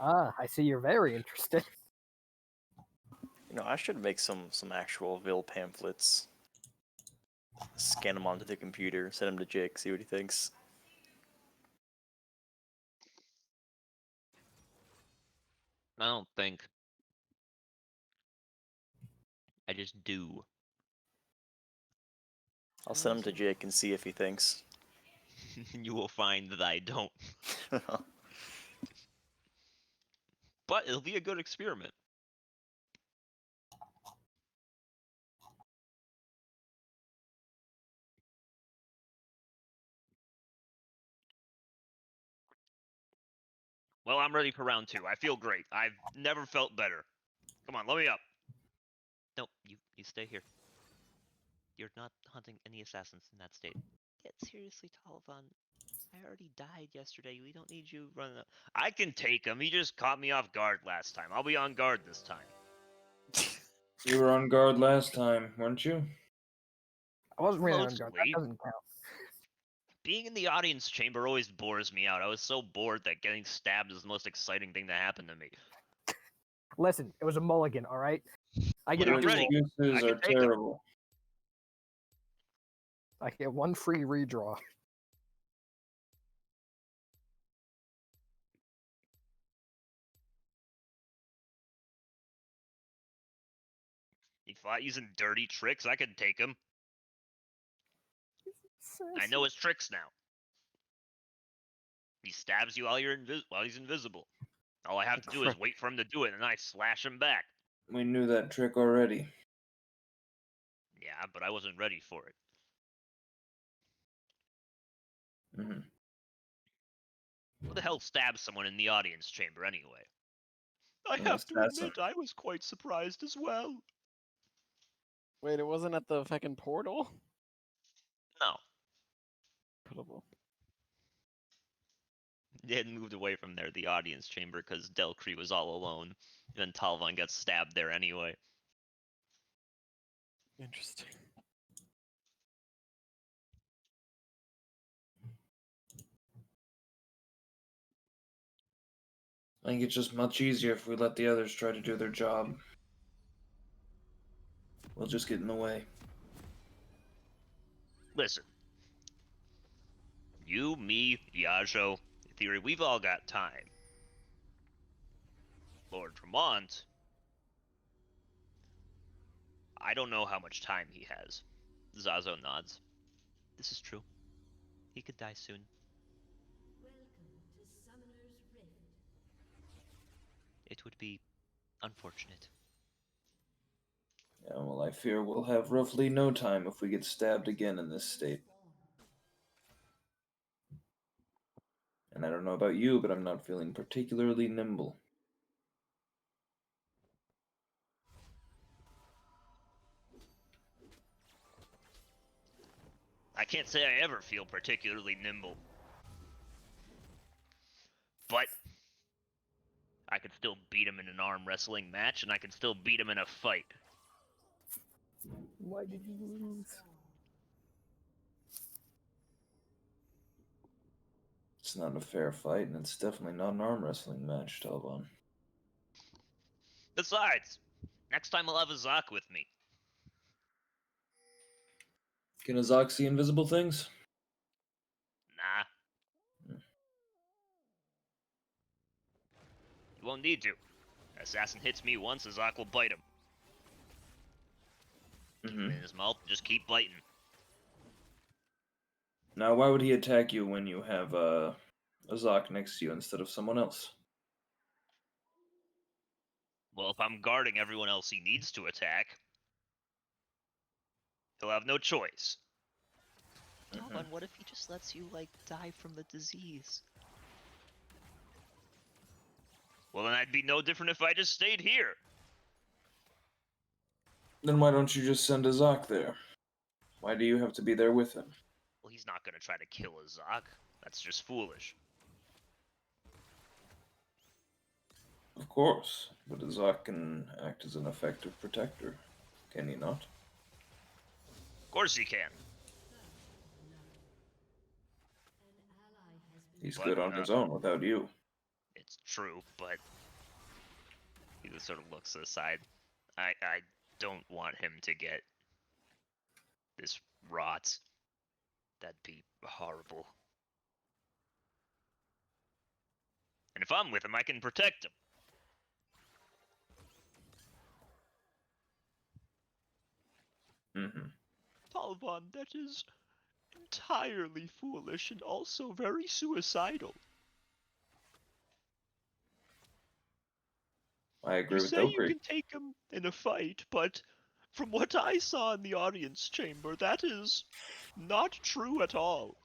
Ah, I see you're very interested. You know, I should make some actual Vil pamphlets. Scan them onto the computer, send them to Jake, see what he thinks. I don't think. I just do. I'll send them to Jake and see if he thinks. You will find that I don't. But it'll be a good experiment. Well, I'm ready for round 2. I feel great. I've never felt better. Come on, let me up. No, you stay here. You're not hunting any assassins in that state. Get seriously, Talvan. I already died yesterday. We don't need you running up. I can take him. He just caught me off guard last time. I'll be on guard this time. You were on guard last time, weren't you? I wasn't really on guard. That doesn't count. Being in the audience chamber always bores me out. I was so bored that getting stabbed is the most exciting thing to happen to me. Listen, it was a mulligan, all right? I get Your to do excuses are terrible. I get one free redraw. He fought using dirty tricks. I could take him. I know his tricks now. He stabs you while he's invisible. All I have to do is wait for him to do it, and I slash him back. We knew that trick already. Yeah, but I wasn't ready for it. Mm-hmm. Who the hell stabs someone in the audience chamber anyway? I have to admit, I was quite surprised as well. Wait, it wasn't at the fucking portal? No. Incredible. They had moved away from there, the audience chamber, because Delcree was all alone. And then Talvan gets stabbed there anyway. Interesting. I think it's just much easier if we let the others try to do their job. We'll just get in the way. Listen. You, me, Yajo, in theory, we've all got time. Lord Tremont, I don't know how much time he has. Zazo nods. This is true. He could die soon. It would be unfortunate. Yeah, well, I fear we'll have roughly no time if we get stabbed again in this state. And I don't know about you, but I'm not feeling particularly nimble. I can't say I ever feel particularly nimble. But I could can still beat him in an arm wrestling match, and I can still beat him in a fight. Why did you lose? It's not a fair fight, and it's definitely not an arm wrestling match, Talbot. Besides, next time I'll have Azak with me. Can Azak see invisible things? Nah. You won't need to. Assassin hits me once, Azak will bite him. Keep him in his mouth, just keep biting. Now, why would he attack you when you have Azak next to you instead of someone else? Well, if I'm guarding everyone else he needs to attack, he'll have no choice. Talbot, what if he just lets you, like, die from the disease? Well, then I'd be no different if I just stayed here. Then why don't you just send Azak there? Why do you have to be there with him? Well, he's not gonna try to kill Azak. That's just foolish. Of course, but Azak can act as an effective protector, can he not? Of course he can. He's good on his own without you. It's true, but he just sort of looks aside. I don't want him to get this rot. That'd be horrible. And if I'm with him, I can protect him. Talvan, that is entirely foolish and also very suicidal. I agree You with say you Dokri. can take him in a fight, but from what I saw in the audience chamber, that is not true at all.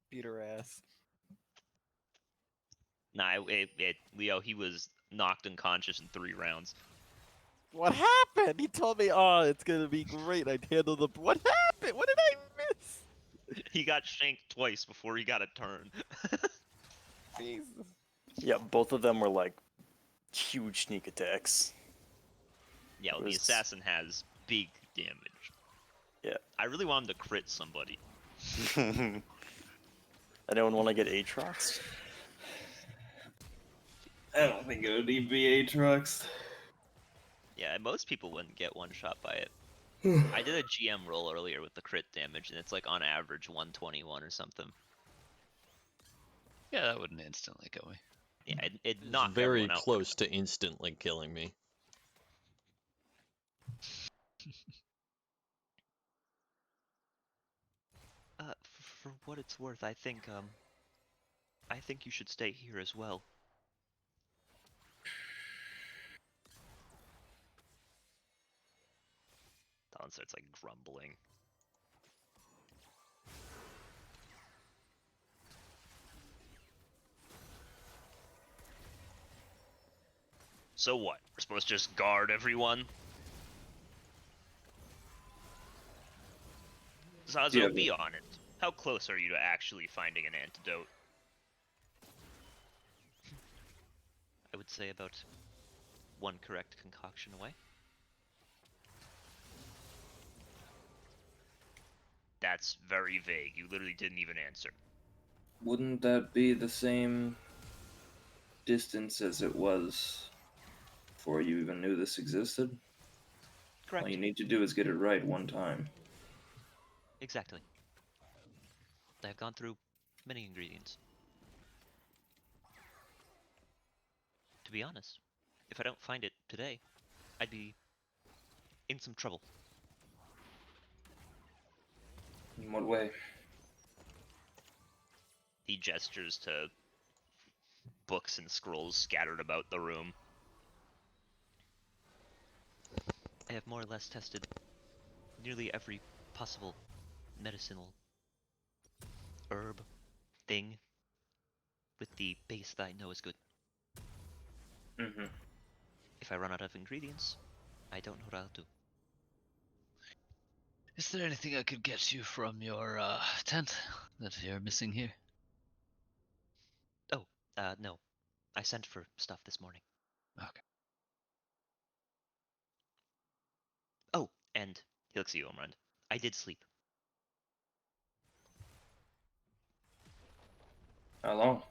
Beat her ass. Nah, Leo, he was knocked unconscious in 3 rounds. What happened? He told me, "Oh, it's gonna be great. I'd handle the." What happened? What did I miss? He got shanked twice before he got a turn. Jesus. Yeah, both of them were like huge sneak attacks. Yeah, well, the assassin has big damage. Yeah. I really want him to crit somebody. Anyone want to get Aatrox? I don't think it would even be Aatrox. Yeah, most people wouldn't get one shot by it. I did a GM roll earlier with the crit damage, and it's like on average 121 or something. Yeah, that wouldn't instantly kill me. Yeah, it It's knocked very everyone out. close to instantly killing me. For what it's worth, I think you should stay here as well. Talon starts like grumbling. So what? We're supposed to just guard everyone? Zazo, Yeah, be honest. How close are you to actually finding an antidote? I would say about one correct concoction away. That's very vague. You literally didn't even answer. Wouldn't that be the same distance as it was before you even knew this existed? Correct. All you need to do is get it right one time. Exactly. I have gone through many ingredients. To be honest, if I don't find it today, I'd be in some trouble. In what way? He gestures to books and scrolls scattered about the room. I have more or less tested nearly every possible medicinal herb thing with the base that I know is good. If I run out of ingredients, I don't know what I'll do. Is there anything I could get you from your tent that you're missing here? No. I sent for stuff this morning. Okay. Oh, and he looks at you, Omrand. I did sleep. How long?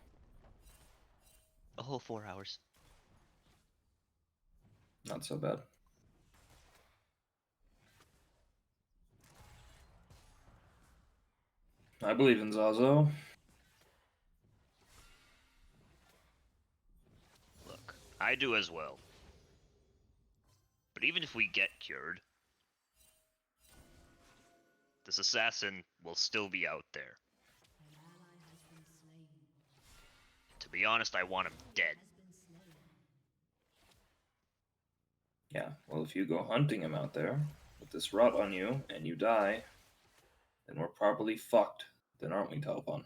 A whole 4 hours. Not so bad. I believe in Zazo. Look, I do as well. But even if we get cured, this assassin will still be out there. An ally has been slain. To be honest, I want him dead. Has been slain. Yeah, well, if you go hunting him out there with this rot on you and you die, then we're properly fucked. Then aren't we, Talpon?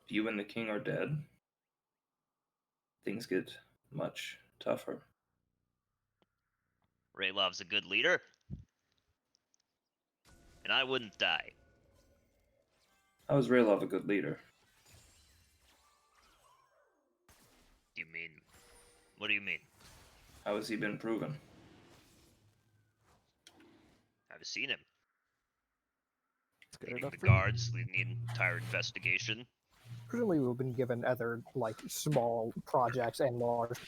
If you and the king are dead, things get much tougher. Raylov's a good leader. And I wouldn't die. How is Raylov a good leader? You mean... What do you mean? How has he been proven? I've seen him. It's good Leading enough the for you. guards, leading the entire investigation. Presumably, we've been given other like small projects and large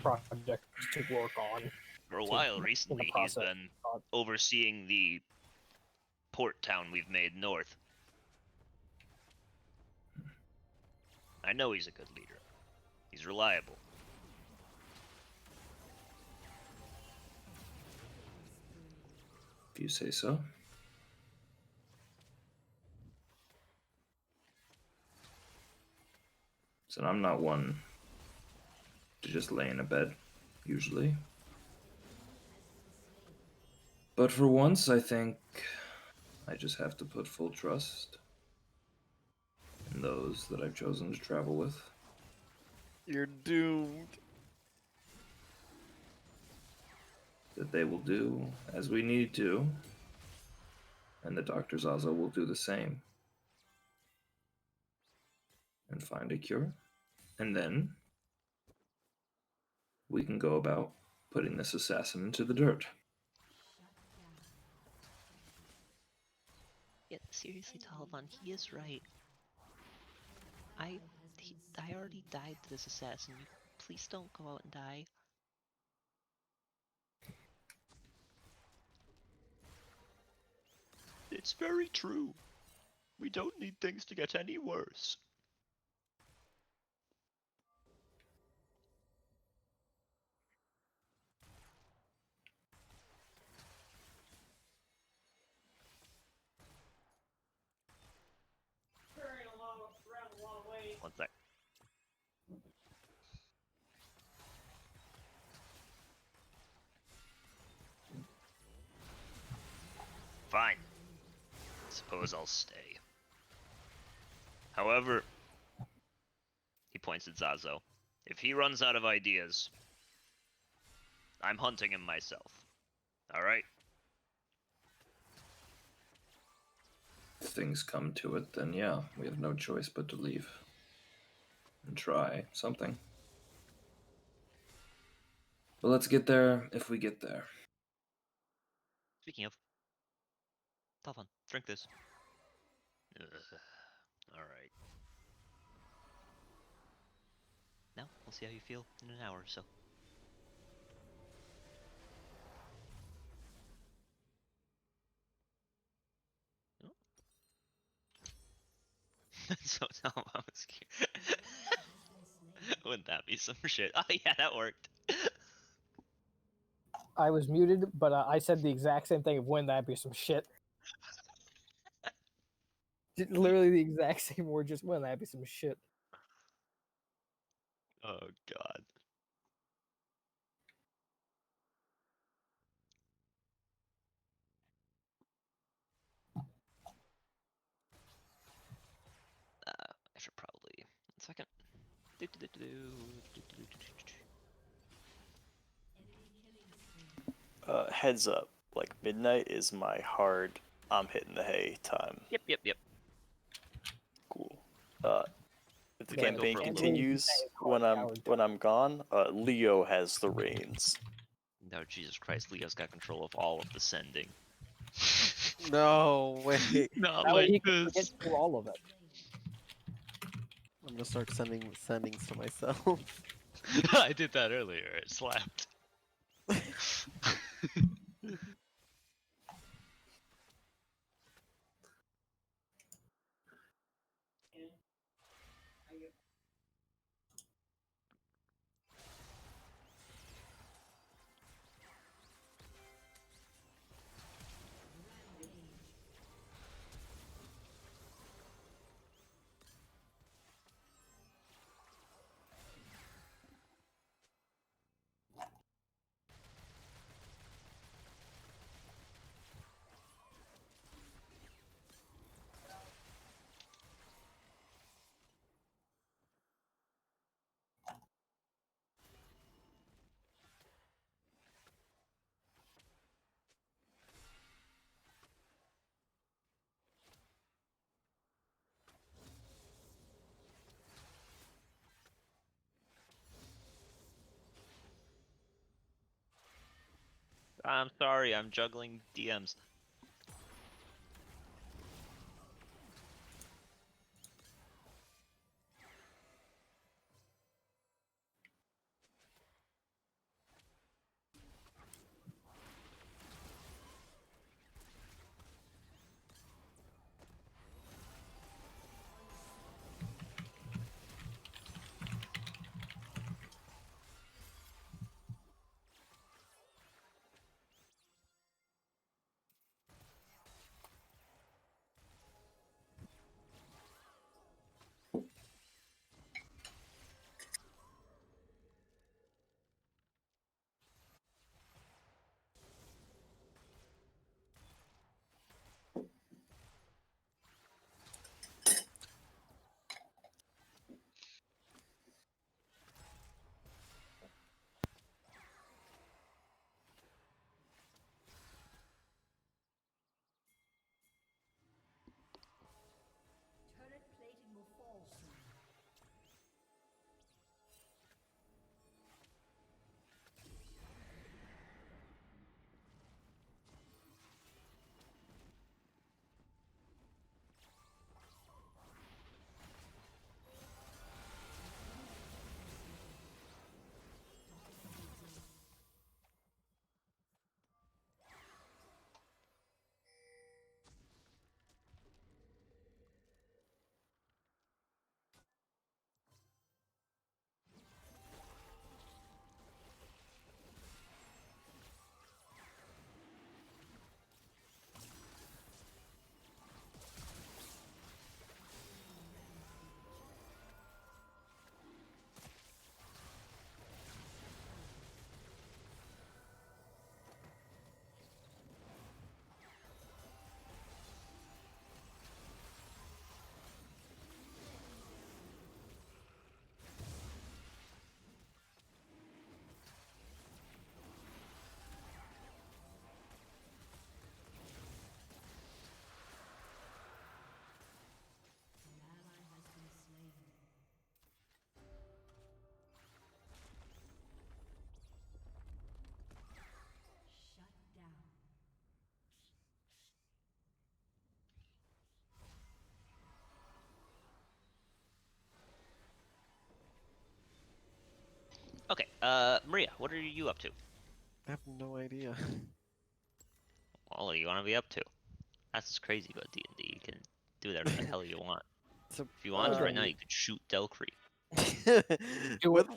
projects to work on. For a To- while in the recently, he's process. been overseeing the port town we've made north. I know he's a good leader. He's reliable. If you say so. So I'm not one to just lay in a bed, usually. But for once, I think I just have to put full trust in those that I've chosen to travel with. You're doomed. That they will do as we need to, and the Dr. Zazo will do the same. And find a cure. And then we can go about putting this assassin into the dirt. Yeah, seriously, Taliban, he is right. I already died to this assassin. Please don't go out and die. It's very true. We don't need things to get any worse. One sec. Fine. Suppose I'll stay. However, he points at Zazo. If he runs out of ideas, I'm hunting him myself. Alright? If things come to it, then yeah, we have no choice but to leave. And try something. But let's get there if we get there. Speaking of, Taliban, drink this. Alright. Now, we'll see how you feel in an hour or so. Oh. So Taliban was cute. Wouldn't that be some shit? Oh yeah, that worked. I was muted, but I said the exact same thing of when that be some shit. Literally the exact same word, just when that be some shit. Oh god. I should probably 1 second. Heads up, like midnight is my hard I'm hitting the hay time. Yep. Cool. If the Yeah, campaign go for a little- continues when I'm gone, Leo has the reins. No, Jesus Christ, Leo's got control of all of the sending. No way. Not That way like he can this. get through all of it. I'm gonna start sending sendings to myself. I did that earlier. It slapped. I'm sorry, I'm juggling DMs. Turret plating will fall soon. An ally has been slain. Shut down. Okay, Maria, what are you up to? I have no idea. What do you want to be up to? That's what's crazy about D&D. You can do whatever the hell you want. So, If you want to right now, you could shoot Delcree. with,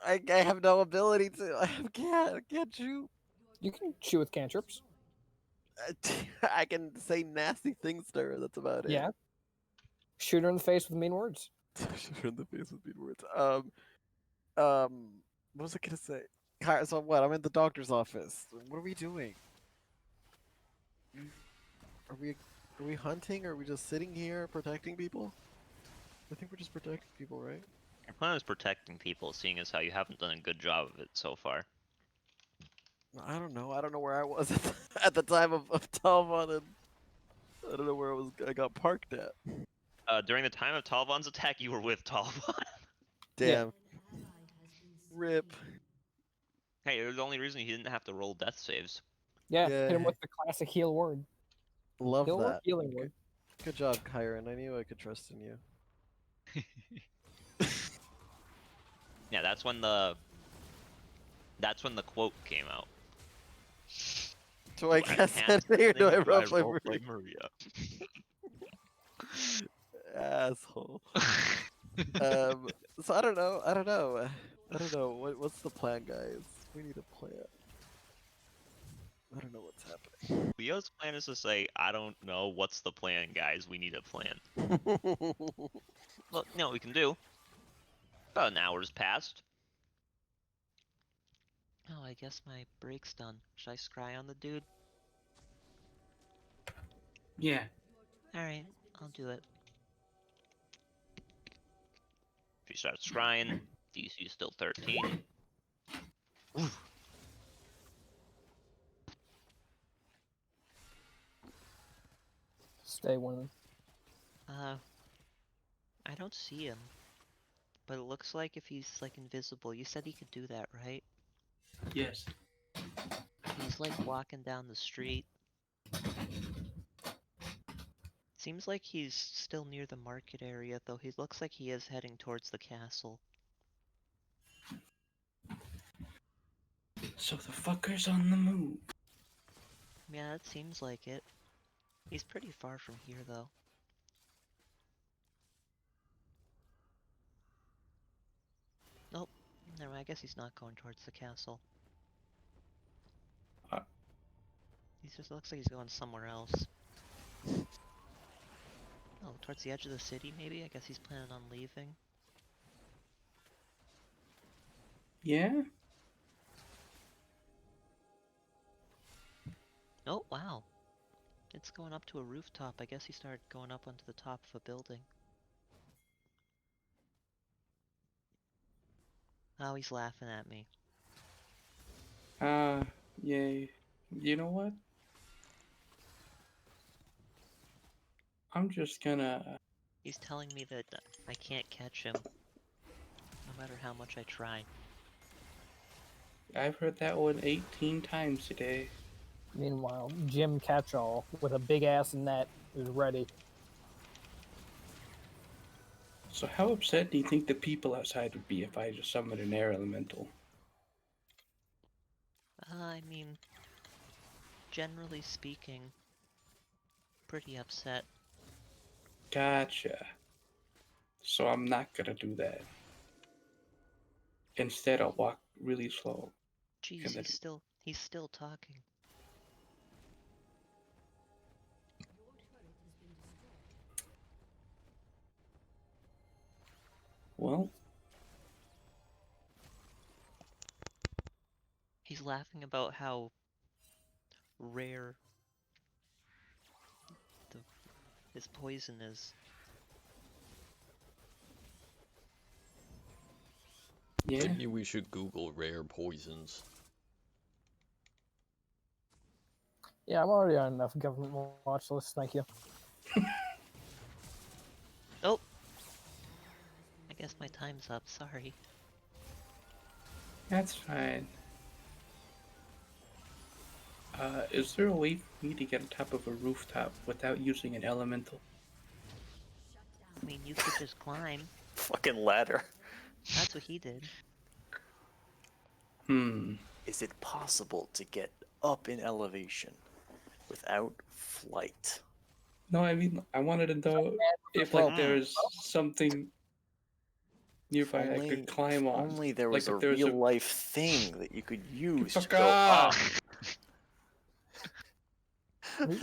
I have no ability to. I can't shoot. You can shoot with cantrips. I can say nasty things to her. That's about it. Yeah. Shoot her in the face with mean words. Shoot her in the face with mean words. What was I gonna say? Hi, so what? I'm in the doctor's office. What are we doing? Are we hunting? Or are we just sitting here protecting people? I think we're just protecting people, right? Your plan is protecting people, seeing as how you haven't done a good job of it so far. I don't know. I don't know where I was at the time of Talmud and I don't know where I got parked at. During the time of Talvan's attack, you were with Talvan. Damn. Rip. Hey, it was the only reason he didn't have to roll death saves. Yeah, hit him with the classic heal word. Love Heal word, that. healing word. Good job, Kyron. I knew I could trust in you. Yeah, that's when the quote came out. Do I guess anything or do I roll play Maria? Asshole. So I don't know. What's the plan, guys? We need a plan. I don't know what's happening. Leo's plan is to say, I don't know, what's the plan, guys? We need a plan. Well, you know what we can do? About an hour's passed. Oh, I guess my break's done. Should I scry on the dude? Yeah. Alright, I'll do it. She starts scrying. DC is still 13. Stay winning. I don't see him. But it looks like if he's like invisible, you said he could do that, right? Yes. He's like walking down the street. Seems like he's still near the market area, though he looks like he is heading towards the castle. So the fucker's on the move. Yeah, it seems like it. He's pretty far from here, though. Nope. Never mind, I guess he's not going towards the castle. He just looks like he's going somewhere else. Oh, towards the edge of the city, maybe? I guess he's planning on leaving. Yeah? Oh, wow. It's going up to a rooftop. I guess he started going up onto the top of a building. Oh, he's laughing at me. Yay. You know what? I'm just gonna... He's telling me that I can't catch him, no matter how much I try. I've heard that one 18 times today. Meanwhile, Jim Catchall with a big ass net is ready. So how upset do you think the people outside would be if I just summoned an air elemental? I mean, generally speaking, pretty upset. Gotcha. So I'm not gonna do that. Instead, I'll walk really slow. Jeez, he's still talking. Well, He's laughing about how rare his poison is. yeah. Maybe we should Google rare poisons. Yeah, I'm already on enough government watch list, thank you. Oh! I guess my time's up, sorry. That's fine. Is there a way for me to get on top of a rooftop without using an elemental? I mean, you could just climb. Fucking ladder. That's what he did. Is it possible to get up in elevation without flight? No, I mean, I wanted to know if, like, there's something nearby I could climb on. Only there was like, a real life thing that you could use to Fuck go up. off!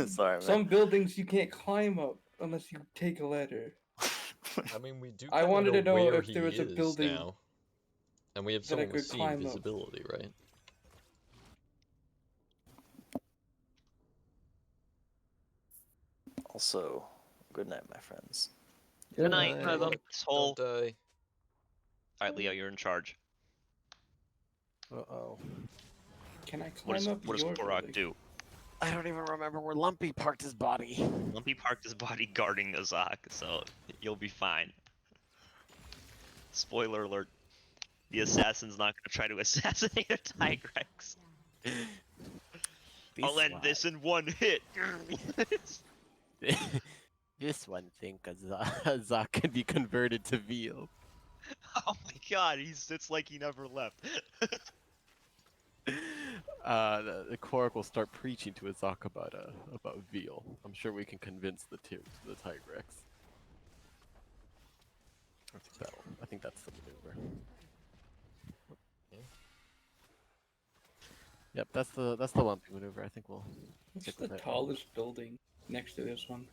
Sorry, man. Some buildings you can't climb up unless you take a ladder. I mean, we do. I wanted to know where if there was he a building now. And we have that I someone with could sea climb up. invisibility, right? Also, good night, my friends. Good night, asshole. Don't die. Alright, Leo, you're in charge. Uh-oh. Can I What climb up does your Korok building? do? I don't even remember where Lumpy parked his body. Lumpy parked his body guarding Azak, so you'll be fine. Spoiler alert. The assassin's not gonna try to assassinate a Tigrex. I'll end this in one hit. This one thing, cause Zak can be converted to veal. Oh my god, it's like he never left. The Korok will start preaching to Azak about veal. I'm sure we can convince the Tigrex. I think that's the maneuver. Yep, that's the Lumpy maneuver. I think we'll What's stick the with that. tallest building next to this one?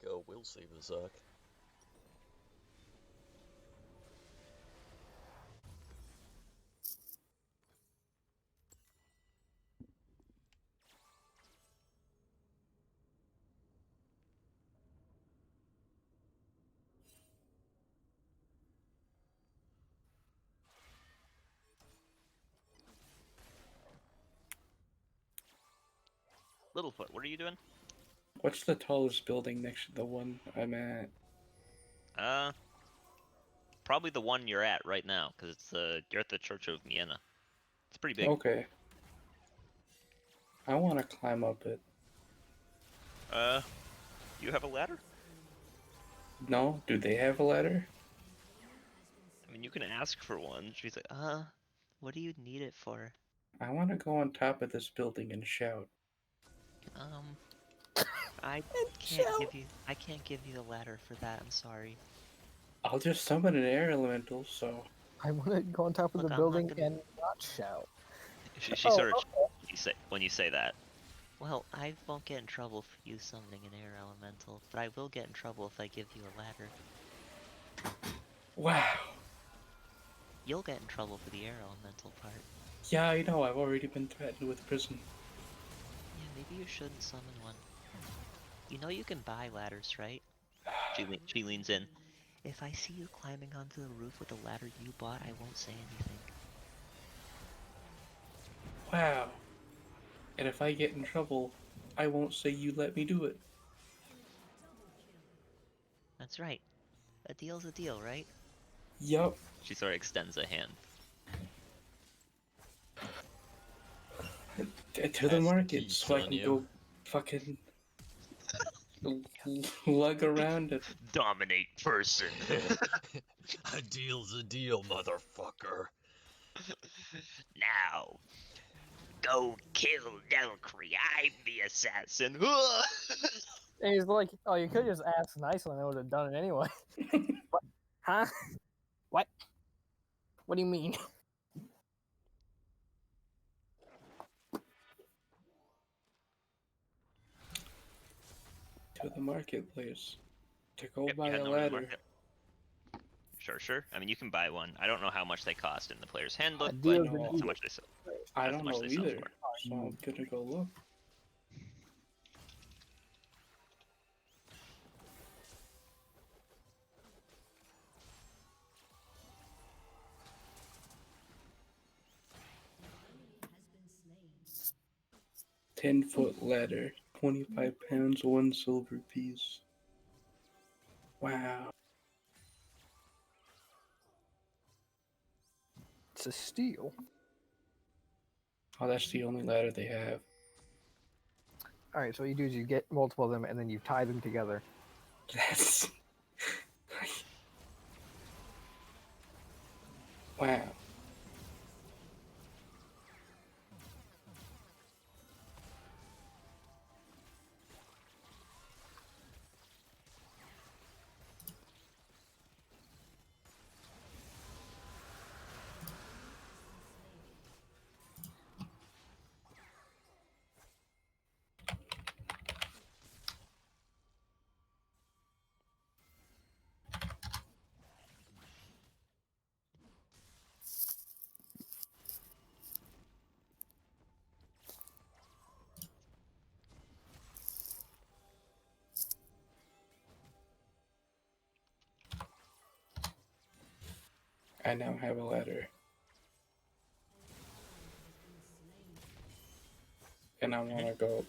Go, we'll save Azak. Littlefoot, what are you doing? What's the tallest building next to the one I'm at? Probably the one you're at right now, because it's you're at the Church of Miena. It's pretty big. Okay. I want to climb up it. You have a ladder? No? Do they have a ladder? I mean, you can ask for one. She's like, what do you need it for? I want to go on top of this building and shout. I can't give you a ladder for that. I'm sorry. I'll just summon an air elemental, so... I want to go on top of Look, the I'm building not gonna- and not shout. She Oh, sort of okay. when you say that. Well, I won't get in trouble for you summoning an air elemental, but I will get in trouble if I give you a ladder. Wow. You'll get in trouble for the air elemental part. Yeah, I know. I've already been threatened with prison. Yeah, maybe you shouldn't summon one. You know you can buy ladders, right? She leans in. If I see you climbing onto the roof with a ladder you bought, I won't say anything. Wow. And if I get in trouble, I won't say you let me do it. That's right. A deal's a deal, right? Yup. She sort of extends a hand. To the market, so I can go fucking lug around it. Dominate person. A deal's a deal, motherfucker. Now, go kill Delcree. I'm the assassin. And he's like, oh, you could just ask nicely and I would have done it anyway. What? Huh? What? What do you mean? To the marketplace. To go Yep, buy you head a over to the ladder. market. Sure. I mean, you can buy one. I don't know how much they cost in the player's handbook, A but deal's a that's deal. how much they sell. I That's don't how much know they sell either, for. so I'm gonna go look. Has been slain. 10-foot ladder, 25 pounds, 1 silver piece. Wow. It's a steal. Oh, that's the only ladder they have. All right, so what you do is you get multiple of them and then you tie them together. That's... wow. I now have a ladder. and I want to go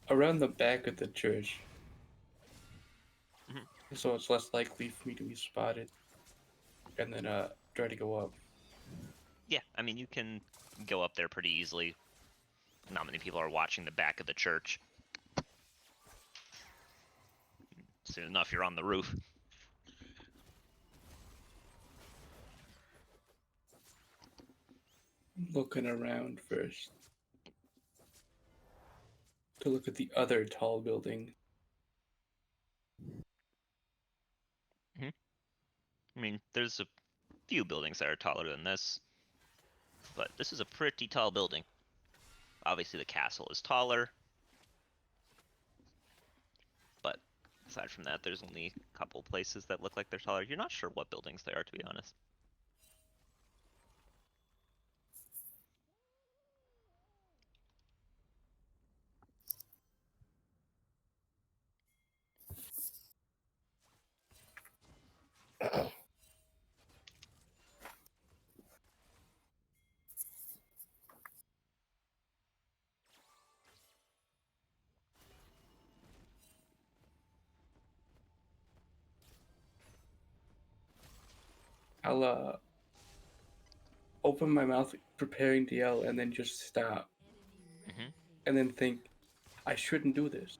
around the back of the church, so it's less likely for me to be spotted, and then try to go up. Yeah, I mean, you can go up there pretty easily. Not many people are watching the back of the church. Soon enough, you're on the roof. Looking around first to look at the other tall building. I mean, there's a few buildings that are taller than this, but this is a pretty tall building. Obviously, the castle is taller, but aside from that, there's only a couple places that look like they're taller. You're not sure what buildings they are, to be honest. I'll open my mouth preparing to yell and then just stop. And then think, I shouldn't do this.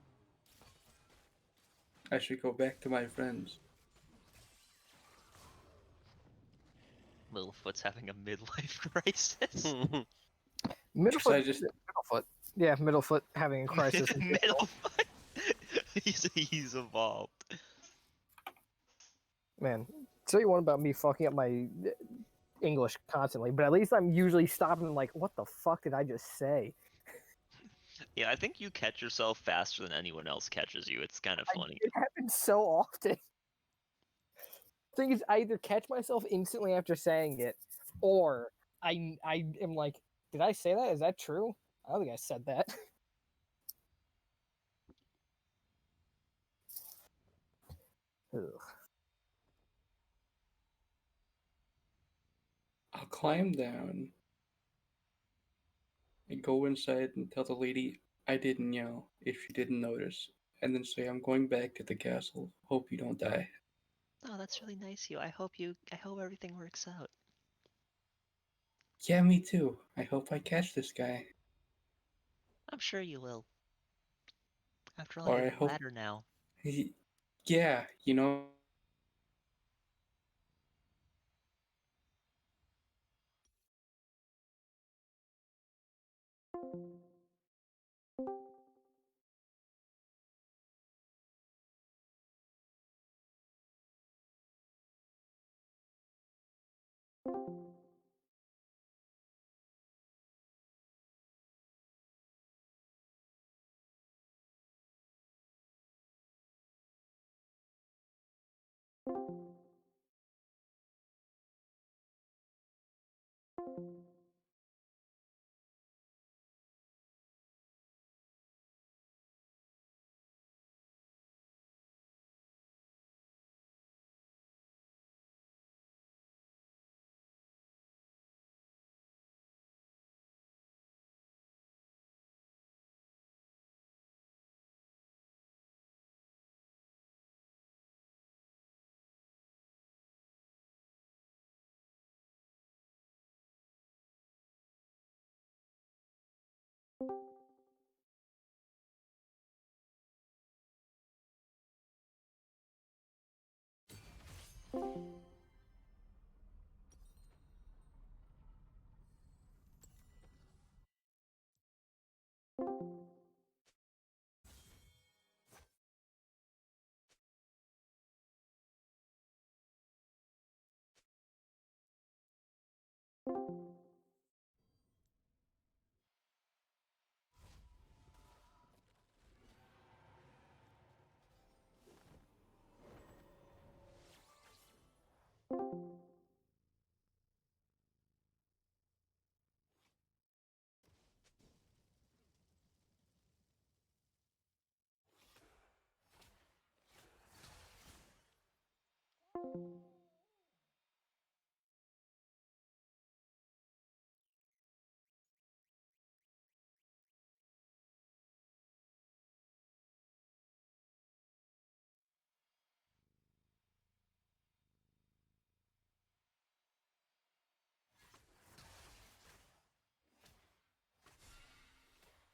I should go back to my friends. Littlefoot's having a midlife crisis. Middlefoot. Yeah, Middlefoot having a crisis. Middlefoot. he's evolved. Man, tell you one about me fucking up my English constantly, but at least I'm usually stopping and like, what the fuck did I just say? Yeah, I think you catch yourself faster than anyone else catches you. It's kind of funny. It happens so often. Thing is, I either catch myself instantly after saying it, or I am like, did I say that? Is that true? I don't think I said that. Ugh. I'll climb down and go inside and tell the lady I didn't yell if she didn't notice, and then say I'm going back to the castle. Hope you don't die. Oh, that's really nice of you. I hope everything works out. Yeah, me too. I hope I catch this guy. I'm sure you will. After all, Or you I have a hope. ladder now. Yeah, you know.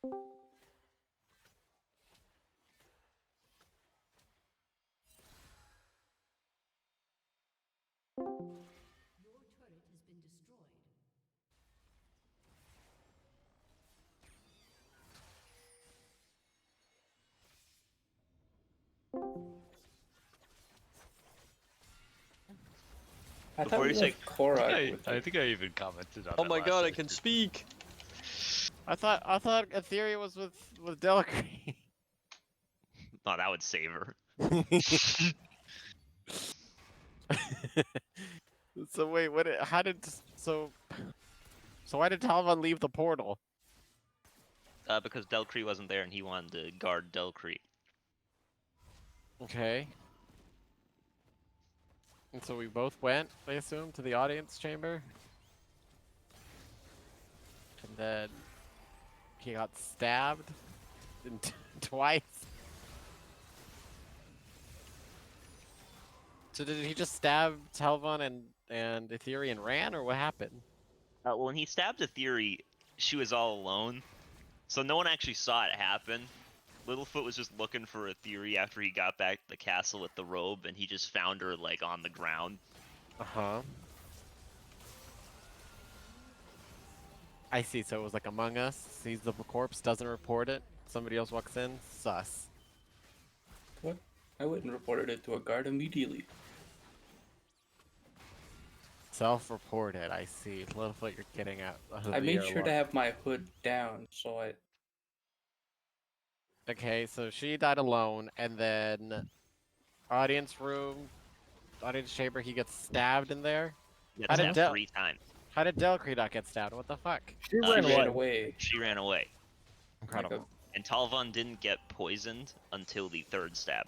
Your turret has been destroyed. I thought Before we you say, left Korok. I think I even commented on Oh that my last god, I time. can speak! I thought Etheria was with Delacree. Oh, that would save her. So wait, how did so why did Talvan leave the portal? Because Delcree wasn't there and he wanted to guard Delcree. Okay. And so we both went, I assume, to the audience chamber. And then he got stabbed twice. So did he just stab Talvan and Etheria and ran, or what happened? Well, when he stabbed Aetheri, she was all alone, so no one actually saw it happen. Littlefoot was just looking for Aetheri after he got back to the castle with the robe, and he just found her, like, on the ground. Uh-huh. I see, so it was like Among Us, sees the corpse, doesn't report it, somebody else walks in, sus. What? I wouldn't reported it to a guard immediately. Self-reported, I see. Littlefoot, you're getting out of I the made sure to airlock. have my hood down, so I... Okay, so she died alone, and then audience room, audience chamber, he gets stabbed in there. He got stabbed 3 times. How did Delcree not get stabbed? What the fuck? She ran away. She ran away. Incredible. And Talvan didn't get poisoned until the 3rd stab.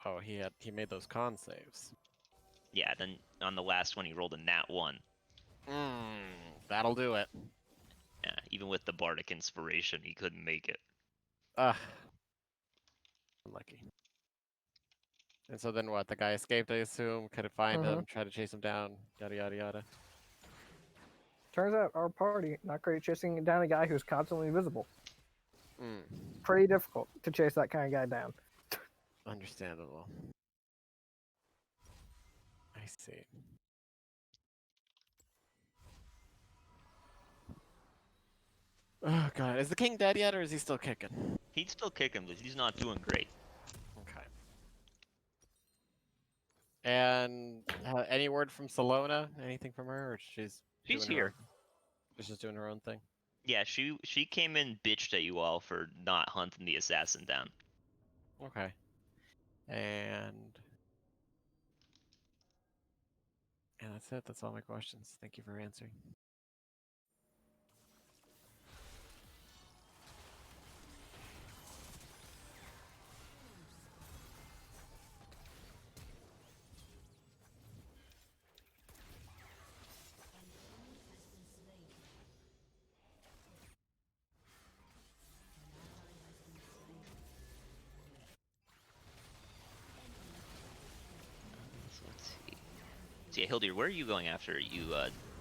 Oh, he made those con saves. Yeah, then on the last one he rolled a nat 1. That'll do it. Yeah, even with the Bardic Inspiration, he couldn't make it. Ugh. Unlucky. And so then what? The guy escaped, I assume, couldn't find him, tried to chase him down, yada yada yada. Turns out our party not great at chasing down a guy who's constantly visible. Mm. Pretty difficult to chase that kind of guy down. Understandable. I see. Oh god, is the king dead yet, or is he still kicking? He's still kicking, but he's not doing great. Okay. And any word from Salona? Anything from her, or she's She's doing her here. own- She's just doing her own thing. Yeah, she came in bitched at you all for not hunting the assassin down. Okay. And that's it. That's all my questions. Thank you for answering. So let's see. So yeah, Hildir, where are you going after you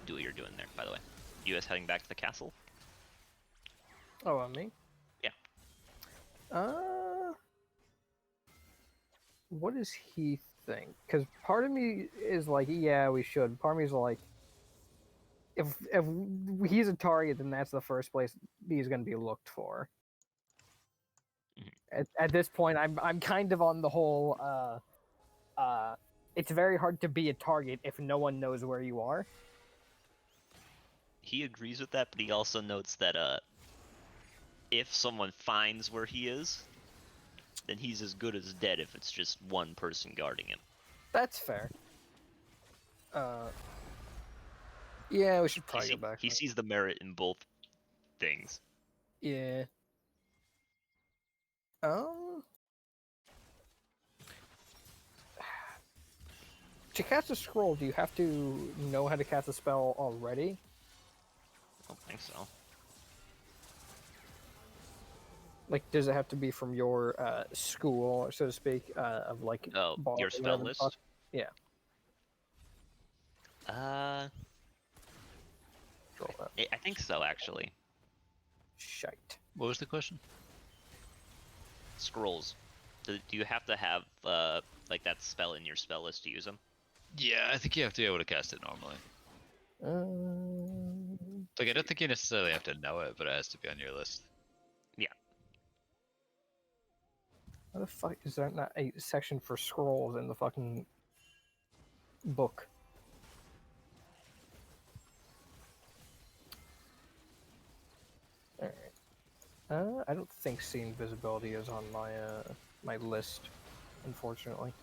do what you're doing there, by the way? You guys heading back to the castle? Oh, me? Yeah. What does he think? Because part of me is like, yeah, we should. Part of me is like, if he's a target, then that's the first place he's going to be looked for. At this point, I'm kind of on the whole. It's very hard to be a target if no one knows where you are. He agrees with that, but he also notes that if someone finds where he is, then he's as good as dead if it's just one person guarding him. That's fair. Yeah, we should probably go back. He sees the merit in both things. Yeah. To cast a scroll, do you have to know how to cast a spell already? I don't think so. Like, does it have to be from your school, so to speak, of like? Oh, bard your or spell whatever the list? fuck? Yeah. I think so, actually. Shite. What was the question? Scrolls. Do you have to have like that spell in your spell list to use them? Yeah, I think you have to be able to cast it normally. Like, I don't think you necessarily have to know it, but it has to be on your list. Yeah. How the fuck is there not a section for scrolls in the fucking book? Alright. I don't think seeing visibility is on my my list, unfortunately.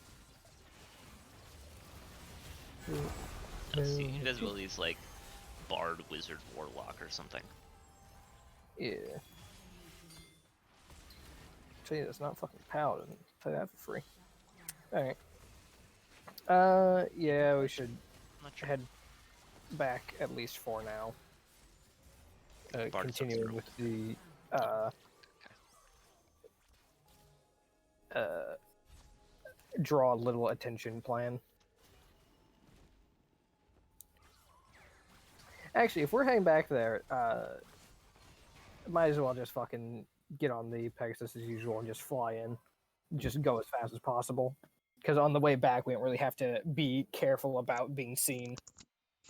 Let's see. Invisibility is like Bard, Wizard, Warlock, or something. Yeah. Tell you it's not fucking Paladin. Tell you that for free. Alright. Yeah, we should head back at least for now. Continuing with the draw little attention plan. Actually, if we're heading back there, might as well just fucking get on the Pegasus as usual and just fly in. Just go as fast as possible. Because on the way back, we don't really have to be careful about being seen.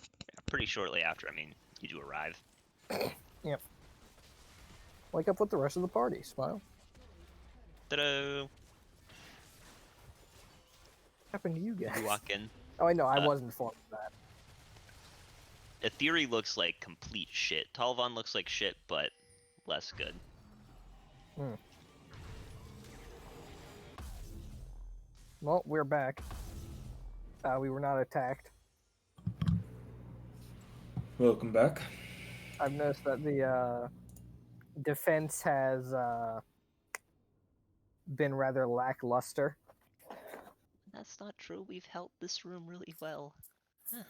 Yeah, pretty shortly after, I mean, you do arrive. Yep. Wake up with the rest of the party. Smile. Ta-da! What happened to you guys? You walk in. Oh, I know. I wasn't informed of that. Ethereal looks like complete shit. Talvon looks like shit, but less good. Well, we're back. We were not attacked. Welcome back. I've noticed that the defense has been rather lackluster. That's not true. We've held this room really well.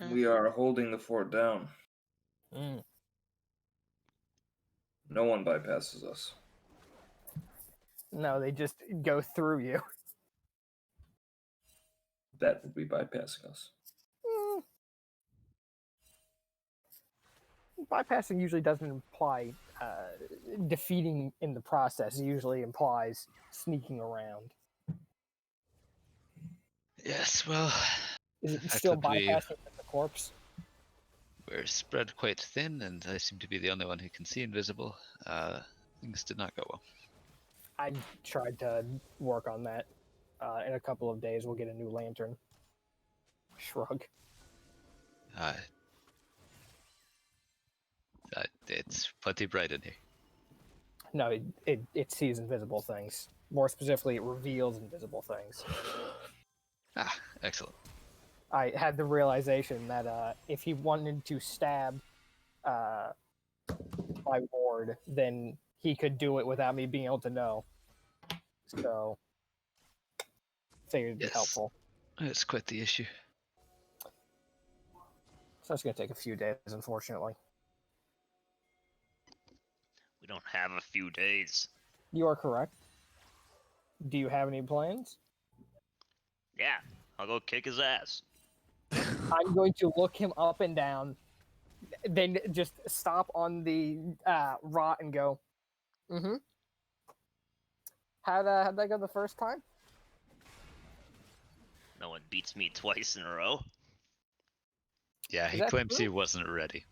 We are holding the fort down. No one bypasses us. No, they just go through you. That would be bypassing us. Bypassing usually doesn't imply defeating in the process. It usually implies sneaking around. Yes, well... Is it still bypassing the corpse? We're spread quite thin, and I seem to be the only one who can see invisible. Things did not go well. I tried to work on that. In a couple of days, we'll get a new lantern. Shrug. It's plenty bright in here. No, it sees invisible things. More specifically, it reveals invisible things. Ah, excellent. I had the realization that if he wanted to stab my ward, then he could do it without me being able to know. So, figured it'd be helpful. It's quite the issue. So it's going to take a few days, unfortunately. We don't have a few days. You are correct. Do you have any plans? Yeah, I'll go kick his ass. I'm going to look him up and down, then just stop on the rot and go, How'd that go the first time? No one beats me twice in a row. Yeah, he claims he wasn't ready.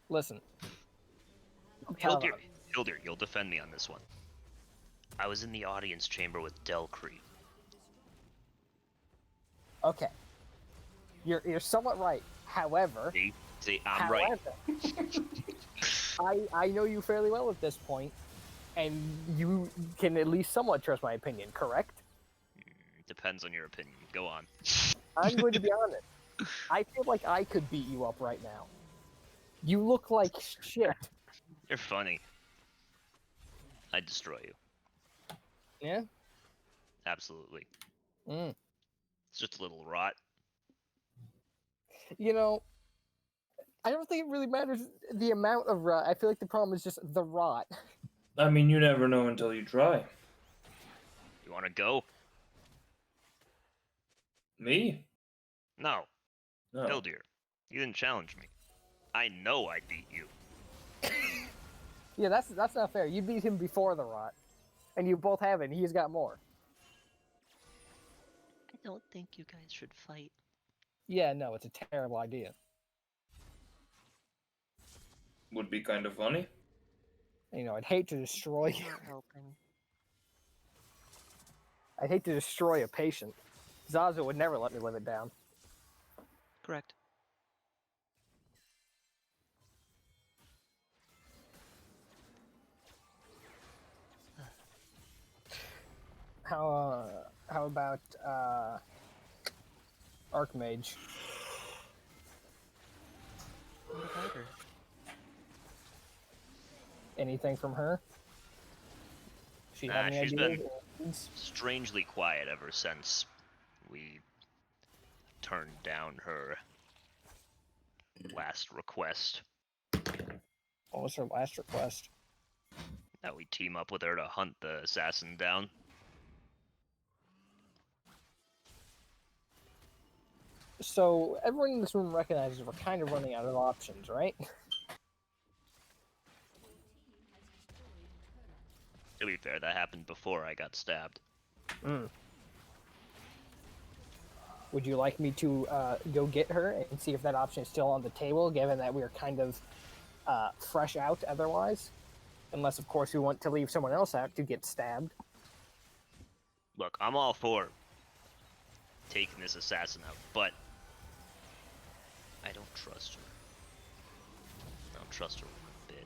Listen. Hildir, you'll defend me on this one. I was in the audience chamber with Delcree. Okay. You're somewhat right. However... See, I'm right. I know you fairly well at this point, and you can at least somewhat trust my opinion, correct? Depends on your opinion. Go on. I'm going to be honest. I feel like I could beat you up right now. You look like shit. You're funny. I'd destroy you. Yeah? Absolutely. It's just a little rot. You know, I don't think it really matters the amount of rot. I feel like the problem is just the rot. I mean, you never know until you try. You want to go? Me? No. No. Hildir, you didn't challenge me. I know I beat you. Yeah, that's not fair. You beat him before the rot, and you both have it. And he's got more. I don't think you guys should fight. Yeah, no, it's a terrible idea. Would be kind of funny. You know, I'd hate to destroy you. Not helping. I'd hate to destroy a patient. Zazu would never let me live it down. Correct. How about Archmage? What about her? Anything from her? She have any She's ideas? been strangely quiet ever since we turned down her last request. What was her last request? That we team up with her to hunt the assassin down. So everyone in this room recognizes we're kind of running out of options, right? To be fair, that happened before I got stabbed. Mm. Would you like me to go get her and see if that option is still on the table, given that we are kind of fresh out otherwise? Unless, of course, we want to leave someone else out to get stabbed. Look, I'm all for taking this assassin out, but I don't trust her. I don't trust her one bit.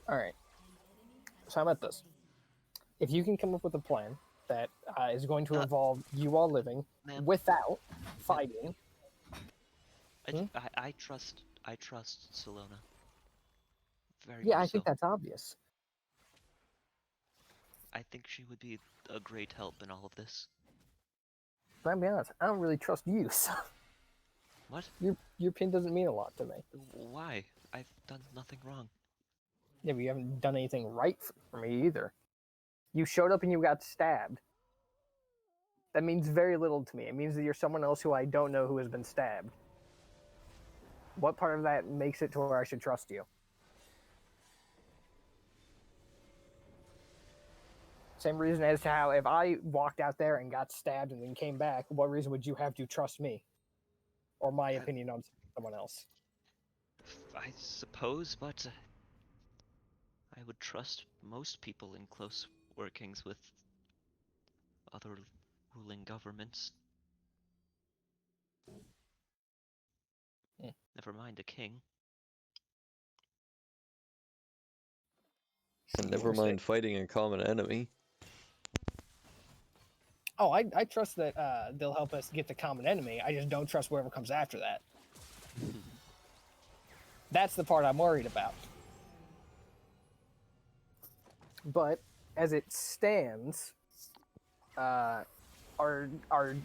Alright. So how about this? If you can come up with a plan that is going to involve you all living without fighting. I trust Salona. Very Yeah, much I think so. that's obvious. I think she would be a great help in all of this. But I'll be honest, I don't really trust you, so... What? Your pin doesn't mean a lot to me. Why? I've done nothing wrong. Yeah, but you haven't done anything right for me either. You showed up and you got stabbed. That means very little to me. It means that you're someone else who I don't know who has been stabbed. What part of that makes it to where I should trust you? Same reason as to how if I walked out there and got stabbed and then came back, what reason would you have to trust me? Or my opinion on someone else? I suppose, but I would trust most people in close workings with other ruling governments. Never mind a king. And never mind fighting a common enemy. Oh, I trust that they'll help us get the common enemy. I just don't trust whoever comes after that. That's the part I'm worried about. But as it stands, our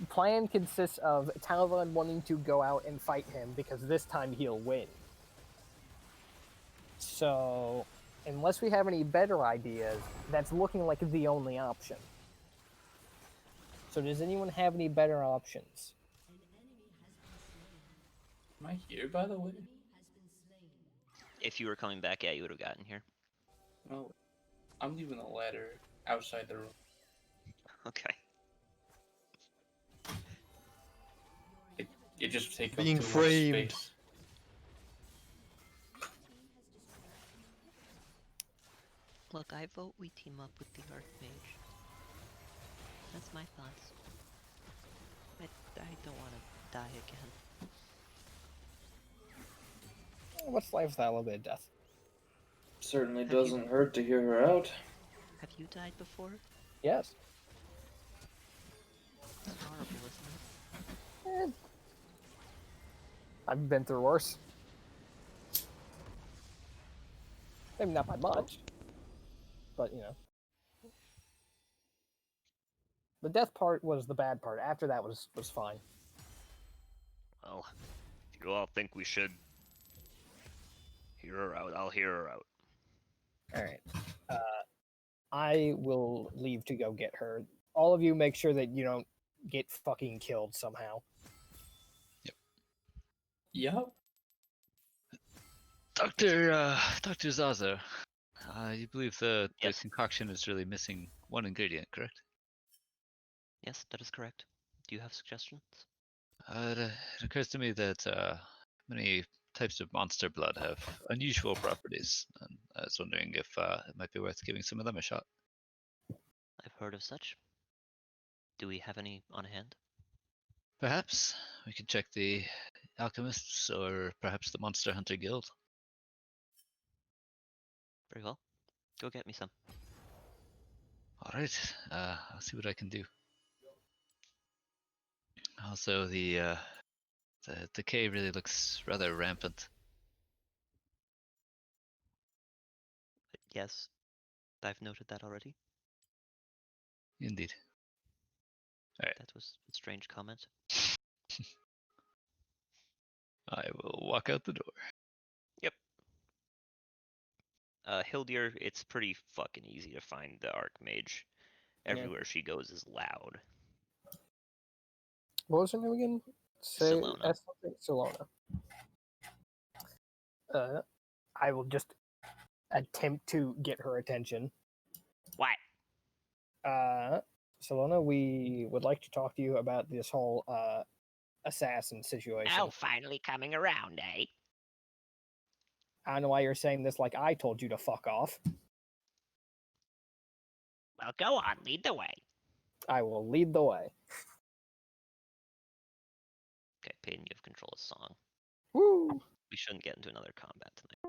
plan consists of Talvon wanting to go out and fight him because this time he'll win. So, unless we have any better ideas, that's looking like the only option. So does anyone have any better options? Am I here, by the way? If you were coming back, yeah, you would have gotten here. No, I'm leaving the ladder outside the room. Okay. It just takes Being up too framed. much space. Look, I vote we team up with the Archmage. That's my thoughts. I don't want to die again. What's life without a little bit of death? Certainly Have doesn't hurt to hear her out. Have you died before? Yes. It's horrible, isn't it? I've been through worse. Maybe not by much, but you know. The death part was the bad part. After that was fine. Well, if you all think we should hear her out, I'll hear her out. Alright. I will leave to go get her. All of you make sure that you don't get fucking killed somehow. Yep. Dr. Zaza, you believe the Yes. concoction is really missing one ingredient, correct? Yes, that is correct. Do you have suggestions? It occurs to me that many types of monster blood have unusual properties, and I was wondering if it might be worth giving some of them a shot. I've heard of such. Do we have any on hand? Perhaps we could check the alchemists or perhaps the Monster Hunter Guild. Very well. Go get me some. All right, I'll see what I can do. Also, the decay really looks rather rampant. Yes, I've noted that already. Indeed. All right. That was a strange comment. I will walk out the door. Yep. Hildir, it's pretty fucking easy to find the Archmage. Everywhere she goes is loud. What was her name again? Say Salona. S something. Salona. I will just attempt to get her attention. What? Salona, we would like to talk to you about this whole assassin situation. Oh, finally coming around, eh? I don't know why you're saying this like I told you to fuck off. Well, go on, lead the way. I will lead the way. Okay, Paeden, you have control of song. Woo! We shouldn't get into another combat tonight.